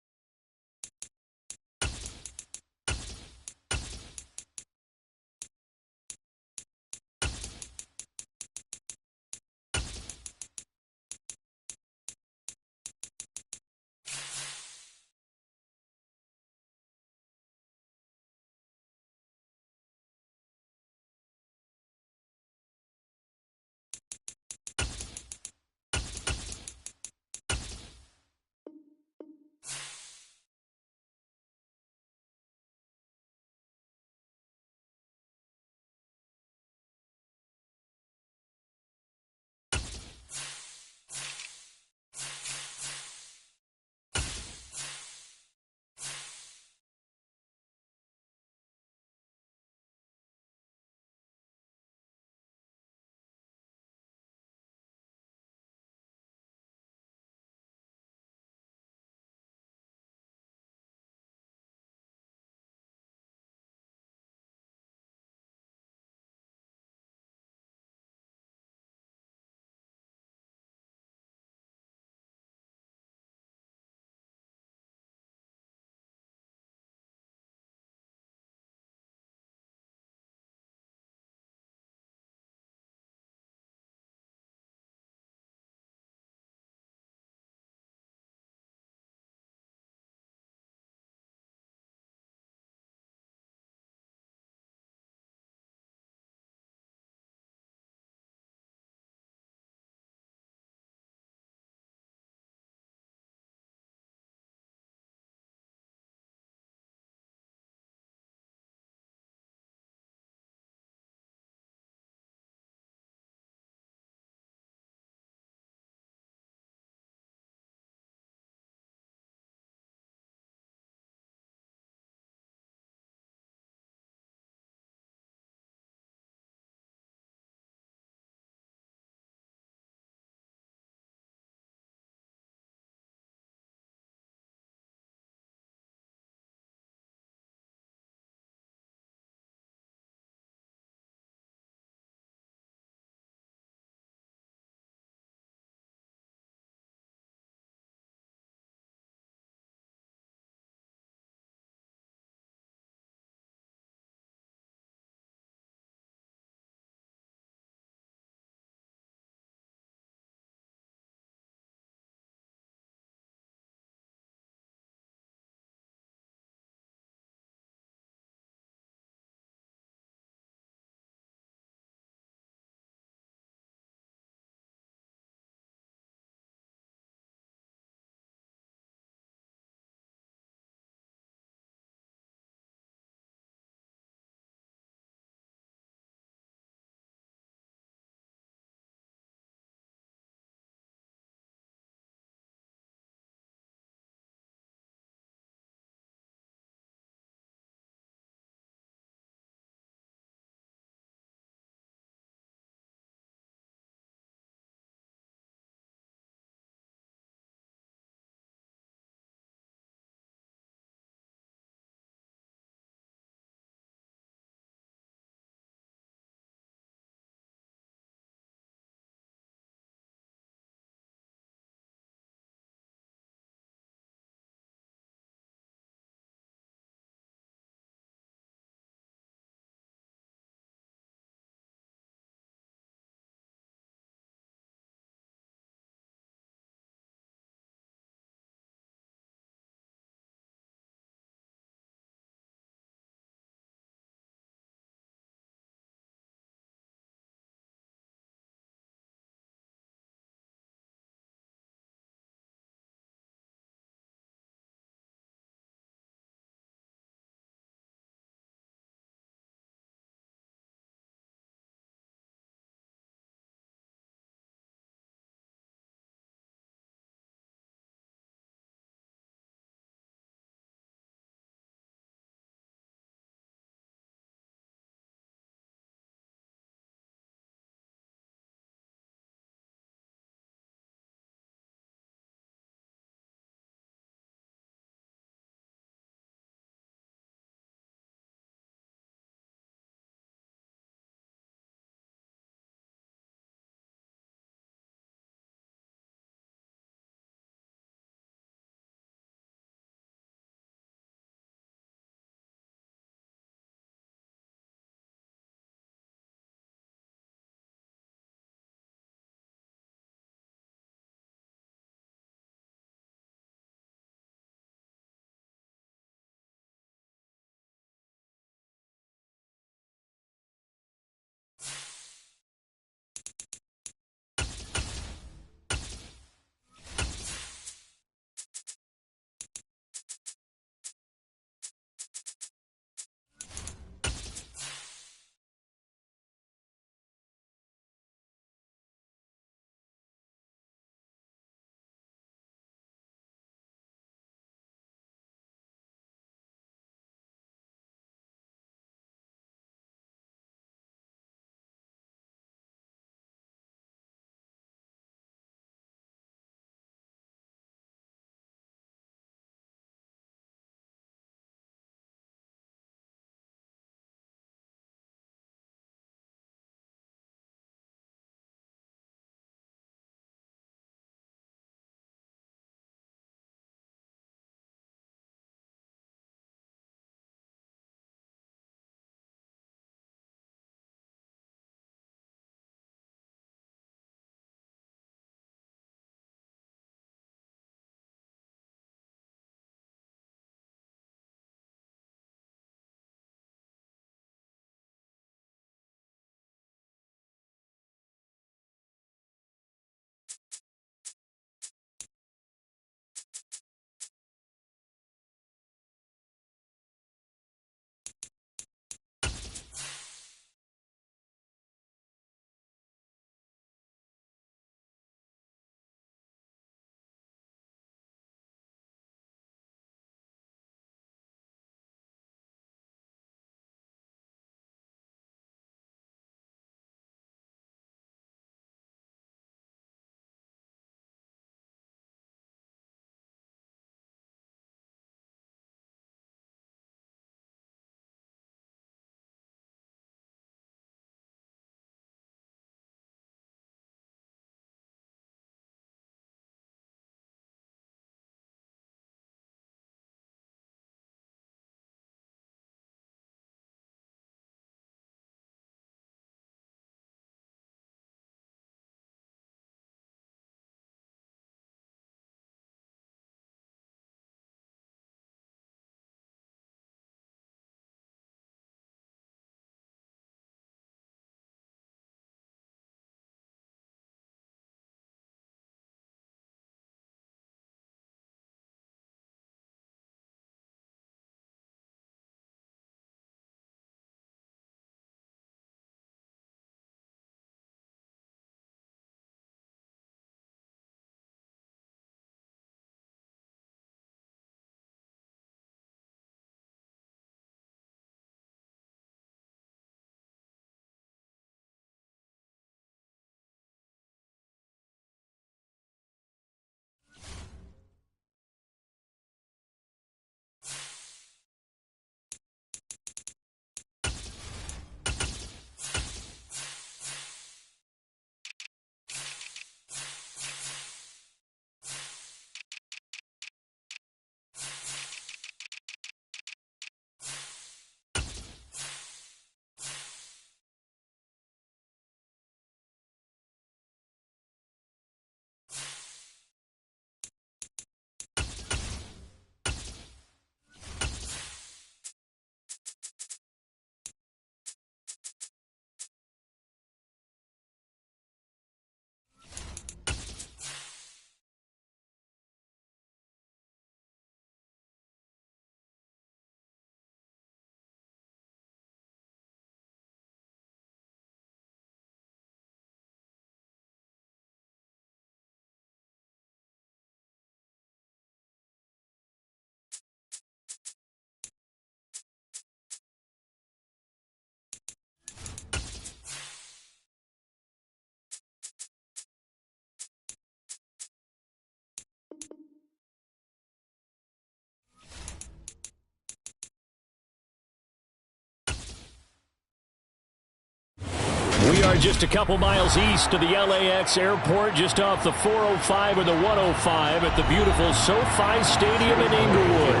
are just a couple miles east of the LAX airport, just off the 405 or the 105 at the beautiful SoFi Stadium in Inglewood.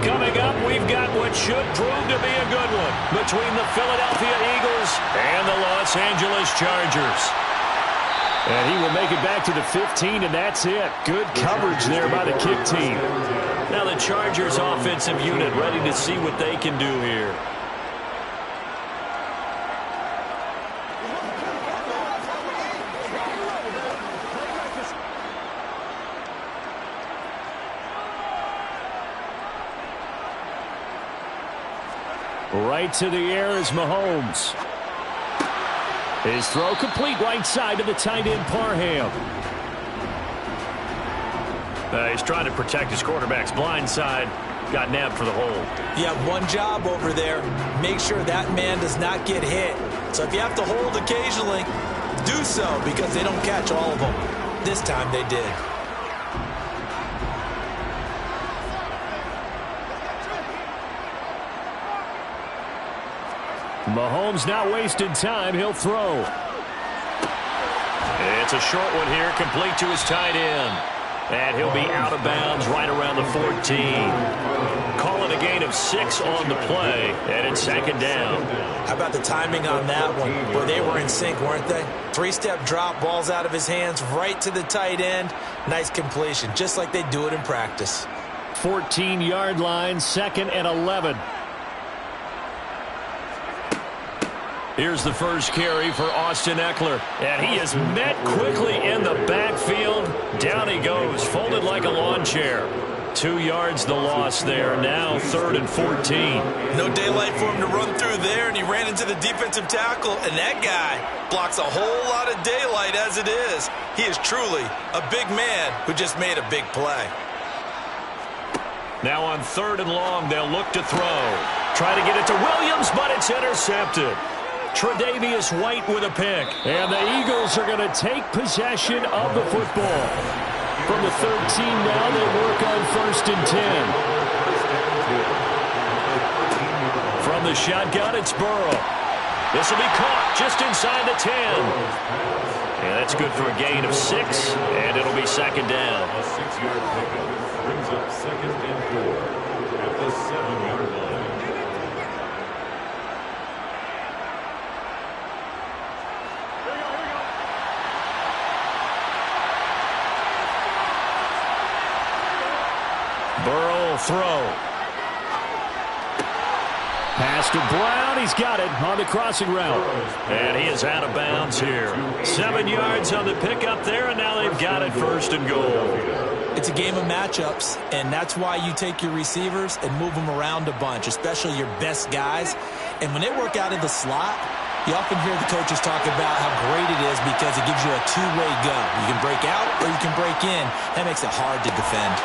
Coming up, we've got what should prove to be a good one between the Philadelphia Eagles and the Los Angeles Chargers. And he will make it back to the 15, and that's it. Good coverage there by the kick team. Now the Chargers offensive unit ready to see what they can do here. Right to the air is Mahomes. His throw complete right side to the tight end Parham. He's trying to protect his quarterback's blind side. Got nabbed for the hold. You have one job over there. Make sure that man does not get hit. So if you have to hold occasionally, do so because they don't catch all of them. This time they did. Mahomes not wasting time. He'll throw. It's a short one here, complete to his tight end. And he'll be out of bounds right around the 14. Calling a gain of 6 on the play, and it's second down. How about the timing on that one? Boy, they were in sync, weren't they? 3-step drop, balls out of his hands, right to the tight end. Nice completion, just like they do it in practice. 14-yard line, 2nd and 11. Here's the first carry for Austin Eckler. And he is met quickly in the backfield. Down he goes, folded like a lawn chair. 2 yards the loss there. Now 3rd and 14. No daylight for him to run through there, and he ran into the defensive tackle. And that guy blocks a whole lot of daylight as it is. He is truly a big man who just made a big play. Now on 3rd and long, they'll look to throw. Try to get it to Williams, but it's intercepted. Tre'Davious White with a pick. And the Eagles are going to take possession of the football. From the 13 now, they work on 1st and 10. From the shotgun, it's Burrow. This will be caught just inside the 10. And that's good for a gain of 6, and it'll be second down. A 6-yard pickup brings up 2nd and 4 at the 7-yard line. Burrow will throw. Pass to Brown. He's got it on the crossing route. And he is out of bounds here. 7 yards on the pickup there, and now they've got it 1st and goal. It's a game of matchups, and that's why you take your receivers and move them around a bunch, especially your best guys. And when they work out of the slot, you often hear the coaches talk about how great it is because it gives you a two-way go. You can break out or you can break in. That makes it hard to defend.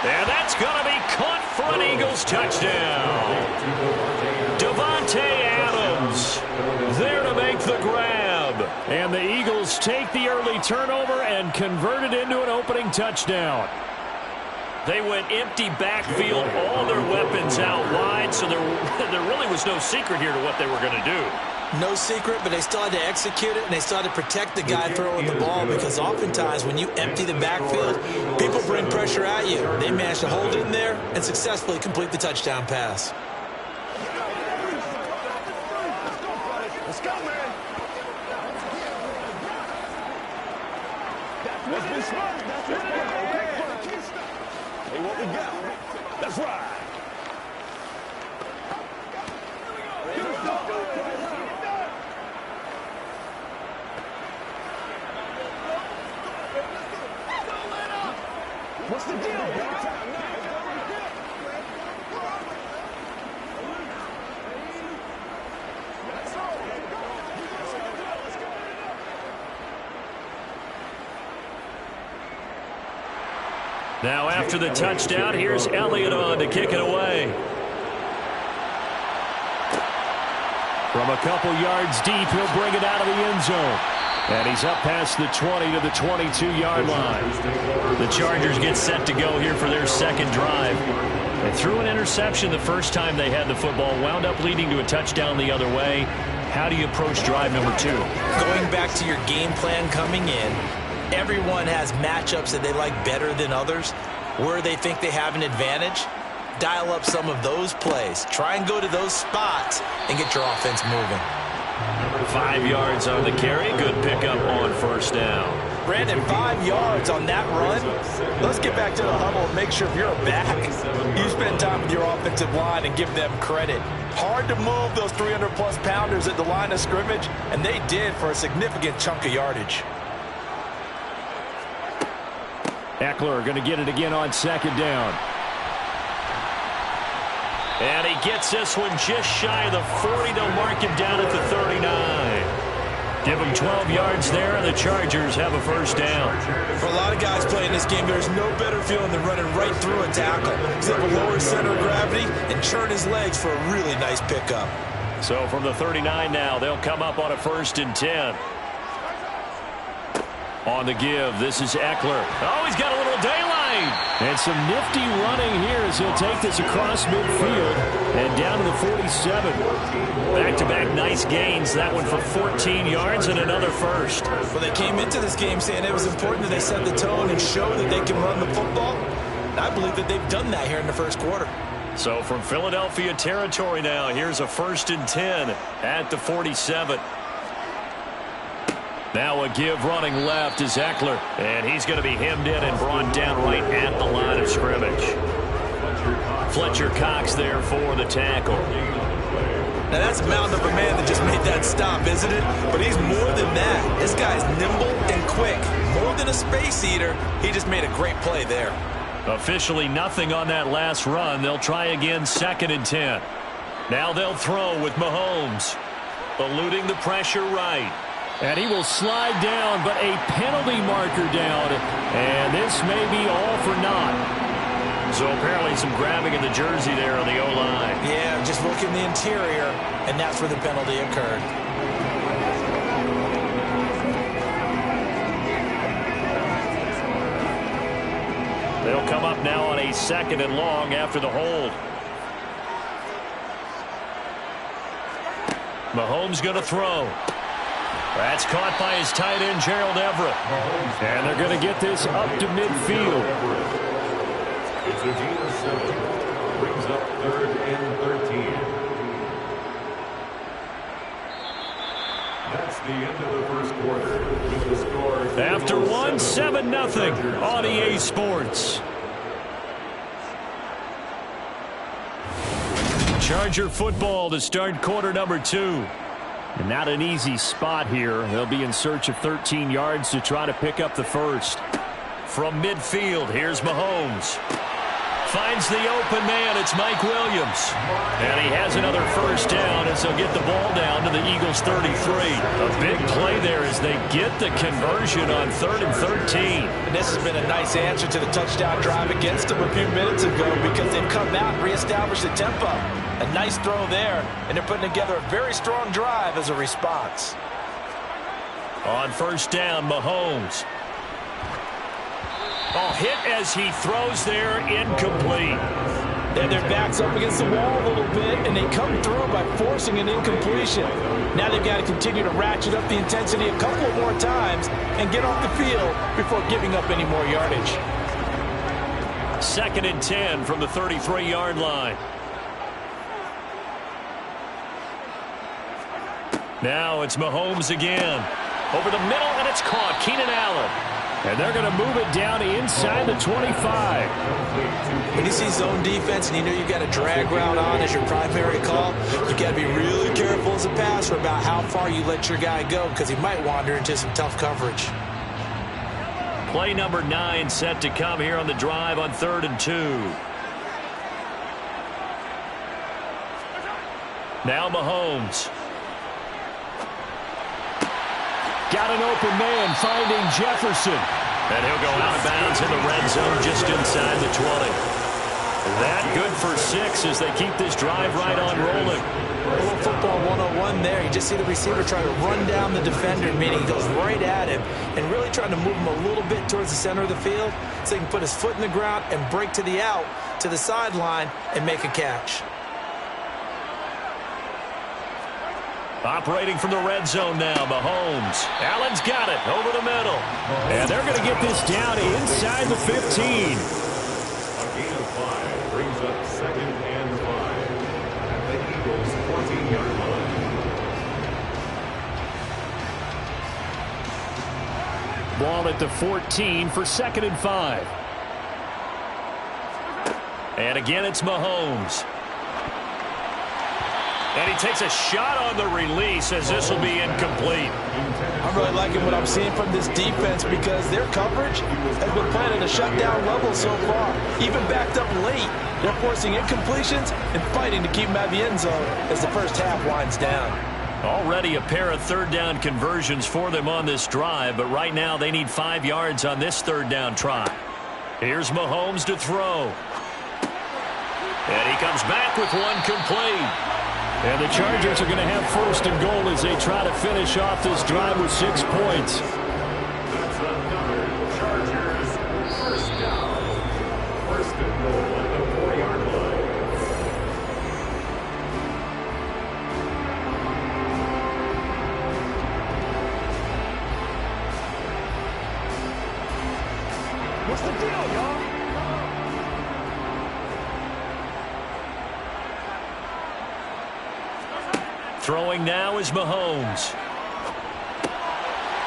And that's going to be caught for an Eagles touchdown. Davante Adams there to make the grab. And the Eagles take the early turnover and convert it into an opening touchdown. They went empty backfield, all their weapons out wide, so there really was no secret here to what they were going to do. No secret, but they still had to execute it, and they still had to protect the guy throwing the ball because oftentimes when you empty the backfield, people bring pressure at you. They managed to hold in there and successfully complete the touchdown pass. Let's go, man. Let's be smart. That's what hey, what we got? That's right. What's the deal? Now after the touchdown, here's Elliott on to kick it away. From a couple yards deep, he'll bring it out of the end zone. And he's up past the 20 to the 22-yard line. The Chargers get set to go here for their second drive. They threw an interception the first time they had the football, wound up leading to a touchdown the other way. how do you approach drive number 2? Going back to your game plan coming in, everyone has matchups that they like better than others, where they think they have an advantage. Dial up some of those plays. Try and go to those spots and get your offense moving. 5 yards on the carry. Good pickup on first down. Brandon, 5 yards on that run. Let's get back to the huddle and make sure if you're a back, you spend time with your offensive line and give them credit. Hard to move those 300-plus pounders at the line of scrimmage, and they did for a significant chunk of yardage. Eckler going to get it again on second down. And he gets this one just shy of the 40. They'll mark him down at the 39. Give him 12 yards there, and the Chargers have a first down. For a lot of guys playing this game, there's no better feeling than running right through a tackle. He's able to lower center of gravity and churn his legs for a really nice pickup. So from the 39 now, they'll come up on a 1st and 10. On the give, this is Eckler. Oh, he's got a little daylight. And some nifty running here as he'll take this across midfield and down to the 47. Back-to-back nice gains. That one for 14 yards and another first. Well, they came into this game saying it was important that they set the tone and show that they can run the football. And I believe that they've done that here in the first quarter. So from Philadelphia territory now, here's a 1st and 10 at the 47. Now a give running left is Eckler. And he's going to be hemmed in and brought down right at the line of scrimmage. Fletcher Cox there for the tackle. Now that's a mountain of a man that just made that stop, isn't it? But he's more than that. This guy's nimble and quick. More than a space eater, he just made a great play there. Officially nothing on that last run. They'll try again 2nd and 10. Now they'll throw with Mahomes. Eluding the pressure right. And he will slide down, but a penalty marker down. And this may be all for naught. So apparently some grabbing in the jersey there on the O-line. Yeah, just look in the interior, and that's where the penalty occurred. They'll come up now on a 2nd and long after the hold. Mahomes going to throw. That's caught by his tight end, Gerald Everett. And they're going to get this up to midfield. It's a gain of 7. Brings up 3rd and 13. That's the end of the first quarter. With the score after 1, 7-0 on EA Sports. Charger football to start quarter number 2. And not an easy spot here. They'll be in search of 13 yards to try to pick up the first. From midfield, here's Mahomes. Finds the open man. It's Mike Williams. And he has another first down as they'll get the ball down to the Eagles' 33. A big play there as they get the conversion on 3rd and 13. And this has been a nice answer to the touchdown drive against them a few minutes ago because they've come out and reestablished the tempo. A nice throw there, and they're putting together a very strong drive as a response. On first down, Mahomes. Oh, hit as he throws there, incomplete. And their back's up against the wall a little bit, and they come through by forcing an incompletion. Now they've got to continue to ratchet up the intensity a couple more times and get off the field before giving up any more yardage. 2nd and 10 from the 33-yard line. Now it's Mahomes again. Over the middle, and it's caught. Keenan Allen. And they're going to move it down inside the 25. When you see zone defense and you know you've got a drag route on as your primary call, you've got to be really careful as a passer about how far you let your guy go because he might wander into some tough coverage. Play number 9 set to come here on the drive on 3rd and 2. Now Mahomes. Got an open man finding Jefferson. And he'll go out of bounds in the red zone just inside the 20. That good for 6 as they keep this drive right on rolling. A little football 101 there. You just see the receiver try to run down the defender, meaning he goes right at him and really trying to move him a little bit towards the center of the field so he can put his foot in the ground and break to the out, to the sideline, and make a catch. Operating from the red zone now, Mahomes. Allen's got it over the middle. And they're going to get this down inside the 15. A gain of 5 brings up 2nd and 5 at the Eagles' 14-yard line. Ball at the 14 for 2nd and 5. And again, it's Mahomes. And he takes a shot on the release as this will be incomplete. I'm really liking what I'm seeing from this defense because their coverage has been playing at a shutdown level so far. Even backed up late, they're forcing incompletions and fighting to keep them out of the end zone as the first half winds down. Already a pair of third down conversions for them on this drive, but right now they need 5 yards on this third down try. Here's Mahomes to throw. And he comes back with one complete. And the Chargers are going to have 1st and goal as they try to finish off this drive with 6 points. That's another Chargers 1st down. 1st and goal at the 4-yard line. What's the deal, y'all? Throwing now is Mahomes.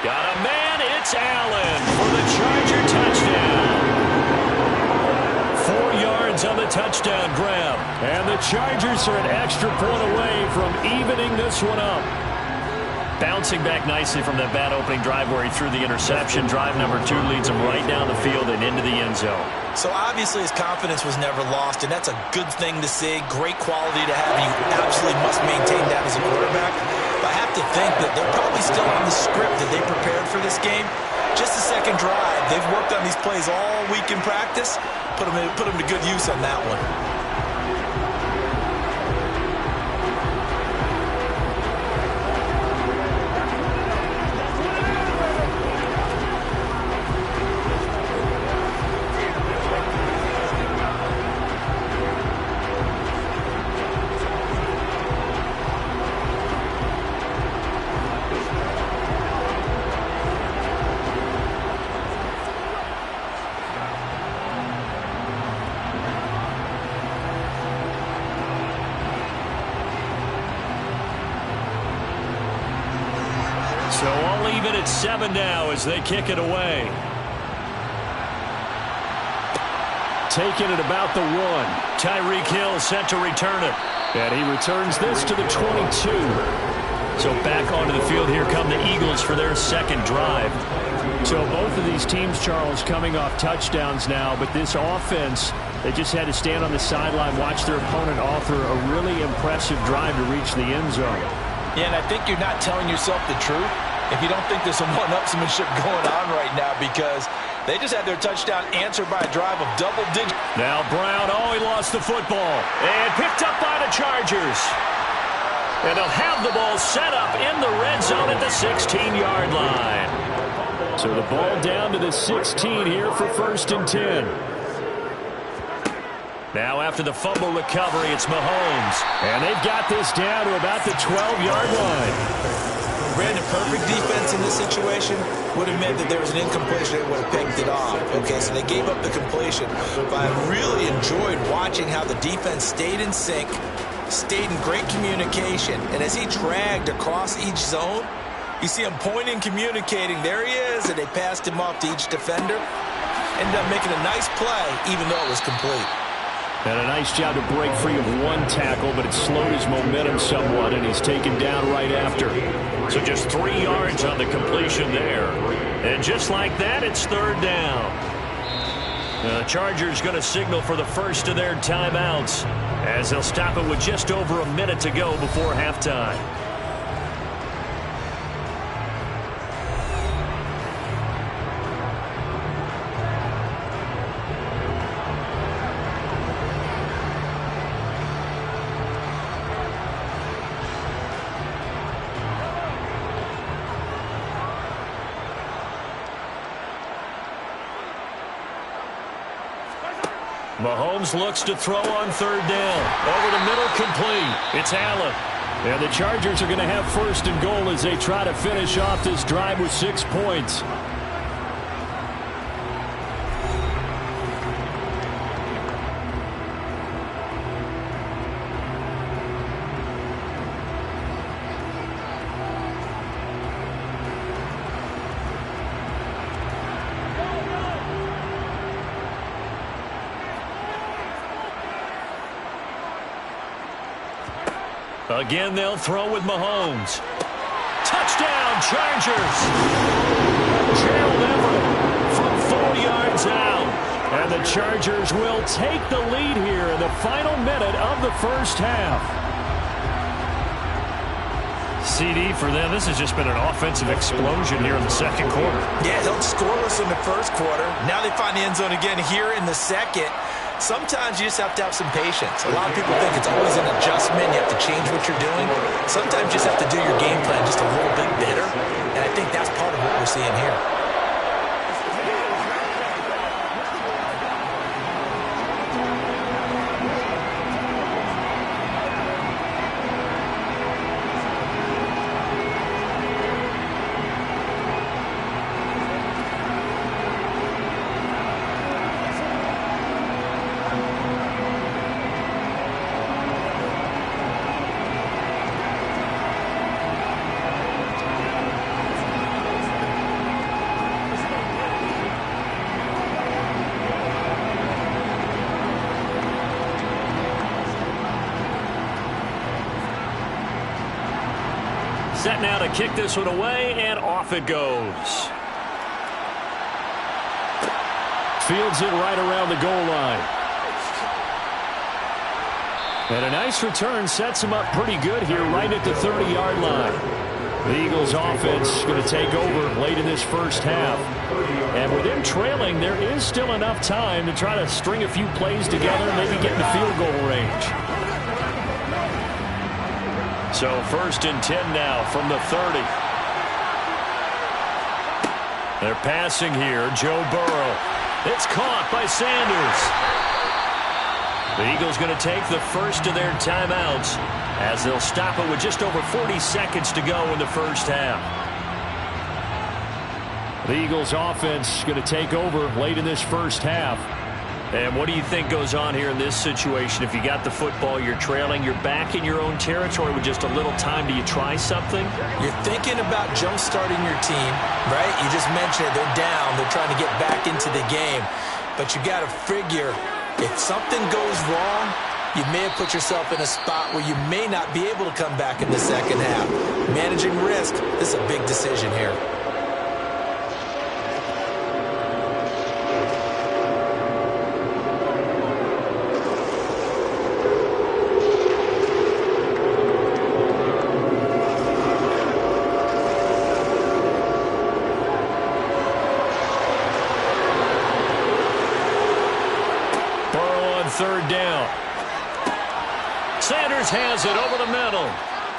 Got a man, it's Allen for the Charger touchdown. 4 yards on the touchdown grab. And the Chargers are an extra point away from evening this one up. Bouncing back nicely from that bad opening drive where he threw the interception. Drive number 2 leads him right down the field and into the end zone. So obviously his confidence was never lost, and that's a good thing to see. Great quality to have. You absolutely must maintain that as a quarterback. But I have to think that they're probably still on the script that they prepared for this game. Just the second drive. They've worked on these plays all week in practice. Put them to good use on that one. So all even at 7 now as they kick it away. Taking it about the 1. Tyreek Hill set to return it. And he returns this to the 22. So back onto the field here come the Eagles for their second drive. So both of these teams, Charles, coming off touchdowns now, but this offense, they just had to stand on the sideline, watch their opponent offer a really impressive drive to reach the end zone. Yeah, and I think you're not telling yourself the truth if you don't think there's some one-upsmanship going on right now, because they just had their touchdown answered by a drive of double digits. Now Brown, he lost the football. And picked up by the Chargers. And they'll have the ball set up in the red zone at the 16-yard line. So the ball down to the 16 here for 1st and 10. Now after the fumble recovery, it's Mahomes. And they've got this down to about the 12-yard line. Brandon, perfect defense in this situation would have meant that there was an incompletion. They would have picked it off. Okay, so they gave up the completion. But I really enjoyed watching how the defense stayed in sync, stayed in great communication. And as he dragged across each zone, you see him pointing, communicating. There he is, and they passed him off to each defender. Ended up making a nice play, even though it was complete. And a nice job to break free of 1 tackle, but it slowed his momentum somewhat, and he's taken down right after. So just 3 yards on the completion there. And just like that, it's 3rd down. The Chargers going to signal for the first of their timeouts as they'll stop it with just over a minute to go before halftime. Mahomes looks to throw on 3rd down. Over the middle, complete. It's Allen. And the Chargers are going to have first and goal as they try to finish off this drive with 6 points. Again, they'll throw with Mahomes. Touchdown, Chargers. Gerald Everett from 4 yards out. And the Chargers will take the lead here in the final minute of the first half. CD for them, this has just been an offensive explosion here in the second quarter. Yeah, held scoreless in the first quarter. Now they find the end zone again here in the second. Sometimes you just have to have some patience. A lot of people think it's always an adjustment. You have to change what you're doing. Sometimes you just have to do your game plan just a little bit better. And I think that's part of what we're seeing here. Set now to kick this one away, and off it goes. Fields it right around the goal line. And a nice return sets him up pretty good here right at the 30-yard line. The Eagles offense going to take over late in this first half. And with them trailing, there is still enough time to try to string a few plays together, maybe get in the field goal range. So 1st and 10 now from the 30. They're passing here. Joe Burrow. It's caught by Sanders. The Eagles going to take the first of their timeouts as they'll stop it with just over 40 seconds to go in the first half. The Eagles offense going to take over late in this first half. And what do you think goes on here in this situation? If you got the football, you're trailing, you're back in your own territory with just a little time. Do you try something? You're thinking about jump-starting your team, right? You just mentioned it. They're down. They're trying to get back into the game. But you got to figure, if something goes wrong, you may have put yourself in a spot where you may not be able to come back in the second half. Managing risk, this is a big decision here. Third down. Sanders has it over the middle.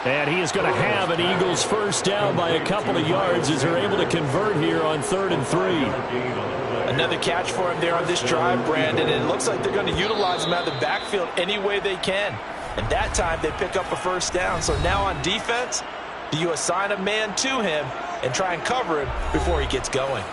And he is going to have an Eagles first down by a couple of yards as they're able to convert here on 3rd and 3. Another catch for him there on this drive, Brandon. And it looks like they're going to utilize him out of the backfield any way they can. And that time they pick up a first down. So now on defense, do you assign a man to him and try and cover him before he gets going?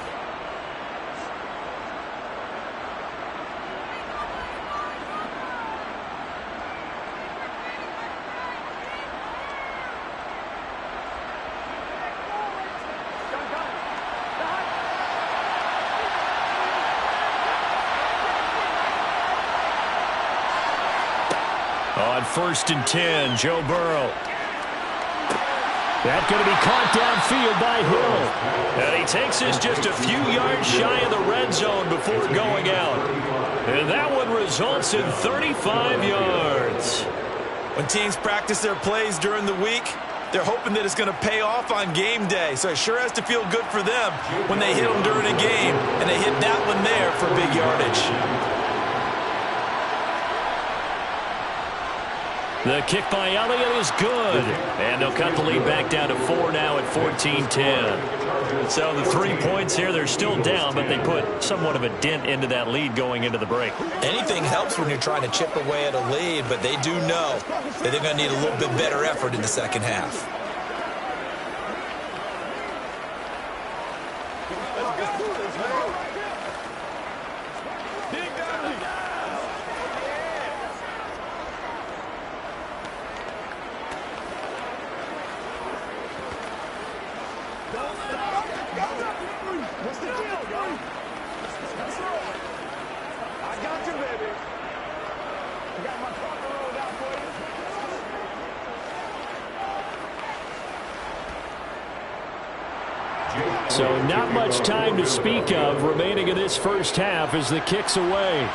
On 1st and 10, Joe Burrow. That's going to be caught downfield by Hill. And he takes this just a few yards shy of the red zone before going out. And that one results in 35 yards. When teams practice their plays during the week, they're hoping that it's going to pay off on game day. So it sure has to feel good for them when they hit them during a game. And they hit that one there for big yardage. The kick by Elliott is good. And they'll cut the lead back down to 4 now at 14-10. So the 3 points here, they're still down, but they put somewhat of a dent into that lead going into the break. Anything helps when you're trying to chip away at a lead, but they do know that they're going to need a little bit better effort in the second half. What's the deal, yo? I got you, baby. I got my partner rolled out for you. So not much time to speak of remaining in this first half as the kick's away.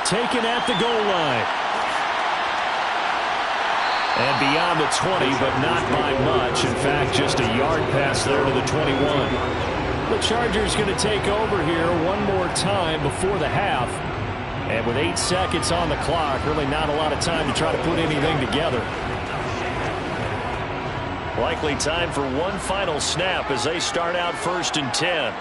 Taken at the goal line. And beyond the 20, but not by much. In fact, just a yard pass there to the 21. The Chargers going to take over here one more time before the half. And with 8 seconds on the clock, really not a lot of time to try to put anything together. Likely time for one final snap as they start out 1st and 10.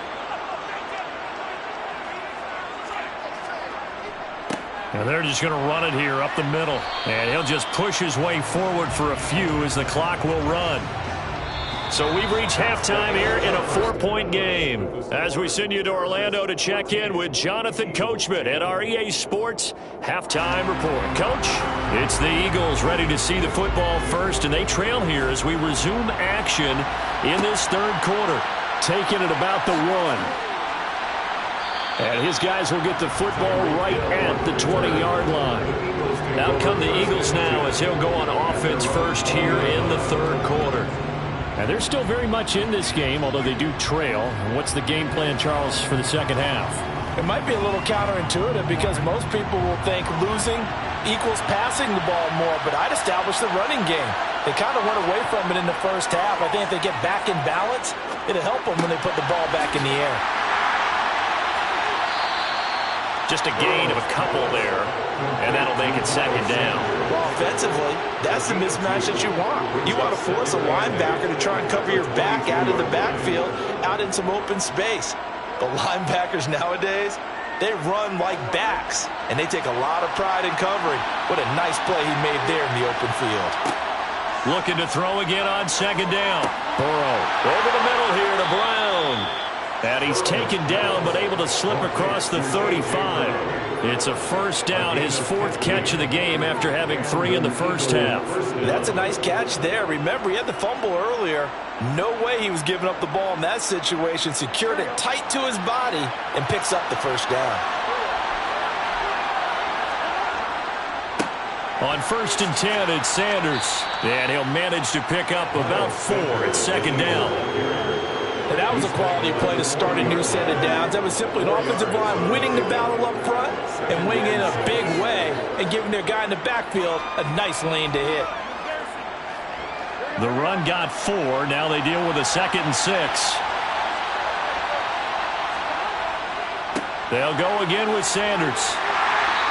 And they're just going to run it here up the middle. And he'll just push his way forward for a few as the clock will run. So we've reached halftime here in a 4-point game. As we send you to Orlando to check in with Jonathan Coachman at our EA Sports Halftime Report. Coach, it's the Eagles ready to see the football first, and they trail here as we resume action in this 3rd quarter. Taking it about the 1. And his guys will get the football right at the 20-yard line. Out come the Eagles now as he'll go on offense first here in the 3rd quarter. And they're still very much in this game, although they do trail. What's the game plan, Charles, for the second half? It might be a little counterintuitive because most people will think losing equals passing the ball more, but I'd establish the running game. They kind of went away from it in the first half. I think if they get back in balance, it'll help them when they put the ball back in the air. Just a gain of a couple there, and that'll make it 2nd down. Well, offensively, that's the mismatch that you want. You want to force a linebacker to try and cover your back out of the backfield, out in some open space. But linebackers nowadays, they run like backs, and they take a lot of pride in covering. What a nice play he made there in the open field. Looking to throw again on 2nd down. Burrow over the middle here to Brown. And he's taken down, but able to slip across the 35. It's a 1st down, his 4th catch of the game after having 3 in the first half. That's a nice catch there. Remember, he had the fumble earlier. No way he was giving up the ball in that situation. Secured it tight to his body and picks up the 1st down. On 1st and 10, it's Sanders. And he'll manage to pick up about 4 at 2nd down. And that was a quality play to start a new set of downs. That was simply an offensive line winning the battle up front and winning in a big way and giving their guy in the backfield a nice lane to hit. The run got 4. Now they deal with a 2nd and 6. They'll go again with Sanders.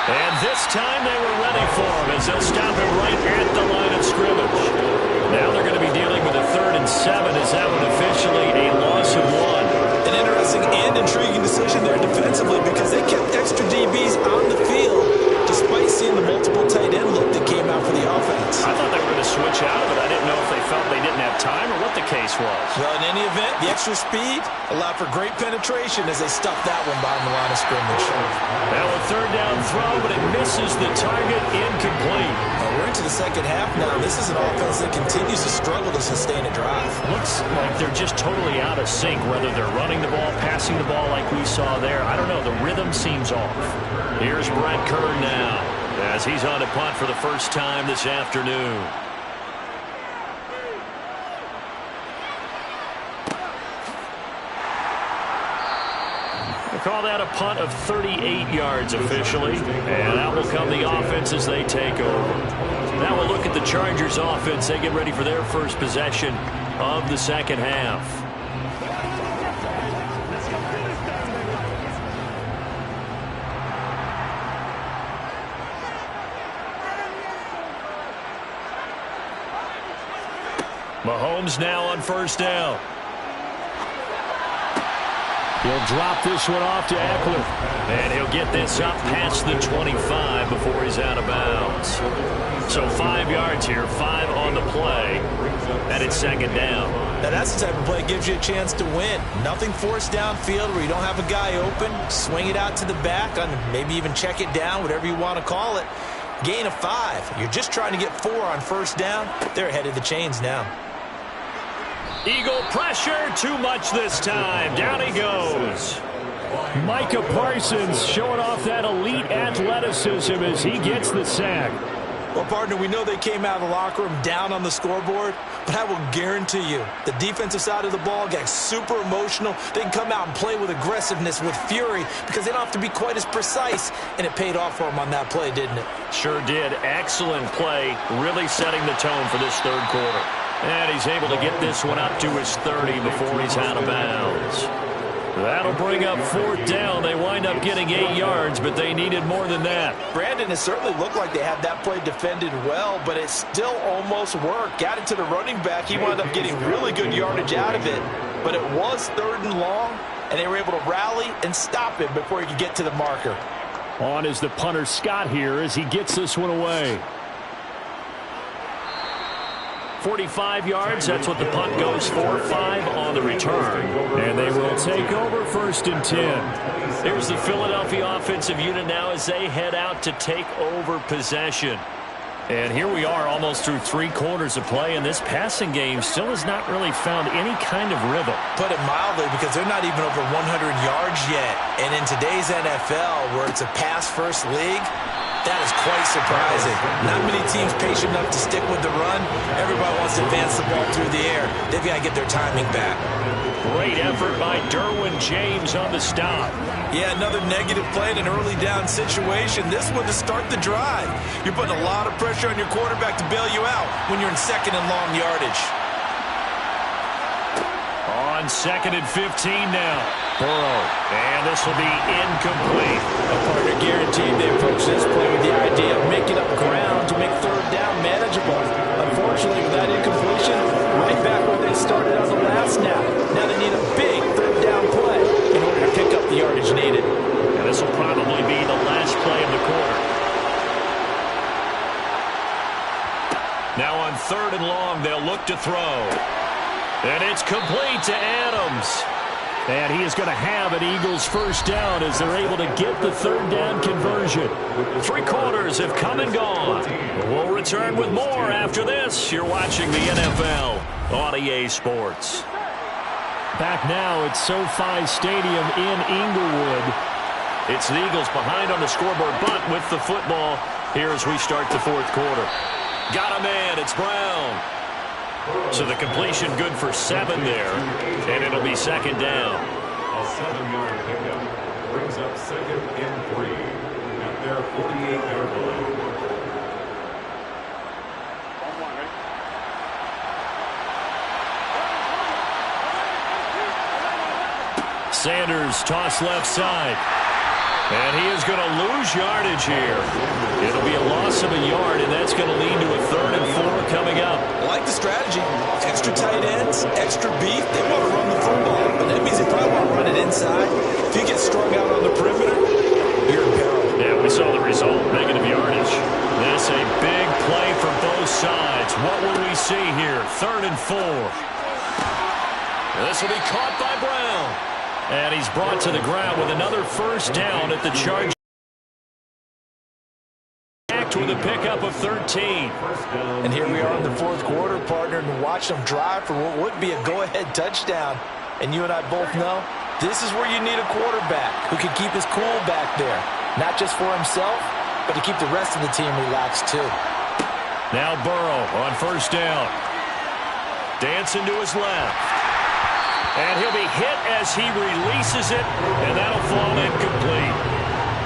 And this time they were ready for him as they'll stop him right at the line of scrimmage. Now they're going to be dealing with a 3rd and 7 as that one officially a loss of 1. An interesting and intriguing decision there defensively because they kept extra DBs on the field despite seeing the multiple tight end look that came out for the offense. I thought they were going to switch out of it. I didn't know if they felt they didn't have time or what the case was. Well, in any event, the extra speed allowed for great penetration as they stuffed that one behind the line of scrimmage. Now a 3rd down throw, but it misses the target, incomplete. We're into the second half now. This is an offense that continues to struggle to sustain a drive. Looks like they're just totally out of sync, whether they're running the ball, passing the ball like we saw there. I don't know. The rhythm seems off. Here's Brett Kern now as he's on to punt for the first time this afternoon. They call that a punt of 38 yards officially, and out will come the offense as they take over. Now we'll look at the Chargers offense. They get ready for their first possession of the second half. Mahomes now on 1st down. He'll drop this one off to Eckler. And he'll get this up past the 25 before he's out of bounds. So 5 yards here, 5 on the play. And it's second down. Now that's the type of play that gives you a chance to win. Nothing forced downfield where you don't have a guy open. Swing it out to the back, maybe even check it down, whatever you want to call it. Gain of 5. You're just trying to get 4 on first down. They're ahead of the chains now. Eagle pressure, too much this time. Down he goes. Micah Parsons showing off that elite athleticism as he gets the sack. Well, partner, we know they came out of the locker room down on the scoreboard, but I will guarantee you the defensive side of the ball got super emotional. They can come out and play with aggressiveness, with fury, because they don't have to be quite as precise, and it paid off for them on that play, didn't it? Sure did. Excellent play, really setting the tone for this third quarter. And he's able to get this one up to his 30 before he's out of bounds. That'll bring up fourth down. They wind up getting 8 yards, but they needed more than that. Brandon, it certainly looked like they had that play defended well, but it still almost worked. Got it to the running back. He wound up getting really good yardage out of it, but it was 3rd and long, and they were able to rally and stop him before he could get to the marker. On is the punter Scott here as he gets this one away. 45 yards, that's what the punt goes for. 5 on the return. And they will take over 1st and 10. Here's the Philadelphia offensive unit now as they head out to take over possession. And here we are almost through 3 quarters of play, and this passing game still has not really found any kind of rhythm. Put it mildly, because they're not even over 100 yards yet. And in today's NFL, where it's a pass-first league, that is quite surprising. Not many teams patient enough to stick with the run. Everybody wants to advance the ball through the air. They've got to get their timing back. Great effort by Derwin James on the stop. Yeah, another negative play in an early down situation. This one to start the drive. You're putting a lot of pressure on your quarterback to bail you out when you're in 2nd and long yardage. On 2nd and 15 now. Burrow. And this will be incomplete. A partner guaranteed they approach this play with the idea of making up ground to make 3rd down manageable. Unfortunately, with that incompletion, right back where they started on the last snap. Now they need a big 3rd down play in order to pick up the yardage needed. And this will probably be the last play of the quarter. Now on 3rd and long, they'll look to throw. And it's complete to Adams. And he is going to have an Eagles 1st down as they're able to get the 3rd down conversion. 3 quarters have come and gone. We'll return with more after this. You're watching the NFL on EA Sports. Back now at SoFi Stadium in Inglewood. It's the Eagles behind on the scoreboard, but with the football here as we start the 4th quarter. Got a man. It's Brown. So the completion good for 7 there, and it'll be 2nd down. A 7-yard pickup brings up 2nd and 3 at their 48-yard line. Sanders toss left side. And he is going to lose yardage here. It'll be a loss of a yard, and that's going to lead to a 3rd and 4 coming up. I like the strategy. Extra tight ends, extra beef. They want to run the football, but that means they probably want to run it inside. If you get strung out on the perimeter, you're in peril. Yeah, we saw the result, negative yardage. That's a big play for both sides. What will we see here? 3rd and 4. This will be caught by Brown. And he's brought to the ground with another 1st down at the Chargers. With a pickup of 13. And here we are in the 4th quarter, partner, and watch them drive for what would be a go-ahead touchdown. And you and I both know this is where you need a quarterback who can keep his cool back there. Not just for himself, but to keep the rest of the team relaxed too. Now Burrow on 1st down. Dancing to his left. And he'll be hit as he releases it, and that'll fall incomplete.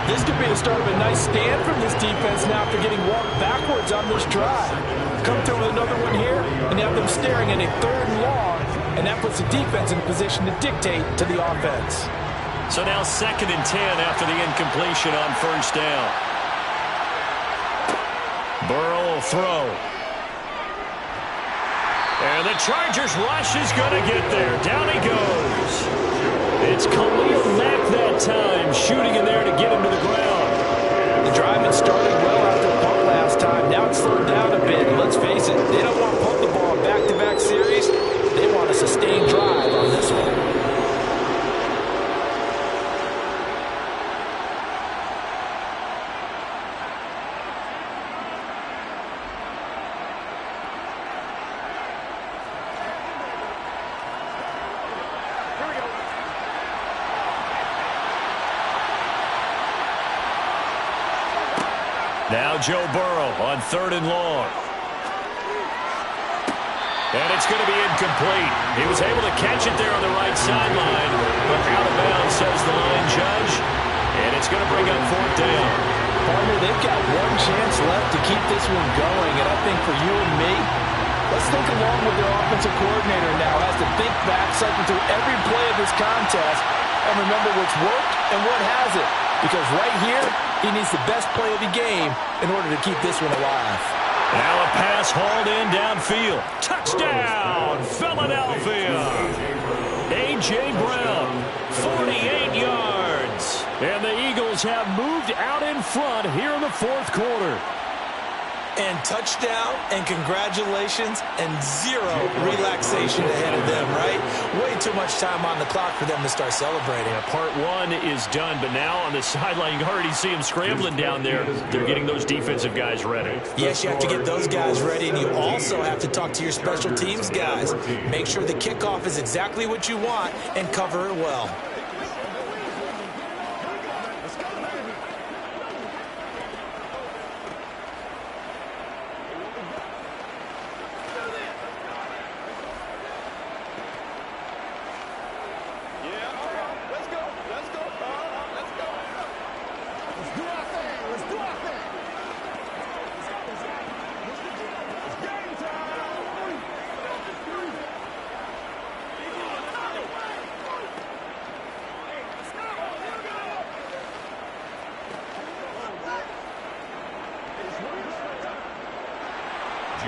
This could be the start of a nice stand from this defense now after getting walked backwards on this drive. Come through with another one here, and have them staring at a 3rd and long, and that puts the defense in a position to dictate to the offense. So now 2nd and 10 after the incompletion on 1st down. Burrow will throw. And the Chargers rush is going to get there. Down he goes. It's Khalil Mack that time, shooting in there to get him to the ground. The drive had started well after the punt last time. Now it's slowed down a bit. And let's face it, they don't want to punt the ball in back-to-back series. They want a sustained drive on this one. Now Joe Burrow on 3rd and long. And it's going to be incomplete. He was able to catch it there on the right sideline, but out of bounds, says the line judge. And it's going to bring up 4th down. Partner, they've got one chance left to keep this one going, and I think for you and me, let's think along with their offensive coordinator now. Has to think back, cycle through every play of this contest, and remember what's worked and what hasn't. Because right here, he needs the best play of the game in order to keep this one alive. Now a pass hauled in downfield. Touchdown, Philadelphia. A.J. Brown, 48 yards. And the Eagles have moved out in front here in the 4th quarter. And touchdown, and congratulations, and zero relaxation ahead of them, right? Way too much time on the clock for them to start celebrating. Yeah, part 1 is done, but now on the sideline, you can already see them scrambling down there. They're getting those defensive guys ready. Yes, you have to get those guys ready, and you also have to talk to your special teams guys. Make sure the kickoff is exactly what you want and cover it well.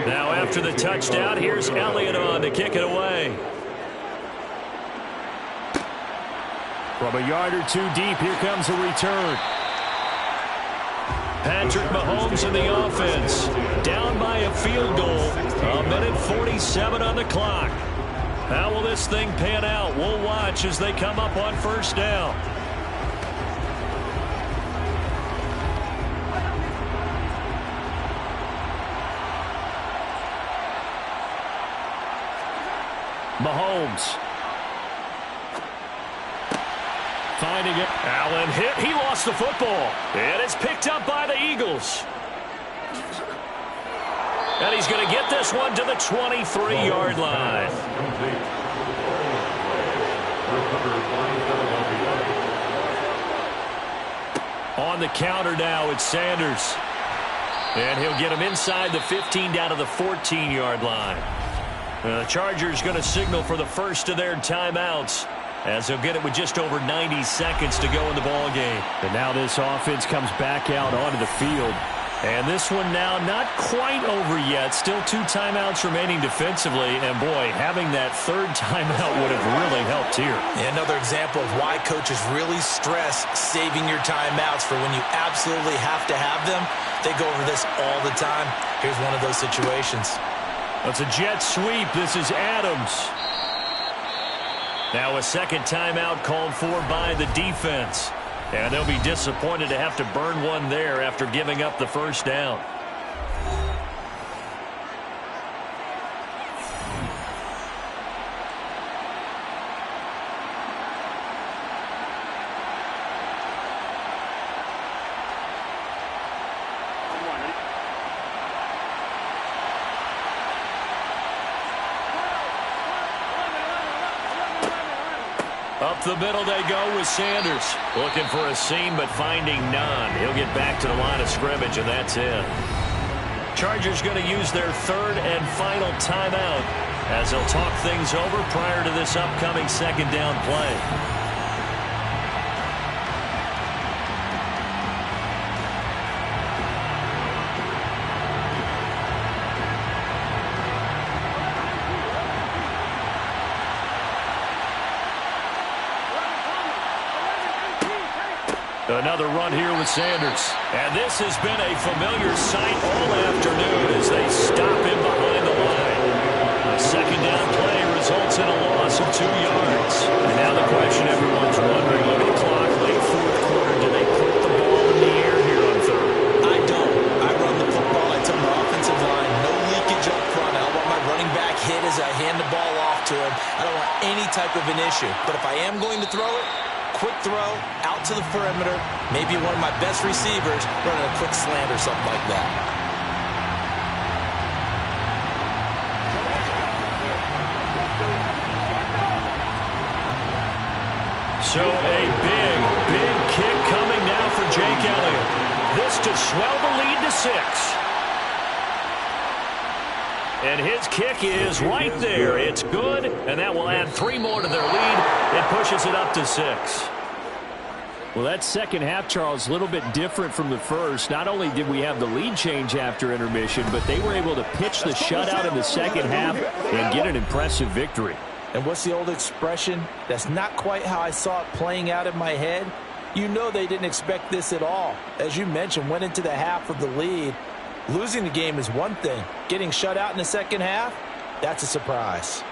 Now after the touchdown, here's Elliott on to kick it away. From a yard or two deep, here comes a return. Patrick Mahomes in the offense. Down by a field goal. 1:47 on the clock. How will this thing pan out? We'll watch as they come up on 1st down. Mahomes. Finding it. Allen hit. He lost the football. And it's picked up by the Eagles. And he's going to get this one to the 23-yard line. On the counter now, it's Sanders. And he'll get him inside the 15 down to the 14-yard line. The Chargers going to signal for the first of their timeouts, as they'll get it with just over 90 seconds to go in the ball game. And now this offense comes back out onto the field. And this one now not quite over yet. Still 2 timeouts remaining defensively. And, boy, having that 3rd timeout would have really helped here. And another example of why coaches really stress saving your timeouts for when you absolutely have to have them. They go over this all the time. Here's one of those situations. It's a jet sweep. This is Adams. Now a 2nd timeout called for by the defense. And they'll be disappointed to have to burn one there after giving up the 1st down. Up the middle they go with Sanders. Looking for a seam, but finding none. He'll get back to the line of scrimmage, and that's it. Chargers going to use their 3rd and final timeout as they'll talk things over prior to this upcoming 2nd down play. Another run here with Sanders. And this has been a familiar sight all afternoon as they stop him behind the line. A second down play results in a loss of 2 yards. And now the question everyone's wondering, look at the clock, late fourth quarter. Do they put the ball in the air here on third? I don't. I run the football. I tell my offensive line, no leakage up front. I don't want my running back hit as I hand the ball off to him. I don't want any type of an issue. But if I am going to throw it, quick throw, out to the perimeter, maybe one of my best receivers running a quick slant or something like that. So a big kick coming now for Jake Elliott. This to swell the lead to 6. And his kick is right there. It's good, and that will add 3 more to their lead. It pushes it up to 6. Well, that second half, Charles, a little bit different from the first. Not only did we have the lead change after intermission, but they were able to pitch the shutout in the second half and get an impressive victory. And what's the old expression? That's not quite how I saw it playing out in my head. You know they didn't expect this at all. As you mentioned, went into the half of the lead. Losing the game is one thing. Getting shut out in the second half, that's a surprise.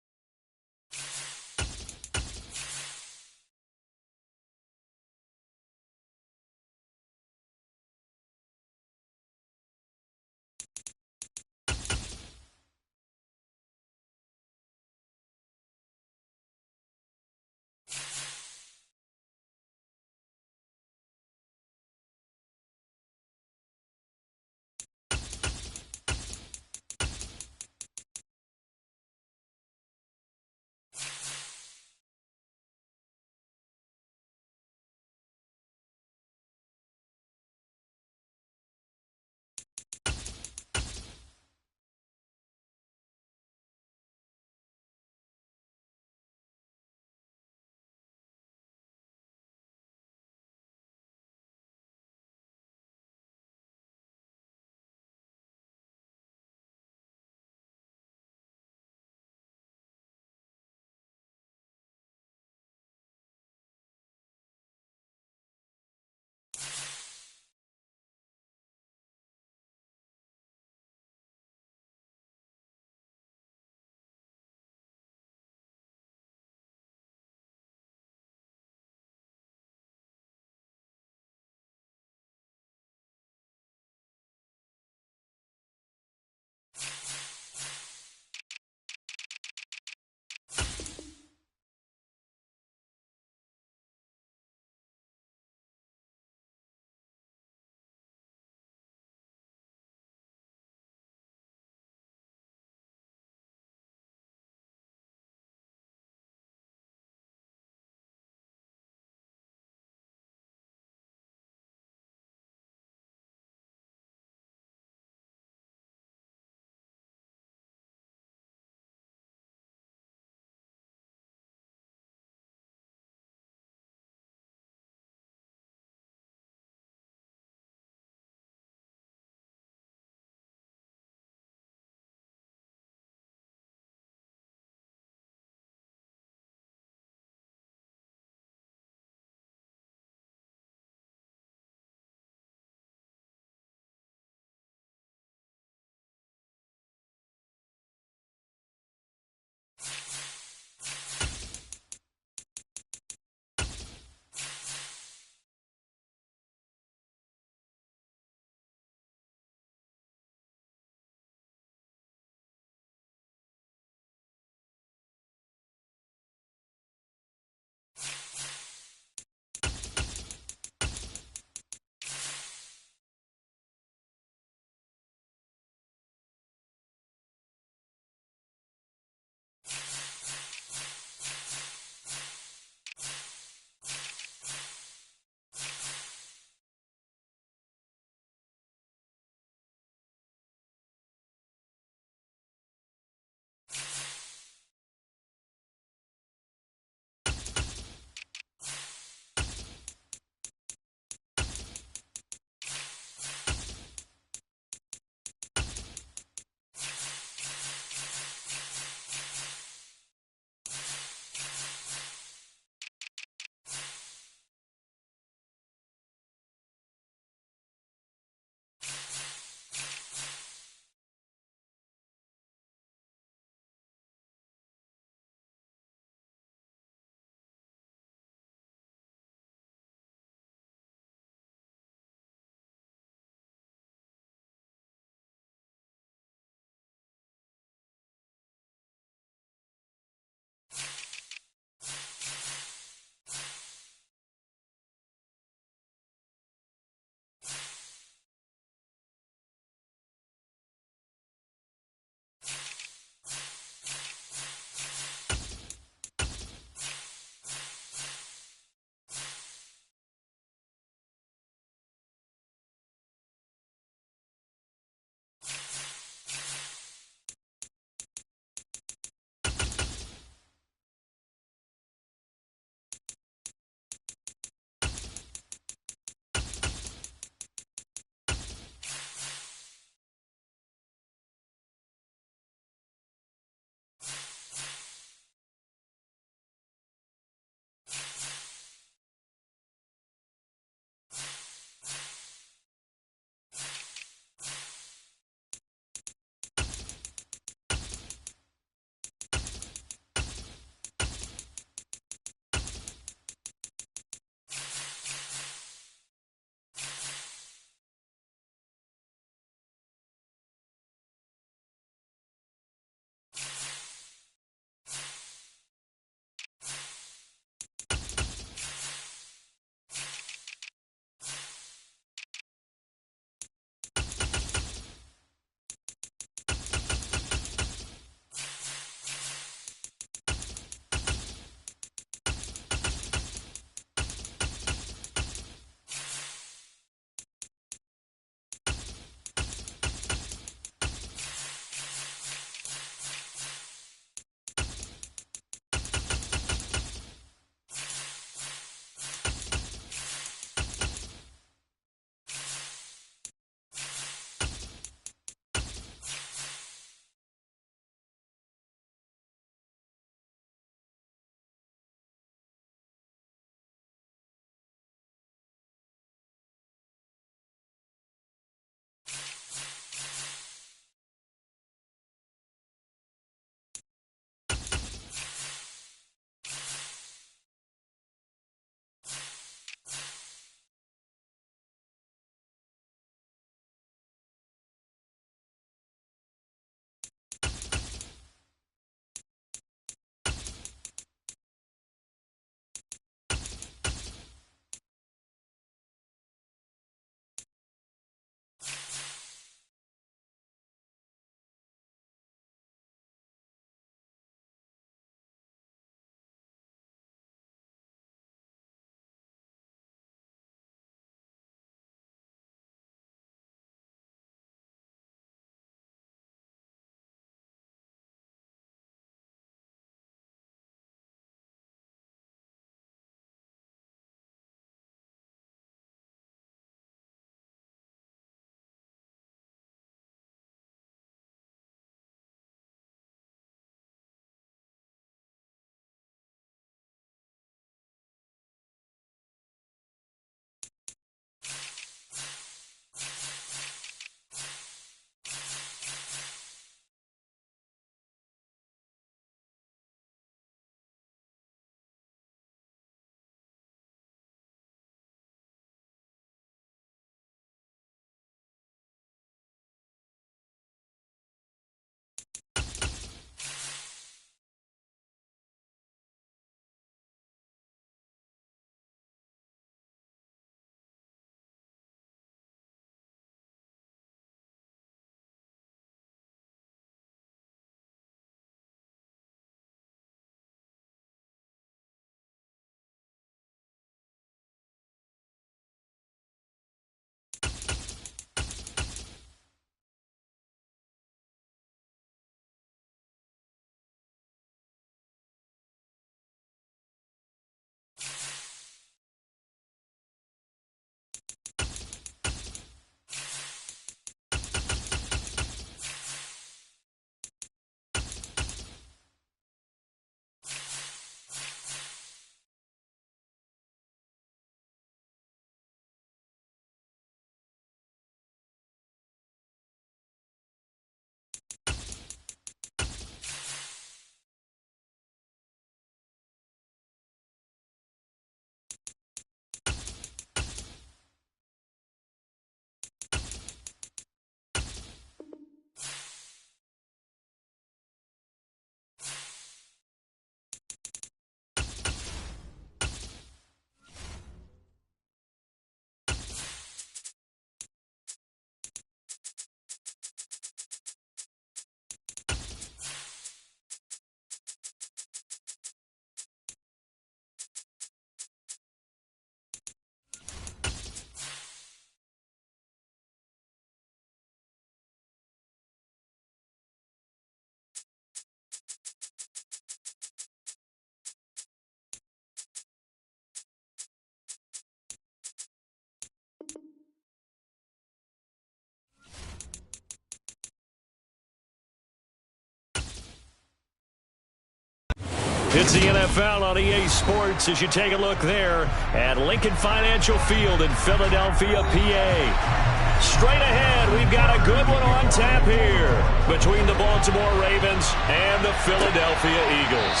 It's the NFL on EA Sports as you take a look there at Lincoln Financial Field in Philadelphia, PA. Straight ahead, we've got a good one on tap here between the Baltimore Ravens and the Philadelphia Eagles.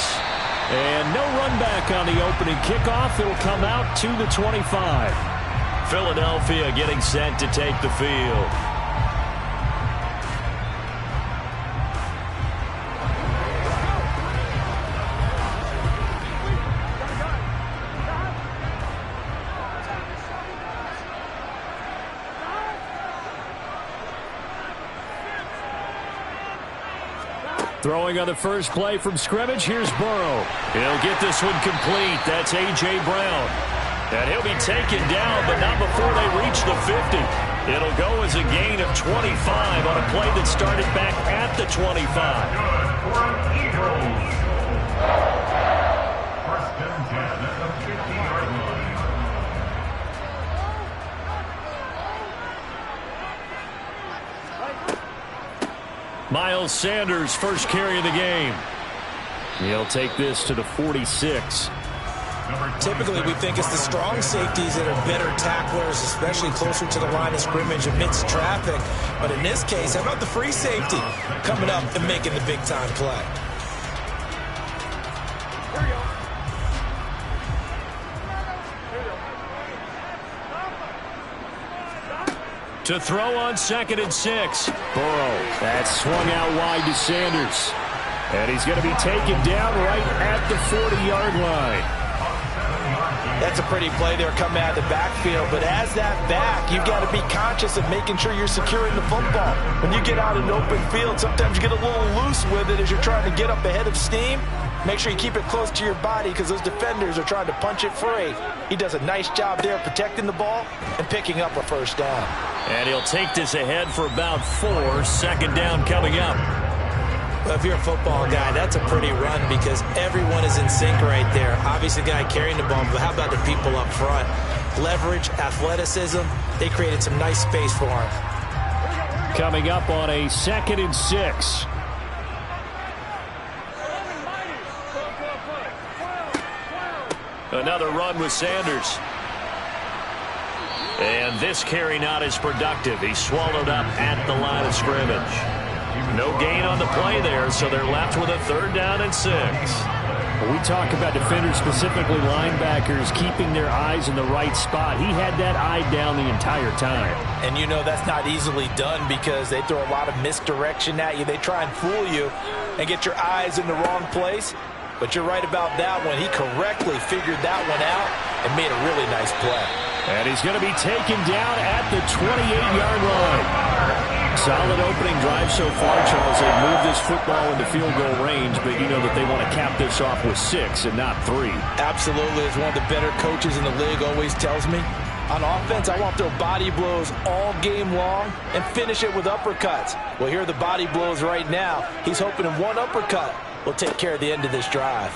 And no run back on the opening kickoff. It'll come out to the 25. Philadelphia getting set to take the field. Throwing on the first play from scrimmage, here's Burrow. He'll get this one complete. That's A.J. Brown. And he'll be taken down, but not before they reach the 50. It'll go as a gain of 25 on a play that started back at the 25. First and 10 at the 50-yard line. Miles Sanders, first carry of the game. He'll take this to the 46. Typically, we think it's the strong safeties that are better tacklers, especially closer to the line of scrimmage amidst traffic. But in this case, how about the free safety coming up and making the big-time play? To throw on 2nd and 6. Burrow, that's swung out wide to Sanders. And he's going to be taken down right at the 40-yard line. That's a pretty play there coming out of the backfield, but as that back, you've got to be conscious of making sure you're securing the football. When you get out in open field, sometimes you get a little loose with it as you're trying to get up ahead of steam. Make sure you keep it close to your body because those defenders are trying to punch it free. He does a nice job there protecting the ball and picking up a first down. And he'll take this ahead for about 4. 2nd down coming up. Well, if you're a football guy, that's a pretty run because everyone is in sync right there. Obviously, the guy carrying the ball, but how about the people up front? Leverage, athleticism, they created some nice space for him. Coming up on a 2nd and 6. Another run with Sanders. And this carry not as productive. He's swallowed up at the line of scrimmage. No gain on the play there, so they're left with a 3rd down and 6. When we talk about defenders, specifically linebackers, keeping their eyes in the right spot. He had that eye down the entire time. And you know that's not easily done because they throw a lot of misdirection at you. They try and fool you and get your eyes in the wrong place. But you're right about that one. He correctly figured that one out and made a really nice play. And he's going to be taken down at the 28-yard line. Solid opening drive so far, Charles. They've moved this football into field goal range, but you know that they want to cap this off with 6 and not 3. Absolutely. As one of the better coaches in the league always tells me, on offense, I want to throw body blows all game long and finish it with uppercuts. Well, here are the body blows right now. He's hoping in one uppercut will take care of the end of this drive.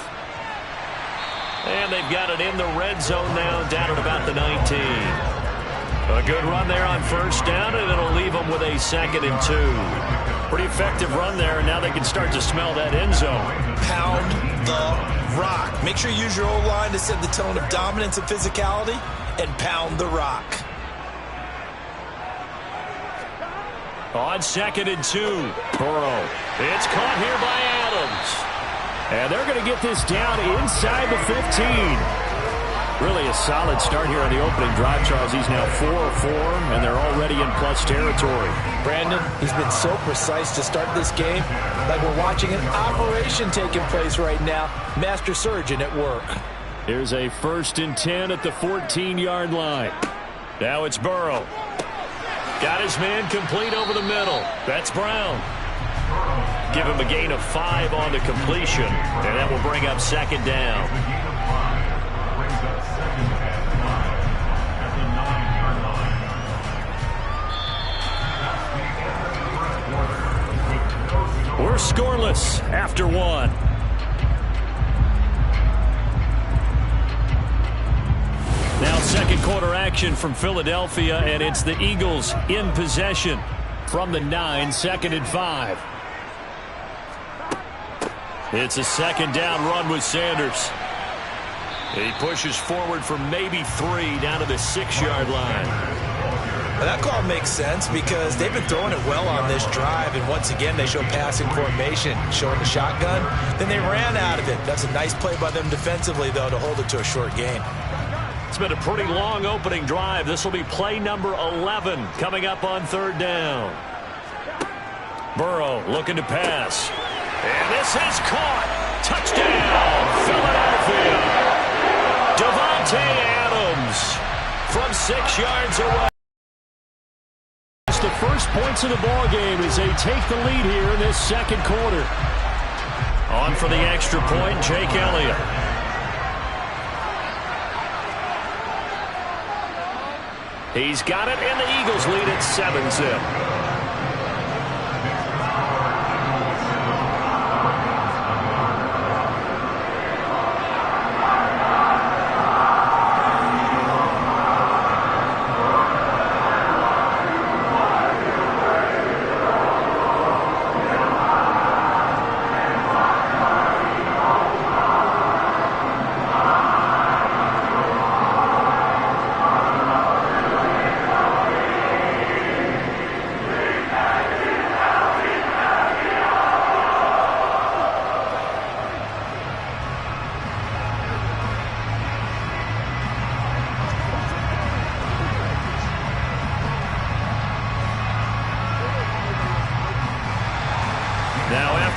And they've got it in the red zone now, down at about the 19. A good run there on 1st down, and it'll leave them with a 2nd and 2. Pretty effective run there, and now they can start to smell that end zone. Pound the rock. Make sure you use your O-line to set the tone of dominance and physicality, and pound the rock. On 2nd and 2, Burrow. It's caught here by Adams. And they're going to get this down inside the 15. Really a solid start here on the opening drive, Charles. He's now 4 of 4, and they're already in plus territory. Brandon, he's been so precise to start this game, like we're watching an operation taking place right now. Master surgeon at work. Here's a 1st and 10 at the 14-yard line. Now it's Burrow. Got his man complete over the middle. That's Brown. Give him a gain of 5 on the completion, and that will bring up 2nd down. We're scoreless after 1. Now 2nd quarter action from Philadelphia, and it's the Eagles in possession from the 9, 2nd and 5. It's a second down run with Sanders. He pushes forward for maybe 3 down to the 6-yard line. Well, that call makes sense because they've been throwing it well on this drive, and once again they show passing formation, showing the shotgun. Then they ran out of it. That's a nice play by them defensively, though, to hold it to a short gain. It's been a pretty long opening drive. This will be play number 11 coming up on 3rd down. Burrow looking to pass. And this is caught. Touchdown, Philadelphia. Davante Adams from 6 yards away. It's the first points of the ball game as they take the lead here in this second quarter. On for the extra point, Jake Elliott. He's got it, and the Eagles lead at 7-zip.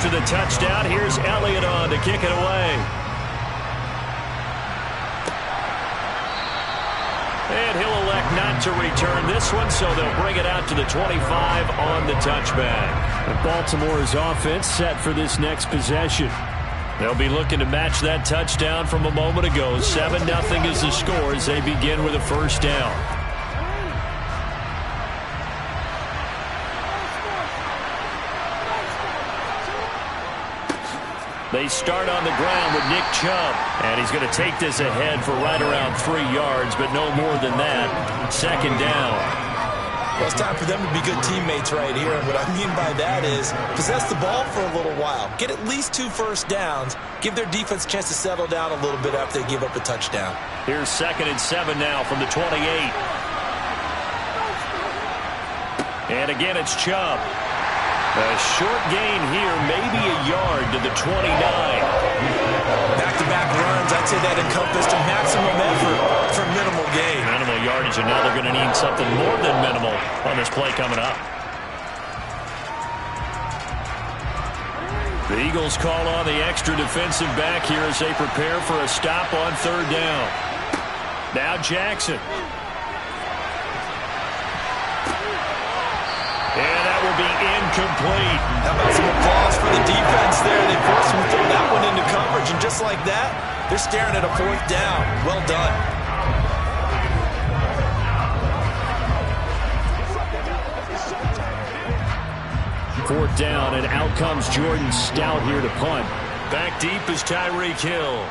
After the touchdown, here's Elliott on to kick it away. And he'll elect not to return this one, so they'll bring it out to the 25 on the touchback. And Baltimore's offense set for this next possession. They'll be looking to match that touchdown from a moment ago. 7-0 is the score as they begin with a first down. They start on the ground with Nick Chubb. And he's going to take this ahead for right around 3 yards, but no more than that. 2nd down. Well, it's time for them to be good teammates right here. And what I mean by that is possess the ball for a little while. Get at least 2 first downs. Give their defense a chance to settle down a little bit after they give up a touchdown. Here's 2nd and 7 now from the 28. And again, it's Chubb. A short gain here, maybe a yard to the 29. Back-to-back runs, I'd say that encompassed a maximum effort for minimal gain. Minimal yardage, and now they're going to need something more than minimal on this play coming up. The Eagles call on the extra defensive back here as they prepare for a stop on 3rd down. Now Jackson. And that will be incomplete. How about some applause for the defense there? They forced him to throw that one into coverage, and just like that, they're staring at a 4th down. Well done. Fourth down, and out comes Jordan Stout here to punt. Back deep is Tyreek Hill.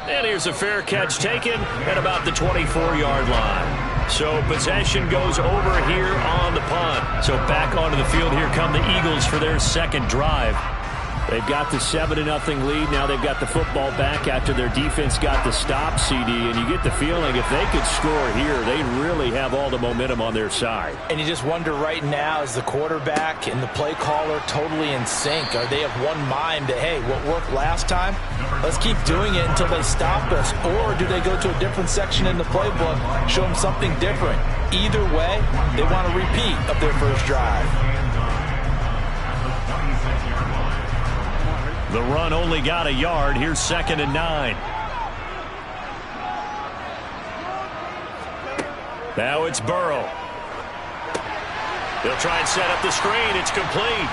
And here's a fair catch taken at about the 24-yard line. So possession goes over here on the punt. So back onto the field here come the Eagles for their 2nd drive. They've got the 7-0 lead. Now they've got the football back after their defense got the stop, CD. And you get the feeling if they could score here, they'd really have all the momentum on their side. And you just wonder right now, is the quarterback and the play caller totally in sync? Are they of one mind that, hey, what worked last time, let's keep doing it until they stop us? Or do they go to a different section in the playbook, show them something different? Either way, they want a repeat of their first drive. The run only got a yard. Here's 2nd and 9. Now it's Burrow. They'll try and set up the screen. It's complete.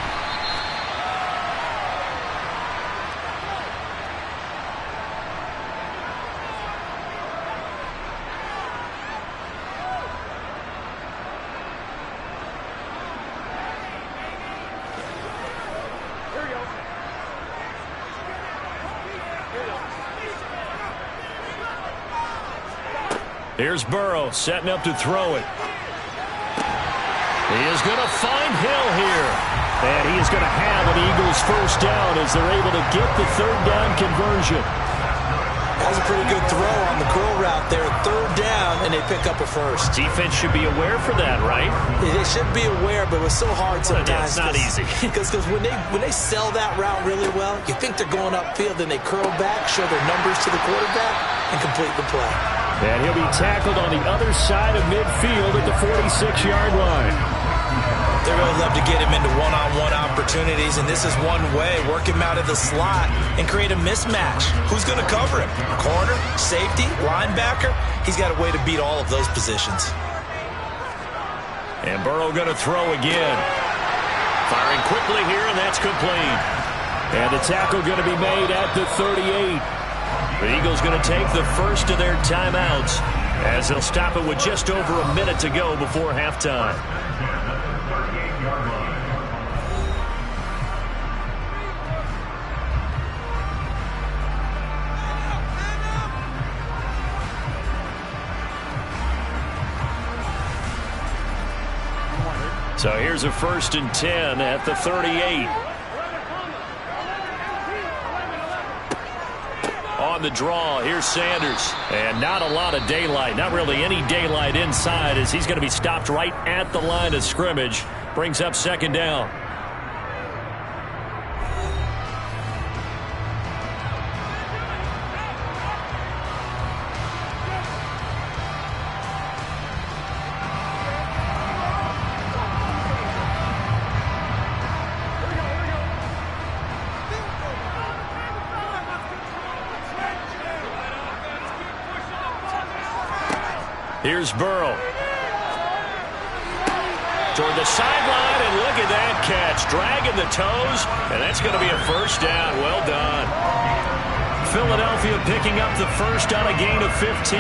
Here's Burrow setting up to throw it. He is going to find Hill here. And he is going to have an Eagles first down as they're able to get the third down conversion. That was a pretty good throw on the curl route there. Third down, and they pick up a first. Defense should be aware for that, right? They should be aware, but it was so hard sometimes. It's not easy. Because when they sell that route really well, you think they're going upfield, then they curl back, show their numbers to the quarterback, and complete the play. And he'll be tackled on the other side of midfield at the 46-yard line. They really love to get him into one-on-one opportunities, and this is one way. Work him out of the slot and create a mismatch. Who's going to cover him? Corner, safety, linebacker? He's got a way to beat all of those positions. And Burrow going to throw again. Firing quickly here, and that's complete. And the tackle going to be made at the 38. The Eagles going to take the first of their timeouts as they'll stop it with just over a minute to go before halftime. So here's a 1st and 10 at the 38. On the draw, here's Sanders. And not a lot of daylight, not really any daylight inside as he's going to be stopped right at the line of scrimmage. Brings up 2nd down. Here's Burrow. Toward the sideline, and look at that catch. Dragging the toes, and that's going to be a first down. Well done. Philadelphia picking up the first on a gain of 15.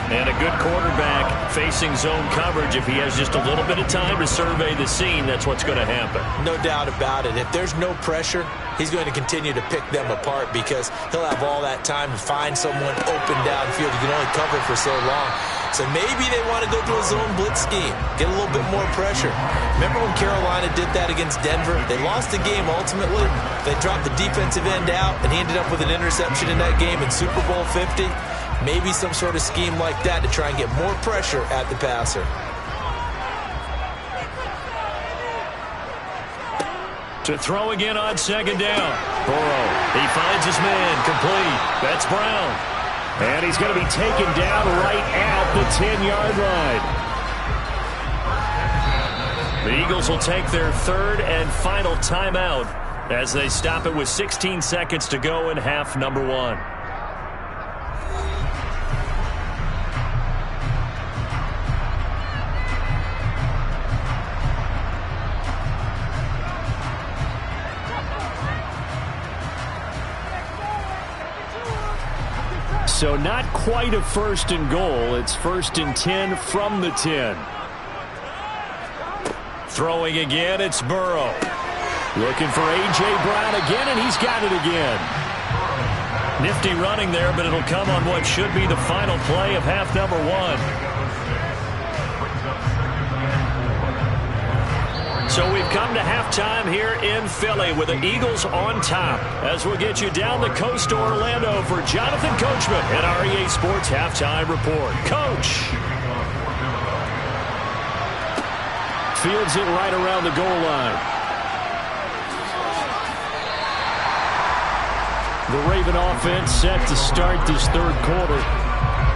And a good quarterback facing zone coverage. If he has just a little bit of time to survey the scene, that's what's going to happen. No doubt about it. If there's no pressure, he's going to continue to pick them apart because he'll have all that time to find someone open downfield. You can only cover for so long. So maybe they want to go to a zone blitz scheme, get a little bit more pressure. Remember when Carolina did that against Denver? They lost the game ultimately. They dropped the defensive end out, and he ended up with an interception in that game in Super Bowl 50. Maybe some sort of scheme like that to try and get more pressure at the passer. To throw again on 2nd down. Burrow, he finds his man, complete. That's Brown. And he's going to be taken down right at the 10-yard line. The Eagles will take their 3rd and final timeout as they stop it with 16 seconds to go in half number 1. So not quite a 1st and goal. It's 1st and 10 from the 10. Throwing again, it's Burrow. Looking for A.J. Brown again, and he's got it again. Nifty running there, but it'll come on what should be the final play of half number 1. So we've come to halftime here in Philly with the Eagles on top. As we'll get you down the coast to Orlando for Jonathan Coachman at our EA Sports Halftime Report. Coach. Fields it right around the goal line. The Raven offense set to start this 3rd quarter.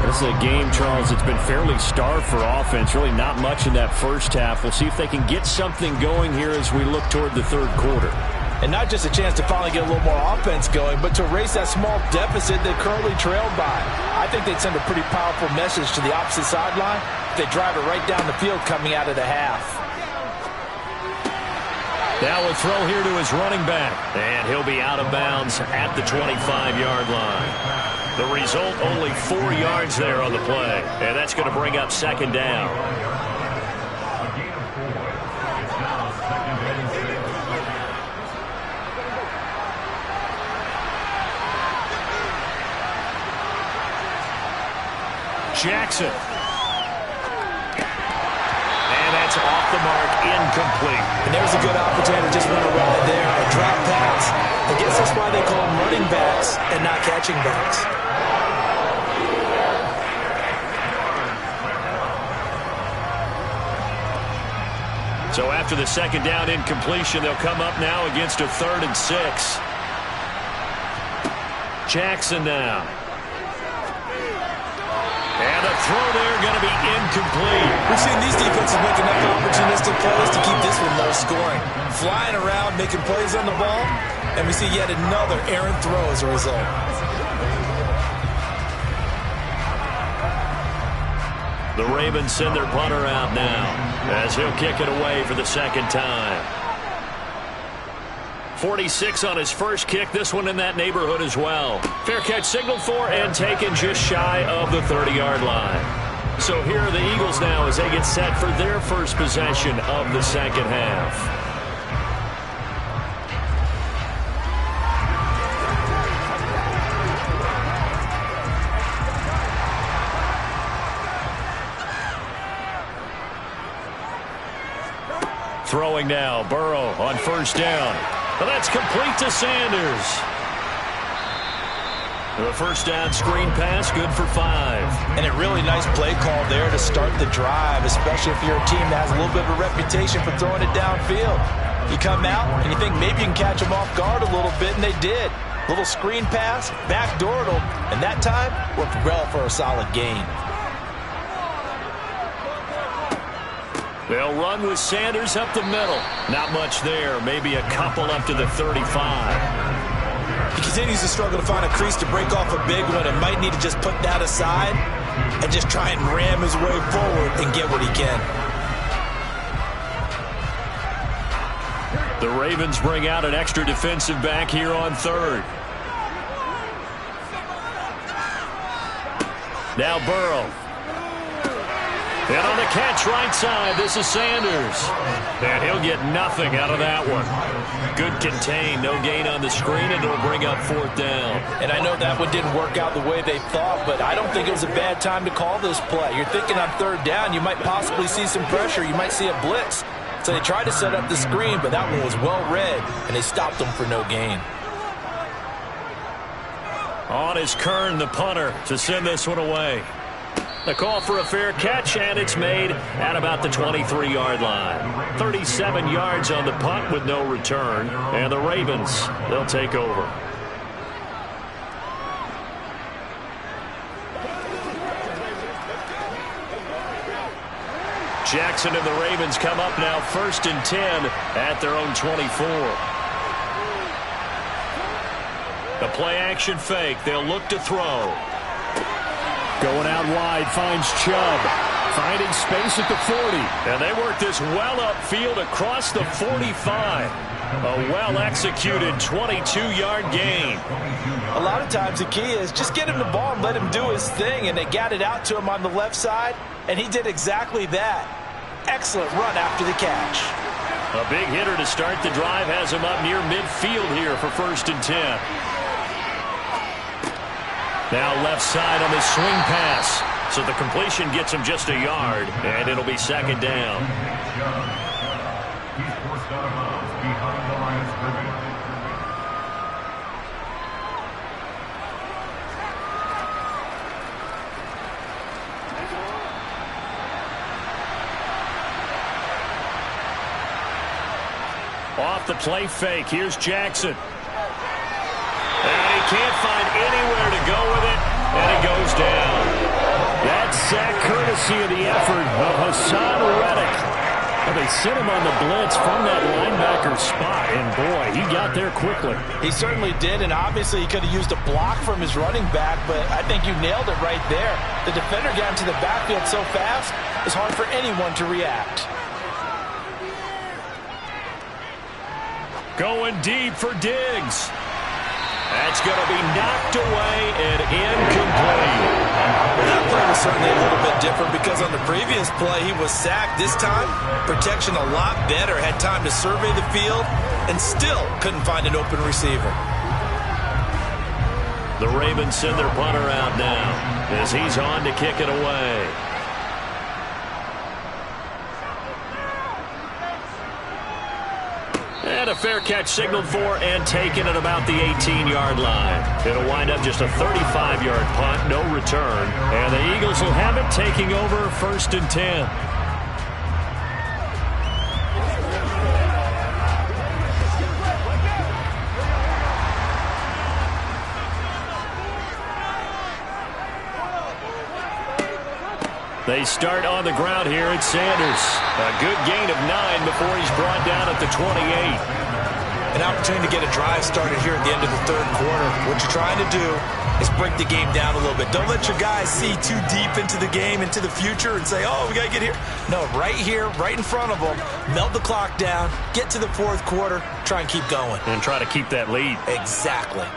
This is a game, Charles, it's been fairly starved for offense. Really not much in that first half. We'll see if they can get something going here as we look toward the 3rd quarter. And not just a chance to finally get a little more offense going, but to erase that small deficit they currently trailed by. I think they'd send a pretty powerful message to the opposite sideline if they drive it right down the field coming out of the half. Now a throw here to his running back. And he'll be out of bounds at the 25-yard line. The result, only 4 yards there on the play. And that's going to bring up 2nd down. A gain of 4. It's now 2nd and 6. Jackson. And That's off the mark, incomplete. And there's a good opportunity to just run a ride there, a drop pass. I guess that's why they call them running backs and not catching backs. So after the second down incompletion, they'll come up now against a 3rd and 6. Jackson now. And a throw there going to be incomplete. We've seen these defenses make enough opportunistic plays to keep this one low scoring. Flying around, making plays on the ball, and we see yet another errant throw as a result. The Ravens send their punter out now as he'll kick it away for the second time. 46 on his first kick. This one in that neighborhood as well. Fair catch signaled for and taken just shy of the 30-yard line. So here are the Eagles now as they get set for their first possession of the second half. Throwing now, Burrow on first down. Well, that's complete to Sanders. The first down screen pass, good for 5. And a really nice play call there to start the drive, especially if you're a team that has a little bit of a reputation for throwing it downfield. You come out and you think maybe you can catch them off guard a little bit, and they did. Little screen pass, backdoored them, and that time worked well for a solid gain. They'll run with Sanders up the middle. Not much there. Maybe a couple up to the 35. He continues to struggle to find a crease to break off a big one and might need to just put that aside and just try and ram his way forward and get what he can. The Ravens bring out an extra defensive back here on 3rd. Now Burrow. And on the catch right side, this is Sanders. And he'll get nothing out of that one. Good contain, no gain on the screen, and it'll bring up 4th down. And I know that one didn't work out the way they thought, but I don't think it was a bad time to call this play. You're thinking on 3rd down, you might possibly see some pressure. You might see a blitz. So they tried to set up the screen, but that one was well read, and they stopped them for no gain. On is Kern, the punter, to send this one away. The call for a fair catch, and it's made at about the 23-yard line. 37 yards on the punt with no return, and the Ravens, they'll take over. Jackson and the Ravens come up now 1st and 10 at their own 24. The play-action fake. They'll look to throw. Going out wide, finds Chubb. Finding space at the 40. And they work this well upfield across the 45. A well-executed 22-yard gain. A lot of times the key is just get him the ball and let him do his thing, and they got it out to him on the left side, and he did exactly that. Excellent run after the catch. A big hitter to start the drive has him up near midfield here for 1st and 10. Now left side on the swing pass. So the completion gets him just a yard, and it'll be 2nd down. He's forced out of bounds behind the line of scrimmage. Off the play fake, here's Jackson. And he can't find anywhere to go with it, and it goes down. That sack courtesy of the effort of Hassan Reddick. Well, they sent him on the blitz from that linebacker spot, and boy, he got there quickly. He certainly did, and obviously he could have used a block from his running back, but I think you nailed it right there. The defender got into the backfield so fast, it's hard for anyone to react. Going deep for Diggs. That's going to be knocked away and incomplete. That play was certainly a little bit different because on the previous play he was sacked. This time, protection a lot better. Had time to survey the field and still couldn't find an open receiver. The Ravens send their punter out now as he's on to kick it away. And a fair catch signaled for and taken at about the 18-yard line. It'll wind up just a 35-yard punt, no return. And the Eagles will have it, taking over 1st and 10. They start on the ground here. It's Sanders. A good gain of 9 before he's brought down at the 28. An opportunity to get a drive started here at the end of the 3rd quarter. What you're trying to do is break the game down a little bit. Don't let your guys see too deep into the game, into the future, and say, oh, we got to get here. No, right here, right in front of them, melt the clock down, get to the 4th quarter, try and keep going. And try to keep that lead. Exactly.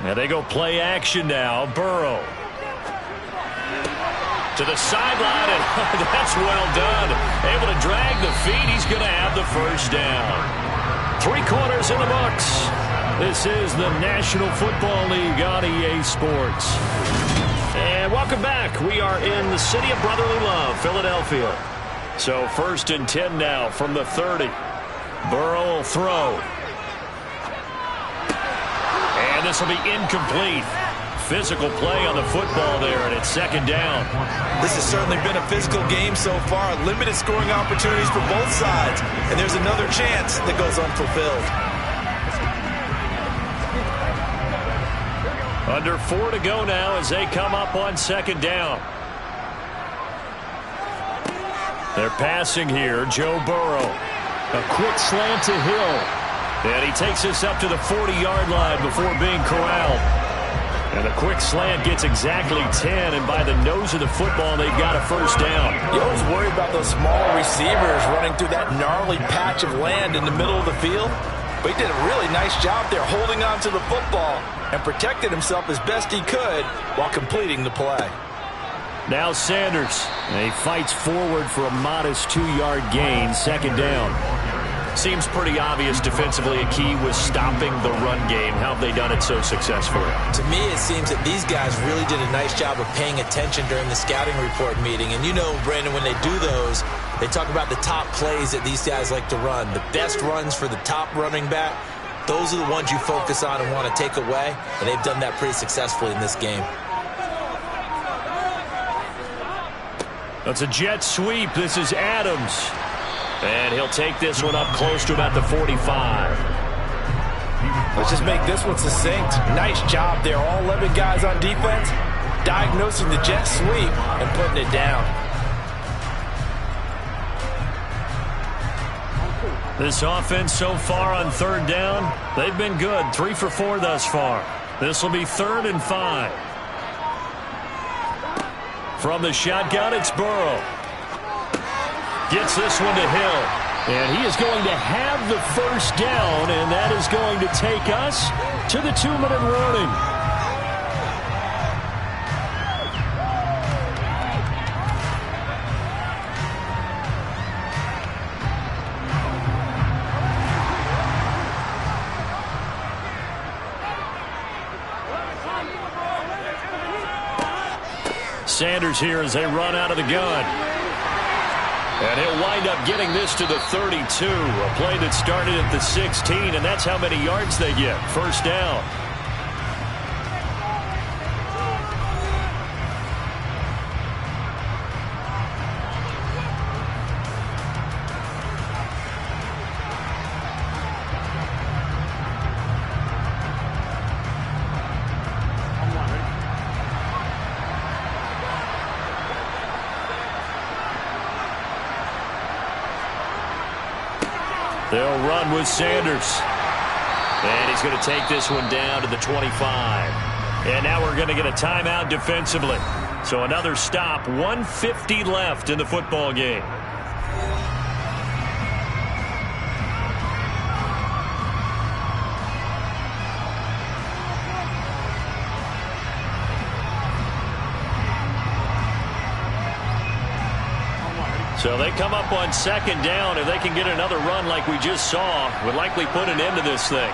Now they go play action now. Burrow. To the sideline, and that's well done. Able to drag the feet. He's going to have the 1st down. 3 quarters in the books. This is the National Football League on EA Sports. And welcome back. We are in the city of brotherly love, Philadelphia. So 1st and 10 now from the 30. Burrow will throw. And this will be incomplete. Physical play on the football there, and it's 2nd down. This has certainly been a physical game so far. Limited scoring opportunities for both sides. And there's another chance that goes unfulfilled. Under 4 to go now as they come up on 2nd down. They're passing here. Joe Burrow. A quick slant to Hill. And he takes us up to the 40-yard line before being corralled. And the quick slant gets exactly 10, and by the nose of the football, they've got a 1st down. You always worry about those small receivers running through that gnarly patch of land in the middle of the field. But he did a really nice job there holding on to the football and protected himself as best he could while completing the play. Now Sanders. And he fights forward for a modest 2-yard gain, 2nd down. Seems pretty obvious defensively a key was stopping the run game. How have they done it so successfully? To me, it seems that these guys really did a nice job of paying attention during the scouting report meeting. And you know, Brandon, when they do those, they talk about the top plays that these guys like to run. The best runs for the top running back, those are the ones you focus on and want to take away. And they've done that pretty successfully in this game. That's a jet sweep. This is Adams. And he'll take this one up close to about the 45. Let's just make this one succinct. Nice job there. All 11 guys on defense diagnosing the jet sweep and putting it down. This offense so far on 3rd down, they've been good. 3 for 4 thus far. This will be 3rd and 5. From the shotgun, it's Burrow. Gets this one to Hill. And he is going to have the 1st down, and that is going to take us to the 2-minute warning. Sanders here as they run out of the gun. And he'll wind up getting this to the 32. A play that started at the 16, and that's how many yards they get. 1st down. They'll run with Sanders. And he's going to take this one down to the 25. And now we're going to get a timeout defensively. So another stop, 1:50 left in the football game. So they come up on 2nd down. If they can get another run like we just saw, would likely put an end to this thing.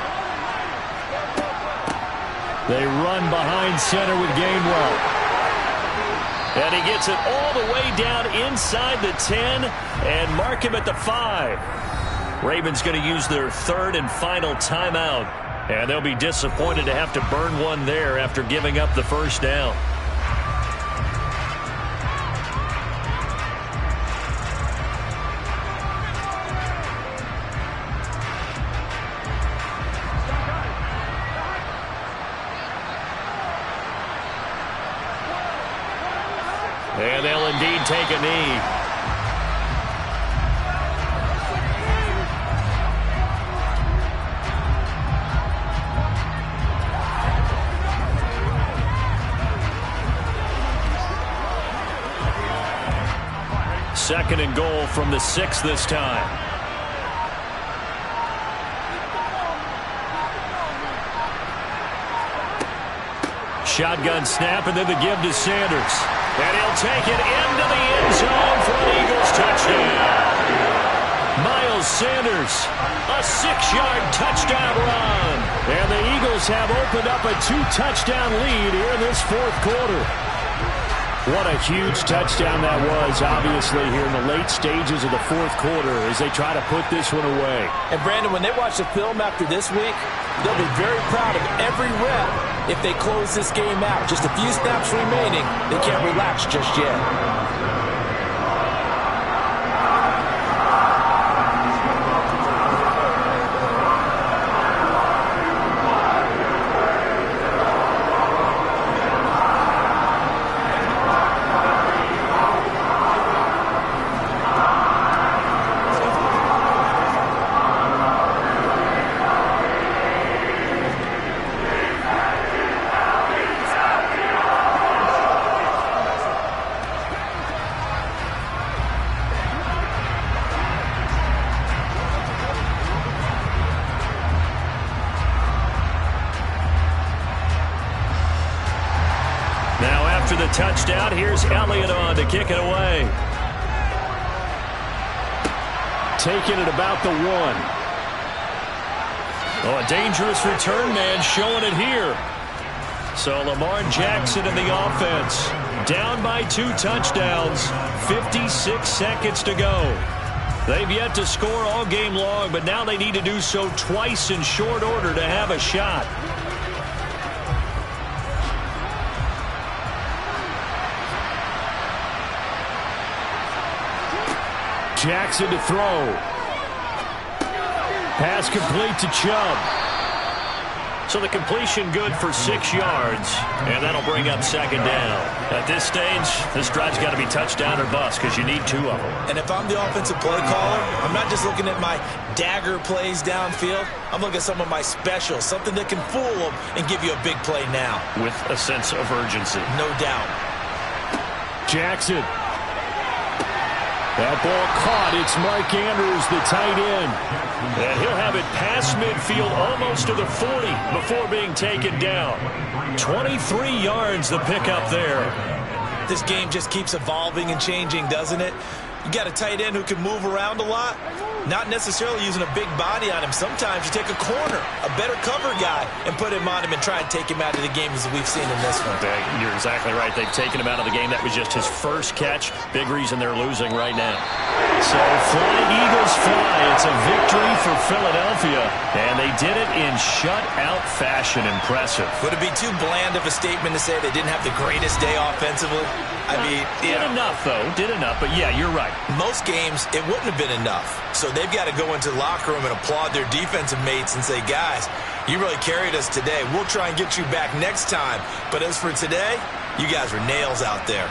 They run behind center with Gainwell. And he gets it all the way down inside the 10 and mark him at the 5. Ravens going to use their third and final timeout. And they'll be disappointed to have to burn one there after giving up the first down. And they'll indeed take a knee. Second and goal from the 6 this time. Shotgun snap, and then the give to Sanders. And he'll take it into the end zone for an Eagles touchdown. Miles Sanders, a 6-yard touchdown run. And the Eagles have opened up a 2-touchdown lead here in this fourth quarter. What a huge touchdown that was, obviously, here in the late stages of the fourth quarter as they try to put this one away. And, Brandon, when they watch the film after this week, they'll be very proud of every rep if they close this game out. Just a few snaps remaining. They can't relax just yet. After the touchdown, here's Elliott on to kick it away. Taking it about the 1. Oh, a dangerous return man showing it here. So Lamar Jackson in the offense. Down by 2 touchdowns. 56 seconds to go. They've yet to score all game long, but now they need to do so twice in short order to have a shot. Jackson to throw. Pass complete to Chubb. So the completion good for 6 yards, and that'll bring up second down. At this stage, this drive's got to be touchdown or bust because you need 2 of them. And if I'm the offensive play caller, I'm not just looking at my dagger plays downfield. I'm looking at some of my specials, something that can fool them and give you a big play now. With a sense of urgency. No doubt. Jackson. That ball caught. It's Mark Andrews, the tight end. And he'll have it past midfield almost to the 40 before being taken down. 23 yards the pickup there. This game just keeps evolving and changing, doesn't it? You got a tight end who can move around a lot, not necessarily using a big body on him. Sometimes you take a corner, a better cover guy, and put him on him and try and take him out of the game as we've seen in this one. You're exactly right. They've taken him out of the game. That was just his first catch. Big reason they're losing right now. So fly, Eagles, fly. It's a victory for Philadelphia, and they did it in shutout fashion. Impressive. Would it be too bland of a statement to say they didn't have the greatest day offensively? I mean, did enough, though. Did enough, but yeah, you're right. Most games, it wouldn't have been enough. So they've got to go into the locker room and applaud their defensive mates and say, guys, you really carried us today. We'll try and get you back next time. But as for today, you guys were nails out there.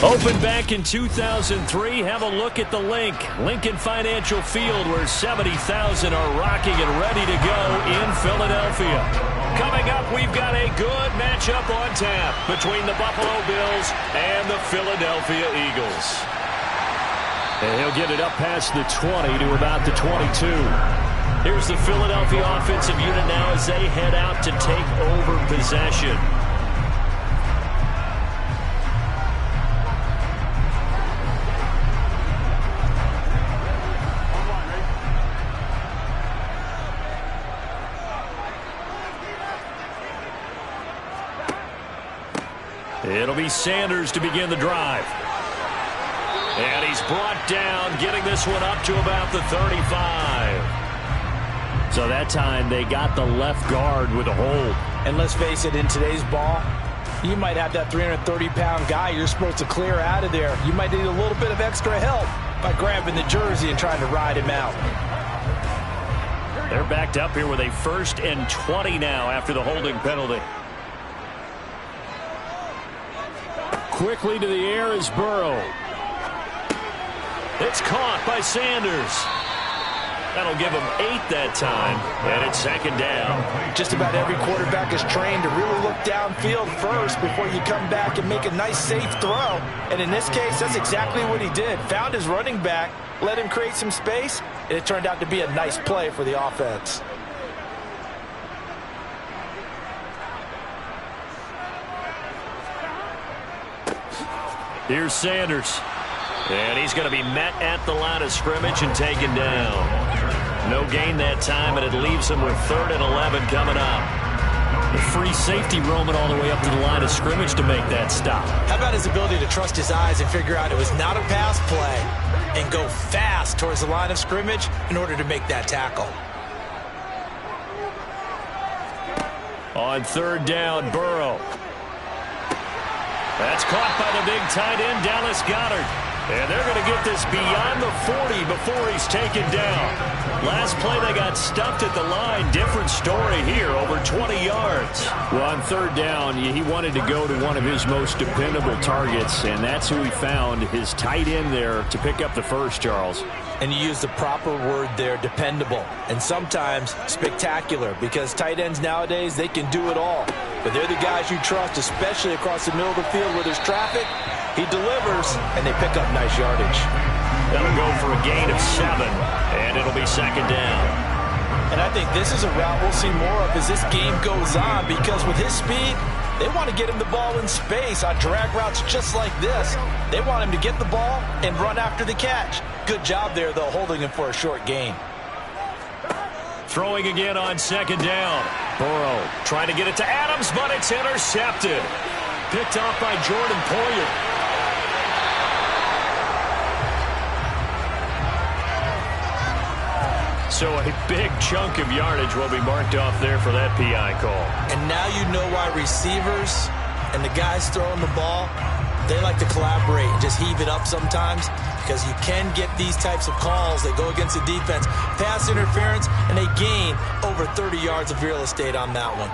Opened back in 2003, have a look at the link. Lincoln Financial Field, where 70,000 are rocking and ready to go in Philadelphia. Coming up, we've got a good matchup on tap between the Buffalo Bills and the Philadelphia Eagles. And he'll get it up past the 20 to about the 22. Here's the Philadelphia offensive unit now as they head out to take over possession. It'll be Sanders to begin the drive. And he's brought down, getting this one up to about the 35. So that time they got the left guard with a hold. And let's face it, in today's ball, you might have that 330-pound guy you're supposed to clear out of there. You might need a little bit of extra help by grabbing the jersey and trying to ride him out. They're backed up here with a 1st and 20 now after the holding penalty. Quickly to the air is Burrow. It's caught by Sanders. That'll give him 8 that time, and it's 2nd down. Just about every quarterback is trained to really look downfield first before you come back and make a nice, safe throw. And in this case, that's exactly what he did. Found his running back, let him create some space, and it turned out to be a nice play for the offense. Here's Sanders. And he's going to be met at the line of scrimmage and taken down. No gain that time, and it leaves him with 3rd and 11 coming up. The free safety roaming all the way up to the line of scrimmage to make that stop. How about his ability to trust his eyes and figure out it was not a pass play and go fast towards the line of scrimmage in order to make that tackle? On 3rd down, Burrow. That's caught by the big tight end, Dallas Goedert. And they're going to get this beyond the 40 before he's taken down. Last play, they got stuffed at the line. Different story here, over 20 yards. Well, on 3rd down, he wanted to go to one of his most dependable targets, and that's who he found, his tight end there, to pick up the first, Charles. And you use the proper word there, dependable, and sometimes spectacular, because tight ends nowadays, they can do it all. But they're the guys you trust, especially across the middle of the field where there's traffic. He delivers, and they pick up nice yardage. That'll go for a gain of 7, and it'll be 2nd down. And I think this is a route we'll see more of as this game goes on, because with his speed, they want to get him the ball in space on drag routes just like this. They want him to get the ball and run after the catch. Good job there, though, holding him for a short gain. Throwing again on 2nd down. Burrow trying to get it to Adams, but it's intercepted. Picked off by Jordan Poyer. So a big chunk of yardage will be marked off there for that PI call. And now you know why receivers and the guys throwing the ball, they like to collaborate and just heave it up sometimes, because you can get these types of calls that go against the defense. Pass interference, and they gain over 30 yards of real estate on that one.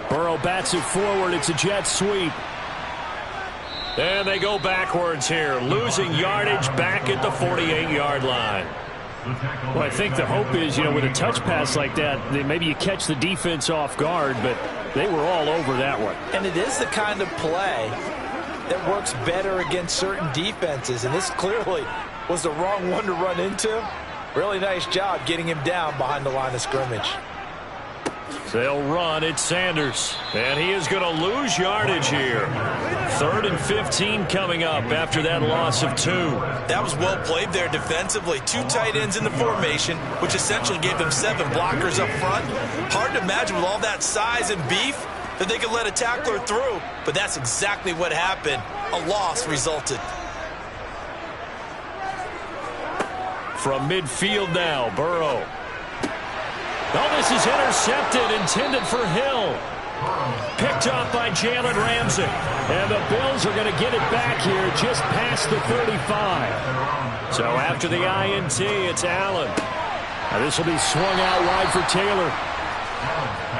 Burrow bats it forward. It's a jet sweep. And they go backwards here, losing yardage back at the 48-yard line. Well, I think the hope is, with a touch pass like that, maybe you catch the defense off guard, but they were all over that one. And it is the kind of play that works better against certain defenses, and this clearly was the wrong one to run into. Really nice job getting him down behind the line of scrimmage. They'll run. It's Sanders. And he is going to lose yardage here. 3rd and 15 coming up after that loss of 2. That was well played there defensively. 2 tight ends in the formation, which essentially gave them 7 blockers up front. Hard to imagine with all that size and beef that they could let a tackler through. But that's exactly what happened. A loss resulted. From midfield now, Burrow. Oh, this is intercepted, intended for Hill. Picked off by Jalen Ramsey. And the Bills are going to get it back here just past the 35. So after the INT, it's Allen. Now this will be swung out wide for Taylor.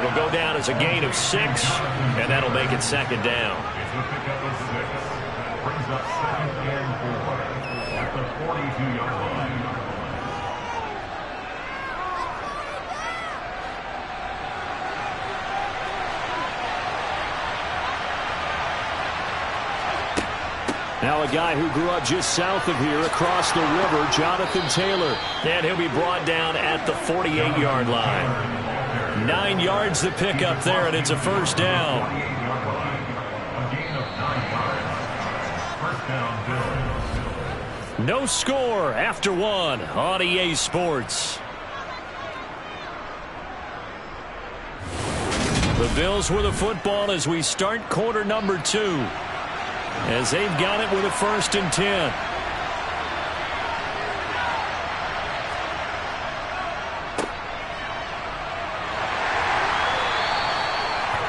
It'll go down as a gain of 6, and that'll make it second down. It's a pickup of 6. Brings up 2nd and 4 at the 42-yard line. Now a guy who grew up just south of here across the river, Jonathan Taylor. And he'll be brought down at the 48-yard line. 9 yards to pick up there, and it's a first down. A gain of 9 yards. First down, Bills. No score after 1 on EA Sports. The Bills with the football as we start quarter number 2. As they've got it with a 1st and 10.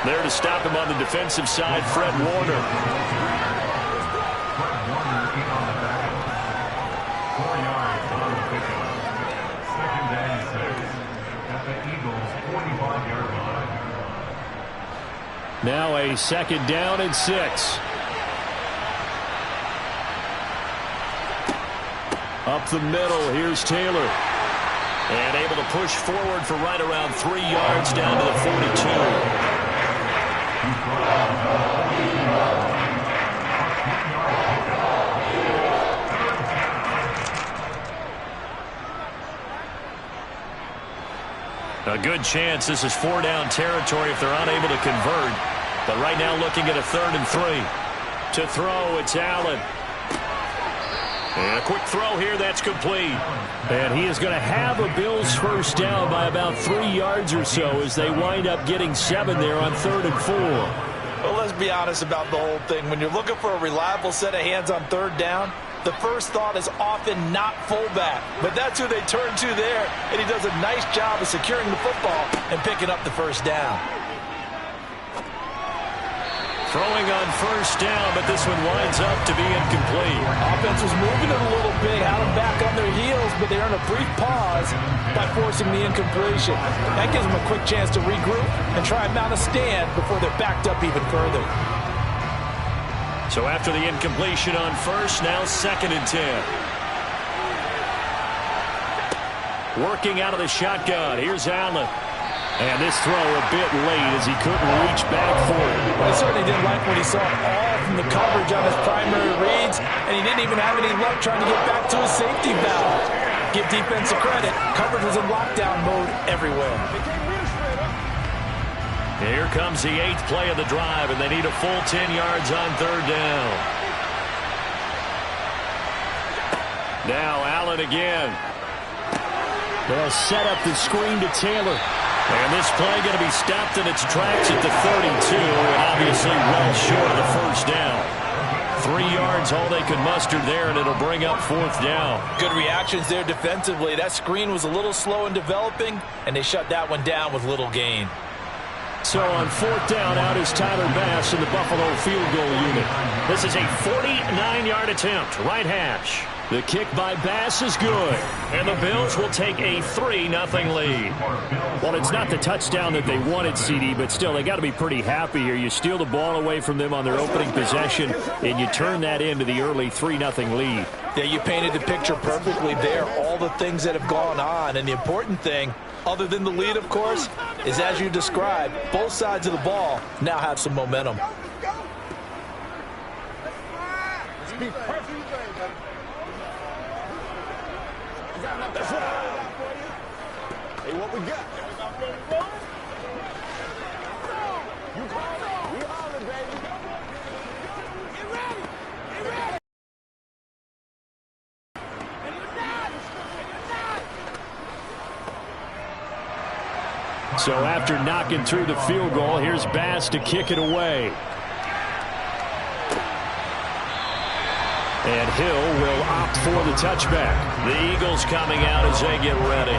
There to stop him on the defensive side, Fred Warner. Fred Warner in on the back. 4 yards on the pickup. 2nd and 6 at the Eagles' 45-yard line. Now a 2nd down and 6. Up the middle, here's Taylor. And able to push forward for right around 3 yards down to the 42. A good chance this is 4-down territory if they're unable to convert. But right now looking at a 3rd and 3. To throw, it's Allen. And a quick throw here, that's complete. And he is going to have a Bills first down by about 3 yards or so as they wind up getting 7 there on 3rd and 4. Well, let's be honest about the whole thing. When you're looking for a reliable set of hands on 3rd down, the first thought is often not fullback. But that's who they turn to there, and he does a nice job of securing the football and picking up the first down. Throwing on 1st down, but this one winds up to be incomplete. Offense was moving it a little bit, had them back on their heels, but they earned a brief pause by forcing the incompletion. That gives them a quick chance to regroup and try and mount a stand before they're backed up even further. So after the incompletion on 1st, now 2nd and 10. Working out of the shotgun, here's Allen. And this throw a bit late as he couldn't reach back for it. Well, he certainly didn't like what he saw all from the coverage on his primary reads, and he didn't even have any luck trying to get back to his safety valve. Give defense a credit. Coverage was in lockdown mode everywhere. Here comes the 8th play of the drive, and they need a full 10 yards on 3rd down. Now Allen again. They'll set up the screen to Taylor. And this play going to be stopped in its tracks at the 32, and obviously well short of the first down. 3 yards, all they could muster there, and it'll bring up 4th down. Good reactions there defensively. That screen was a little slow in developing, and they shut that one down with little gain. So on 4th down, out is Tyler Bass in the Buffalo field goal unit. This is a 49-yard attempt, right hash. The kick by Bass is good. And the Bills will take a 3-0 lead. Well, it's not the touchdown that they wanted, CD, but still, they got to be pretty happy here. You steal the ball away from them on their opening possession, and you turn that into the early 3-0 lead. Yeah, you painted the picture perfectly there, all the things that have gone on. And the important thing, other than the lead, of course, is as you described, both sides of the ball now have some momentum. Be perfect. Hey, what we got? You call it. We holler, baby. Get ready. Get ready. So after knocking through the field goal, here's Bass to kick it away. And Hill will opt for the touchback. The Eagles coming out as they get ready.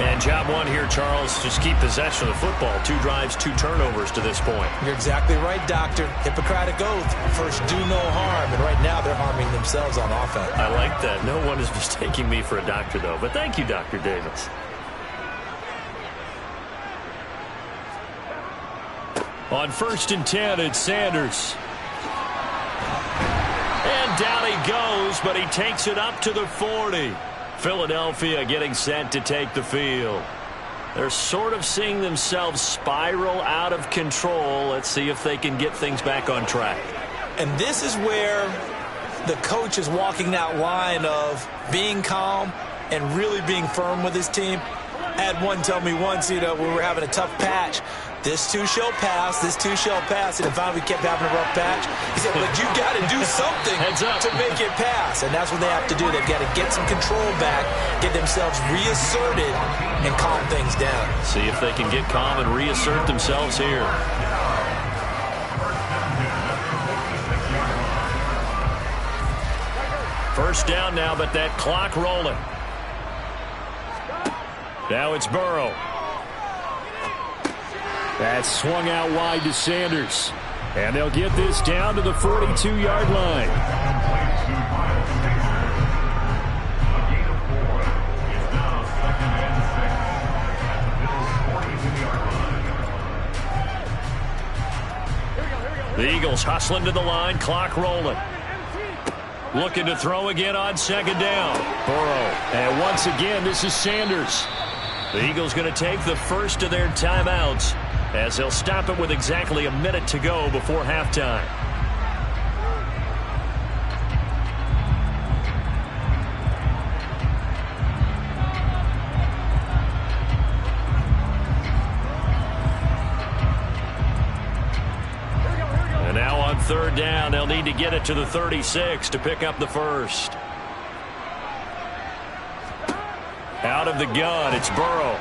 And job one here, Charles, just keep possession of the football. 2 drives, 2 turnovers to this point. You're exactly right, Doctor. Hippocratic oath. First, do no harm. And right now, they're harming themselves on offense. I like that. No one is mistaking me for a doctor, though. But thank you, Dr. Davis. On 1st and 10, it's Sanders. And down he goes, but he takes it up to the 40. Philadelphia getting set to take the field. They're sort of seeing themselves spiral out of control. Let's see if they can get things back on track. And this is where the coach is walking that line of being calm and really being firm with his team. I had one tell me once, we were having a tough patch. This too shall pass, this too shall pass. And finally we kept having a rough patch. He said, but you got to do something to make it pass. And that's what they have to do. They've got to get some control back, get themselves reasserted, and calm things down. See if they can get calm and reassert themselves here. First down now, but that clock rolling. Now it's Burrow. That's swung out wide to Sanders. And they'll get this down to the 42-yard line. The Eagles hustling to the line, clock rolling. Looking to throw again on 2nd down. Burrow. And once again, this is Sanders. The Eagles going to take the first of their timeouts as they'll stop it with exactly a minute to go before halftime. And now on 3rd down, they'll need to get it to the 36 to pick up the first. Out of the gun, it's Burrow.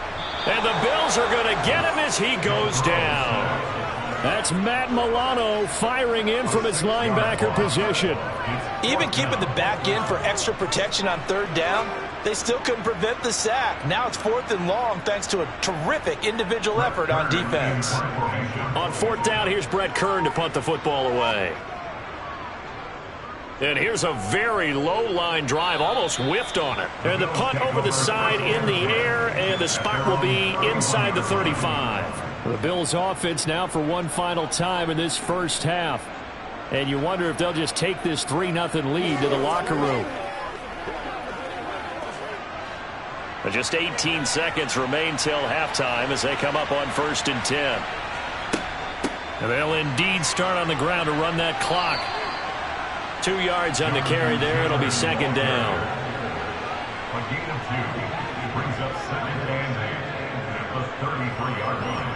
And the Bills are going to get him as he goes down. That's Matt Milano firing in from his linebacker position. Even keeping the back end for extra protection on 3rd down, they still couldn't prevent the sack. Now it's 4th and long thanks to a terrific individual effort on defense. On 4th down, here's Brett Kern to punt the football away. And here's a very low-line drive, almost whiffed on it. And the punt over the side in the air, and the spot will be inside the 35. The Bills offense now for one final time in this first half. And you wonder if they'll just take this 3-0 lead to the locker room. Just 18 seconds remain till halftime as they come up on 1st and 10. And they'll indeed start on the ground to run that clock. 2 yards on the carry there. It'll be 2nd down. A gain of 2 brings up 2nd and 8 at the 33-yard line.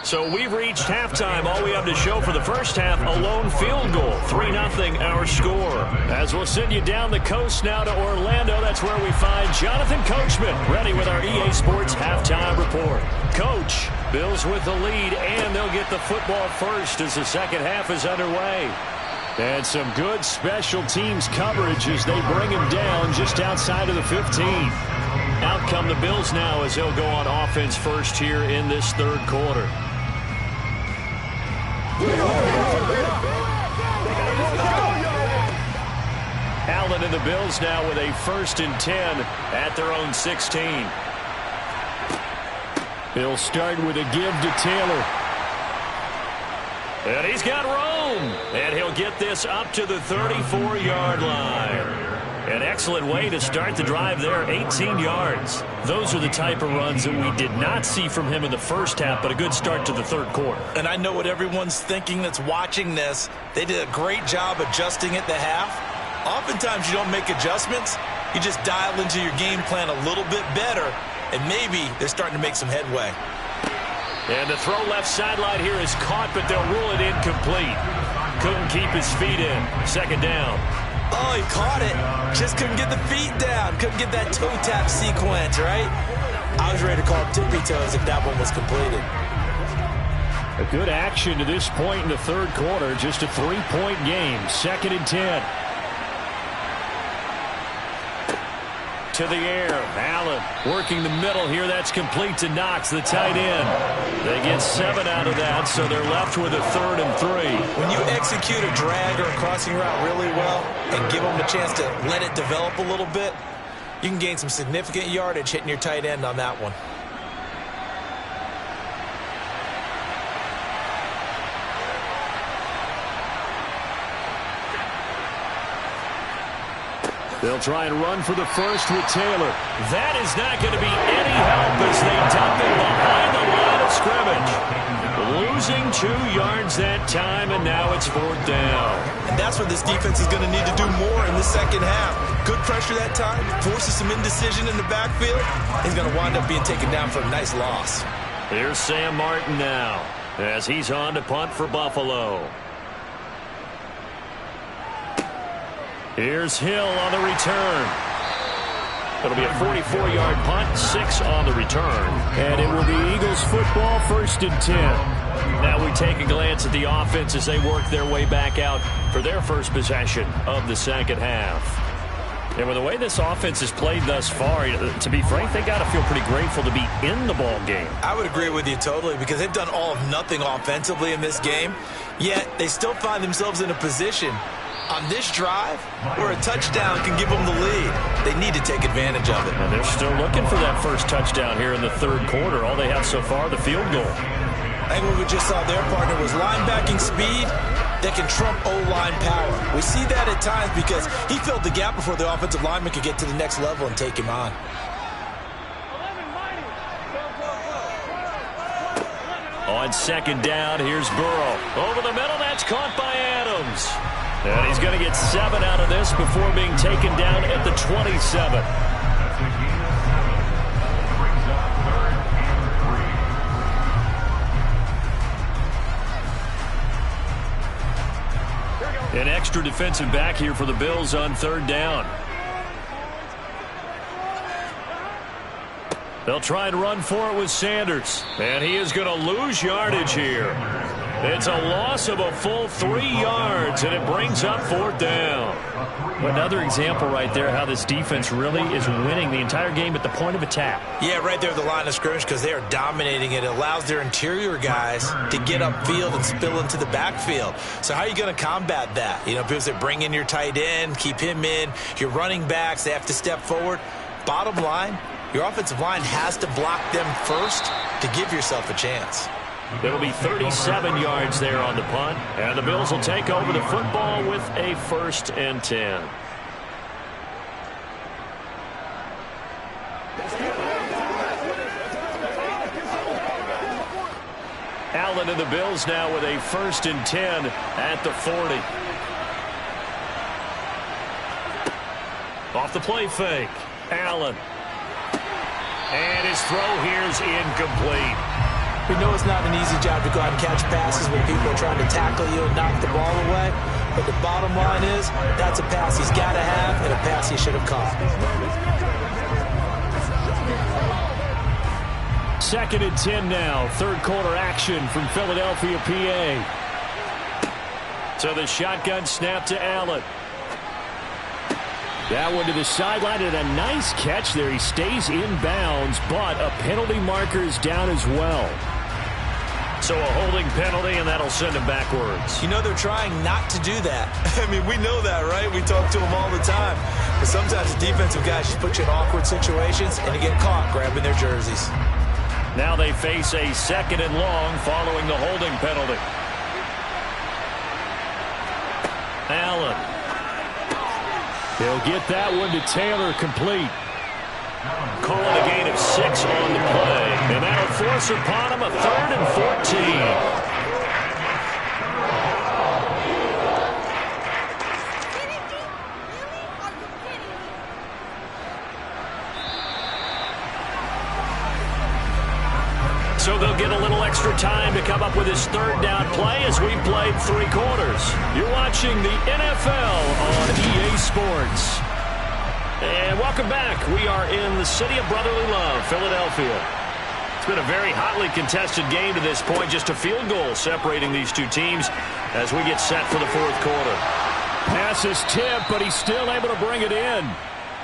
So we've reached halftime. All we have to show for the first half, a lone field goal. 3-0 our score. As we'll send you down the coast now to Orlando, that's where we find Jonathan Coachman, ready with our EA Sports halftime report. Coach, Bills with the lead, and they'll get the football first as the second half is underway. And some good special teams coverage as they bring him down just outside of the 15. Out come the Bills now as they'll go on offense first here in this 3rd quarter. Allen and the Bills now with a 1st and 10 at their own 16. They'll start with a give to Taylor. And he's got room. And he'll get this up to the 34-yard line. An excellent way to start the drive there, 18 yards. Those are the type of runs that we did not see from him in the first half, but a good start to the 3rd quarter. And I know what everyone's thinking that's watching this. They did a great job adjusting at the half. Oftentimes you don't make adjustments. You just dial into your game plan a little bit better, and maybe they're starting to make some headway. And the throw left sideline here is caught, but they'll rule it incomplete. Couldn't keep his feet in. 2nd down. Oh, he caught it. Just couldn't get the feet down. Couldn't get that toe tap sequence, right? I was ready to call tippy toes if that one was completed. A good action to this point in the 3rd quarter. Just a 3-point game. 2nd and 10. To the air. Allen working the middle here. That's complete to Knox, the tight end. They get 7 out of that, so they're left with a 3rd and 3. When you execute a drag or a crossing route really well and give them a chance to let it develop a little bit, you can gain some significant yardage hitting your tight end on that one. They'll try and run for the first with Taylor. That is not going to be any help as they dump it behind the line of scrimmage. Losing 2 yards that time, and now it's 4th down. And that's what this defense is going to need to do more in the second half. Good pressure that time, forces some indecision in the backfield. He's going to wind up being taken down for a nice loss. Here's Sam Martin now as he's on to punt for Buffalo. Here's Hill on the return. It'll be a 44-yard punt, 6 on the return. And it will be Eagles football, 1st and 10. Now we take a glance at the offense as they work their way back out for their first possession of the second half. And with the way this offense has played thus far, to be frank, they got to feel pretty grateful to be in the ball game. I would agree with you totally because they've done all of nothing offensively in this game, yet they still find themselves in a position on this drive where a touchdown can give them the lead. They need to take advantage of it. And they're still looking for that first touchdown here in the 3rd quarter. All they have so far, the field goal. I think what we just saw their partner was linebacking speed that can trump O-line power. We see that at times because he filled the gap before the offensive lineman could get to the next level and take him on. On 2nd down, here's Burrow. Over the middle, that's caught by Adams. And he's going to get 7 out of this before being taken down at the 27. That's a gain of 7. Brings up 3rd and 3. An extra defensive back here for the Bills on 3rd down. They'll try and run for it with Sanders. And he is going to lose yardage here. It's a loss of a full 3 yards, and it brings up 4th down. Another example right there how this defense really is winning the entire game at the point of attack. Yeah, right there at the line of scrimmage because they are dominating it. It allows their interior guys to get upfield and spill into the backfield. So how are you going to combat that? You know, because they bring in your tight end, keep him in. Your running backs, they have to step forward. Bottom line, your offensive line has to block them first to give yourself a chance. It'll be 37 yards there on the punt, and the Bills will take over the football with a 1st and 10. Allen and the Bills now with a 1st and 10 at the 40. Off the play fake, Allen. And his throw here is incomplete. We know it's not an easy job to go out and catch passes when people are trying to tackle you and knock the ball away. But the bottom line is, that's a pass he's got to have and a pass he should have caught. 2nd and 10 now. 3rd quarter action from Philadelphia, PA. So the shotgun snap to Allen. That one to the sideline, and a nice catch there. He stays in bounds, but a penalty marker is down as well. So a holding penalty, and that'll send him backwards. You know, they're trying not to do that. I mean, we know that, right? We talk to them all the time. But sometimes the defensive guys just put you in awkward situations, and you get caught grabbing their jerseys. Now they face a 2nd and long following the holding penalty. Allen. They'll get that one to Taylor, complete. Calling a gain of 6 on the play. And that'll force upon him a 3rd and 14. So they'll get a little extra time to come up with his 3rd down play as we played 3 quarters. You're watching the NFL on EA Sports. And welcome back. We are in the city of brotherly love, Philadelphia. It's been a very hotly contested game to this point. Just a field goal separating these two teams as we get set for the 4th quarter. Pass is tipped, but he's still able to bring it in.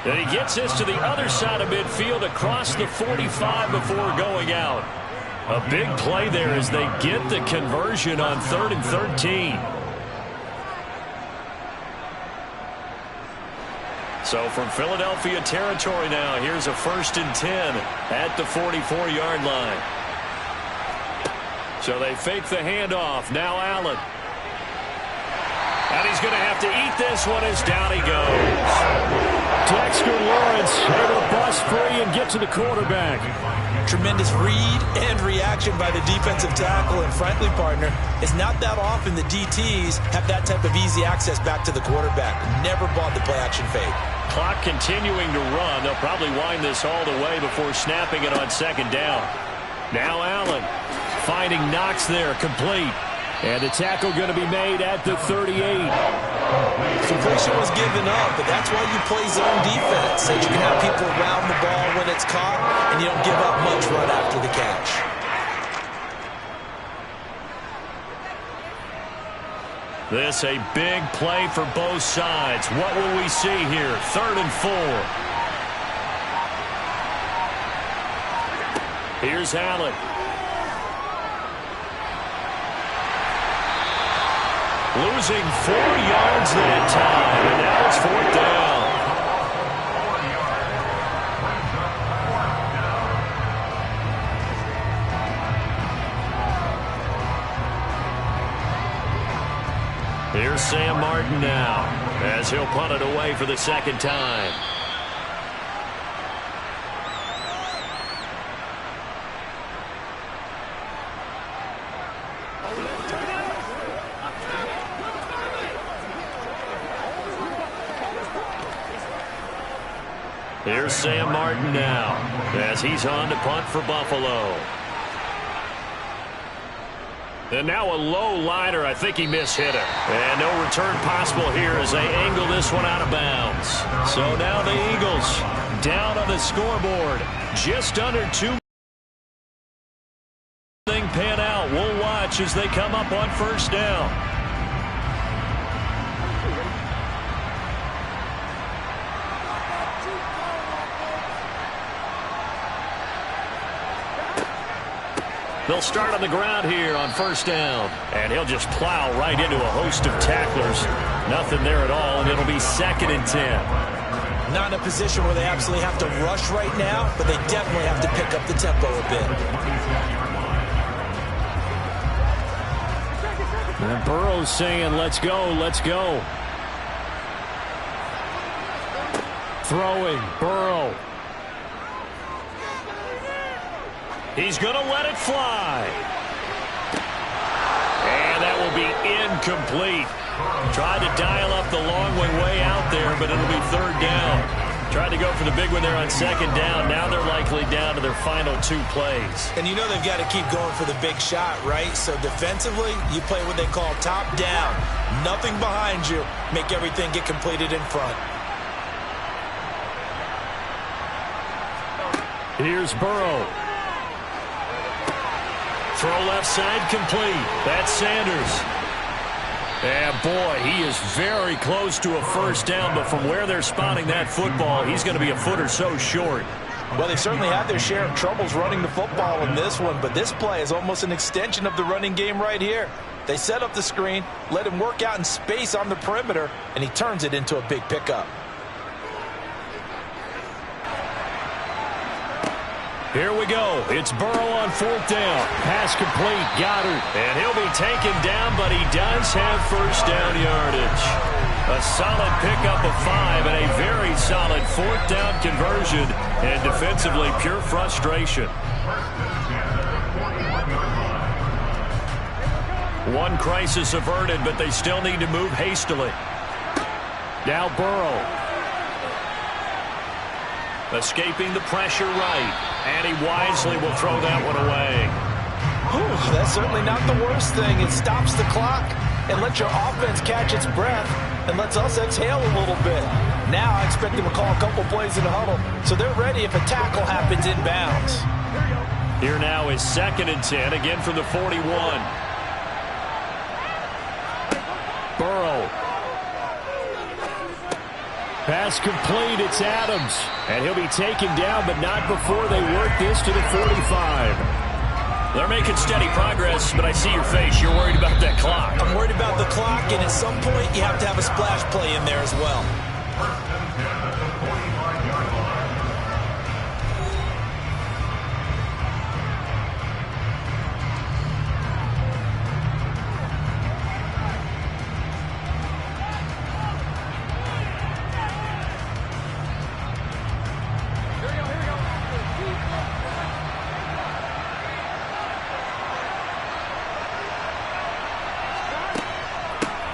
And he gets this to the other side of midfield across the 45 before going out. A big play there as they get the conversion on 3rd and 13. So from Philadelphia territory now, here's a 1st and 10 at the 44-yard line. So they fake the handoff. Now Allen. And he's going to have to eat this one as down he goes. Dexter Lawrence able to bust free and get to the quarterback. Tremendous read and reaction by the defensive tackle, and frankly, partner, it's not that often the DTs have that type of easy access back to the quarterback. Never bought the play-action fade. Clock continuing to run. They'll probably wind this all the way before snapping it on second down. Now Allen finding Knox there, complete. And the tackle going to be made at the 38. Completion was given up, but that's why you play zone defense, so you can have people around the ball when it's caught, and you don't give up much run after the catch. This a big play for both sides. What will we see here? 3rd and 4. Here's Allen. Losing 4 yards that time, and now it's 4th down. Here's Sam Martin now, as he'll punt it away for the 2nd time. Here's Sam Martin now, as he's on to punt for Buffalo. And now a low liner. I think he mishit it. And no return possible here as they angle this one out of bounds. So now the Eagles down on the scoreboard. Just under 2 thing pan out. We'll watch as they come up on 1st down. They'll start on the ground here on 1st down. And he'll just plow right into a host of tacklers. Nothing there at all, and it'll be 2nd and 10. Not in a position where they absolutely have to rush right now, but they definitely have to pick up the tempo a bit. And Burrow's saying, let's go, let's go. Throwing, Burrow. He's going to let it fly. And that will be incomplete. Tried to dial up the long way out there, but it'll be 3rd down. Tried to go for the big one there on 2nd down. Now they're likely down to their final 2 plays. And you know they've got to keep going for the big shot, right? So defensively, you play what they call top down. Nothing behind you. Make everything get completed in front. Here's Burrow. Throw left side complete. That's Sanders. And boy, he is very close to a 1st down, but from where they're spotting that football, he's going to be a foot or so short. Well, they certainly had their share of troubles running the football in this one, but this play is almost an extension of the running game right here. They set up the screen, let him work out in space on the perimeter, and he turns it into a big pickup. Here we go. It's Burrow on 4th down. Pass complete. Goddard. And he'll be taken down, but he does have 1st down yardage. A solid pickup of 5 and a very solid 4th down conversion. And defensively, pure frustration. One crisis averted, but they still need to move hastily. Now Burrow. Escaping the pressure right. And he wisely will throw that one away. Whew, that's certainly not the worst thing. It stops the clock and lets your offense catch its breath and lets us exhale a little bit. Now I expect them to call a couple plays in the huddle, so they're ready if a tackle happens inbounds. Here now is 2nd and 10, again from the 41. Burrow. Pass complete. It's Adams. And he'll be taken down, but not before they work this to the 45. They're making steady progress, but I see your face. You're worried about that clock. I'm worried about the clock, and at some point you have to have a splash play in there as well.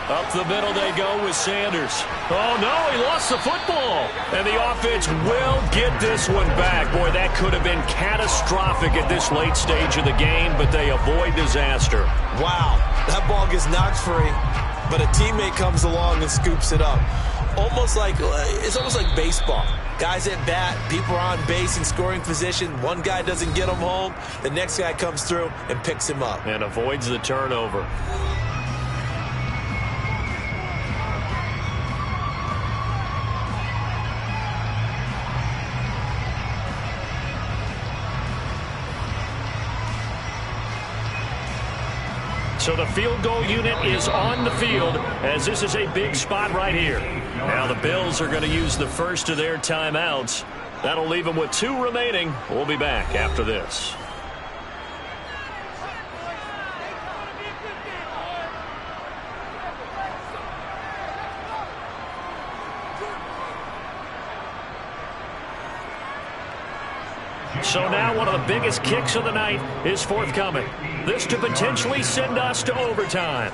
Up the middle they go with Sanders. Oh, no, he lost the football. And the offense will get this one back. Boy, that could have been catastrophic at this late stage of the game, but they avoid disaster. Wow, that ball gets knocked free, but a teammate comes along and scoops it up. It's almost like baseball. Guys at bat, people are on base in scoring position. One guy doesn't get him home. The next guy comes through and picks him up. And avoids the turnover. So the field goal unit is on the field as this is a big spot right here. Now the Bills are going to use the first of their timeouts. That'll leave them with 2 remaining. We'll be back after this. So now one of the biggest kicks of the night is forthcoming. This to potentially send us to overtime.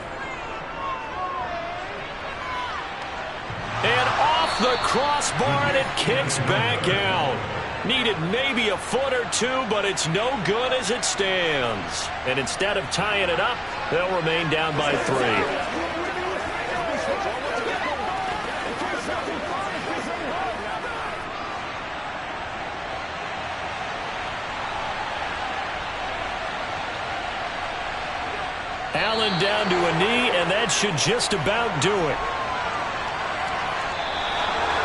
And off the crossbar, and it kicks back out. Needed maybe a foot or 2, but it's no good as it stands. And instead of tying it up, they'll remain down by 3. Allen down to a knee, and that should just about do it.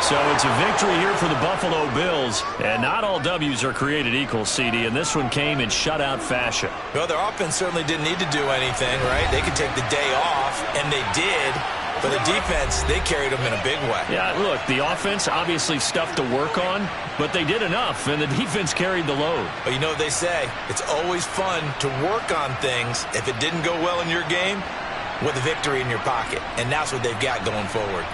So it's a victory here for the Buffalo Bills. And not all W's are created equal, CD, and this one came in shutout fashion. Well, their offense certainly didn't need to do anything, right? They could take the day off, and they did. But the defense, they carried them in a big way. Yeah, look, the offense obviously stuff to work on, but they did enough, and the defense carried the load. But you know what they say? It's always fun to work on things if it didn't go well in your game with a victory in your pocket. And that's what they've got going forward.